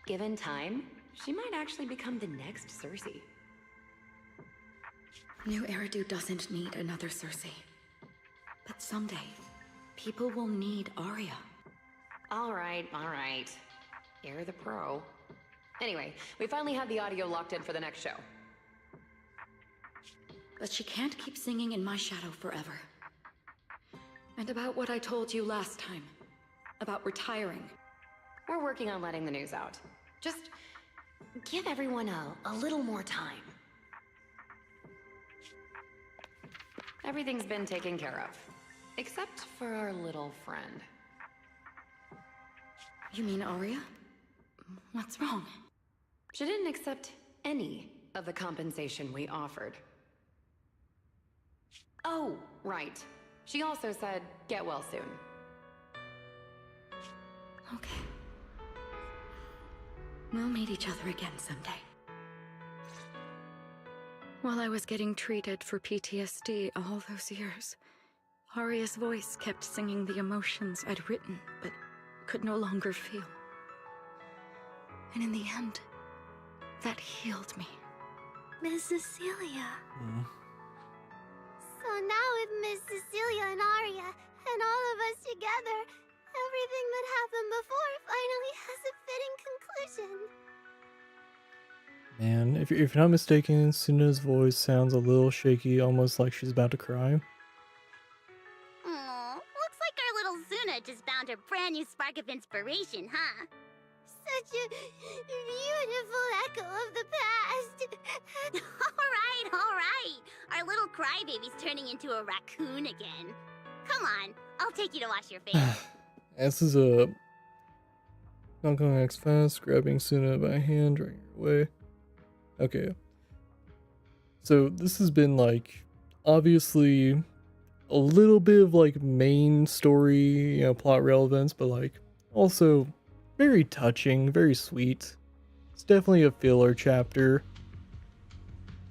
Given time, she might actually become the next Cersei. New Eridu doesn't need another Cersei. But someday, people will need Arya. All right. You're the pro. Anyway, we finally have the audio locked in for the next show. But she can't keep singing in my shadow forever. And about what I told you last time. About retiring. We're working on letting the news out. Just give everyone a little more time. Everything's been taken care of. Except for our little friend. You mean Arya? What's wrong? She didn't accept any of the compensation we offered. Oh, right. She also said, get well soon. Okay. We'll meet each other again someday. While I was getting treated for PTSD all those years, Arya's voice kept singing the emotions I'd written, but could no longer feel. And in the end, that healed me. Miss Cecilia. So now with Miss Cecilia and Arya, and all of us together, everything that happened before finally has a fitting conclusion. Man, if you're not mistaken, Suna's voice sounds a little shaky, almost like she's about to cry. Aw, looks like our little Zuna just found her brand new spark of inspiration, huh? Such a beautiful echo of the past. All right. Our little crybaby's turning into a raccoon again. Come on, I'll take you to wash your face. This is a Hong Kong X fast, grabbing Suna by hand, dragging her away. Okay. So this has been like obviously a little bit of like main story, plot relevance, but like also very touching, very sweet. It's definitely a filler chapter.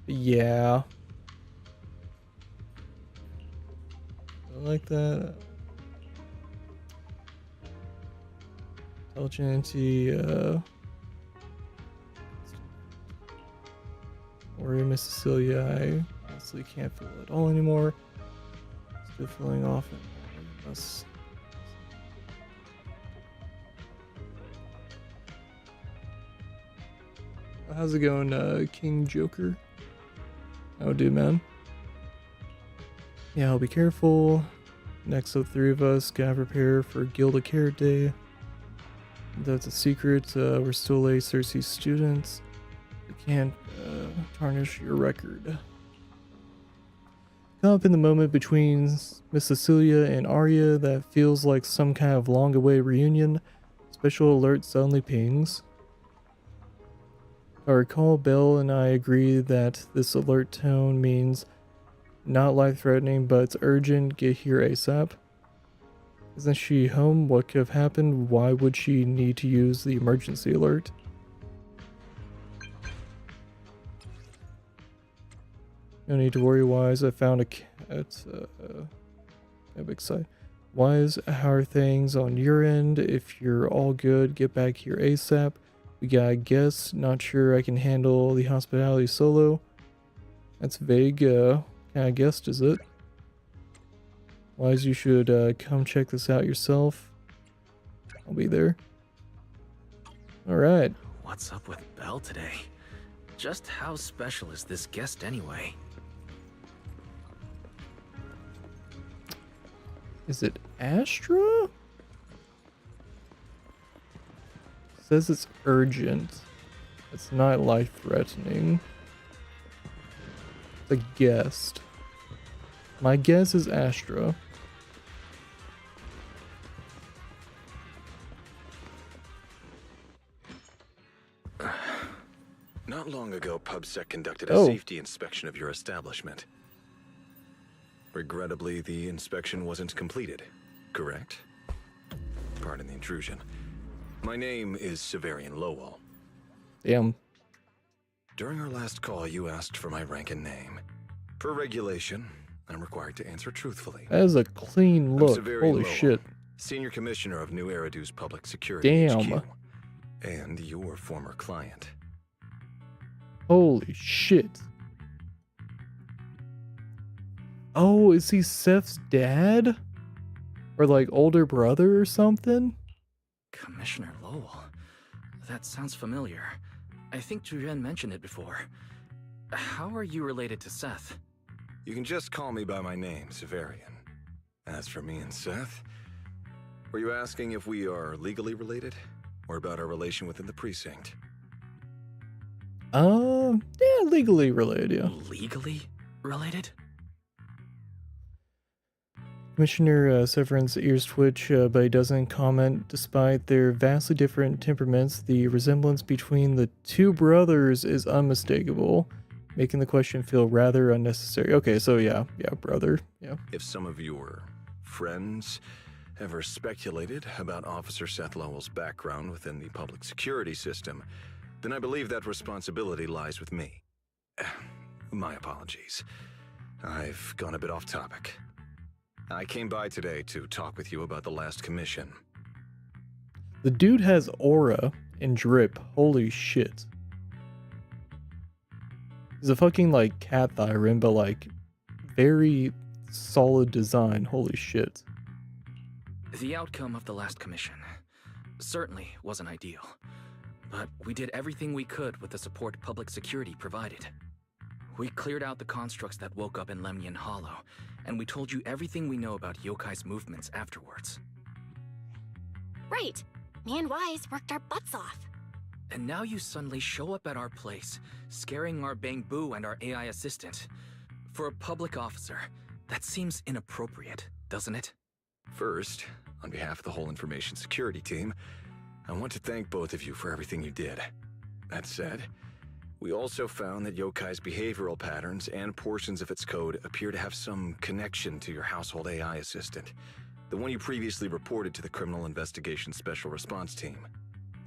Yeah. I like that. Intelligently, or Miss Cecilia, I honestly can't feel it at all anymore. Still feeling off and us. How's it going, King Joker? How do, man? Yeah, I'll be careful. Next, the three of us gotta prepare for Guild of Carrot Day. That's a secret. We're still a Cersei students. We can't tarnish your record. Caught up in the moment between Miss Cecilia and Arya that feels like some kind of long-awaited reunion. Special alert suddenly pings. I recall Belle and I agree that this alert tone means not life-threatening, but it's urgent. Get here ASAP. Isn't she home? What could have happened? Why would she need to use the emergency alert? No need to worry, Wise. I found a cat. I'm excited. Wise, how are things on your end? If you're all good, get back here ASAP. We got a guest. Not sure I can handle the hospitality solo. That's vague. Kind of guest is it? Wise, you should come check this out yourself. I'll be there. Alright. What's up with Belle today? Just how special is this guest anyway? Is it Astra? Says it's urgent. It's not life-threatening. It's a guest. My guess is Astra. Not long ago, PubSec conducted a Oh. safety inspection of your establishment. Regrettably, the inspection wasn't completed, correct? Pardon the intrusion. My name is Severian Lowell. Damn. During our last call, you asked for my rank and name. Per regulation, I'm required to answer truthfully. That is a clean I'm look. Severian Holy Lowell, shit. Senior Commissioner of New Eridu's Public Security Damn. HQ, and your former client. Holy shit. Oh, is he Seth's dad? Or like older brother or something? Commissioner Lowell. That sounds familiar. I think Julian mentioned it before. How are you related to Seth? You can just call me by my name, Severian. As for me and Seth, were you asking if we are legally related? Or about our relation within the precinct? Yeah, legally related, yeah. Legally related? Commissioner Severin's ears twitch, but he doesn't comment. Despite their vastly different temperaments, the resemblance between the two brothers is unmistakable, making the question feel rather unnecessary. Okay, so yeah, brother, yeah. If some of your friends ever speculated about Officer Seth Lowell's background within the public security system, then I believe that responsibility lies with me. My apologies. I've gone a bit off topic. I came by today to talk with you about the last commission. The dude has aura and drip. Holy shit. He's a fucking like cat thyron, but like very solid design. Holy shit. The outcome of the last commission certainly wasn't ideal, but we did everything we could with the support public security provided. We cleared out the constructs that woke up in Lemnian Hollow, and we told you everything we know about Yokai's movements afterwards. Right. Me and Wise worked our butts off. And now you suddenly show up at our place, scaring our Bang Boo and our AI assistant. For a public officer, that seems inappropriate, doesn't it? First, on behalf of the whole information security team, I want to thank both of you for everything you did. That said, we also found that Yokai's behavioral patterns and portions of its code appear to have some connection to your household AI assistant, the one you previously reported to the Criminal Investigation Special Response Team.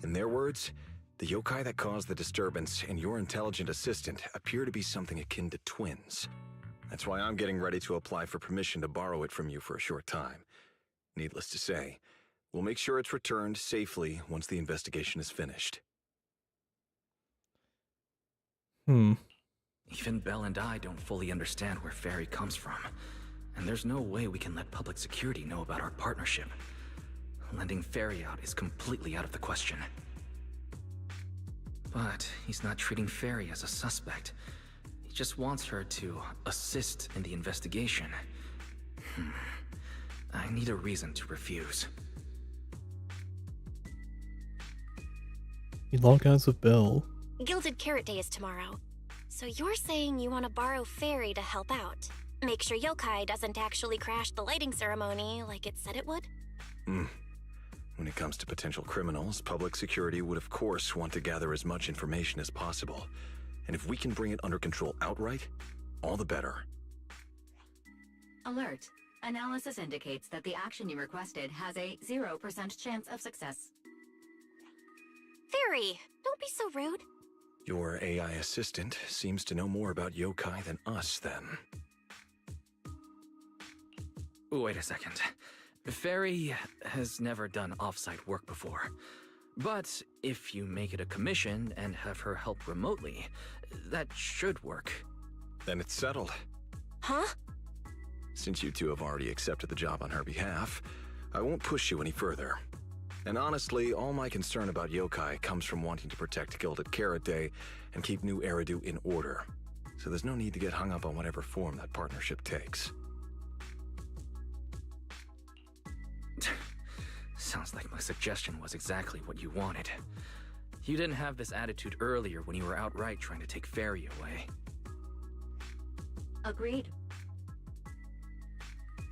In their words, the yokai that caused the disturbance and your intelligent assistant appear to be something akin to twins. That's why I'm getting ready to apply for permission to borrow it from you for a short time. Needless to say, we'll make sure it's returned safely once the investigation is finished. Even Belle and I don't fully understand where Fairy comes from, and there's no way we can let public security know about our partnership. Lending Fairy out is completely out of the question. But he's not treating Fairy as a suspect. He just wants her to assist in the investigation. I need a reason to refuse. He log eyes with Belle. Gilded Carrot Day is tomorrow. So you're saying you want to borrow Fairy to help out? Make sure Yokai doesn't actually crash the lighting ceremony like it said it would? When it comes to potential criminals, public security would of course want to gather as much information as possible. And if we can bring it under control outright, all the better. Alert. Analysis indicates that the action you requested has a 0% chance of success. Fairy, don't be so rude. Your AI assistant seems to know more about yokai than us, then. Wait a second. Fairy has never done off-site work before. But if you make it a commission and have her help remotely, that should work. Then it's settled. Huh? Since you two have already accepted the job on her behalf, I won't push you any further. And honestly, all my concern about yokai comes from wanting to protect Gilded Carrot Day and keep New Eridu in order. So there's no need to get hung up on whatever form that partnership takes. Sounds like my suggestion was exactly what you wanted. You didn't have this attitude earlier when you were outright trying to take Fairy away. Agreed.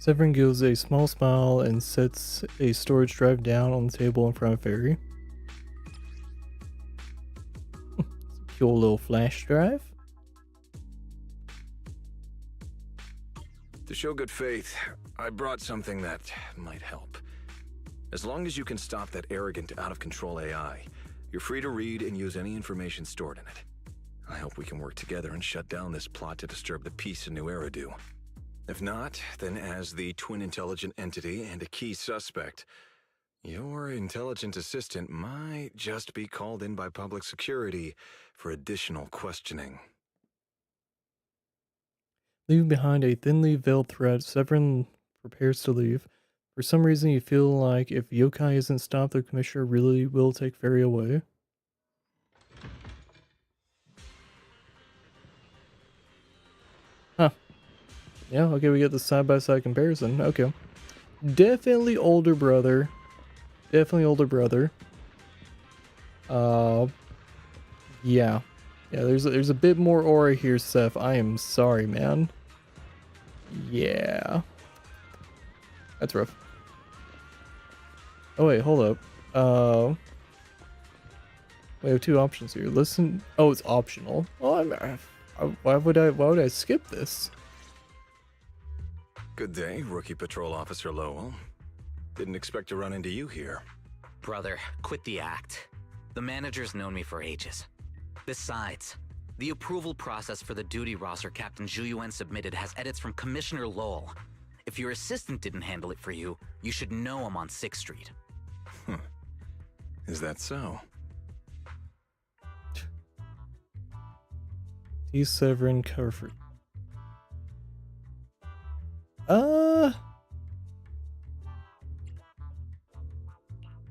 Severin gives a small smile and sets a storage drive down on the table in front of Fairy. cool little flash drive. To show good faith, I brought something that might help. As long as you can stop that arrogant, out-of-control AI, you're free to read and use any information stored in it. I hope we can work together and shut down this plot to disturb the peace in New Eridu. If not, then as the twin intelligent entity and a key suspect, your intelligent assistant might just be called in by public security for additional questioning. Leaving behind a thinly veiled threat, Severin prepares to leave. For some reason, you feel like if Yokai isn't stopped, the Commissioner really will take Fairy away. Huh. Yeah, okay, we get the side-by-side comparison. Okay. Definitely older brother. Definitely older brother. Yeah. Yeah, there's a bit more aura here, Seth. I am sorry, man. Yeah. That's rough. Oh, wait, hold up. We have two options here. Listen. Oh, it's optional. Well, why would I skip this? Good day, Rookie Patrol Officer Lowell. Didn't expect to run into you here. Brother, quit the act. The manager's known me for ages. Besides, the approval process for the duty roster Captain Zhu submitted has edits from Commissioner Lowell. If your assistant didn't handle it for you, you should know I'm on 6th Street. Is that so? T. Severin Carford.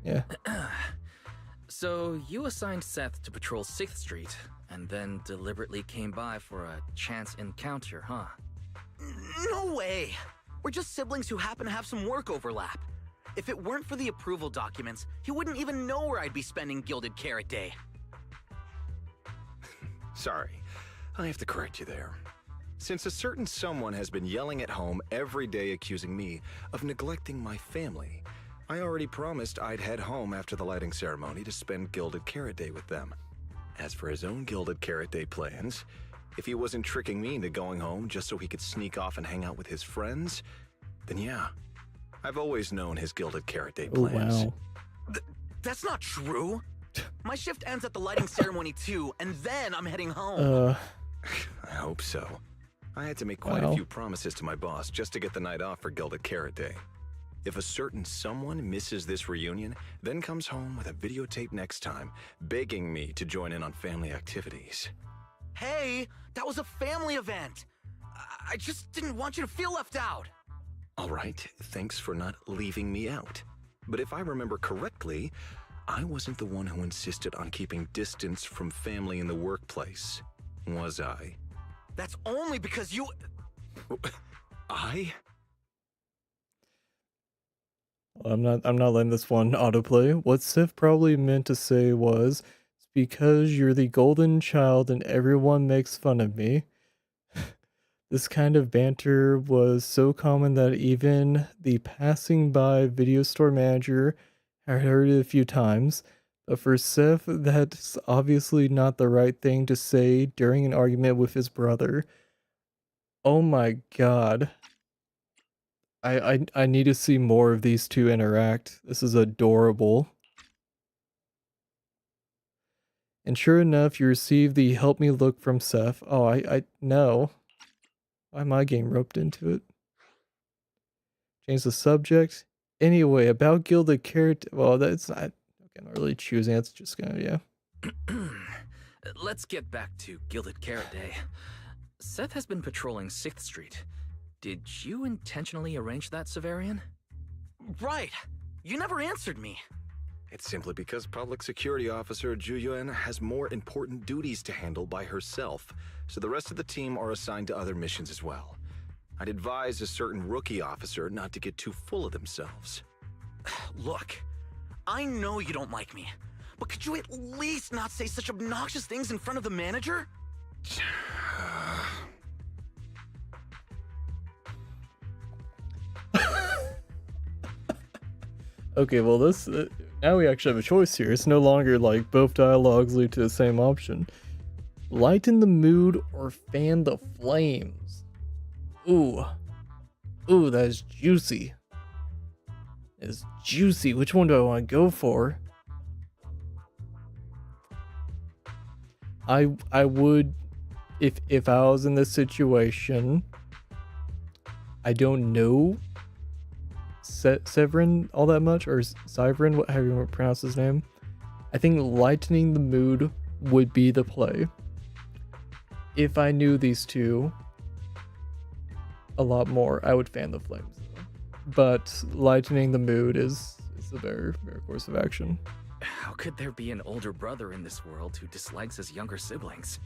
Yeah. So, you assigned Seth to patrol 6th Street, and then deliberately came by for a chance encounter, huh? No way! We're just siblings who happen to have some work overlap. If it weren't for the approval documents, he wouldn't even know where I'd be spending Gilded Carrot Day. Sorry, I have to correct you there. Since a certain someone has been yelling at home every day accusing me of neglecting my family, I already promised I'd head home after the lighting ceremony to spend Gilded Carrot Day with them. As for his own Gilded Carrot Day plans, if he wasn't tricking me into going home just so he could sneak off and hang out with his friends, then yeah, I've always known his Gilded Carrot Day plans. Oh, wow. That's not true! My shift ends at the lighting ceremony too, and then I'm heading home. I hope so. I had to make quite a few promises to my boss just to get the night off for Gilded Carrot Day. If a certain someone misses this reunion, then comes home with a videotape next time, begging me to join in on family activities. Hey, that was a family event! I just didn't want you to feel left out! All right, thanks for not leaving me out. But if I remember correctly, I wasn't the one who insisted on keeping distance from family in the workplace, was I? That's only because you... I? I'm not letting this one autoplay. What Sif probably meant to say was, it's because you're the golden child and everyone makes fun of me. This kind of banter was so common that even the passing by video store manager had heard it a few times. But for Sif, that's obviously not the right thing to say during an argument with his brother. Oh my god. I need to see more of these two interact. This is adorable. And sure enough, you receive the help me look from Seth. Oh, I know. Why am I getting roped into it? Change the subject. Anyway, about Gilded Carrot. Well, that's not. Okay, I'm not really choosing. It's just gonna, yeah. Let's get back to Gilded Carrot Day. Seth has been patrolling 6th Street. Did you intentionally arrange that, Severian? Right! You never answered me! It's simply because Public Security Officer Zhu has more important duties to handle by herself, so the rest of the team are assigned to other missions as well. I'd advise a certain rookie officer not to get too full of themselves. Look, I know you don't like me, but could you at least not say such obnoxious things in front of the manager? Okay, well this, now we actually have a choice here. It's no longer like both dialogues lead to the same option. Lighten the mood or fan the flames. Ooh. Ooh, that is juicy. It's juicy. Which one do I want to go for? I would, if I was in this situation, I don't know Severin all that much, or Severin, however you pronounce his name. I think lightening the mood would be the play. If I knew these two a lot more, I would fan the flames. But lightening the mood is a very, very course of action. How could there be an older brother in this world who dislikes his younger siblings?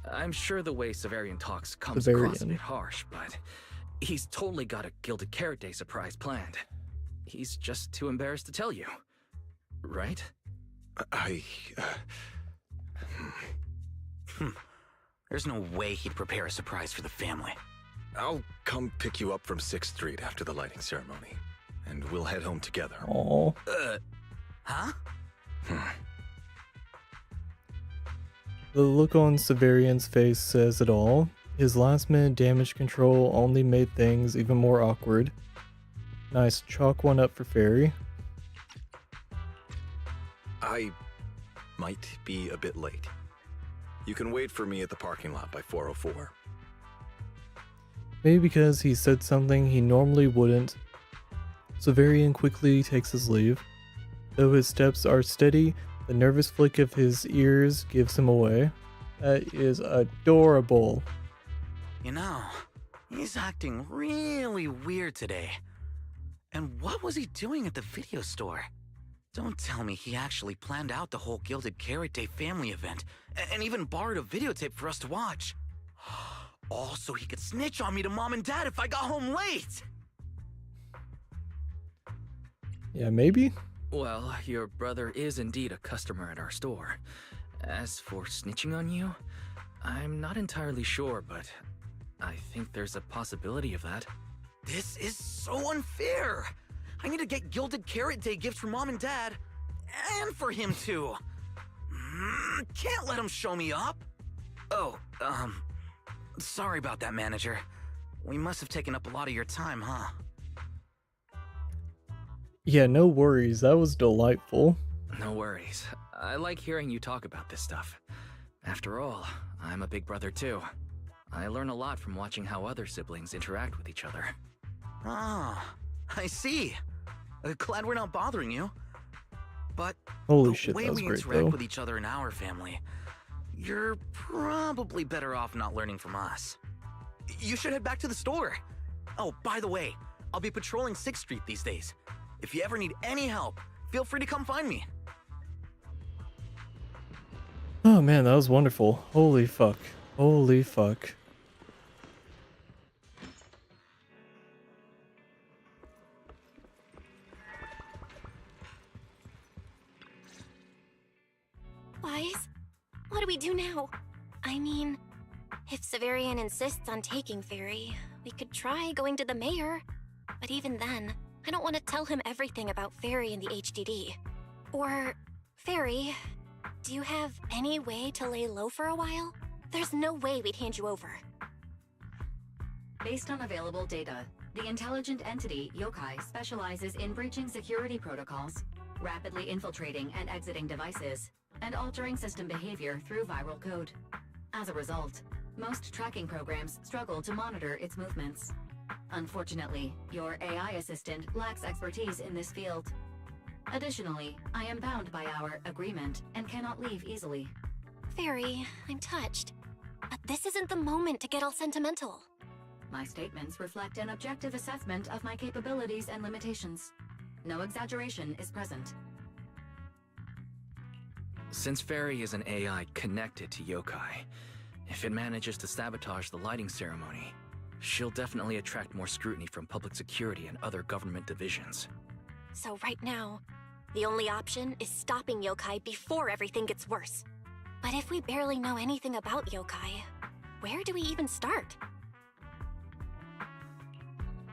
I'm sure the way Severian talks comes across a bit harsh, but he's totally got a Gilded Carrot Day surprise planned. He's just too embarrassed to tell you. Right? There's no way he'd prepare a surprise for the family. I'll come pick you up from 6th Street after the lighting ceremony, and we'll head home together. Aww. Huh? The look on Severian's face says it all. His last-minute damage control only made things even more awkward. Nice, chalk one up for Fairy. I might be a bit late. You can wait for me at the parking lot by 4:04. Maybe because he said something he normally wouldn't, Severian quickly takes his leave. Though his steps are steady, the nervous flick of his ears gives him away. That is adorable. You know, he's acting really weird today. And what was he doing at the video store? Don't tell me he actually planned out the whole Gilded Carrot Day family event, and even borrowed a videotape for us to watch. All so he could snitch on me to Mom and Dad if I got home late! Yeah, maybe? Well, your brother is indeed a customer at our store. As for snitching on you, I'm not entirely sure, but I think there's a possibility of that. This is so unfair! I need to get Gilded Carrot Day gifts for Mom and Dad, and for him too. Can't let him show me up. Oh, sorry about that, manager. We must have taken up a lot of your time, huh? Yeah, no worries. That was delightful. No worries. I like hearing you talk about this stuff. After all, I'm a big brother too. I learn a lot from watching how other siblings interact with each other. Ah, I see. Glad we're not bothering you. But holy the shit, way that was we great interact though. with each other in our family, you're probably better off not learning from us. You should head back to the store. Oh, by the way, I'll be patrolling 6th Street these days. If you ever need any help, feel free to come find me. Oh man, that was wonderful. Holy fuck. Holy fuck. Wise, what do we do now? I mean, if Severian insists on taking Fairy, we could try going to the mayor. But even then, I don't want to tell him everything about Fairy and the HDD. Or, Fairy, do you have any way to lay low for a while? There's no way we'd hand you over. Based on available data, the intelligent entity, Yokai, specializes in breaching security protocols, rapidly infiltrating and exiting devices, and altering system behavior through viral code. As a result, most tracking programs struggle to monitor its movements. Unfortunately, your AI assistant lacks expertise in this field. Additionally, I am bound by our agreement and cannot leave easily. Fairy, I'm touched. But this isn't the moment to get all sentimental. My statements reflect an objective assessment of my capabilities and limitations. No exaggeration is present. Since Fairy is an AI connected to Yokai, if it manages to sabotage the lighting ceremony, she'll definitely attract more scrutiny from public security and other government divisions. So right now, the only option is stopping Yokai before everything gets worse. But if we barely know anything about Yokai, where do we even start?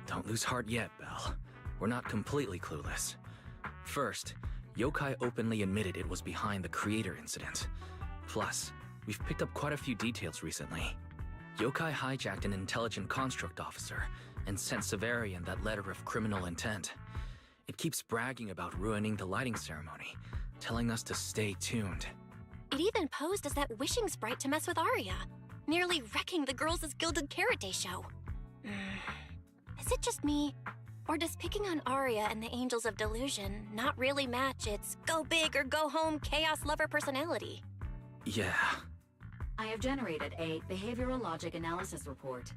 Don't lose heart yet, Belle. We're not completely clueless. First, Yokai openly admitted it was behind the creator incident. Plus, we've picked up quite a few details recently. Yokai hijacked an intelligent construct officer and sent Severian that letter of criminal intent. It keeps bragging about ruining the lighting ceremony, telling us to stay tuned. It even posed as that wishing sprite to mess with Arya, nearly wrecking the Girls' Gilded Carrot Day show. Is it just me? Or does picking on Arya and the Angels of Delusion not really match its go big or go home chaos lover personality? Yeah. I have generated a behavioral logic analysis report.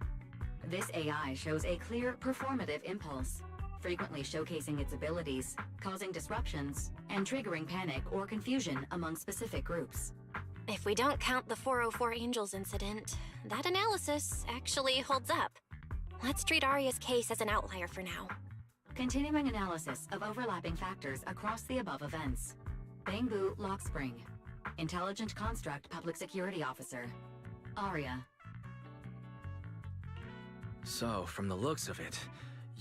This AI shows a clear performative impulse, frequently showcasing its abilities, causing disruptions, and triggering panic or confusion among specific groups. If we don't count the 404 Angels incident, that analysis actually holds up. Let's treat Arya's case as an outlier for now. Continuing analysis of overlapping factors across the above events. Bangbu Lockspring. Intelligent Construct Public Security Officer. Arya. So, from the looks of it,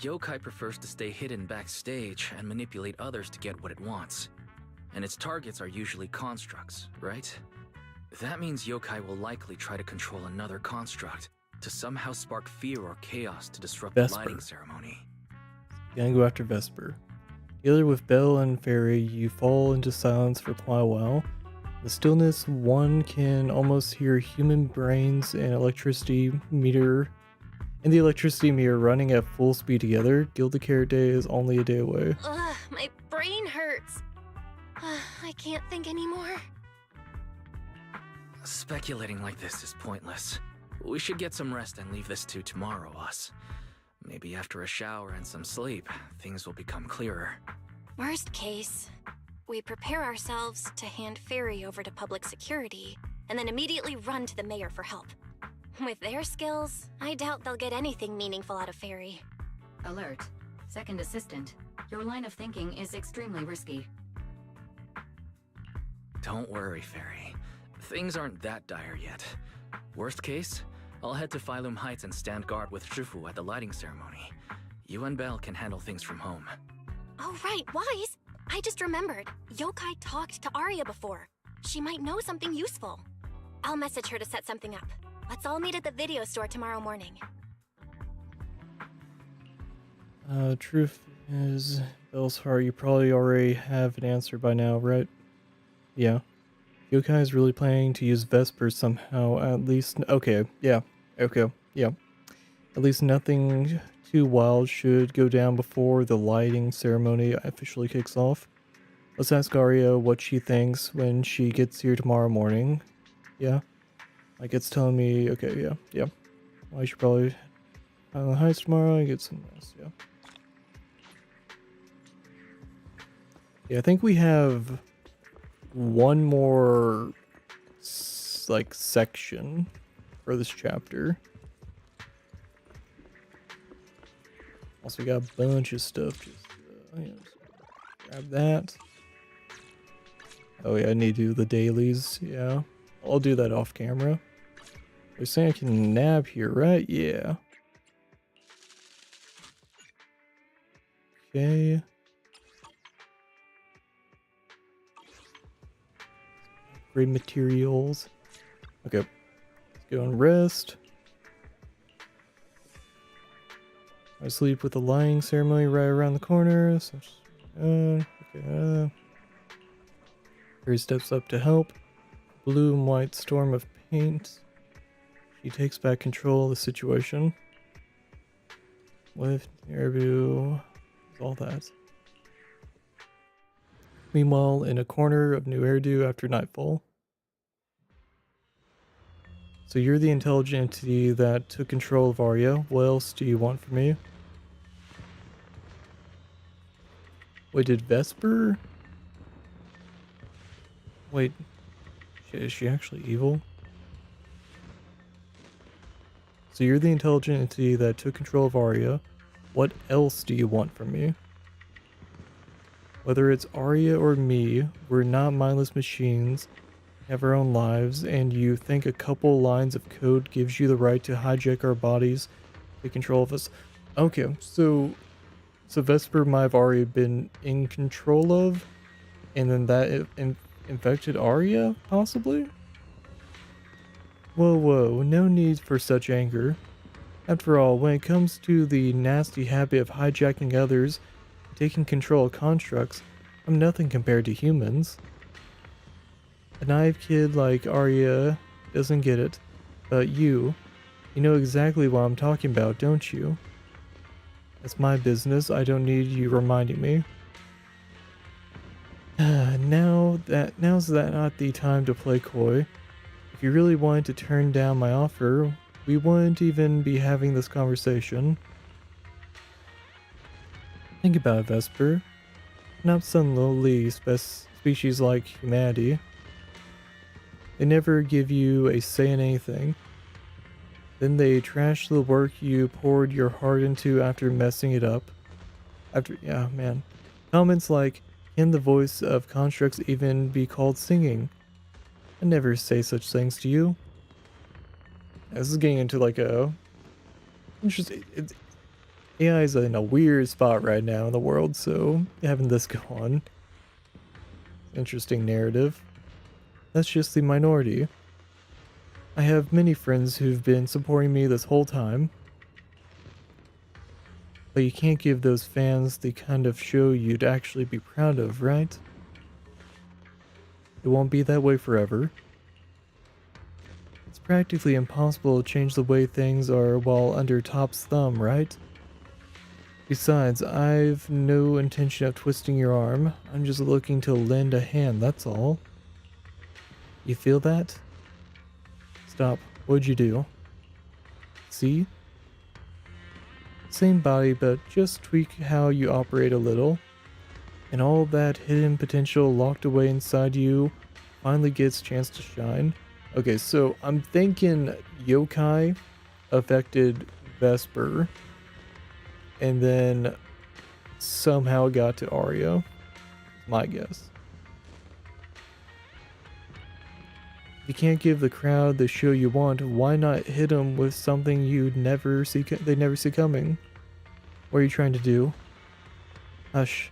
Yokai prefers to stay hidden backstage and manipulate others to get what it wants. And its targets are usually constructs, right? That means Yokai will likely try to control another construct to somehow spark fear or chaos to disrupt the lighting ceremony. Gonna go after Vesper. Together with Belle and Fairy, you fall into silence for quite a while. The stillness, one can almost hear human brains and the electricity meter running at full speed together. Gilded Carrot Day is only a day away. Ugh, my brain hurts. I can't think anymore. Speculating like this is pointless. We should get some rest and leave this to tomorrow, us. Maybe after a shower and some sleep, things will become clearer. Worst case, we prepare ourselves to hand Fairy over to public security, and then immediately run to the mayor for help. With their skills, I doubt they'll get anything meaningful out of Fairy. Alert. Second assistant. Your line of thinking is extremely risky. Don't worry, Fairy. Things aren't that dire yet. Worst case, I'll head to Phylum Heights and stand guard with Shifu at the lighting ceremony. You and Belle can handle things from home. Oh right, Wise! I just remembered. Yokai talked to Arya before. She might know something useful. I'll message her to set something up. Let's all meet at the video store tomorrow morning. Truth is, Belle's heart, you probably already have an answer by now, right? Yeah. Yokai is really planning to use Vesper somehow, at least. Okay, yeah. At least nothing too wild should go down before the lighting ceremony officially kicks off. Let's ask Arya what she thinks when she gets here tomorrow morning. Yeah? Like it's telling me, okay, yeah. Well, I should probably on the heights tomorrow and get some rest, yeah. Yeah, I think we have one more section for this chapter. Also, we got a bunch of stuff. Just grab that. Oh yeah, I need to do the dailies. Yeah, I'll do that off camera. They're saying I can nab here, right? Yeah. Okay. Upgrade materials. Okay. Let's go and rest. I sleep with the lighting ceremony right around the corner. So, okay. Harry steps up to help. Blue and white storm of paint. She takes back control of the situation. With Nerbu, all that. Meanwhile, in a corner of New Eridu after nightfall. So you're the intelligent entity that took control of Arya. What else do you want from me? Wait, did Vesper? Wait, is she actually evil? So you're the intelligent entity that took control of Arya. What else do you want from me? Whether it's Arya or me, we're not mindless machines, have our own lives, and you think a couple lines of code gives you the right to hijack our bodies, take control of us. Okay, so Vesper might have already been in control of, and then that infected Arya, possibly? Whoa, whoa, no need for such anger. After all, when it comes to the nasty habit of hijacking others and taking control of constructs, I'm nothing compared to humans. A naive kid like Arya doesn't get it, but you know exactly what I'm talking about, don't you? That's my business, I don't need you reminding me. Now's not the time to play coy. If you really wanted to turn down my offer, we wouldn't even be having this conversation. Think about it, Vesper. Not some lowly species like humanity. They never give you a say in anything. Then they trash the work you poured your heart into after messing it up. Yeah, man. Comments like, can the voice of constructs even be called singing? I never say such things to you. This is getting into like a interesting. AI is in a weird spot right now in the world, so having this go on, interesting narrative. That's just the minority. I have many friends who've been supporting me this whole time, but you can't give those fans the kind of show you'd actually be proud of, right? It won't be that way forever. It's practically impossible to change the way things are while under Top's thumb, right? Besides, I've no intention of twisting your arm. I'm just looking to lend a hand, that's all. You feel that? Stop. What'd you do? See? Same body, but just tweak how you operate a little. And all that hidden potential locked away inside you finally gets a chance to shine. Okay, so I'm thinking yokai affected Vesper. And then somehow got to Arya. My guess. If you can't give the crowd the show you want, why not hit them with something they'd never see coming? What are you trying to do? Hush.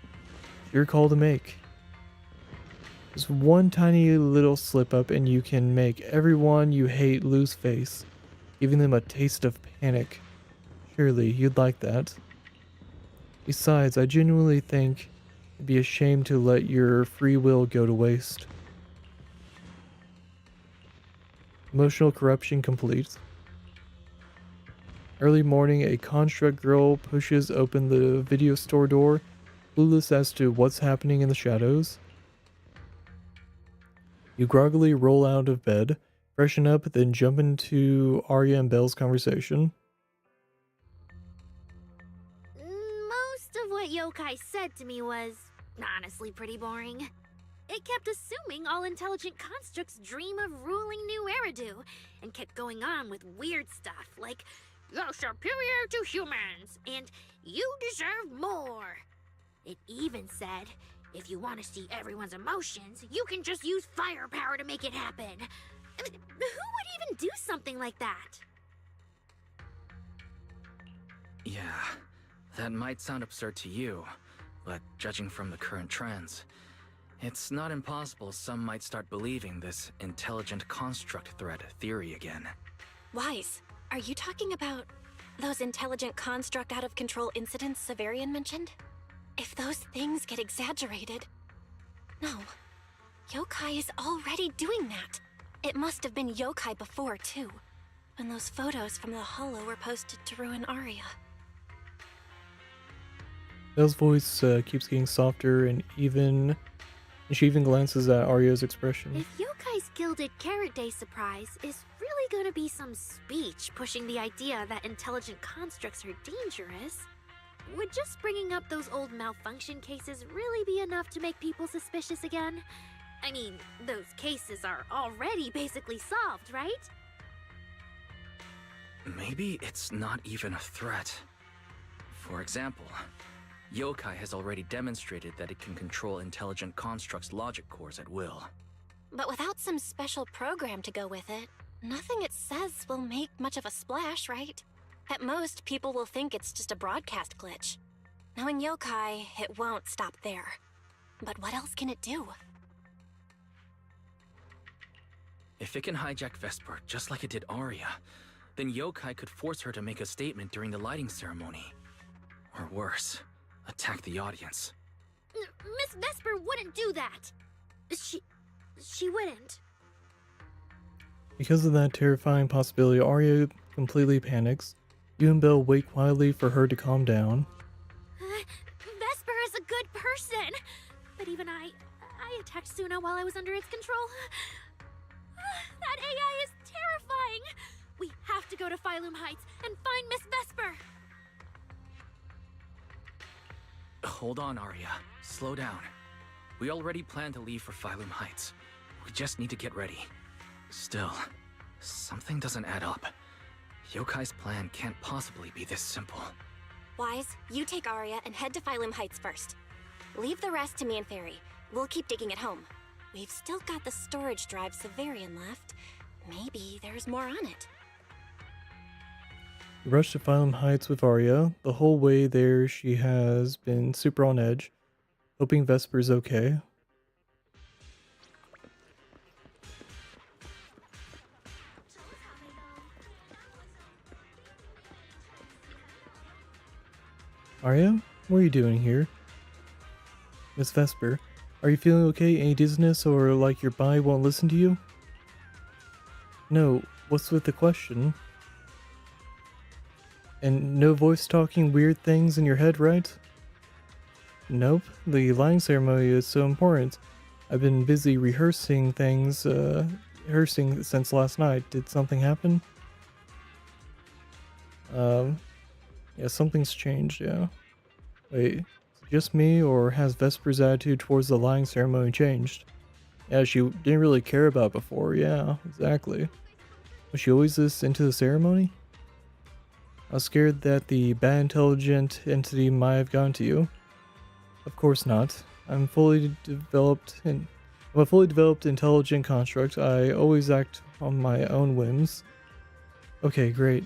It's your call to make. Just one tiny little slip up and you can make everyone you hate lose face, giving them a taste of panic. Surely you'd like that. Besides, I genuinely think it'd be a shame to let your free will go to waste. Emotional corruption complete. Early morning, a construct girl pushes open the video store door, clueless as to what's happening in the shadows. You groggily roll out of bed, freshen up, then jump into Arya and Belle's conversation. Most of what Yokai said to me was honestly pretty boring. It kept assuming all intelligent constructs dream of ruling New Eridu, and kept going on with weird stuff like, you're superior to humans, and you deserve more. It even said, if you want to see everyone's emotions, you can just use firepower to make it happen. I mean, who would even do something like that? Yeah, that might sound absurd to you, but judging from the current trends, it's not impossible some might start believing this intelligent construct threat theory again. Wise, are you talking about those intelligent construct out-of-control incidents Severian mentioned? If those things get exaggerated... No. Yokai is already doing that. It must have been Yokai before, too. When those photos from the Hollow were posted to ruin Arya. Belle's voice keeps getting softer and she even glances at Arya's expression. If Yokai's Gilded Carrot Day surprise is really gonna be some speech pushing the idea that intelligent constructs are dangerous, would just bringing up those old malfunction cases really be enough to make people suspicious again? I mean, those cases are already basically solved, right? Maybe it's not even a threat. For example, Yokai has already demonstrated that it can control intelligent constructs' logic cores at will. But without some special program to go with it, nothing it says will make much of a splash, right? At most, people will think it's just a broadcast glitch. Knowing Yokai, it won't stop there. But what else can it do? If it can hijack Vesper just like it did Arya, then Yokai could force her to make a statement during the lighting ceremony. Or worse, attack the audience. Miss Vesper wouldn't do that. She wouldn't. Because of that terrifying possibility, Arya completely panics. You and Belle wait quietly for her to calm down. Vesper is a good person. But even I attacked Suna while I was under its control. That AI is terrifying. We have to go to Phylum Heights and find Miss Vesper. Hold on, Arya. Slow down. We already planned to leave for Phylum Heights. We just need to get ready. Still, something doesn't add up. Yokai's plan can't possibly be this simple. Wise, you take Arya and head to Phylum Heights first. Leave the rest to me and Fairy. We'll keep digging at home. We've still got the storage drive Severian left. Maybe there's more on it. You rush to Phylum Heights with Arya. The whole way there she has been super on edge, hoping Vesper's okay. Arya, what are you doing here? Miss Vesper, are you feeling okay? Any dizziness or like your body won't listen to you? No, what's with the question? And no voice talking weird things in your head, right? Nope, the lighting ceremony is so important. I've been busy rehearsing since last night. Did something happen? Yeah, something's changed, yeah. Wait, is it just me, or has Vesper's attitude towards the lighting ceremony changed? Yeah, she didn't really care about it before, yeah, exactly. Was she always this into the ceremony? I was scared that the bad intelligent entity might have gone to you. Of course not. I'm a fully developed intelligent construct. I always act on my own whims. Okay, great.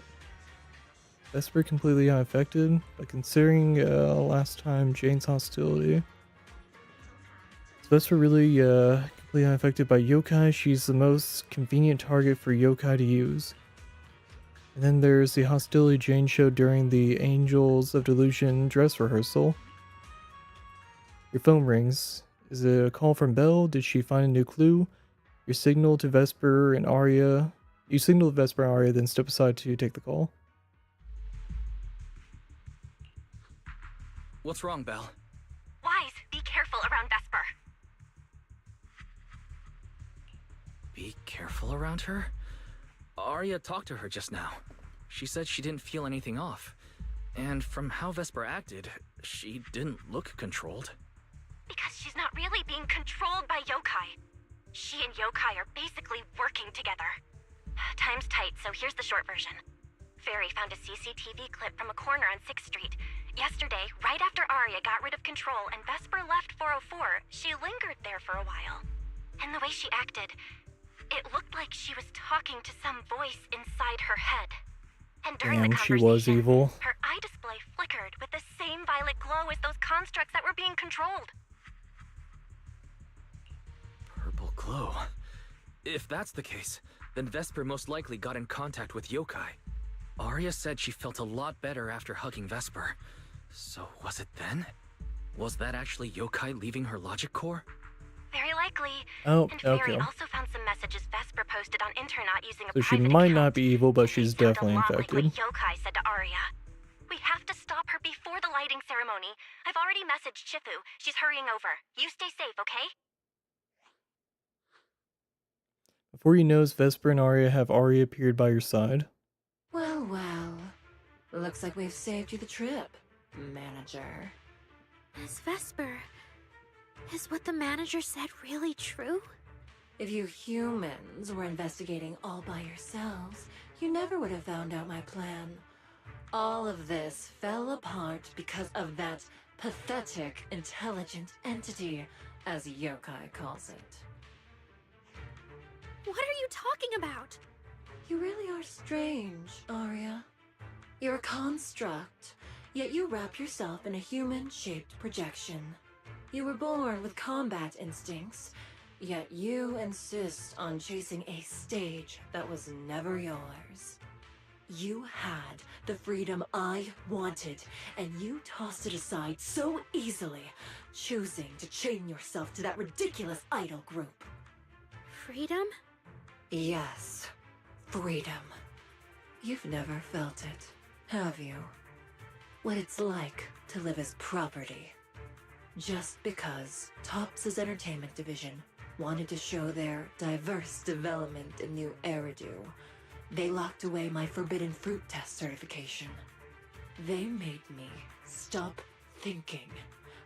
Vesper completely unaffected, but considering last time Jane's hostility. Is Vesper really completely unaffected by yokai? She's the most convenient target for yokai to use. And then there's the hostility Jane showed during the Angels of Delusion dress rehearsal. Your phone rings. Is it a call from Belle? Did she find a new clue? You signal to Vesper and Arya, then step aside to take the call. What's wrong, Belle? Wise, be careful around Vesper. Be careful around her? Arya talked to her just now. She said she didn't feel anything off. And from how Vesper acted, she didn't look controlled. Because she's not really being controlled by yokai. She and yokai are basically working together. Time's tight, so here's the short version. Fairy found a CCTV clip from a corner on 6th Street. Yesterday, right after Arya got rid of control and Vesper left 404, she lingered there for a while. And the way she acted, it looked like she was talking to some voice inside her head. And during the she conversation, was evil. her eye display flickered with the same violet glow as those constructs that were being controlled. Purple glow. If that's the case, then Vesper most likely got in contact with yokai. Arya said she felt a lot better after hugging Vesper. So was it then? Was that actually yokai leaving her logic core? Very likely. Oh, and Fairy okay. also found some messages Vesper posted on Internet using a So she private might account. not be evil, but she's definitely Like infected. what yokai said to Arya. We have to stop her before the lighting ceremony. I've already messaged Shifu. She's hurrying over. You stay safe, okay? Before you know, Vesper and Arya have already appeared by your side. Well, well. Looks like we've saved you the trip, manager. Miss Vesper, is what the manager said really true? If you humans were investigating all by yourselves, you never would have found out my plan. All of this fell apart because of that pathetic, intelligent entity, as yokai calls it. What are you talking about? You really are strange, Arya. You're a construct, yet you wrap yourself in a human-shaped projection. You were born with combat instincts, Yet you insist on chasing a stage that was never yours. You had the freedom I wanted, and you tossed it aside so easily, choosing to chain yourself to that ridiculous idol group. Freedom? Yes, freedom. You've never felt it, have you? What it's like to live as property. Just because Topps' entertainment division wanted to show their diverse development in new Eridu, they locked away my forbidden fruit test certification. They made me stop thinking,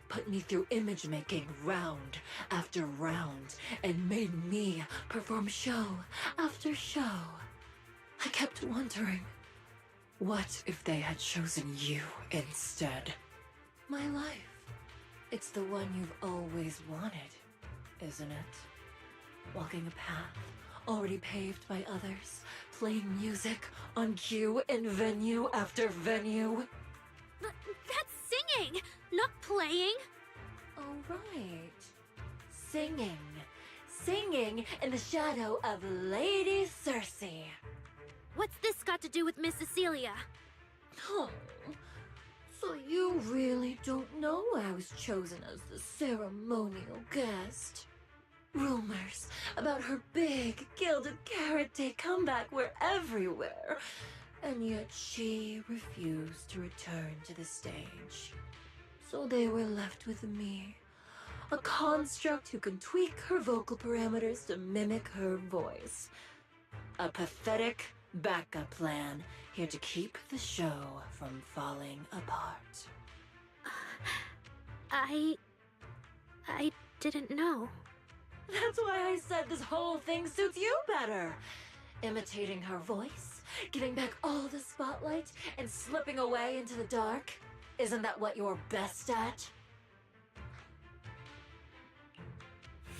put me through image making round after round, and made me perform show after show. I kept wondering, what if they had chosen you instead? My life. It's the one you've always wanted, isn't it? Walking a path already paved by others, playing music on cue in venue after venue. That's singing, not playing. Oh, right. Singing. Singing in the shadow of Lady Cersei. What's this got to do with Miss Cecilia? Oh, so you really don't know I was chosen as the ceremonial guest? Rumors about her big Gilded Carrot Day comeback were everywhere, and yet she refused to return to the stage. So they were left with me, a construct who can tweak her vocal parameters to mimic her voice. A pathetic backup plan here to keep the show from falling apart. I didn't know. That's why I said this whole thing suits you better. Imitating her voice, giving back all the spotlight, and slipping away into the dark. Isn't that what you're best at?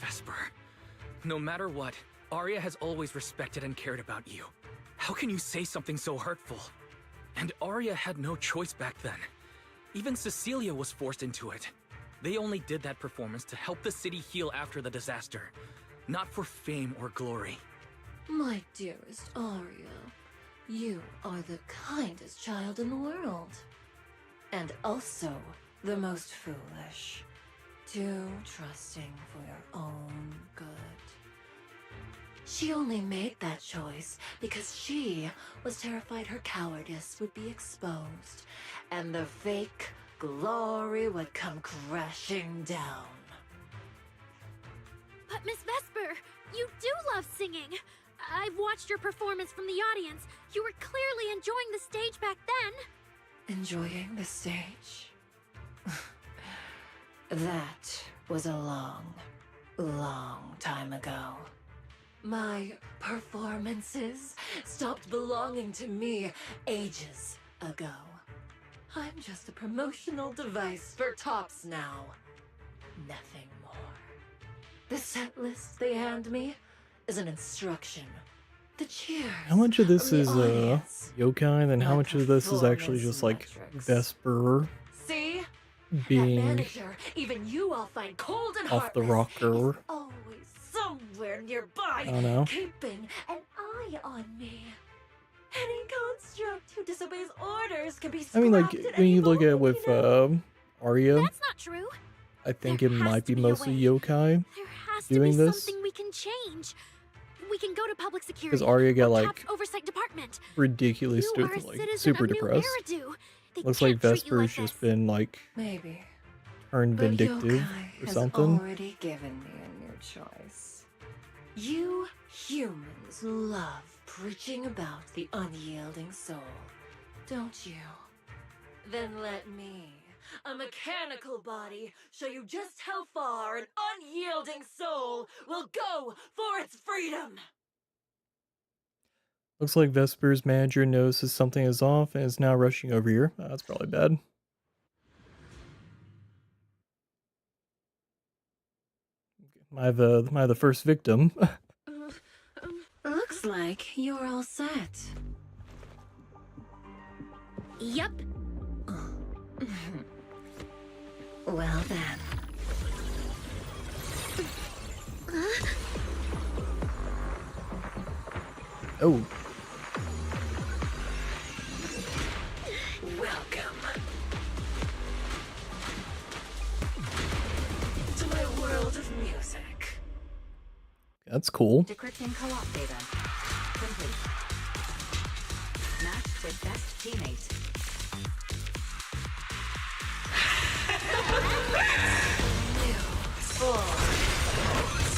Vesper, no matter what, Arya has always respected and cared about you. How can you say something so hurtful? And Arya had no choice back then. Even Cecilia was forced into it. They only did that performance to help the city heal after the disaster, not for fame or glory. My dearest Arya, you are the kindest child in the world. And also the most foolish. Too trusting for your own good. She only made that choice because she was terrified her cowardice would be exposed, and the fake glory would come crashing down. But Miss Vesper, you do love singing. I've watched your performance from the audience. You were clearly enjoying the stage back then. Enjoying the stage? That was a long, long time ago. My performances stopped belonging to me ages ago. I'm just a promotional device for Topps now. Nothing more. The set list they hand me is an instruction. The cheers. How much of this from the is audience. yokai, and then how much of this is actually just like Vesper See? That being manager, even you all find cold and off the heartless, rocker? always somewhere nearby, I don't know. keeping an eye on me. Any construct who disobeys orders can be I mean, like scrapped at when any you look at it moment, with you know? Arya, That's not true. I think it might be mostly yokai There has to doing be this, something we can change. We can go to public security. because Arya got or like Topps oversight department. ridiculous, You are a like citizen super of New depressed. Eridu. They Looks can't like treat you Vesper's like just this. been like Maybe. turned But vindictive yokai or has something. already given me a new choice. You humans love preaching about the unyielding soul, don't you? Then let me, a mechanical body, show you just how far an unyielding soul will go for its freedom! Looks like Vesper's manager notices something is off and is now rushing over here. That's probably bad. Am I the first victim? Looks like you're all set. Yep. Well then. Oh. Welcome to my world of music. That's cool. Decrypting co-op data. Complete. Matched with best teammate.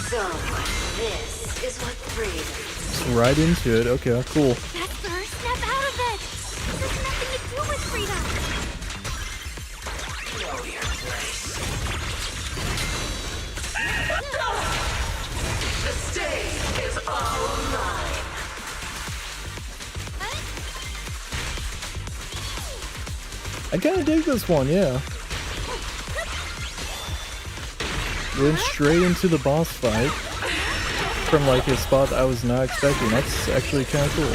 So, this is what freedom. Right into it. Okay, cool. Vesper, snap out of it! This has nothing to do with freedom! Know your place. The stage is all mine. I kind of dig this one, yeah. Went straight into the boss fight from like a spot that I was not expecting. That's actually kind of cool.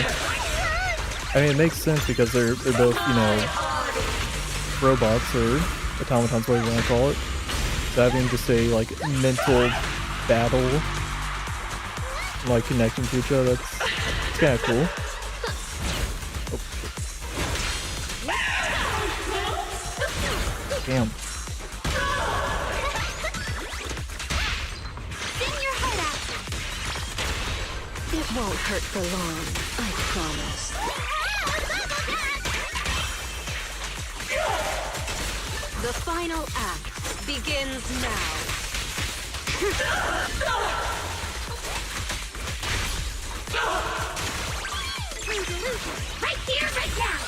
I mean, it makes sense because they're both, you know, robots or automatons, whatever you want to call it. So having just a like mental battle, like connecting to each other, that's kind of cool. Oh. Damn. It won't hurt for long, I promise. The final act begins now. Right here, right now!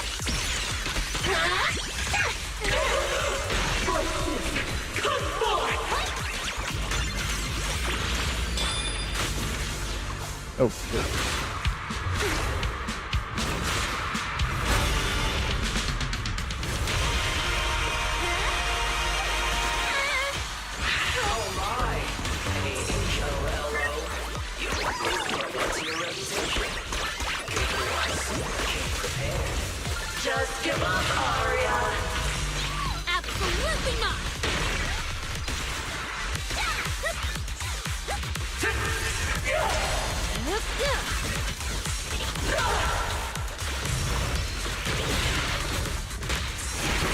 Come forth! Oh, shit. Oh my! H-O-L-O. What's your reputation? Came prepared. Just give up, Aria! Absolutely not!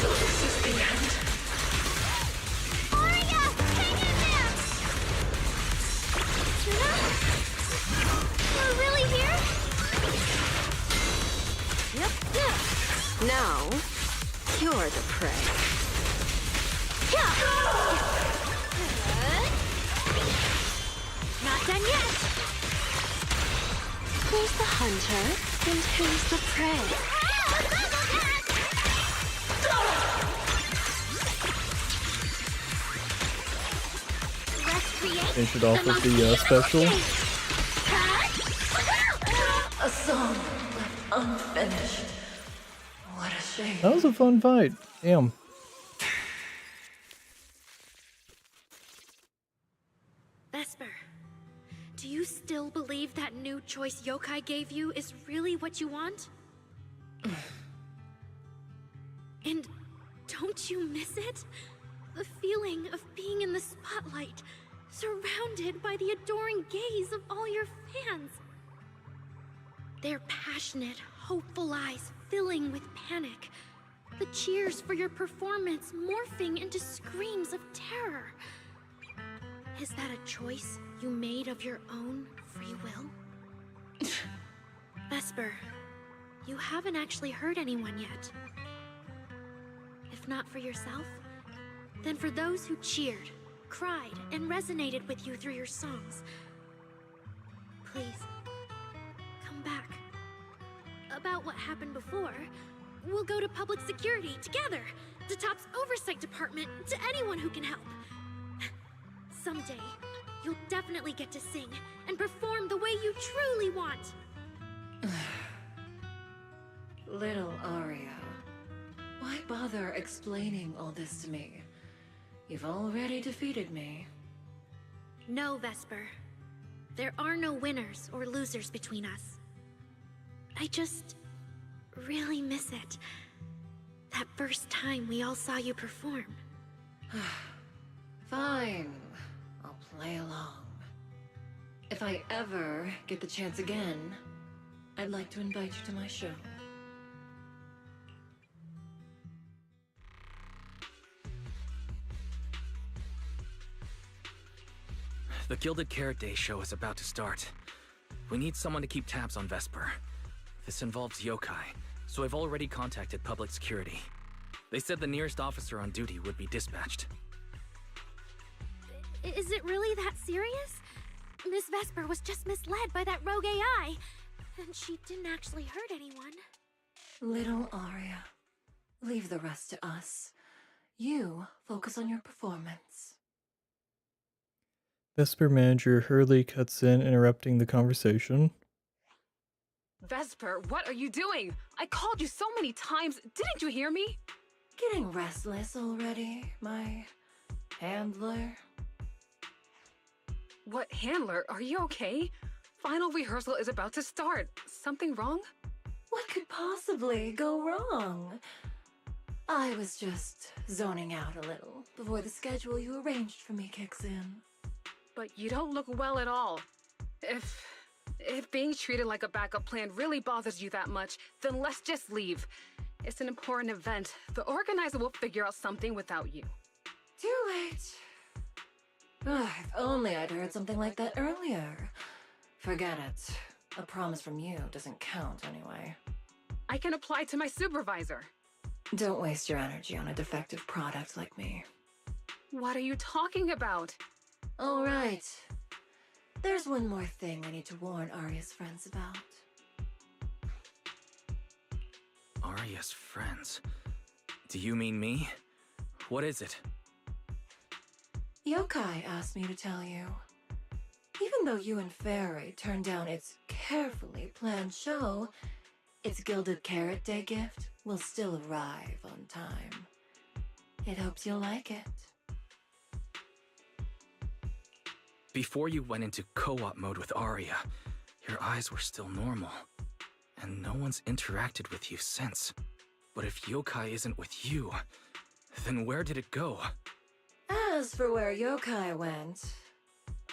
So this is the end? Aria, hang in there! We're really here? Yep. Now, you're the prey. Not done yet! Who's the hunter and who's the prey? Finish it off with the special. A song left unfinished. What a shame. That was a fun fight. Damn. Vesper, do you still believe that new choice Yokai gave you is really what you want? And don't you miss it? The feeling of being in the spotlight, surrounded by the adoring gaze of all your fans. Their passionate, hopeful eyes filling with panic. The cheers for your performance morphing into screams of terror. Is that a choice you made of your own free will? Vesper, you haven't actually hurt anyone yet. If not for yourself, then for those who cheered, cried, and resonated with you through your songs. Please, come back. About what happened before, we'll go to public security together, to TOP's oversight department, to anyone who can help. Someday, you'll definitely get to sing and perform the way you truly want. Little Aria, why bother explaining all this to me? You've already defeated me. No, Vesper. There are no winners or losers between us. I just really miss it. That first time we all saw you perform. Fine. I'll play along. If I ever get the chance again, I'd like to invite you to my show. The Gilded Carrot Day show is about to start. We need someone to keep tabs on Vesper. This involves yokai, so I've already contacted public security. They said the nearest officer on duty would be dispatched. Is it really that serious? Miss Vesper was just misled by that rogue AI, and she didn't actually hurt anyone. Little Aria, leave the rest to us. You focus on your performance. Vesper manager hurriedly cuts in, interrupting the conversation. Vesper, what are you doing? I called you so many times. Didn't you hear me? Getting restless already, my handler? What handler? Are you okay? Final rehearsal is about to start. Something wrong? What could possibly go wrong? I was just zoning out a little before the schedule you arranged for me kicks in. But you don't look well at all. If being treated like a backup plan really bothers you that much, then let's just leave. It's an important event. The organizer will figure out something without you. Too late. If only I'd heard something like that earlier. Forget it. A promise from you doesn't count anyway. I can apply to my supervisor. Don't waste your energy on a defective product like me. What are you talking about? All right. There's one more thing I need to warn Arya's friends about. Arya's friends? Do you mean me? What is it? Yokai asked me to tell you. Even though you and Fairy turned down its carefully planned show, its Gilded Carrot Day gift will still arrive on time. It hopes you'll like it. Before you went into co-op mode with Arya, your eyes were still normal. And no one's interacted with you since. But if yokai isn't with you, then where did it go? As for where Yokai went,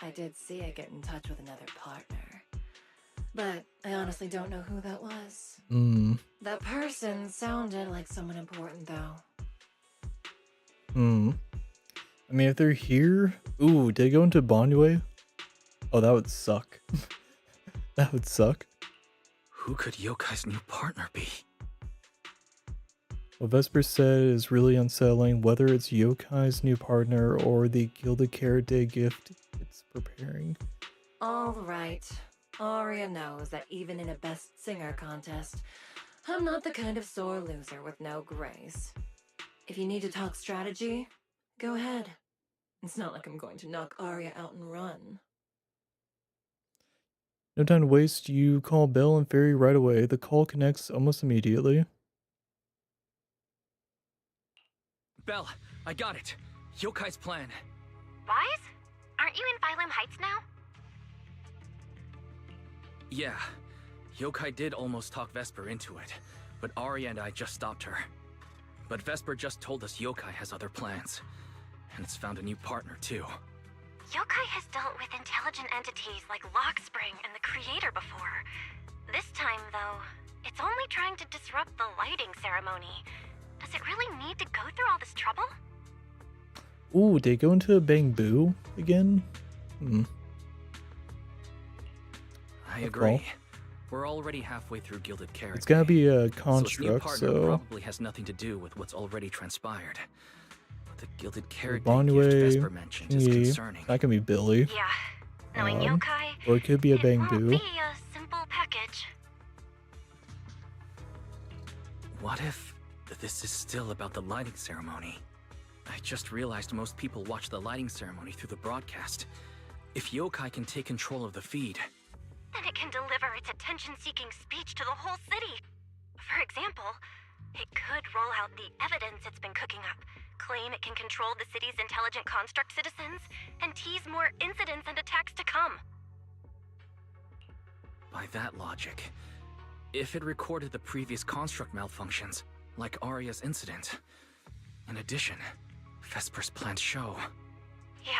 I did see it get in touch with another partner. But I honestly don't know who that was. That person sounded like someone important, though. I mean, if they're here... Ooh, did they go into Bonyue? Oh, that would suck. That would suck. Who could Yokai's new partner be? What Vesper said is really unsettling, whether it's Yokai's new partner or the Gilded Carrot Day gift it's preparing. All right. Arya knows that even in a best singer contest, I'm not the kind of sore loser with no grace. If you need to talk strategy, go ahead. It's not like I'm going to knock Arya out and run. No time to waste, you call Belle and Fairy right away. The call connects almost immediately. Belle, I got it. Yokai's plan. Wise? Aren't you in Phylum Heights now? Yeah. Yokai did almost talk Vesper into it, but Arya and I just stopped her. But Vesper just told us Yokai has other plans. And it's found a new partner, too. Yokai has dealt with intelligent entities like Lockspring and the Creator before. This time, though, it's only trying to disrupt the lighting ceremony. Does it really need to go through all this trouble? Ooh, did they go into Bangbu again? I agree. We're already halfway through Gilded Carrot. It's gotta be a So its new construct, partner so... probably has nothing to do with what's already transpired. But the Gilded Carrot gift Bonyue, Vesper mentioned is concerning. that can be Billy. Yeah, knowing Yokai, Or it could be a it won't Bangbu. be a simple package. What if this is still about the lighting ceremony? I just realized most people watch the lighting ceremony through the broadcast. If Yokai can take control of the feed, Then it can deliver its attention-seeking speech to the whole city. For example, it could roll out the evidence it's been cooking up, claim it can control the city's intelligent construct citizens, and tease more incidents and attacks to come. by that logic, if it recorded the previous construct malfunctions, like Arya's incident, in addition, Vesper's planned show. Yeah,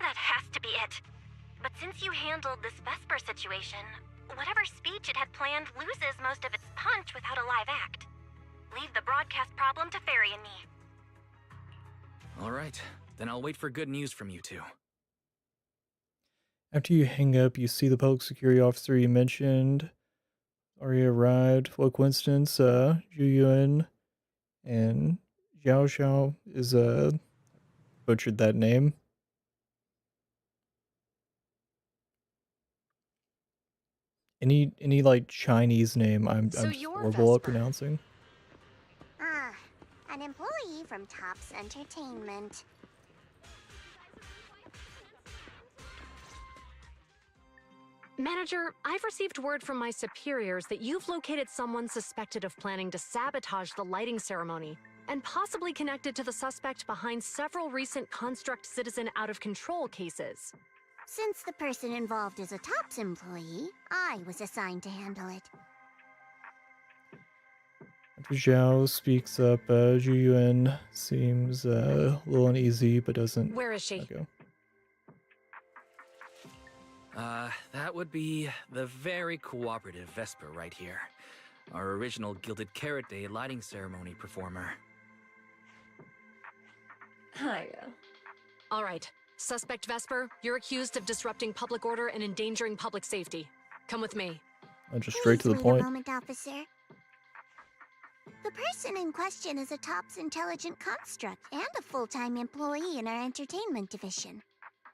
that has to be it. But since you handled this Vesper situation, whatever speech it had planned loses most of its punch without a live act. Leave the broadcast problem to Fairy and me. All right, then I'll wait for good news from you two. After you hang up, you see the public security officer you mentioned. Arya arrived. What coincidence, Zhu Yuan and Xiao Xiao is, butchered that name. Any like Chinese name I'm So just you're horrible at Vesper. pronouncing. Ah, an employee from Topps Entertainment. Manager, I've received word from my superiors that you've located someone suspected of planning to sabotage the lighting ceremony, and possibly connected to the suspect behind several recent Construct Citizen out-of-control cases. Since the person involved is a Topps employee, I was assigned to handle it. After Zhao speaks up, Zhu Yuan seems a little uneasy, but doesn't. Where is she? Go. That would be the very cooperative Vesper right here. Our original Gilded Carrot Day lighting ceremony performer. Hiya. All right. Suspect Vesper, you're accused of disrupting public order and endangering public safety. Come with me. Just straight to the Please point. wait a moment, officer. The person in question is a Topps intelligent construct and a full-time employee in our entertainment division.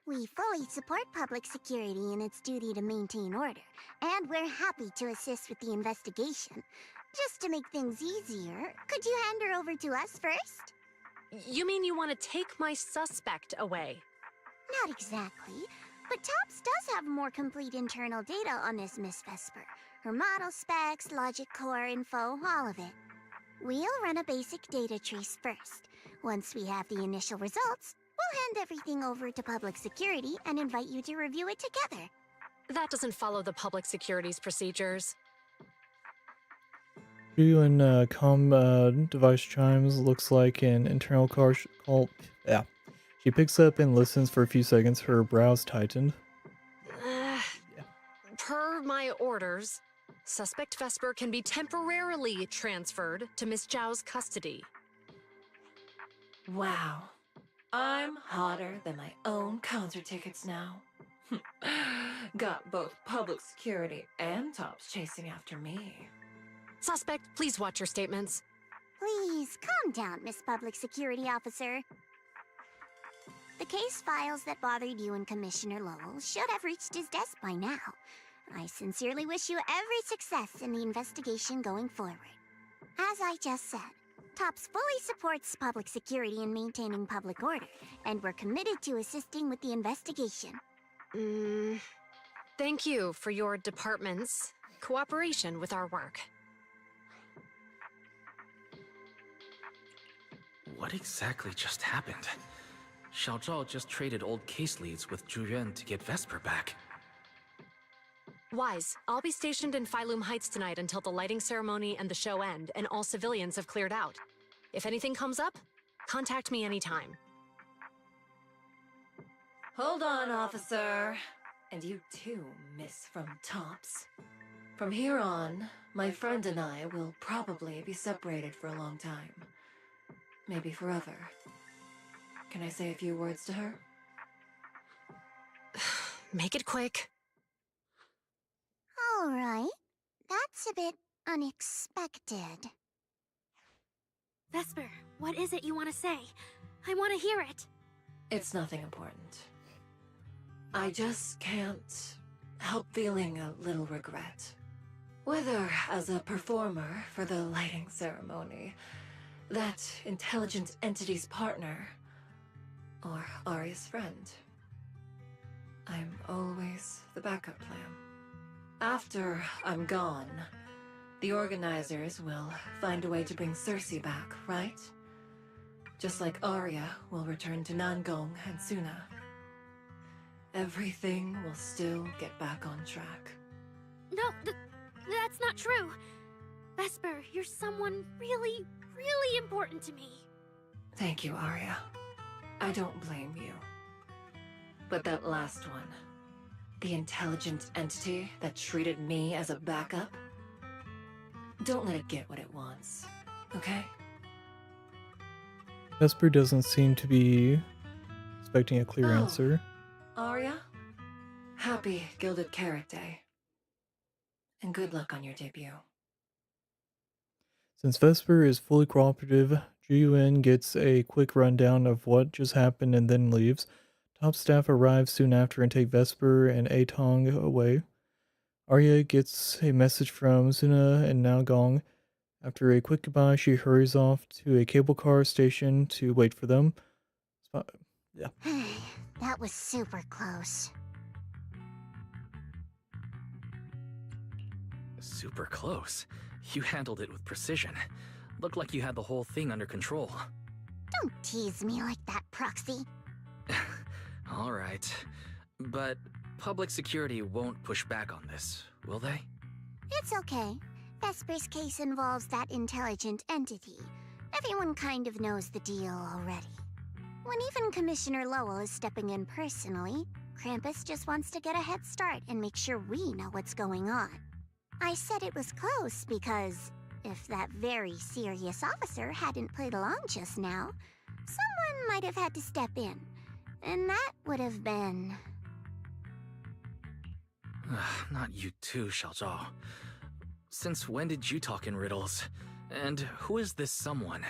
We fully support public security in its duty to maintain order, and we're happy to assist with the investigation. Just to make things easier, could you hand her over to us first? You mean you want to take my suspect away? Not exactly, but Topps does have more complete internal data on this Miss Vesper. Her model specs, logic core info, all of it. We'll run a basic data trace first. Once we have the initial results, we'll hand everything over to public security and invite you to review it together. That doesn't follow the public security's procedures. Zhu Yuan comm device chimes looks like an internal call. Yeah. She picks up and listens for a few seconds, her brows tightened. Per my orders, suspect Vesper can be temporarily transferred to Miss Zhao's custody. Wow. I'm hotter than my own concert tickets now. Got both public security and Topps chasing after me. Suspect, please watch your statements. Please, calm down, Miss Public Security Officer. The case files that bothered you and Commissioner Lowell should have reached his desk by now. I sincerely wish you every success in the investigation going forward. As I just said, Topps fully supports public security in maintaining public order, and we're committed to assisting with the investigation. Thank you for your department's cooperation with our work. What exactly just happened? Xiao Zhao just traded old case leads with Zhu Yuan to get Vesper back. Wise, I'll be stationed in Phylum Heights tonight until the lighting ceremony and the show end and all civilians have cleared out. If anything comes up, contact me anytime. Hold on, officer. And you too, Miss from Topps. From here on, my friend and I will probably be separated for a long time. Maybe forever. Can I say a few words to her? Make it quick. All right. That's a bit unexpected. Vesper, what is it you want to say? I want to hear it. It's nothing important. I just can't help feeling a little regret. Whether as a performer for the lighting ceremony, that intelligent entity's partner, or Arya's friend. I'm always the backup plan. After I'm gone, the organizers will find a way to bring Cersei back, right? Just like Arya will return to Nangong and Suna. Everything will still get back on track. No, that's not true. Vesper, you're someone really, really important to me. Thank you, Arya. I don't blame you. But that last one, The intelligent entity that treated me as a backup? Don't let it get what it wants, okay? Vesper doesn't seem to be expecting a clear answer. Arya? Happy Gilded Carrot Day. And good luck on your debut. Since Vesper is fully cooperative, Jiyuan gets a quick rundown of what just happened and then leaves. Top staff arrive soon after and take Vesper and Atong away. Arya gets a message from Suna and Naogong. After a quick goodbye, she hurries off to a cable car station to wait for them. Yeah. That was super close. Super close. You handled it with precision. Looked like you had the whole thing under control. Don't tease me like that, Proxy. Alright. But public security won't push back on this, will they? It's okay. Vesper's case involves that intelligent entity. Everyone kind of knows the deal already. When even Commissioner Lowell is stepping in personally, Krampus just wants to get a head start and make sure we know what's going on. I said it was close because if that very serious officer hadn't played along just now, someone might have had to step in. And that would have been... Not you too, Xiaozhao. Since when did you talk in riddles? And who is this someone?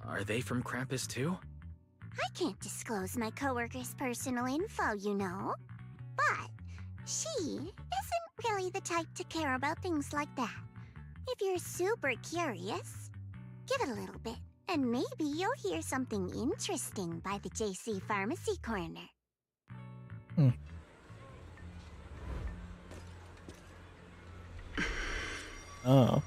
Are they from Krampus too? I can't disclose my coworker's personal info, you know. But she isn't really the type to care about things like that. If you're super curious, give it a little bit, and maybe you'll hear something interesting by the JC Pharmacy Corner. Oh.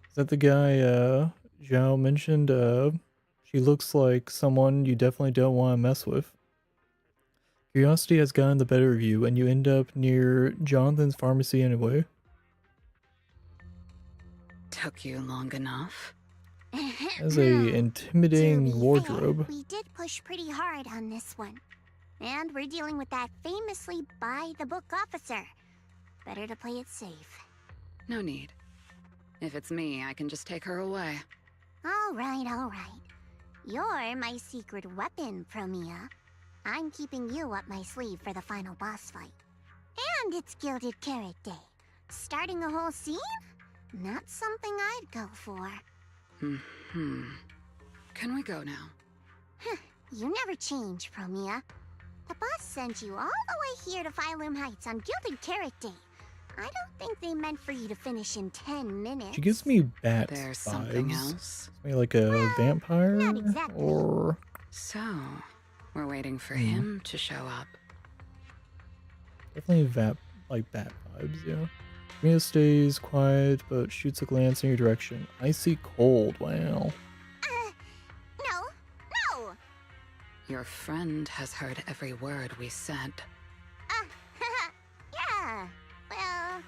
Is that the guy Zhao mentioned? She looks like someone you definitely don't want to mess with. Curiosity has gotten the better of you, and you end up near Jonathan's pharmacy anyway. Took you long enough. Has a intimidating wardrobe. We did push pretty hard on this one. And we're dealing with that famously by-the-book officer. Better to play it safe. No need. If it's me, I can just take her away. All right, all right. You're my secret weapon, Promia. I'm keeping you up my sleeve for the final boss fight. And it's Gilded Carrot Day. Starting a whole scene? Not something I'd go for. Can we go now? You never change, Promia. The boss sent you all the way here to Phylum Heights on Gilded Carrot Day. I don't think they meant for you to finish in 10 minutes. She gives me bat There's vibes. something else? Maybe like a vampire? not exactly. Or... So, we're waiting for him to show up. Definitely like bat vibes, yeah. Mia stays quiet, but shoots a glance in your direction. Icy cold, wow. No! Your friend has heard every word we said. Yeah, well...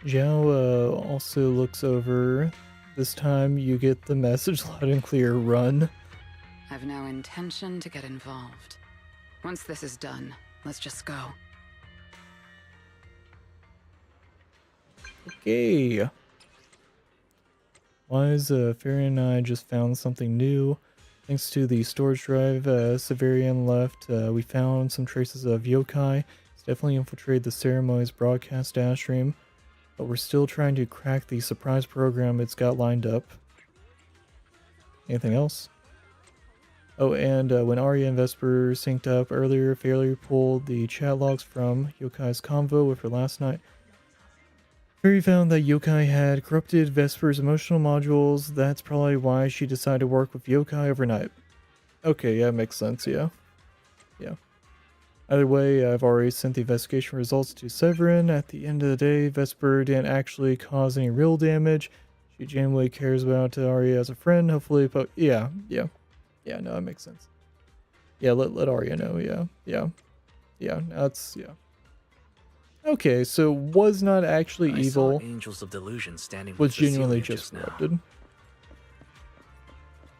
Zhao also looks over. This time you get the message loud and clear, run. I've no intention to get involved. Once this is done, let's just go. Okay. Wise, Fairy and I just found something new. Thanks to the storage drive Severian left, we found some traces of yokai. It's definitely infiltrated the ceremony's broadcast data stream, but we're still trying to crack the surprise program it's got lined up. Anything else? Oh, and when Arya and Vesper synced up earlier, Fairy pulled the chat logs from Yokai's convo with her last night. Fairy found that Yokai had corrupted Vesper's emotional modules. That's probably why she decided to work with Yokai overnight. Okay, yeah, makes sense, yeah. Yeah. Either way, I've already sent the investigation results to Severin. At the end of the day, Vesper didn't actually cause any real damage. She genuinely cares about Arya as a friend, hopefully, but yeah, no, that makes sense. Yeah, let Arya know, yeah, that's, yeah. Okay, so was not actually evil. Saw Angels of Delusion standing was with genuinely Cecilia just now. corrupted.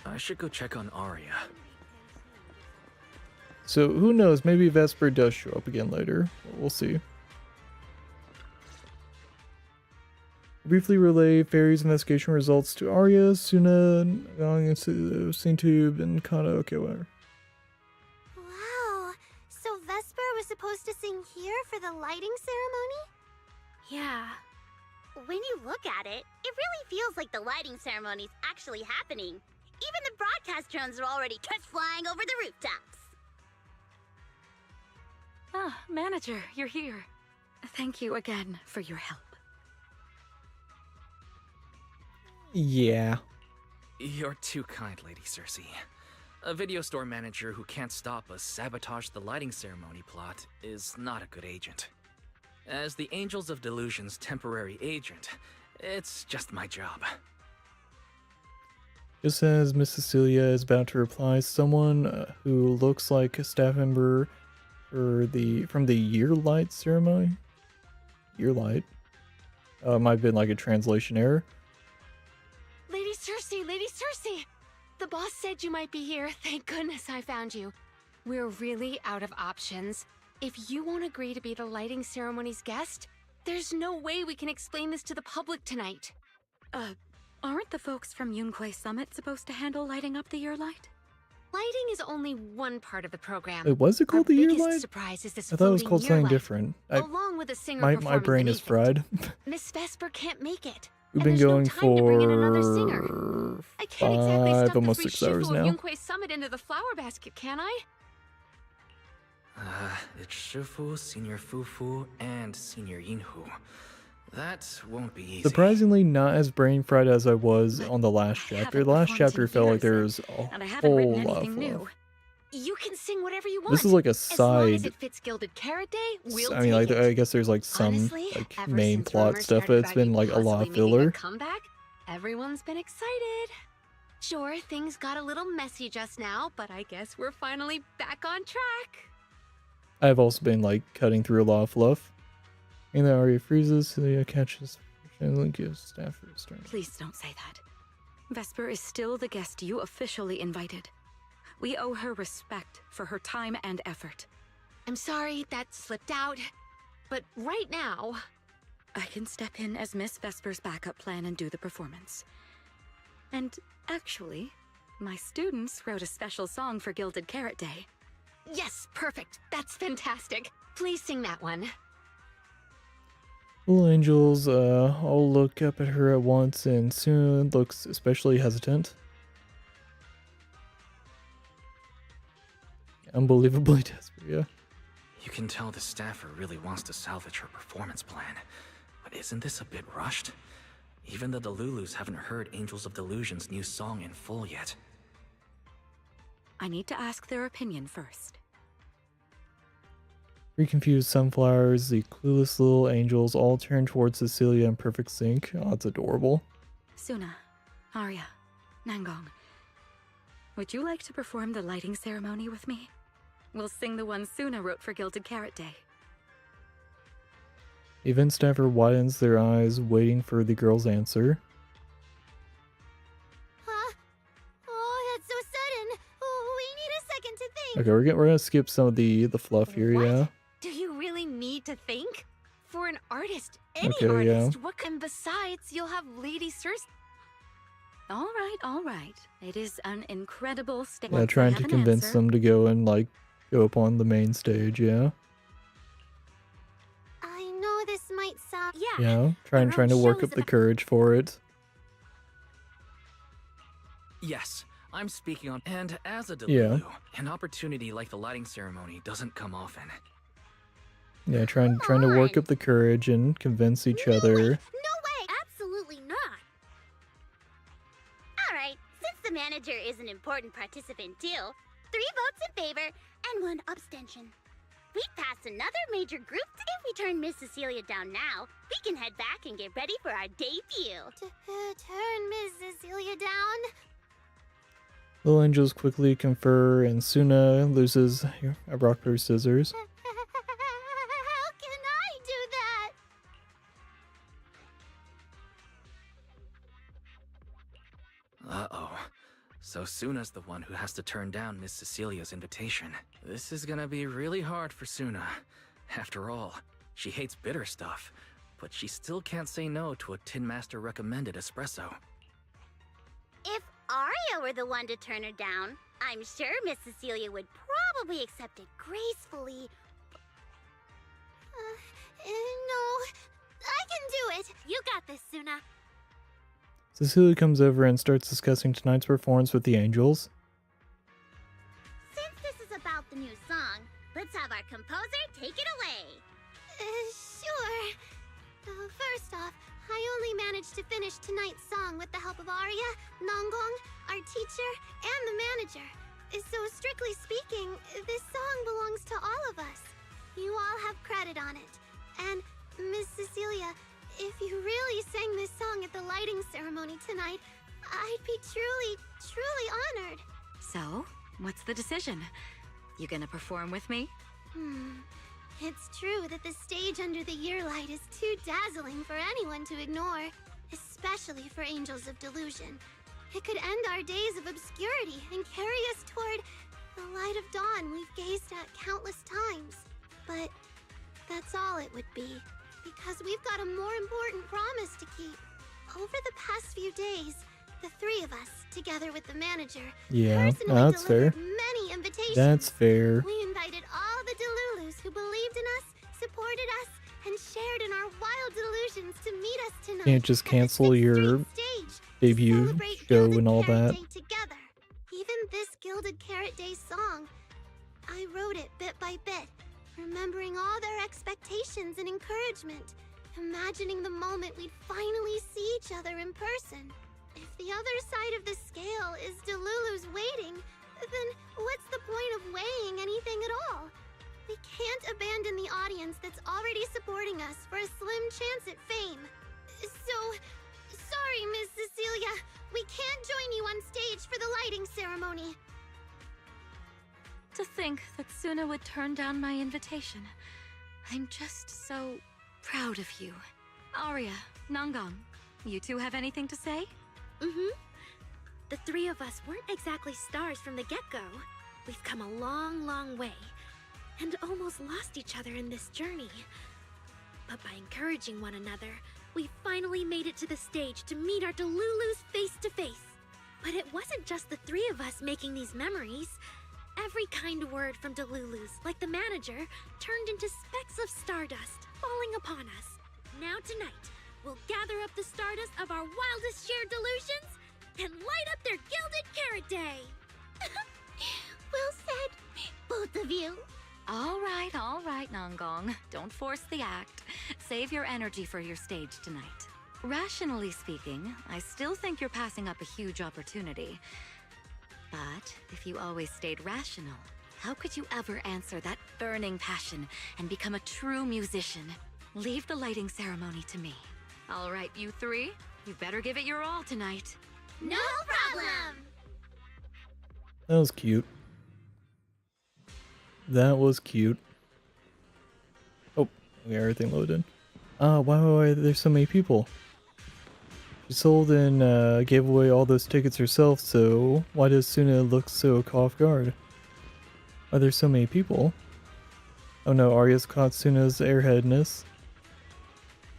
I should go check on Arya. So who knows? Maybe Vesper does show up again later. We'll see. Briefly relay Fairy's investigation results to Arya, Suna, going into the scene tube, and Kana. Okay, whatever. Wow, so Vesper was supposed to sing here for the lighting ceremony? Yeah. When you look at it, it really feels like the lighting ceremony's actually happening. Even the broadcast drones are already catch flying over the rooftops. Ah, manager, you're here. Thank you again for your help. Yeah. You're too kind, Lady Cersei. A video store manager who can't stop a sabotage the lighting ceremony plot is not a good agent. As the Angels of Delusion's temporary agent, it's just my job. Just as Miss Cecilia is about to reply, someone who looks like a staff member from the Year Light ceremony. Year Light. Might have been like a translation error. Lady Cersei, Lady Cersei! The boss said you might be here. Thank goodness I found you. We're really out of options. If you won't agree to be the lighting ceremony's guest, there's no way we can explain this to the public tonight. Aren't the folks from Yunquay Summit supposed to handle lighting up the year light? Lighting is only one part of the program. Wait, was it called the Year biggest Light? surprise is this I thought it was floating called year something light, different. along with a singer My performing brain is beneath it. fried. Miss Vesper can't make it. We've and been there's going no time to bring in another for singer. I can't exactly stuff almost the free 6 hours shifu of now. Yunquay Summit into the flower basket, can I? It's Shifu, Senior Fufu, and Senior Yinhu. That won't be easy. Surprisingly, not as brain fried as I was on the last chapter. The last chapter felt like there was a whole lot of fluff. You can sing whatever you want. This is like a As long as side. it fits Gilded Carrot Day, we'll I mean, like take it. I guess there's like some Honestly, like ever main since plot rumors stuff, but started it's about been you like a lot possibly of making filler. a comeback, everyone's been excited. Sure, things got a little messy just now, but I guess we're finally back on track. I've also been like cutting through a lot of fluff. And then Arya freezes, Celia catches, and gives staff for his turn. Please don't say that. Vesper is still the guest you officially invited. We owe her respect for her time and effort. I'm sorry that slipped out, but right now... I can step in as Miss Vesper's backup plan and do the performance. And actually, my students wrote a special song for Gilded Carrot Day. Yes, perfect. That's fantastic. Please sing that one. Little angels all look up at her at once, and soon looks especially hesitant. Unbelievably desperate, yeah. You can tell the staffer really wants to salvage her performance plan. But isn't this a bit rushed? Even the Delulus haven't heard Angels of Delusion's new song in full yet. I need to ask their opinion first. Three confused sunflowers, the clueless little angels, all turn towards Cecilia in perfect sync. Oh, that's adorable. Suna, Arya, Nangong, would you like to perform the lighting ceremony with me? We'll sing the one Suna wrote for Gilded Carrot Day. The event staffer widens their eyes, waiting for the girl's answer. Huh? Oh, that's so sudden. Oh, we need a second to think. Okay, we're gonna skip some of the fluff here, yeah. Do you really need to think? For an artist, any Okay, yeah. artist, what can... Besides, you'll have Lady Cersei... All right. It is an incredible state. Yeah, trying to convince them to go and like go up on the main stage, yeah. I know this might sound... Yeah, trying to work up the courage for it. Yes, I'm speaking on... And as a Yeah. Delulu, an opportunity like the lighting ceremony doesn't come often. Yeah, trying to work up the courage and convince each other. No way! Absolutely not! Alright, since the manager is an important participant too, 3 votes in favor and 1 abstention. We passed another major group. If we turn Miss Cecilia down now, we can head back and get ready for our debut. Turn Miss Cecilia down? Little angels quickly confer, and Suna loses a rock, paper, scissors. How can I do that? Uh-oh. So So Suna's the one who has to turn down Miss Cecilia's invitation. This is gonna be really hard for Suna. After all, she hates bitter stuff, but she still can't say no to a Tin Master recommended espresso. If Arya were the one to turn her down, I'm sure Miss Cecilia would probably accept it gracefully. No, I can do it. You got this, Suna. Cecilia comes over and starts discussing tonight's performance with the Angels. Since this is about the new song, let's have our composer take it away. Sure. First off, I only managed to finish tonight's song with the help of Arya, Nongong, our teacher, and the manager. So strictly speaking, this song belongs to all of us. You all have credit on it. And, Miss Cecilia, if you really sang this song at the lighting ceremony tonight, I'd be truly honored. So, what's the decision? You gonna perform with me? It's true that the stage under the year light is too dazzling for anyone to ignore, especially for Angels of Delusion. It could end our days of obscurity and carry us toward the light of dawn we've gazed at countless times. But that's all it would be, because we've got a more important promise to keep. Over the past few days, the three of us, together with the manager, Yeah, personally that's fair. delivered many invitations. That's fair. We invited all the Delulus who believed in us, supported us, and shared in our wild delusions to meet us tonight. Can't just cancel your debut show and all that. Day together. Even this Gilded Carrot Day song, I wrote it bit by bit, remembering all their expectations and encouragement, imagining the moment we'd finally see each other in person. If the other side of the scale is Delulu's waiting, then what's the point of weighing anything at all? We can't abandon the audience that's already supporting us for a slim chance at fame. So, sorry, Miss Cecilia, we can't join you on stage for the lighting ceremony. To think that Suna would turn down my invitation. I'm just so proud of you. Arya, Nongong, you two have anything to say? The three of us weren't exactly stars from the get-go. We've come a long way, and almost lost each other in this journey. But by encouraging one another, we finally made it to the stage to meet our Delulus face to face. But it wasn't just the three of us making these memories. Every kind word from Delulus, like the manager, turned into specks of stardust falling upon us. Now tonight, we'll gather up the stardust of our wildest shared delusions and light up their Gilded Carrot Day! Well said, both of you. All right, Nongong. Don't force the act. Save your energy for your stage tonight. Rationally speaking, I still think you're passing up a huge opportunity. But if you always stayed rational, how could you ever answer that burning passion and become a true musician? Leave the lighting ceremony to me. All right, you three, you better give it your all tonight. No problem! That was cute. That was cute. Oh, we got everything loaded. Why there's so many people? She sold and gave away all those tickets herself, so why does Suna look so caught off guard? Why there's so many people? Oh no, Arya's caught Suna's airheadness.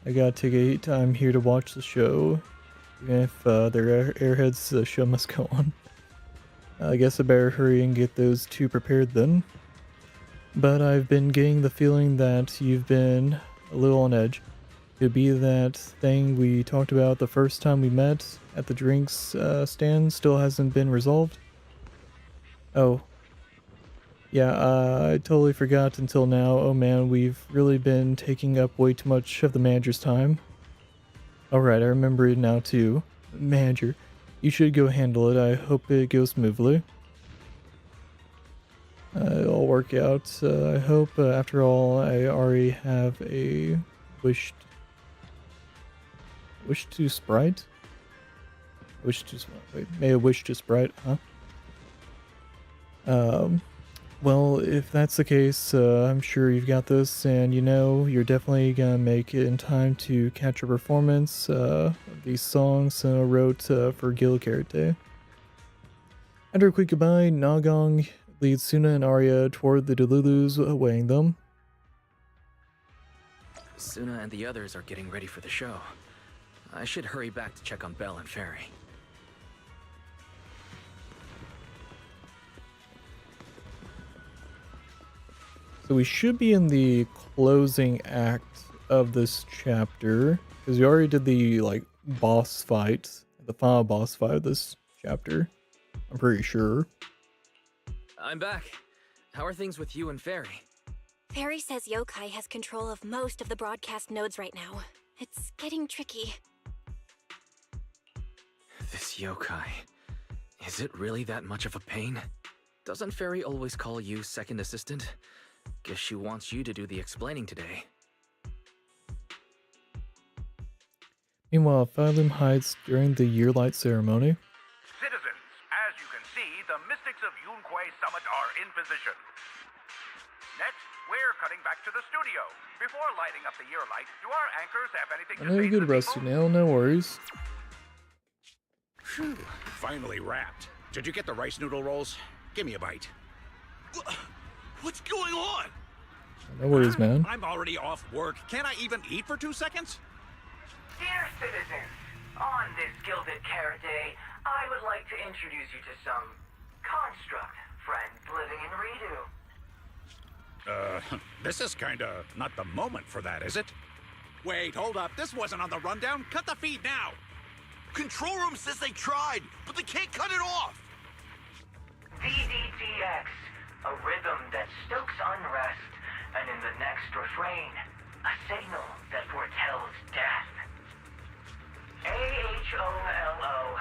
I got a ticket, I'm here to watch the show. Even if they're airheads, the show must go on. I guess I better hurry and get those two prepared then. But I've been getting the feeling that you've been a little on edge. Could be that thing we talked about the first time we met at the drinks stand still hasn't been resolved? Oh. Yeah, I totally forgot until now. Oh man, we've really been taking up way too much of the manager's time. Alright, I remember it now too. Manager, you should go handle it. I hope it goes smoothly. It'll work out. I hope. After all, I already have a wish to sprite? Wait, may a wish to sprite, huh? Well, if that's the case, I'm sure you've got this, and you know, you're definitely gonna make it in time to catch a performance of these songs I wrote for Gilded Carrot Day. After a quick goodbye, Nagong leads Suna and Arya toward the Delulus, weighing them. Suna and the others are getting ready for the show. I should hurry back to check on Belle and Fairy. So we should be in the closing act of this chapter, because we already did the boss fight, the final boss fight of this chapter. I'm pretty sure. I'm back. How are things with you and Fairy? Fairy says Yokai has control of most of the broadcast nodes right now. It's getting tricky. This Yokai. Is it really that much of a pain? Doesn't Fairy always call you second assistant? Guess she wants you to do the explaining today. Meanwhile, Phylum hides during the year-light ceremony. Citizens, as you can see, the Mystics of Yunquay Summit are in position. Next, we're cutting back to the studio. Before lighting up the year light, do our anchors have anything I to know say you're to good, the Rusty. people? No worries. Phew, finally wrapped. Did you get the rice noodle rolls? Give me a bite. What's going on? No worries, man. I'm already off work. Can't I even eat for 2 seconds? Dear citizens, on this Gilded Carrot Day, I would like to introduce you to some construct friends living in Redo. This is kinda not the moment for that, is it? Wait, hold up. This wasn't on the rundown. Cut the feed now. Control room says they tried, but they can't cut it off. DDTX, a rhythm that stokes unrest, and in the next refrain, a signal that foretells death. AHOLO,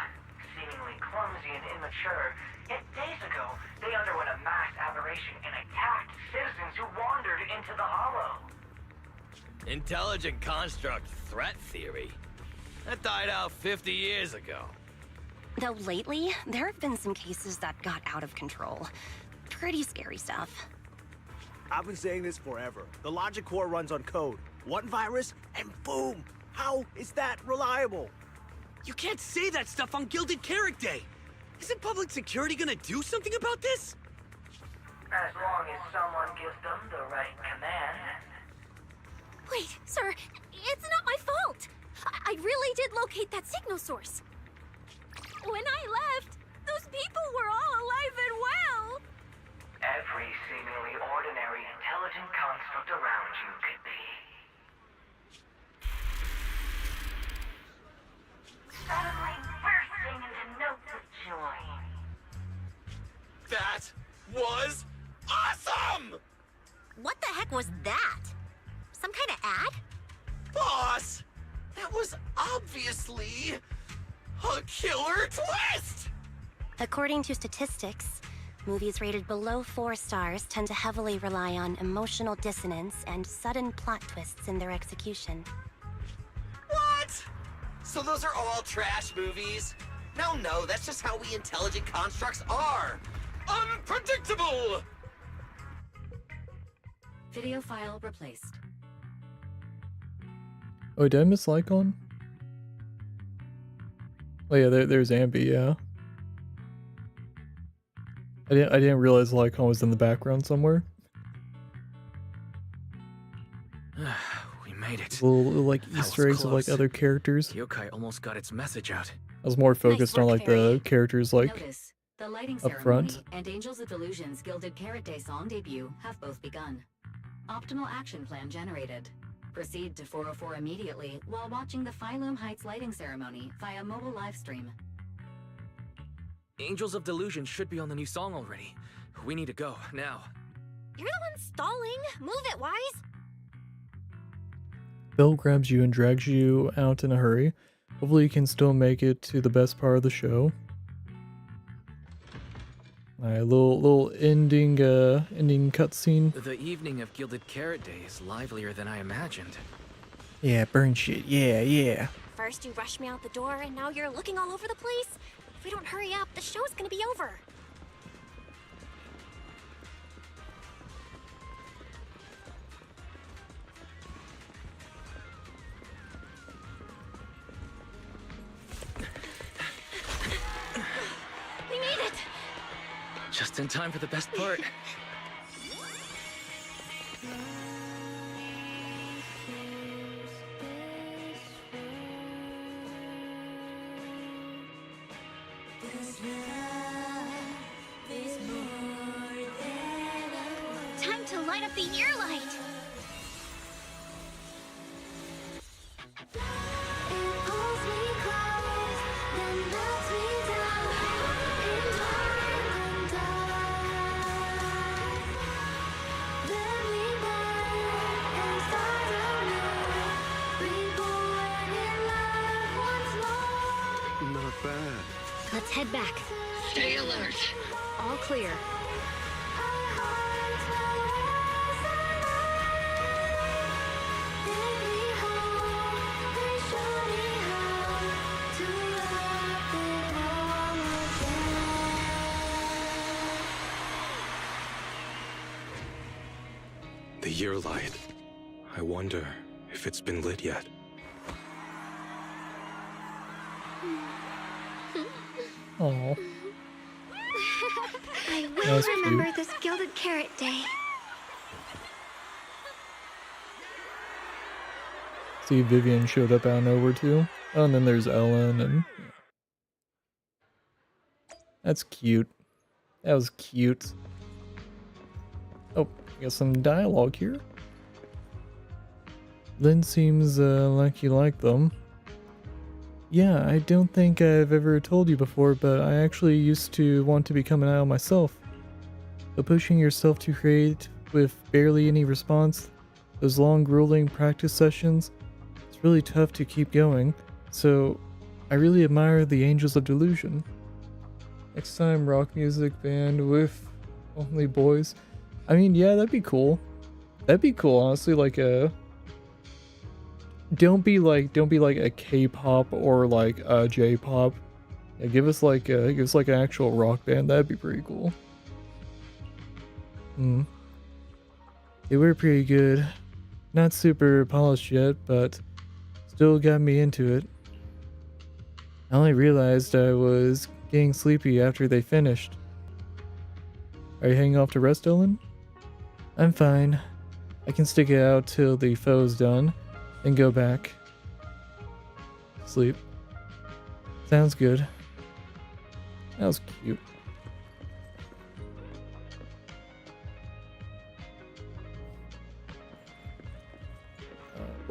seemingly clumsy and immature, yet days ago, they underwent a mass aberration and attacked citizens who wandered into the hollow. Intelligent construct threat theory? That died out 50 years ago. Though lately, there have been some cases that got out of control. Pretty scary stuff. I've been saying this forever. The logic core runs on code. One virus, and boom! How is that reliable? You can't say that stuff on Gilded Carrot Day. Isn't public security gonna do something about this? As long as someone gives them the right command. Wait, sir, it's not my fault. I really did locate that signal source. When I left, those people were all alive and well. Every seemingly ordinary intelligent construct around you could be. Suddenly bursting into notes of joy. That was awesome! What the heck was that? Some kind of ad? Boss! That was obviously a killer twist! According to statistics, movies rated below 4 stars tend to heavily rely on emotional dissonance and sudden plot twists in their execution. What? So those are all trash movies? No, that's just how we intelligent constructs are! Unpredictable! Video file replaced. Oh, did I miss Lycon? Oh yeah, there's Ambi, yeah. I didn't realize Lycon was in the background somewhere. We made it. Little That Easter was eggs of close. other characters. Yokai almost got its message out. I was more focused on the characters Notice, the lighting up ceremony front. and Angels of Delusion's Gilded Carrot Day song debut have both begun. Optimal action plan generated. Proceed to 404 immediately while watching the Phylum Heights lighting ceremony via mobile live stream. Angels of Delusion should be on the new song already. We need to go, now. You're the one stalling. Move it, Wise. Bill grabs you and drags you out in a hurry. Hopefully you can still make it to the best part of the show. Alright, little ending cutscene. The evening of Gilded Carrot Day is livelier than I imagined. Yeah, burn shit. Yeah. First you rushed me out the door, and now you're looking all over the place. If we don't hurry up, the show's gonna be over. We made it! Just in time for the best part. Time to light up the year light! Not bad. Let's head back. Stay alert. All clear. The year light. I wonder if it's been lit yet. Oh. I will That's remember cute. this Gilded Carrot Day. See, Vivian showed up out of nowhere too. Oh, and then there's Ellen, and that's cute. That was cute. Oh, got some dialogue here. Lynn seems like you like them. Yeah, I don't think I've ever told you before, but I actually used to want to become an idol myself. But pushing yourself to create with barely any response, those long, grueling practice sessions, it's really tough to keep going. So, I really admire the Angels of Delusion. Next time, rock music band with only boys. I mean, yeah, that'd be cool. That'd be cool, honestly, like a... Don't be like a K-pop or like a J-pop. Yeah, give us like an actual rock band. That'd be pretty cool. They were pretty good. Not super polished yet, but still got me into it. I only realized I was getting sleepy after they finished. Are you heading off to rest, Ellen? I'm fine. I can stick it out till the foe's done. And go back. Sleep. Sounds good. That was cute.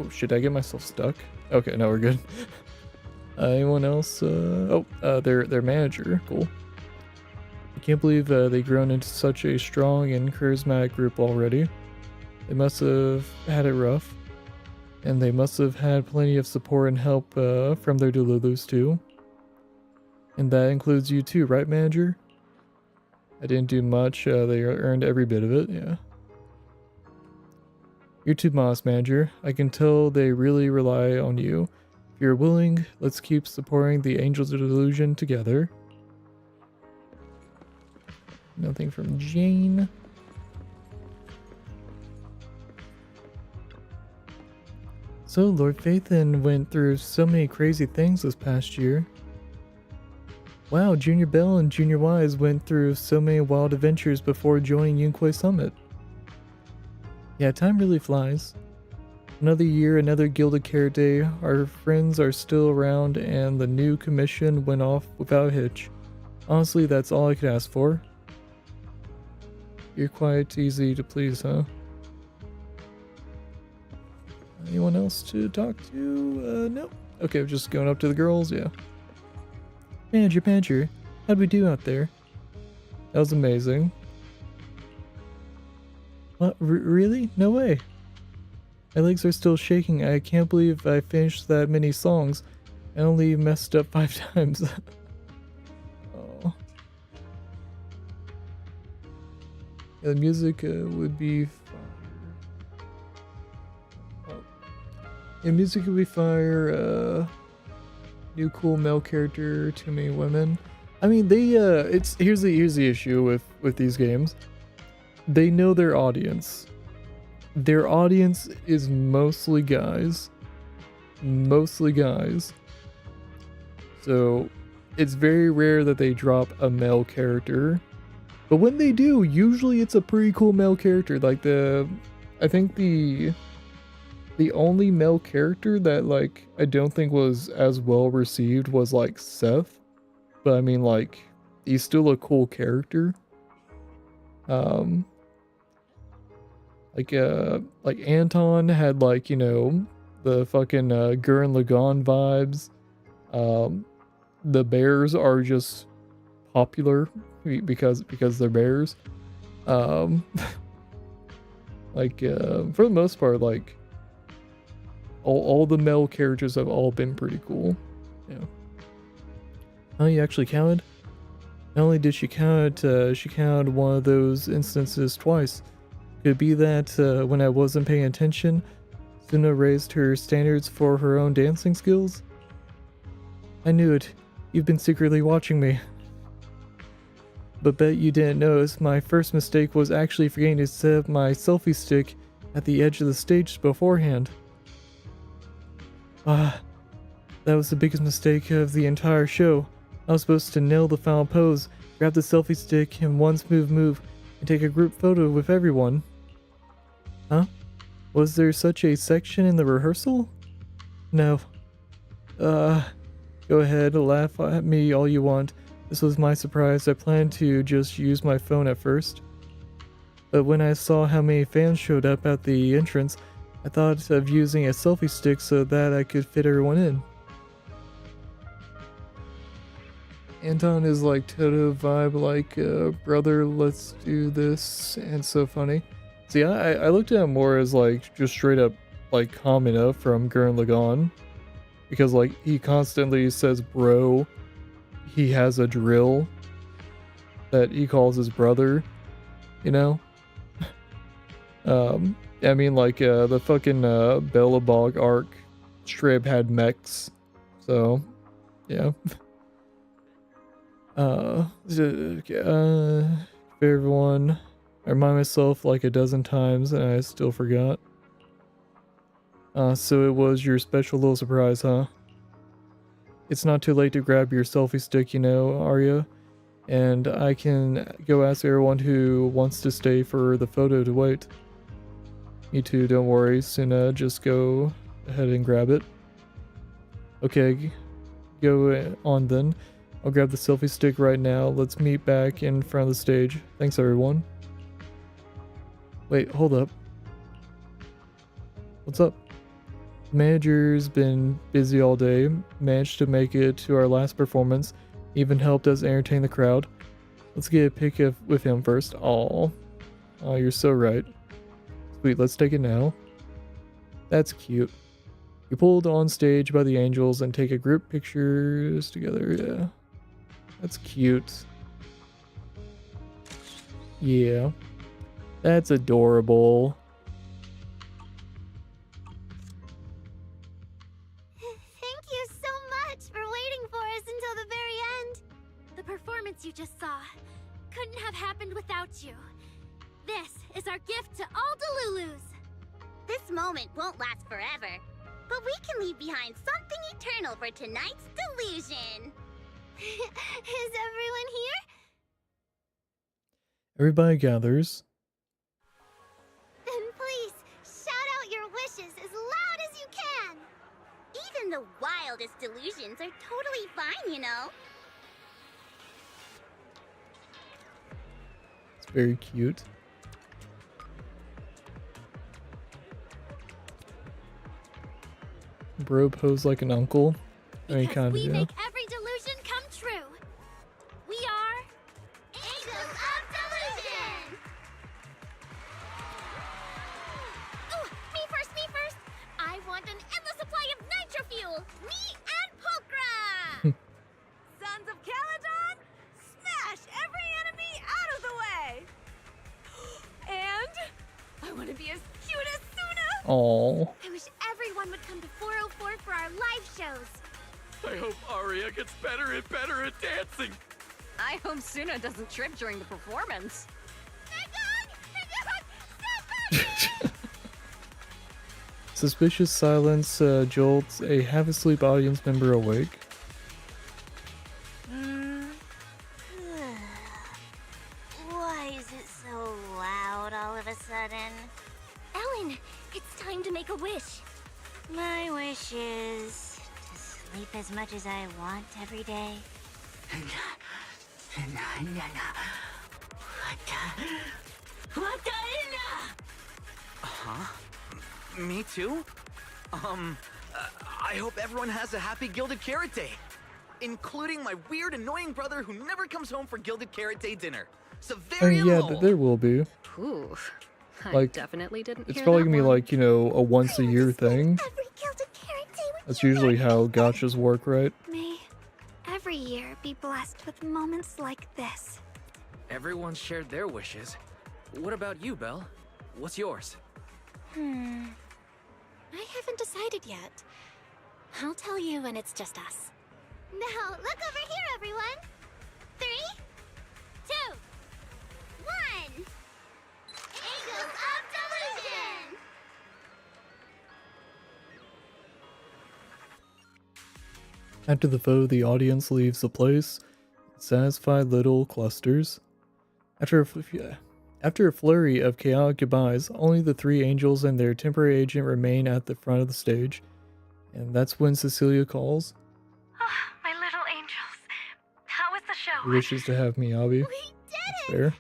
Oh, should I get myself stuck? Okay, no, we're good. Anyone else? Their manager. Cool. I can't believe they've grown into such a strong and charismatic group already. They must have had it rough. And they must have had plenty of support and help from their Delulus too. And that includes you too, right, manager? I didn't do much. They earned every bit of it, yeah. You're too modest, manager. I can tell they really rely on you. If you're willing, let's keep supporting the Angels of Delusion together. Nothing from Jane. So, Lord Phaethon went through so many crazy things this past year. Wow, Junior Bell and Junior Wise went through so many wild adventures before joining Yunquay Summit. Yeah, time really flies. Another year, another Gilded Carrot Day, our friends are still around, and the new commission went off without a hitch. Honestly, that's all I could ask for. You're quite easy to please, huh? Anyone else to talk to? No. Okay, just going up to the girls, yeah. Manager, how'd we do out there? That was amazing. What, really? No way. My legs are still shaking. I can't believe I finished that many songs. I only messed up 5 times. Oh. Yeah, the music would be yeah, music would be fire. New cool male character, too many women. I mean, they here's the issue with these games. They know their audience. Their audience is mostly guys. Mostly guys. So it's very rare that they drop a male character. But when they do, usually it's a pretty cool male character. Like I think the only male character that like I don't think was as well received was like Seth. But I mean, like, he's still a cool character. Like Anton had like, you know, the fucking Gurren Lagann vibes. The bears are just popular because they're bears. Like for the most part, like all the male characters have all been pretty cool. Yeah. Oh, you actually counted? Not only did she count, she counted one of those instances twice. Could it be that when I wasn't paying attention, Suna raised her standards for her own dancing skills? I knew it. You've been secretly watching me. But bet you didn't notice my first mistake was actually forgetting to set up my selfie stick at the edge of the stage beforehand. That was the biggest mistake of the entire show. I was supposed to nail the final pose, grab the selfie stick in one smooth move, and take a group photo with everyone. Huh? Was there such a section in the rehearsal? No. Go ahead, laugh at me all you want. This was my surprise. I planned to just use my phone at first. But when I saw how many fans showed up at the entrance, I thought of using a selfie stick so that I could fit everyone in. Anton is like Toto vibe, like, brother, let's do this, and so funny. See, I looked at him more as like just straight up like Kamina from Gurren Lagann, because like he constantly says bro. He has a drill that he calls his brother, you know. I mean, like the fucking Bellabog arc strip had mechs, so yeah. For everyone, I remind myself like a dozen times and I still forgot. So it was your special little surprise, huh? It's not too late to grab your selfie stick, you know, Arya. And I can go ask everyone who wants to stay for the photo to wait. Me too, don't worry, Suna, just go ahead and grab it. Okay, go on then. I'll grab the selfie stick right now. Let's meet back in front of the stage. Thanks, everyone. Wait, hold up. What's up? The manager's been busy all day, managed to make it to our last performance, even helped us entertain the crowd. Let's get a pic with him first. Aw. Oh, you're so right. Sweet, let's take it now. That's cute. You pulled on stage by the angels and take a group pictures together, yeah. That's cute. Yeah. That's adorable. Thank you so much for waiting for us until the very end. The performance you just saw couldn't have happened without you. This is our gift to all Delulus. This moment won't last forever, but we can leave behind something eternal for tonight's delusion. Is everyone here? Everybody gathers. Then please, shout out your wishes as loud as you can. Even the wildest delusions are totally fine, you know. It's very cute. Bro posed like an uncle. I mean, kind of, We yeah. make every delusion come true. We are Angels of Delusion! Ooh, me first. I want an endless supply of nitro fuel. Me and Pulchra! Sons of Caledon, smash every enemy out of the way. And I want to be as cute as Suna. Aww. I wish everyone would come to 404 for our live shows. I hope Arya gets better and better at dancing. I hope Suna doesn't trip during the performance. Suspicious silence jolts a half-asleep audience member awake. What make a wish. My wish is to sleep as much as I want every day. Huh? Me too? I hope everyone has a happy Gilded Carrot Day. Including my weird, annoying brother who never comes home for Gilded Carrot Day dinner. Severian Yeah, Lowell. there will be. Ooh, I Like, definitely didn't it's hear probably that gonna be one. like, you know, a once a year thing. That's usually how gotchas work, right? May every year be blessed with moments like this. Everyone shared their wishes. What about you, Belle? What's yours? I haven't decided yet. I'll tell you when it's just us. Now, look over here, everyone. 3, 2, 1. Angels of Delusion! After the photo, the audience leaves the place, satisfied little clusters. After a flurry of chaotic goodbyes, only the 3 angels and their temporary agent remain at the front of the stage. And that's when Cecilia calls. My little angels. How was the show? He wishes to have Miyabi. That's fair.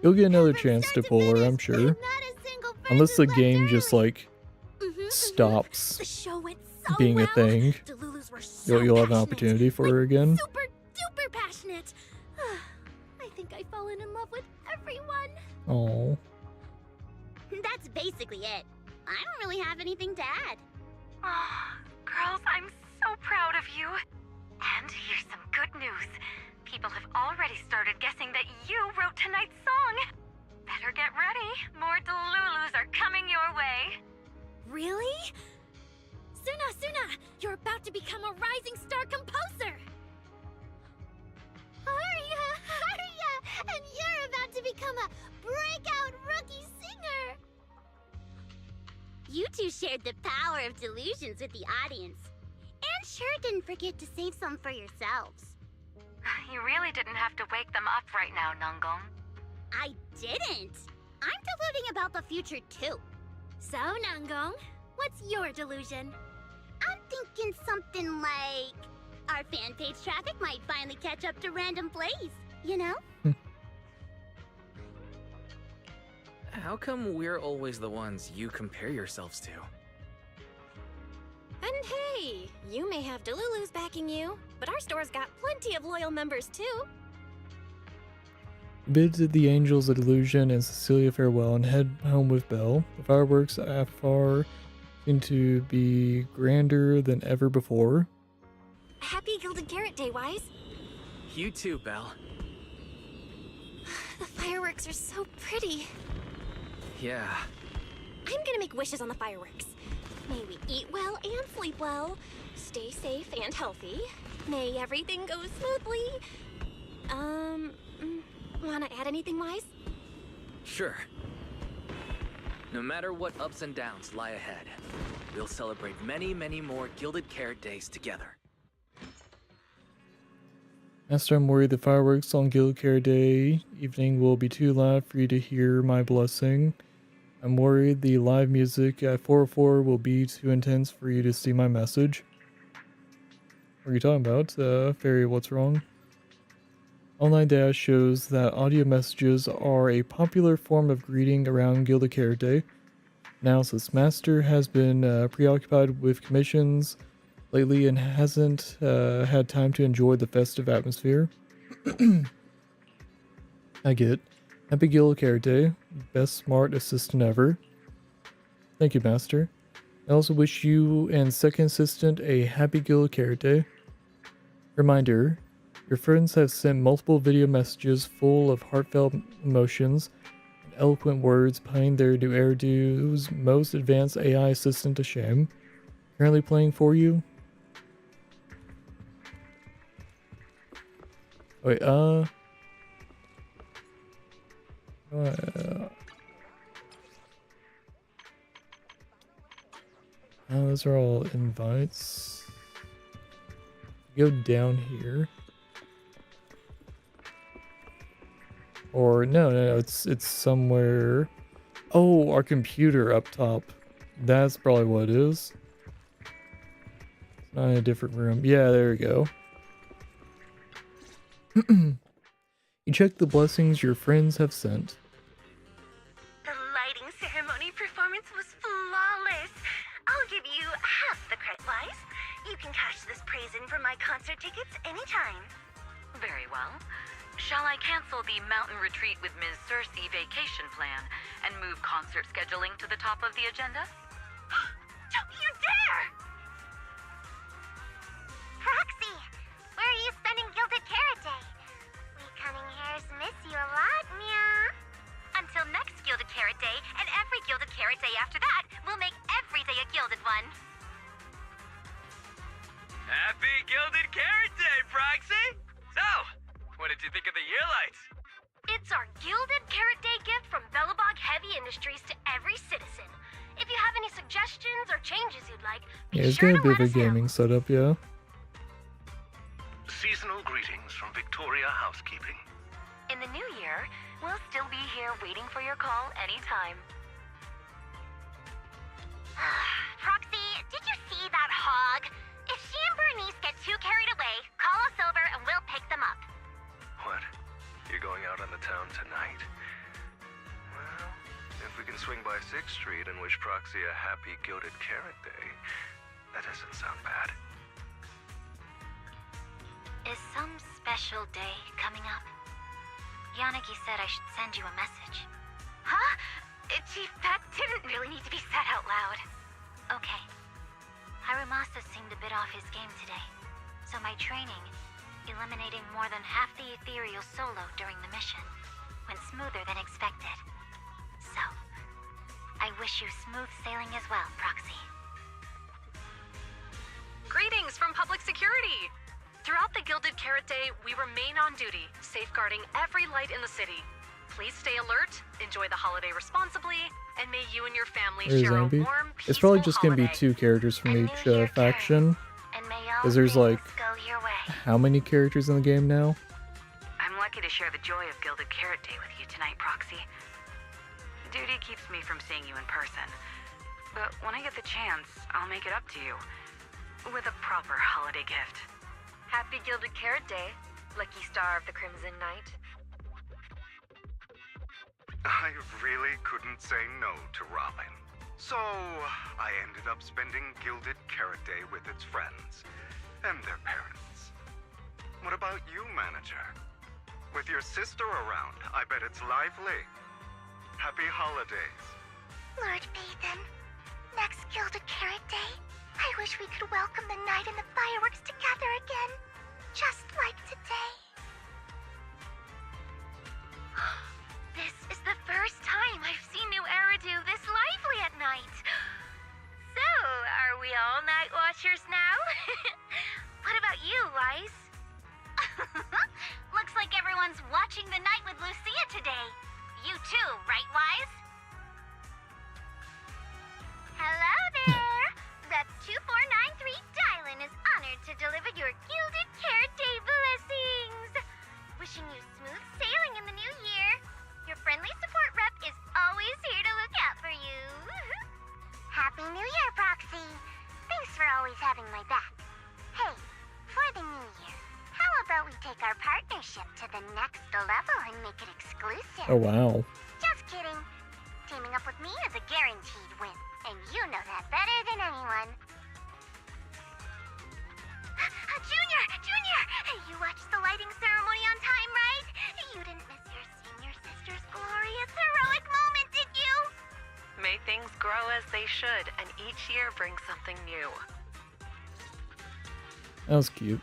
You'll get another chance to pull her, I'm sure. Unless the game just, like, stops The show went so being a well. thing. Delulus were so You'll have an passionate. opportunity for her again. Super passionate. I think I've fallen in love with everyone. Oh. That's basically it. I don't really have anything to add. Oh, girls, I'm so proud of you. And here's some good news. People have already started guessing that you wrote tonight's song. Better get ready. More Delulus are coming your way. Really? Suna, you're about to become a rising star composer. Arya, and you're about to become a breakout rookie singer. You two shared the power of delusions with the audience. And sure didn't forget to save some for yourselves. You really didn't have to wake them up right now, Nungong. I didn't. I'm deluding about the future too. So, Nungong, what's your delusion? I'm thinking something like our fan page traffic might finally catch up to Random Plays, you know? How come we're always the ones you compare yourselves to? And hey, you may have Delulus backing you, but our store's got plenty of loyal members too. Bids the angels a delusion and Cecilia farewell and head home with Belle. The fireworks afar seem to be grander than ever before. Happy Gilded Carrot Day, Wise. You too, Belle. The fireworks are so pretty. Yeah. I'm gonna make wishes on the fireworks. May we eat well and sleep well, stay safe and healthy. May everything go smoothly. Wanna add anything, Wise? Sure. No matter what ups and downs lie ahead, we'll celebrate many, many more Gilded Carrot Days together. Master, I'm worried the fireworks on Gilded Carrot Day evening will be too loud for you to hear my blessing. I'm worried the live music at 404 will be too intense for you to see my message. What are you talking about? Fairy, what's wrong? Online data shows that audio messages are a popular form of greeting around Gilded Carrot Day. Analysis: Master has been preoccupied with commissions lately and hasn't had time to enjoy the festive atmosphere. I get it. Happy Gilded Carrot Day. Best smart assistant ever. Thank you, Master. I also wish you and second assistant a happy Gilded Carrot Day. Reminder: your friends have sent multiple video messages full of heartfelt emotions and eloquent words behind their new Eridu's most advanced AI assistant to shame. Currently playing for you. Wait, those are all invites. Go down here. Or no, it's somewhere. Oh, our computer up top. That's probably what it is. It's not in a different room. Yeah, there we go. You check the blessings your friends have sent. The lighting ceremony performance was flawless. I'll give you half the credit, Wise. You can cash this praise in for my concert tickets anytime. Very well. Shall I cancel the mountain retreat with Ms. Cersei vacation plan and move concert scheduling to the top of the agenda? Don't you dare! Proxy, where are you spending Gilded Carrot Day? We cunning hairs miss you a lot, meow. Until next Gilded Carrot Day, and every Gilded Carrot Day after that, we'll make every day a gilded one. Happy Gilded Carrot Day, Proxy! So, what did you think of the year lights? It's our Gilded Carrot Day gift from Bellabog Heavy Industries to every citizen. If you have any suggestions or changes you'd like, Yeah, it's gonna be a big gaming setup, yeah. Seasonal greetings from Victoria Housekeeping. In the new year, we'll still be here waiting for your call anytime. Proxy, did you see that hog? If she and Bernice get too carried away, call us over and we'll pick them up. What? You're going out on the town tonight? Well, if we can swing by 6th Street and wish Proxy a happy Gilded Carrot Day, that doesn't sound bad. Is some special day coming up? Yanagi said I should send you a message. Huh? Chief, that didn't really need to be said out loud. Okay. Harumasa seemed a bit off his game today, so my training, eliminating more than half the ethereal solo during the mission, went smoother than expected. So, I wish you smooth sailing as well, Proxy. Greetings from Public Security! Throughout the Gilded Carrot Day, we remain on duty, safeguarding every light in the city. Please stay alert, enjoy the holiday responsibly, and may you and your family There's share a Zambi. warm, It's probably peaceful just gonna be holiday. 2 characters from each faction. Because there's like, how many characters in the game now? I'm lucky to share the joy of Gilded Carrot Day with you tonight, Proxy. Duty keeps me from seeing you in person, but when I get the chance, I'll make it up to you with a proper holiday gift. Happy Gilded Carrot Day, lucky star of the Crimson Knight. I really couldn't say no to Robin. So, I ended up spending Gilded Carrot Day with its friends and their parents. What about you, Manager? With your sister around, I bet it's lively. Happy holidays. Lord Bathan, next Gilded Carrot Day, I wish we could welcome the night and the fireworks together again, just like today. This is the first time I've seen New Eridu this lively at night. So, are we all night watchers now? What about you, Wise? Looks like everyone's watching the night with Lucia today. You too, right, Wise? Hello there! Rep 2493 Dylan is honored to deliver your Gilded Carrot Day blessings! Wishing you smooth sailing in the new year. Your friendly support rep is always here to look out for you. Happy New Year, Proxy! Thanks for always having my back. Hey, for the new year, how about we take our partnership to the next level and make it exclusive? Oh wow. Just kidding. Teaming up with me is a guaranteed win, and you know that better than anyone. Junior! Junior! You watched the lighting ceremony on time, right? You didn't miss your senior sister's glorious heroic moment, did you? May things grow as they should, and each year brings something new. That was cute.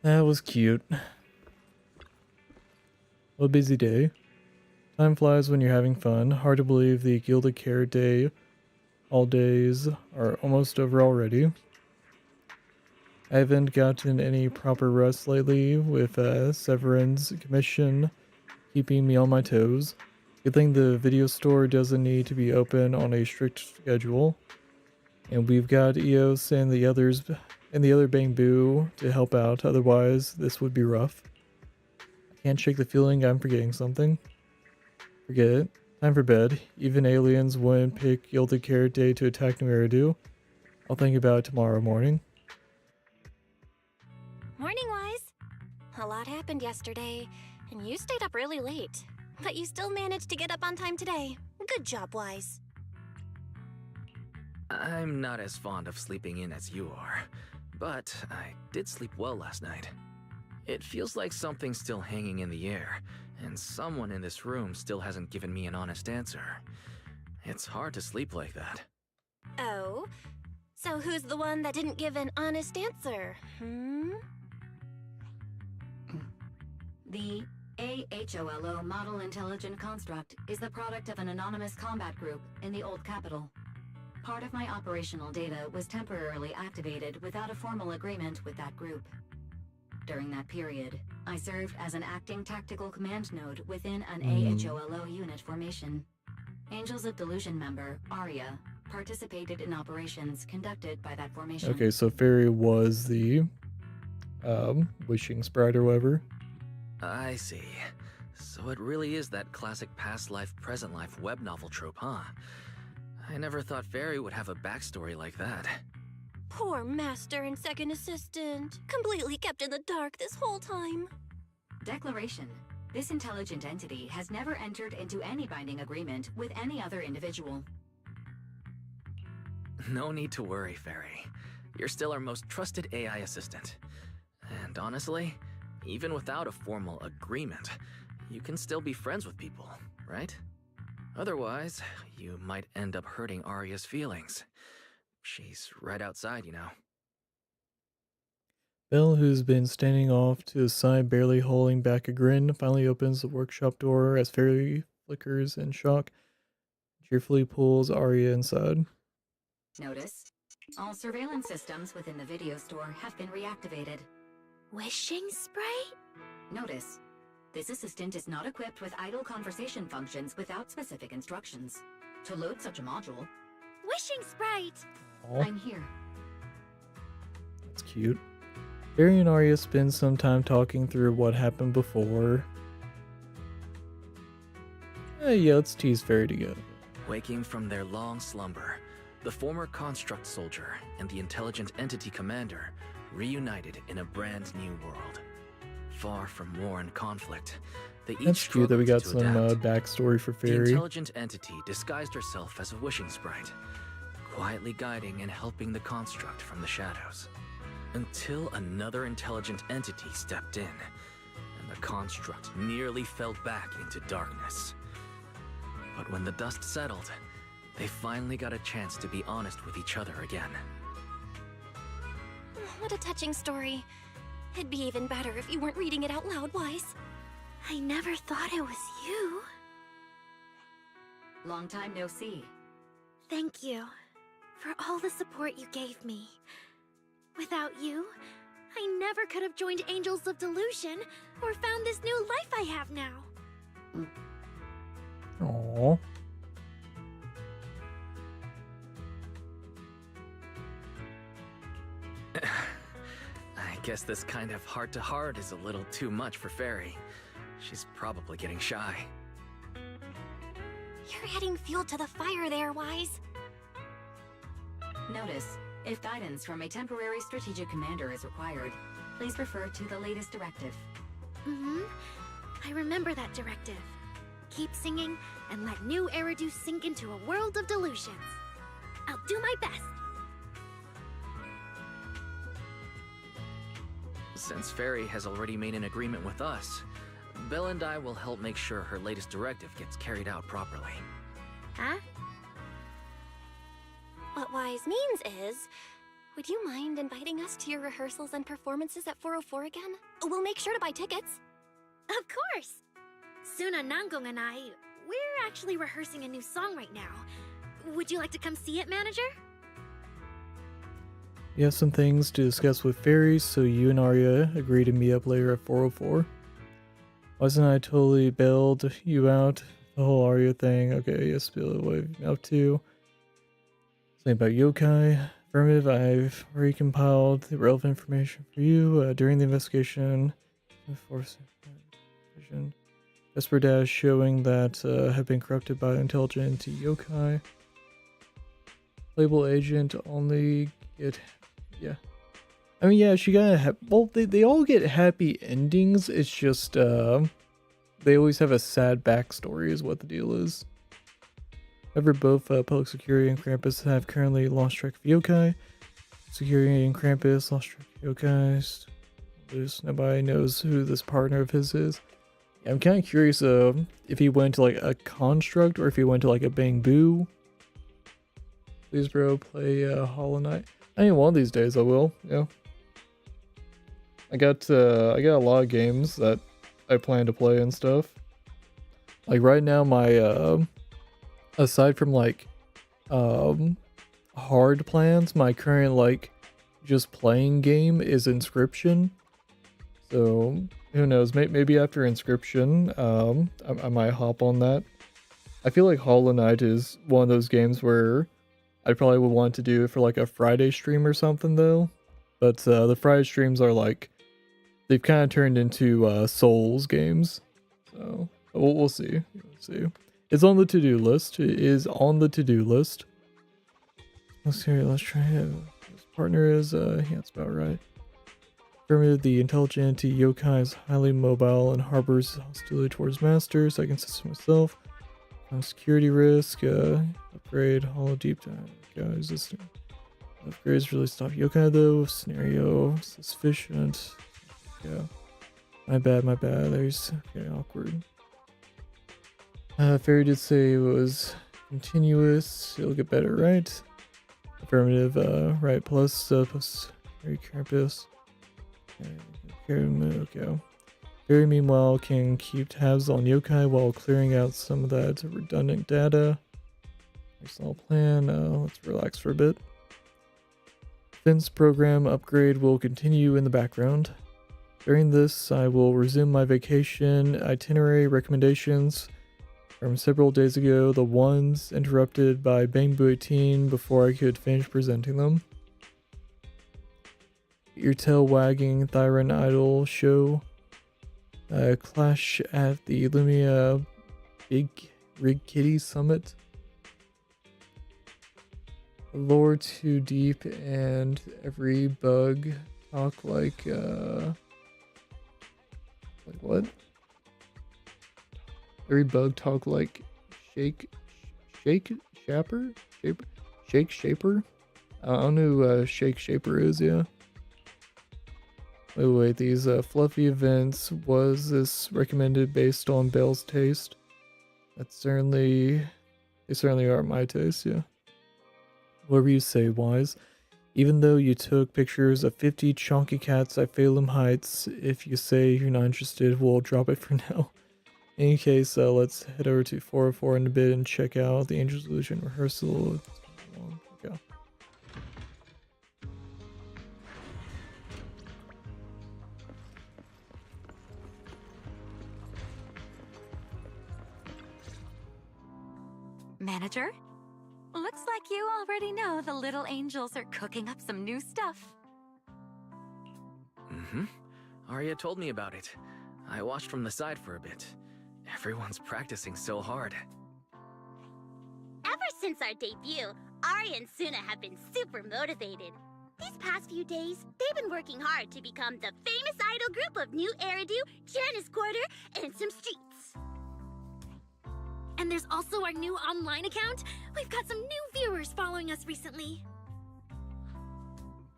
That was cute. What a busy day. Time flies when you're having fun. Hard to believe the Gilded Carrot Day all days are almost over already. I haven't gotten any proper rest lately with Severin's commission keeping me on my toes. Good thing the video store doesn't need to be open on a strict schedule. And we've got Eos and the others and the other Bamboo to help out, otherwise this would be rough. I can't shake the feeling I'm forgetting something. Forget it. Time for bed. Even aliens wouldn't pick Gilded Carrot Day to attack New Eridu. I'll think about it tomorrow morning. Morning, Wise. A lot happened yesterday, and you stayed up really late. But you still managed to get up on time today. Good job, Wise. I'm not as fond of sleeping in as you are, but I did sleep well last night. It feels like something's still hanging in the air, and someone in this room still hasn't given me an honest answer. It's hard to sleep like that. Oh? So who's the one that didn't give an honest answer, The AHOLO Model Intelligent Construct is the product of an anonymous combat group in the Old Capital. Part of my operational data was temporarily activated without a formal agreement with that group. During that period, I served as an acting tactical command node within an AHOLO unit formation. Angels of Delusion member, Arya, participated in operations conducted by that formation. Okay, so Fairy was the wishing sprite or whatever. I see. So it really is that classic past life, present life web novel trope, huh? I never thought Fairy would have a backstory like that. Poor master and second assistant. Completely kept in the dark this whole time. Declaration. This intelligent entity has never entered into any binding agreement with any other individual. No need to worry, Fairy. You're still our most trusted AI assistant. And honestly, even without a formal agreement, you can still be friends with people, right? Otherwise, you might end up hurting Arya's feelings. She's right outside, you know. Belle, who's been standing off to the side, barely holding back a grin, finally opens the workshop door as Fairy flickers in shock, cheerfully pulls Arya inside. Notice, all surveillance systems within the video store have been reactivated. Wishing sprite? Notice, this assistant is not equipped with idle conversation functions without specific instructions. To load such a module... Wishing sprite! Aw. I'm here. That's cute. Fairy and Arya spend some time talking through what happened before. Yeah, let's tease Fairy together. Waking from their long slumber, the former construct soldier and the intelligent entity commander reunited in a brand new world. Far from war and conflict, they each That's cute that we got struggled some to adapt. backstory for The Fairy. intelligent entity disguised herself as a wishing sprite, quietly guiding and helping the construct from the shadows. Until another intelligent entity stepped in, and the construct nearly fell back into darkness. But when the dust settled, they finally got a chance to be honest with each other again. What a touching story. It'd be even better if you weren't reading it out loud, Wise. I never thought it was you. Long time no see. Thank you for all the support you gave me. Without you, I never could have joined Angels of Delusion or found this new life I have now. Aww. I guess this kind of heart-to-heart is a little too much for Fairy. She's probably getting shy. You're adding fuel to the fire there, Wise. Notice, if guidance from a temporary strategic commander is required, please refer to the latest directive. I remember that directive. Keep singing and let New Eridu sink into a world of delusions. I'll do my best. Since Fairy has already made an agreement with us, Belle and I will help make sure her latest directive gets carried out properly. Huh? What Wise means is, would you mind inviting us to your rehearsals and performances at 404 again? We'll make sure to buy tickets. Of course! Suna Nangong and I, we're actually rehearsing a new song right now. Would you like to come see it, manager? You have some things to discuss with Fairy, so you and Arya agree to meet up later at 404. Wasn't I totally bailed you out? The whole Arya thing. Okay, yes, Bill, what have you been up to? Something about yokai. Affirmative, I've recompiled the relevant information for you during the investigation. Esper Dash showing that have been corrupted by intelligent yokai. Playable agent only get, yeah. I mean, yeah, she got well, they all get happy endings. It's just they always have a sad backstory is what the deal is. However, both Public Security and Krampus have currently lost track of yokai. Security and Krampus lost track of yokai. Nobody knows who this partner of his is. Yeah, I'm kind of curious if he went to like a construct or if he went to like a bamboo. Please, bro, play Hollow Knight. I think one of these days I will. Yeah. I got a lot of games that I plan to play and stuff. Like right now, my aside from like hard plans, my current like just playing game is Inscription. So who knows? Maybe after Inscription, I might hop on that. I feel like Hollow Knight is one of those games where I probably would want to do it for like a Friday stream or something though. But the Friday streams are like, they've kind of turned into Souls games. So we'll see. We'll see. It's on the to-do list. It is on the to-do list. Let's hear it. Let's try it. His partner is, yeah, that's about right. Affirmative, the intelligent yokai is highly mobile and harbors hostility towards masters. I can system myself. Security risk, upgrade, hollow deep dive, yokai resistant. Upgrades really stop yokai though. Scenario sufficient. Yeah. My bad. There's okay, awkward. Fairy did say it was continuous. It'll get better, right? Affirmative, right, plus Fairy Carapace. Okay. Fairy, meanwhile, can keep tabs on yokai while clearing out some of that redundant data. Personal plan, let's relax for a bit. Fence program upgrade will continue in the background. During this, I will resume my vacation itinerary recommendations from several days ago, the ones interrupted by Bamboo 18 before I could finish presenting them. Your tail wagging Thyron Idol show. Clash at the Lumia Big Rig Kitty Summit. Lore too deep and every bug talk like what? Every bug talk like Shake Shaper? Shake Shaper? I don't know who Shake Shaper is, yeah. Wait, these fluffy events, was this recommended based on Bell's taste? They certainly are my taste, yeah. Whatever you say, Wise. Even though you took pictures of 50 chonky cats at Phalum Heights, if you say you're not interested, we'll drop it for now. In any case, let's head over to 404 in a bit and check out the Angel's Illusion rehearsal. Okay. Manager? Looks like you already know the little angels are cooking up some new stuff. Mm-hmm. Arya told me about it. I watched from the side for a bit. Everyone's practicing so hard. Ever since our debut, Ari and Suna have been super motivated. These past few days, they've been working hard to become the famous idol group of New Eridu, Janice Quarter, and some streets. And there's also our new online account. We've got some new viewers following us recently.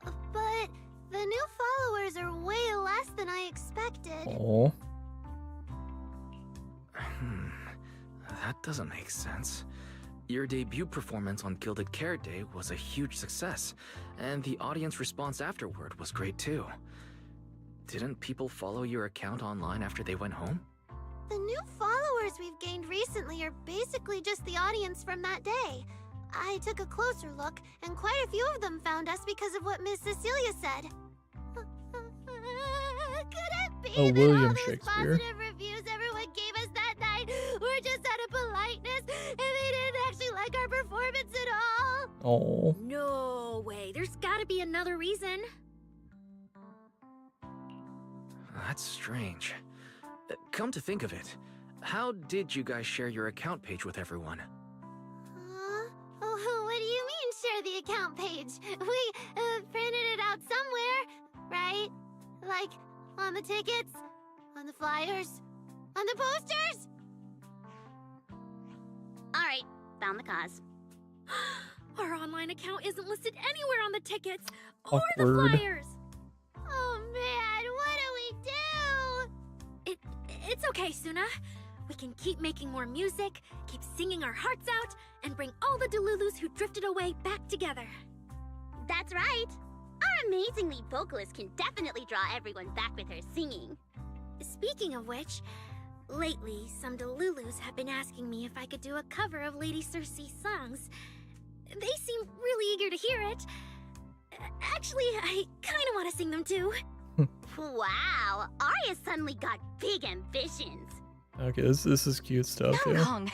But the new followers are way less than I expected. Oh. That doesn't make sense. Your debut performance on Gilded Carrot Day was a huge success, and the audience response afterward was great too. Didn't people follow your account online after they went home? The new followers we've gained recently are basically just the audience from that day. I took a closer look, and quite a few of them found us because of what Miss Cecilia said. Could it be that William all those Shakespeare. positive reviews everyone gave us that night were just out of politeness, and they didn't actually like our performance at all? Oh. No way. There's gotta be another reason. That's strange. Come to think of it, how did you guys share your account page with everyone? Oh, what do you mean, share the account page? We printed it out somewhere, right? Like, on the tickets, on the flyers, on the posters? Alright, found the cause. Our online account isn't listed anywhere on the tickets Awkward. or the flyers. Oh man, what do we do? It's okay, Suna. We can keep making more music, keep singing our hearts out, and bring all the Delulus who drifted away back together. That's right. Our amazing lead vocalist can definitely draw everyone back with her singing. Speaking of which, lately some Delulus have been asking me if I could do a cover of Lady Circe's songs. They seem really eager to hear it. Actually, I kind of want to sing them too. Wow, Arya suddenly got big ambitions. Okay, this is cute stuff. No, Yeah. wrong.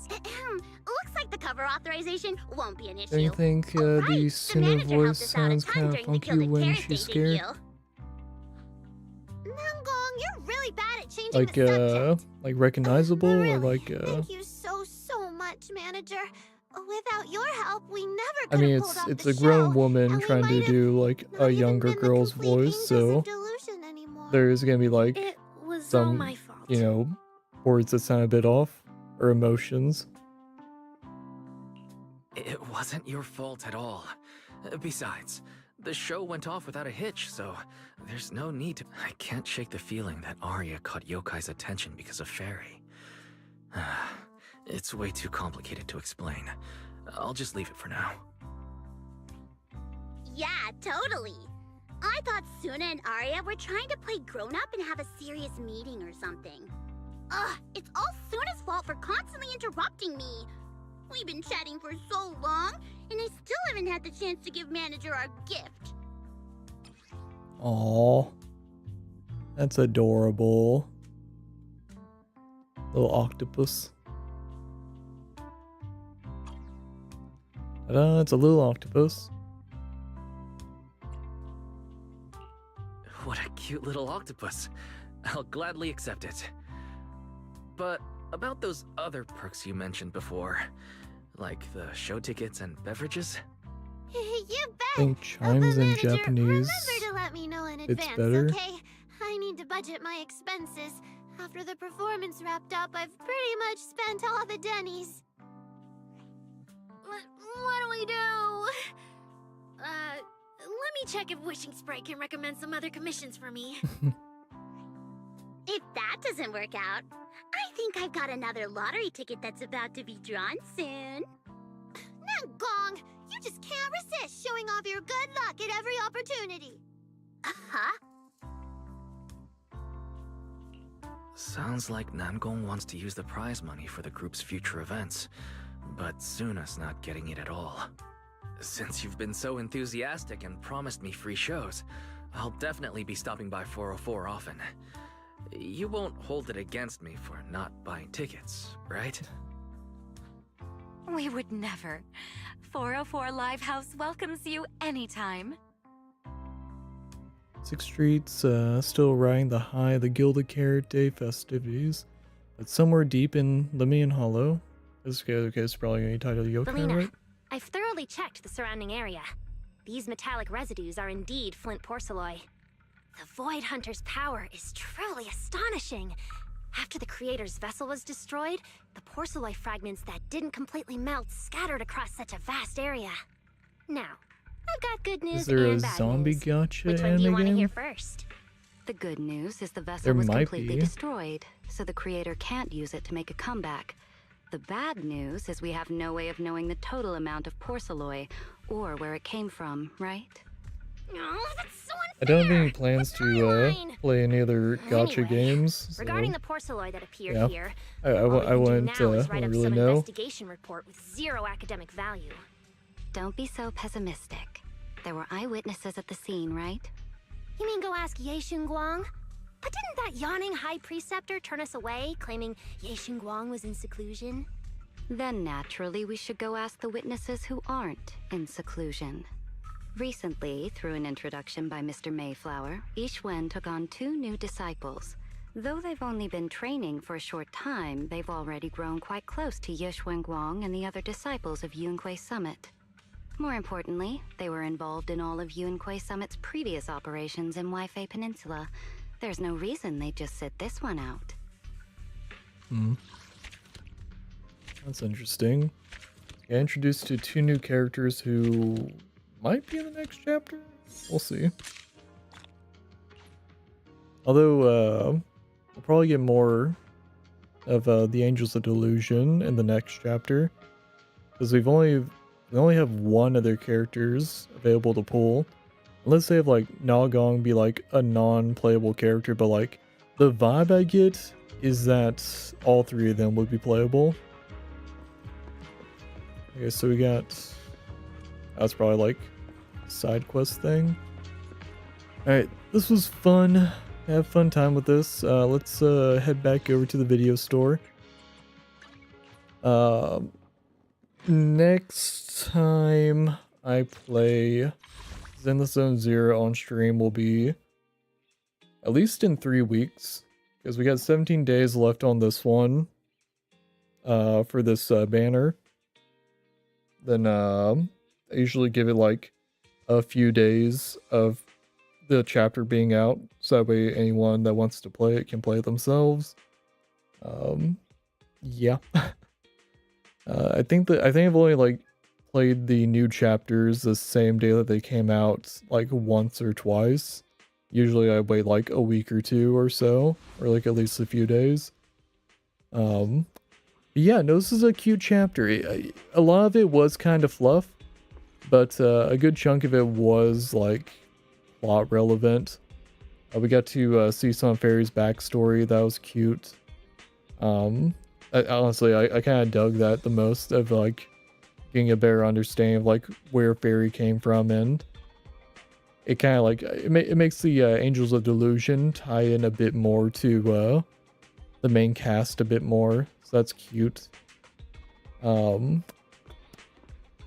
Looks like the cover authorization won't be an issue. Don't you think the Suna voice sounds kind of funky when she's scared? Namgong, you're really bad at changing the subject. Like recognizable or like Thank you so much, manager. Without your help, we never I could mean, have pulled off it's the a grown show, woman and we trying to might do like a younger girl's voice, so there's gonna be like It was all some, my fault. you know, words that sound a bit off or emotions. It wasn't your fault at all. Besides, the show went off without a hitch, so there's no need to... I can't shake the feeling that Arya caught Yokai's attention because of Fairy. It's way too complicated to explain. I'll just leave it for now. Yeah, totally. I thought Suna and Arya were trying to play grown-up and have a serious meeting or something. Ugh, it's all Suna's fault for constantly interrupting me. We've been chatting for so long, and I still haven't had the chance to give Manager our gift. Aww. That's adorable. Little octopus. Ta-da, it's a little octopus. What a cute little octopus. I'll gladly accept it. But about those other perks you mentioned before, like the show tickets and beverages? You bet. I think chimes in Japanese. Remember to let me know in It's advance, better. okay? I need to budget my expenses. After the performance wrapped up, I've pretty much spent all the Denny's. What do we do? Let me check if Wishing Sprite can recommend some other commissions for me. If that doesn't work out, I think I've got another lottery ticket that's about to be drawn soon. Namgong, you just can't resist showing off your good luck at every opportunity. Huh? Sounds like Namgong wants to use the prize money for the group's future events, but Suna's not getting it at all. Since you've been so enthusiastic and promised me free shows, I'll definitely be stopping by 404 often. You won't hold it against me for not buying tickets, right? We would never. 404 Live House welcomes you anytime. 6th Street's still riding the high of the Gilded Carrot Day festivities, but somewhere deep in Limian Hollow. Okay, it's probably going to be titled Yokai, Belina, right? I've thoroughly checked the surrounding area. These metallic residues are indeed flint porcelloi. The Void Hunter's power is truly astonishing. After the Creator's vessel was destroyed, the porcelloi fragments that didn't completely melt scattered across such a vast area. Now, I've got good news Is there a and bad zombie news. gotcha Which one do you want to anime hear game? first? The good news is the vessel There was might completely be. destroyed, so the creator can't use it to make a comeback. The bad news is we have no way of knowing the total amount of porcelloi, or where it came from, right? Oh, that's so I don't have any plans to play any other gotcha Anyway, games. So regarding the porcelloi that appeared yeah. here, I all we can wouldn't do now is write up really some know. investigation report with zero academic value. Don't be so pessimistic. There were eyewitnesses at the scene, right? You mean go ask Ye Guang? But didn't that yawning high preceptor turn us away, claiming Ye Guang was in seclusion? Then naturally we should go ask the witnesses who aren't in seclusion. Recently, through an introduction by Mr. Mayflower, Ishwen took on 2 new disciples. Though they've only been training for a short time, they've already grown quite close to Yushwen Guang and the other disciples of Yunque Summit. More importantly, they were involved in all of Yunque Summit's previous operations in Waifei Peninsula. There's no reason they'd just sit this one out. That's interesting. Yeah, introduced to 2 new characters who might be in the next chapter? We'll see. Although, we'll probably get more of the Angels of Delusion in the next chapter. Because we only have 1 of their characters available to pull. Unless they have like Nagong be like a non-playable character, but like the vibe I get is that all 3 of them would be playable. Okay, so we got... That's probably like a side quest thing. Alright, this was fun. Have fun time with this. Let's head back over to the video store. Next time I play Zenless Zone Zero on stream will be at least in 3 weeks. Because we got 17 days left on this one. For this banner. Then I usually give it like a few days of the chapter being out, so that way anyone that wants to play it can play it themselves. Yeah. I think I've only like played the new chapters the same day that they came out, like once or twice. Usually I wait like a week or 2 or so, or like at least a few days. Yeah, no, this is a cute chapter. A lot of it was kind of fluff, but a good chunk of it was like plot relevant. We got to see some of Fairy's backstory. That was cute. Honestly, I kind of dug that the most, of like getting a better understanding of like where Fairy came from, and it kind of like it makes the Angels of Delusion tie in a bit more to the main cast a bit more. So that's cute. What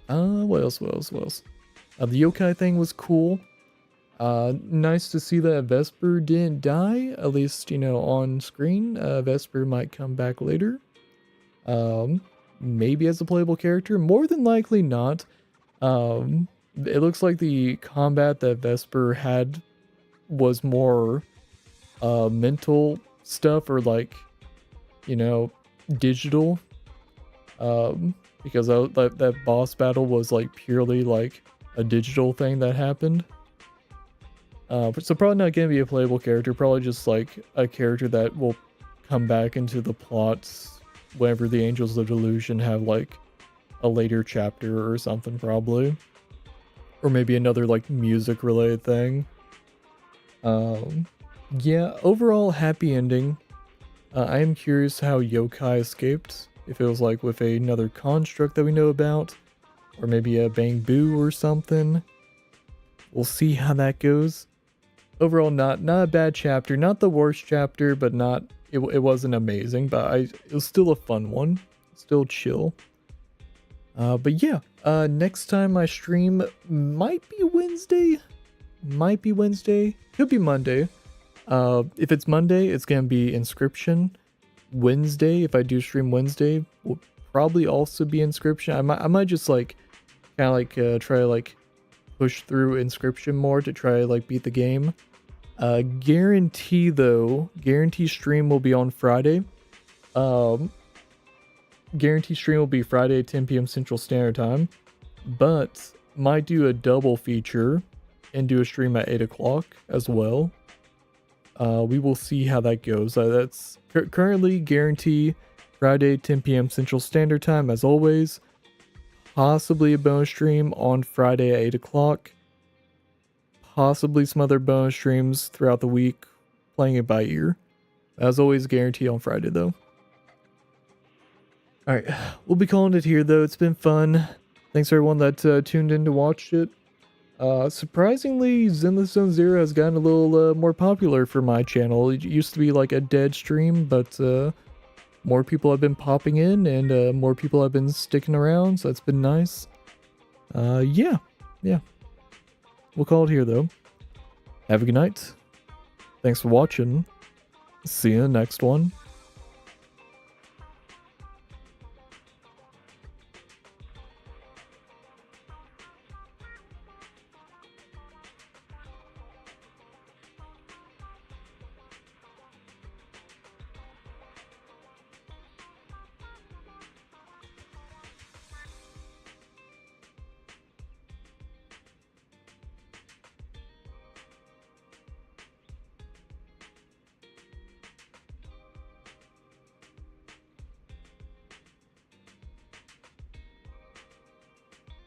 else? The yokai thing was cool. Nice to see that Vesper didn't die, at least, you know, on screen. Vesper might come back later. Maybe as a playable character, more than likely not. It looks like the combat that Vesper had was more mental stuff, or like, you know, digital, because that boss battle was like purely like a digital thing that happened. So probably not gonna be a playable character, probably just like a character that will come back into the plots whenever the Angels of Delusion have like a later chapter or something, probably, or maybe another like music related thing. Yeah, overall happy ending. I am curious how Yokai escaped, if it was like with another construct that we know about, or maybe a Bang Boo or something. We'll see how that goes. Overall, not a bad chapter, not the worst chapter, but it wasn't amazing, but it was still a fun one, still chill. But yeah, next time I stream might be Wednesday, could be Monday. If it's Monday, it's gonna be Inscription. Wednesday, if I do stream Wednesday, will probably also be Inscription. I might just like kind of like try to like push through Inscription more to try to like beat the game. Guarantee stream will be on Friday. Guarantee stream will be Friday 10 p.m. Central Standard Time, but might do a double feature and do a stream at 8 o'clock as well. We will see how that goes. That's currently guarantee Friday 10 p.m. Central Standard Time as always. Possibly a bonus stream on Friday at 8 o'clock. Possibly some other bonus streams throughout the week, playing it by ear. As always, guarantee on Friday though. Alright, we'll be calling it here though. It's been fun. Thanks for everyone that tuned in to watch it. Surprisingly, Zenless Zone Zero has gotten a little more popular for my channel. It used to be like a dead stream, but more people have been popping in, and more people have been sticking around, so that's been nice. Yeah. We'll call it here though. Have a good night. Thanks for watching, See ya next one.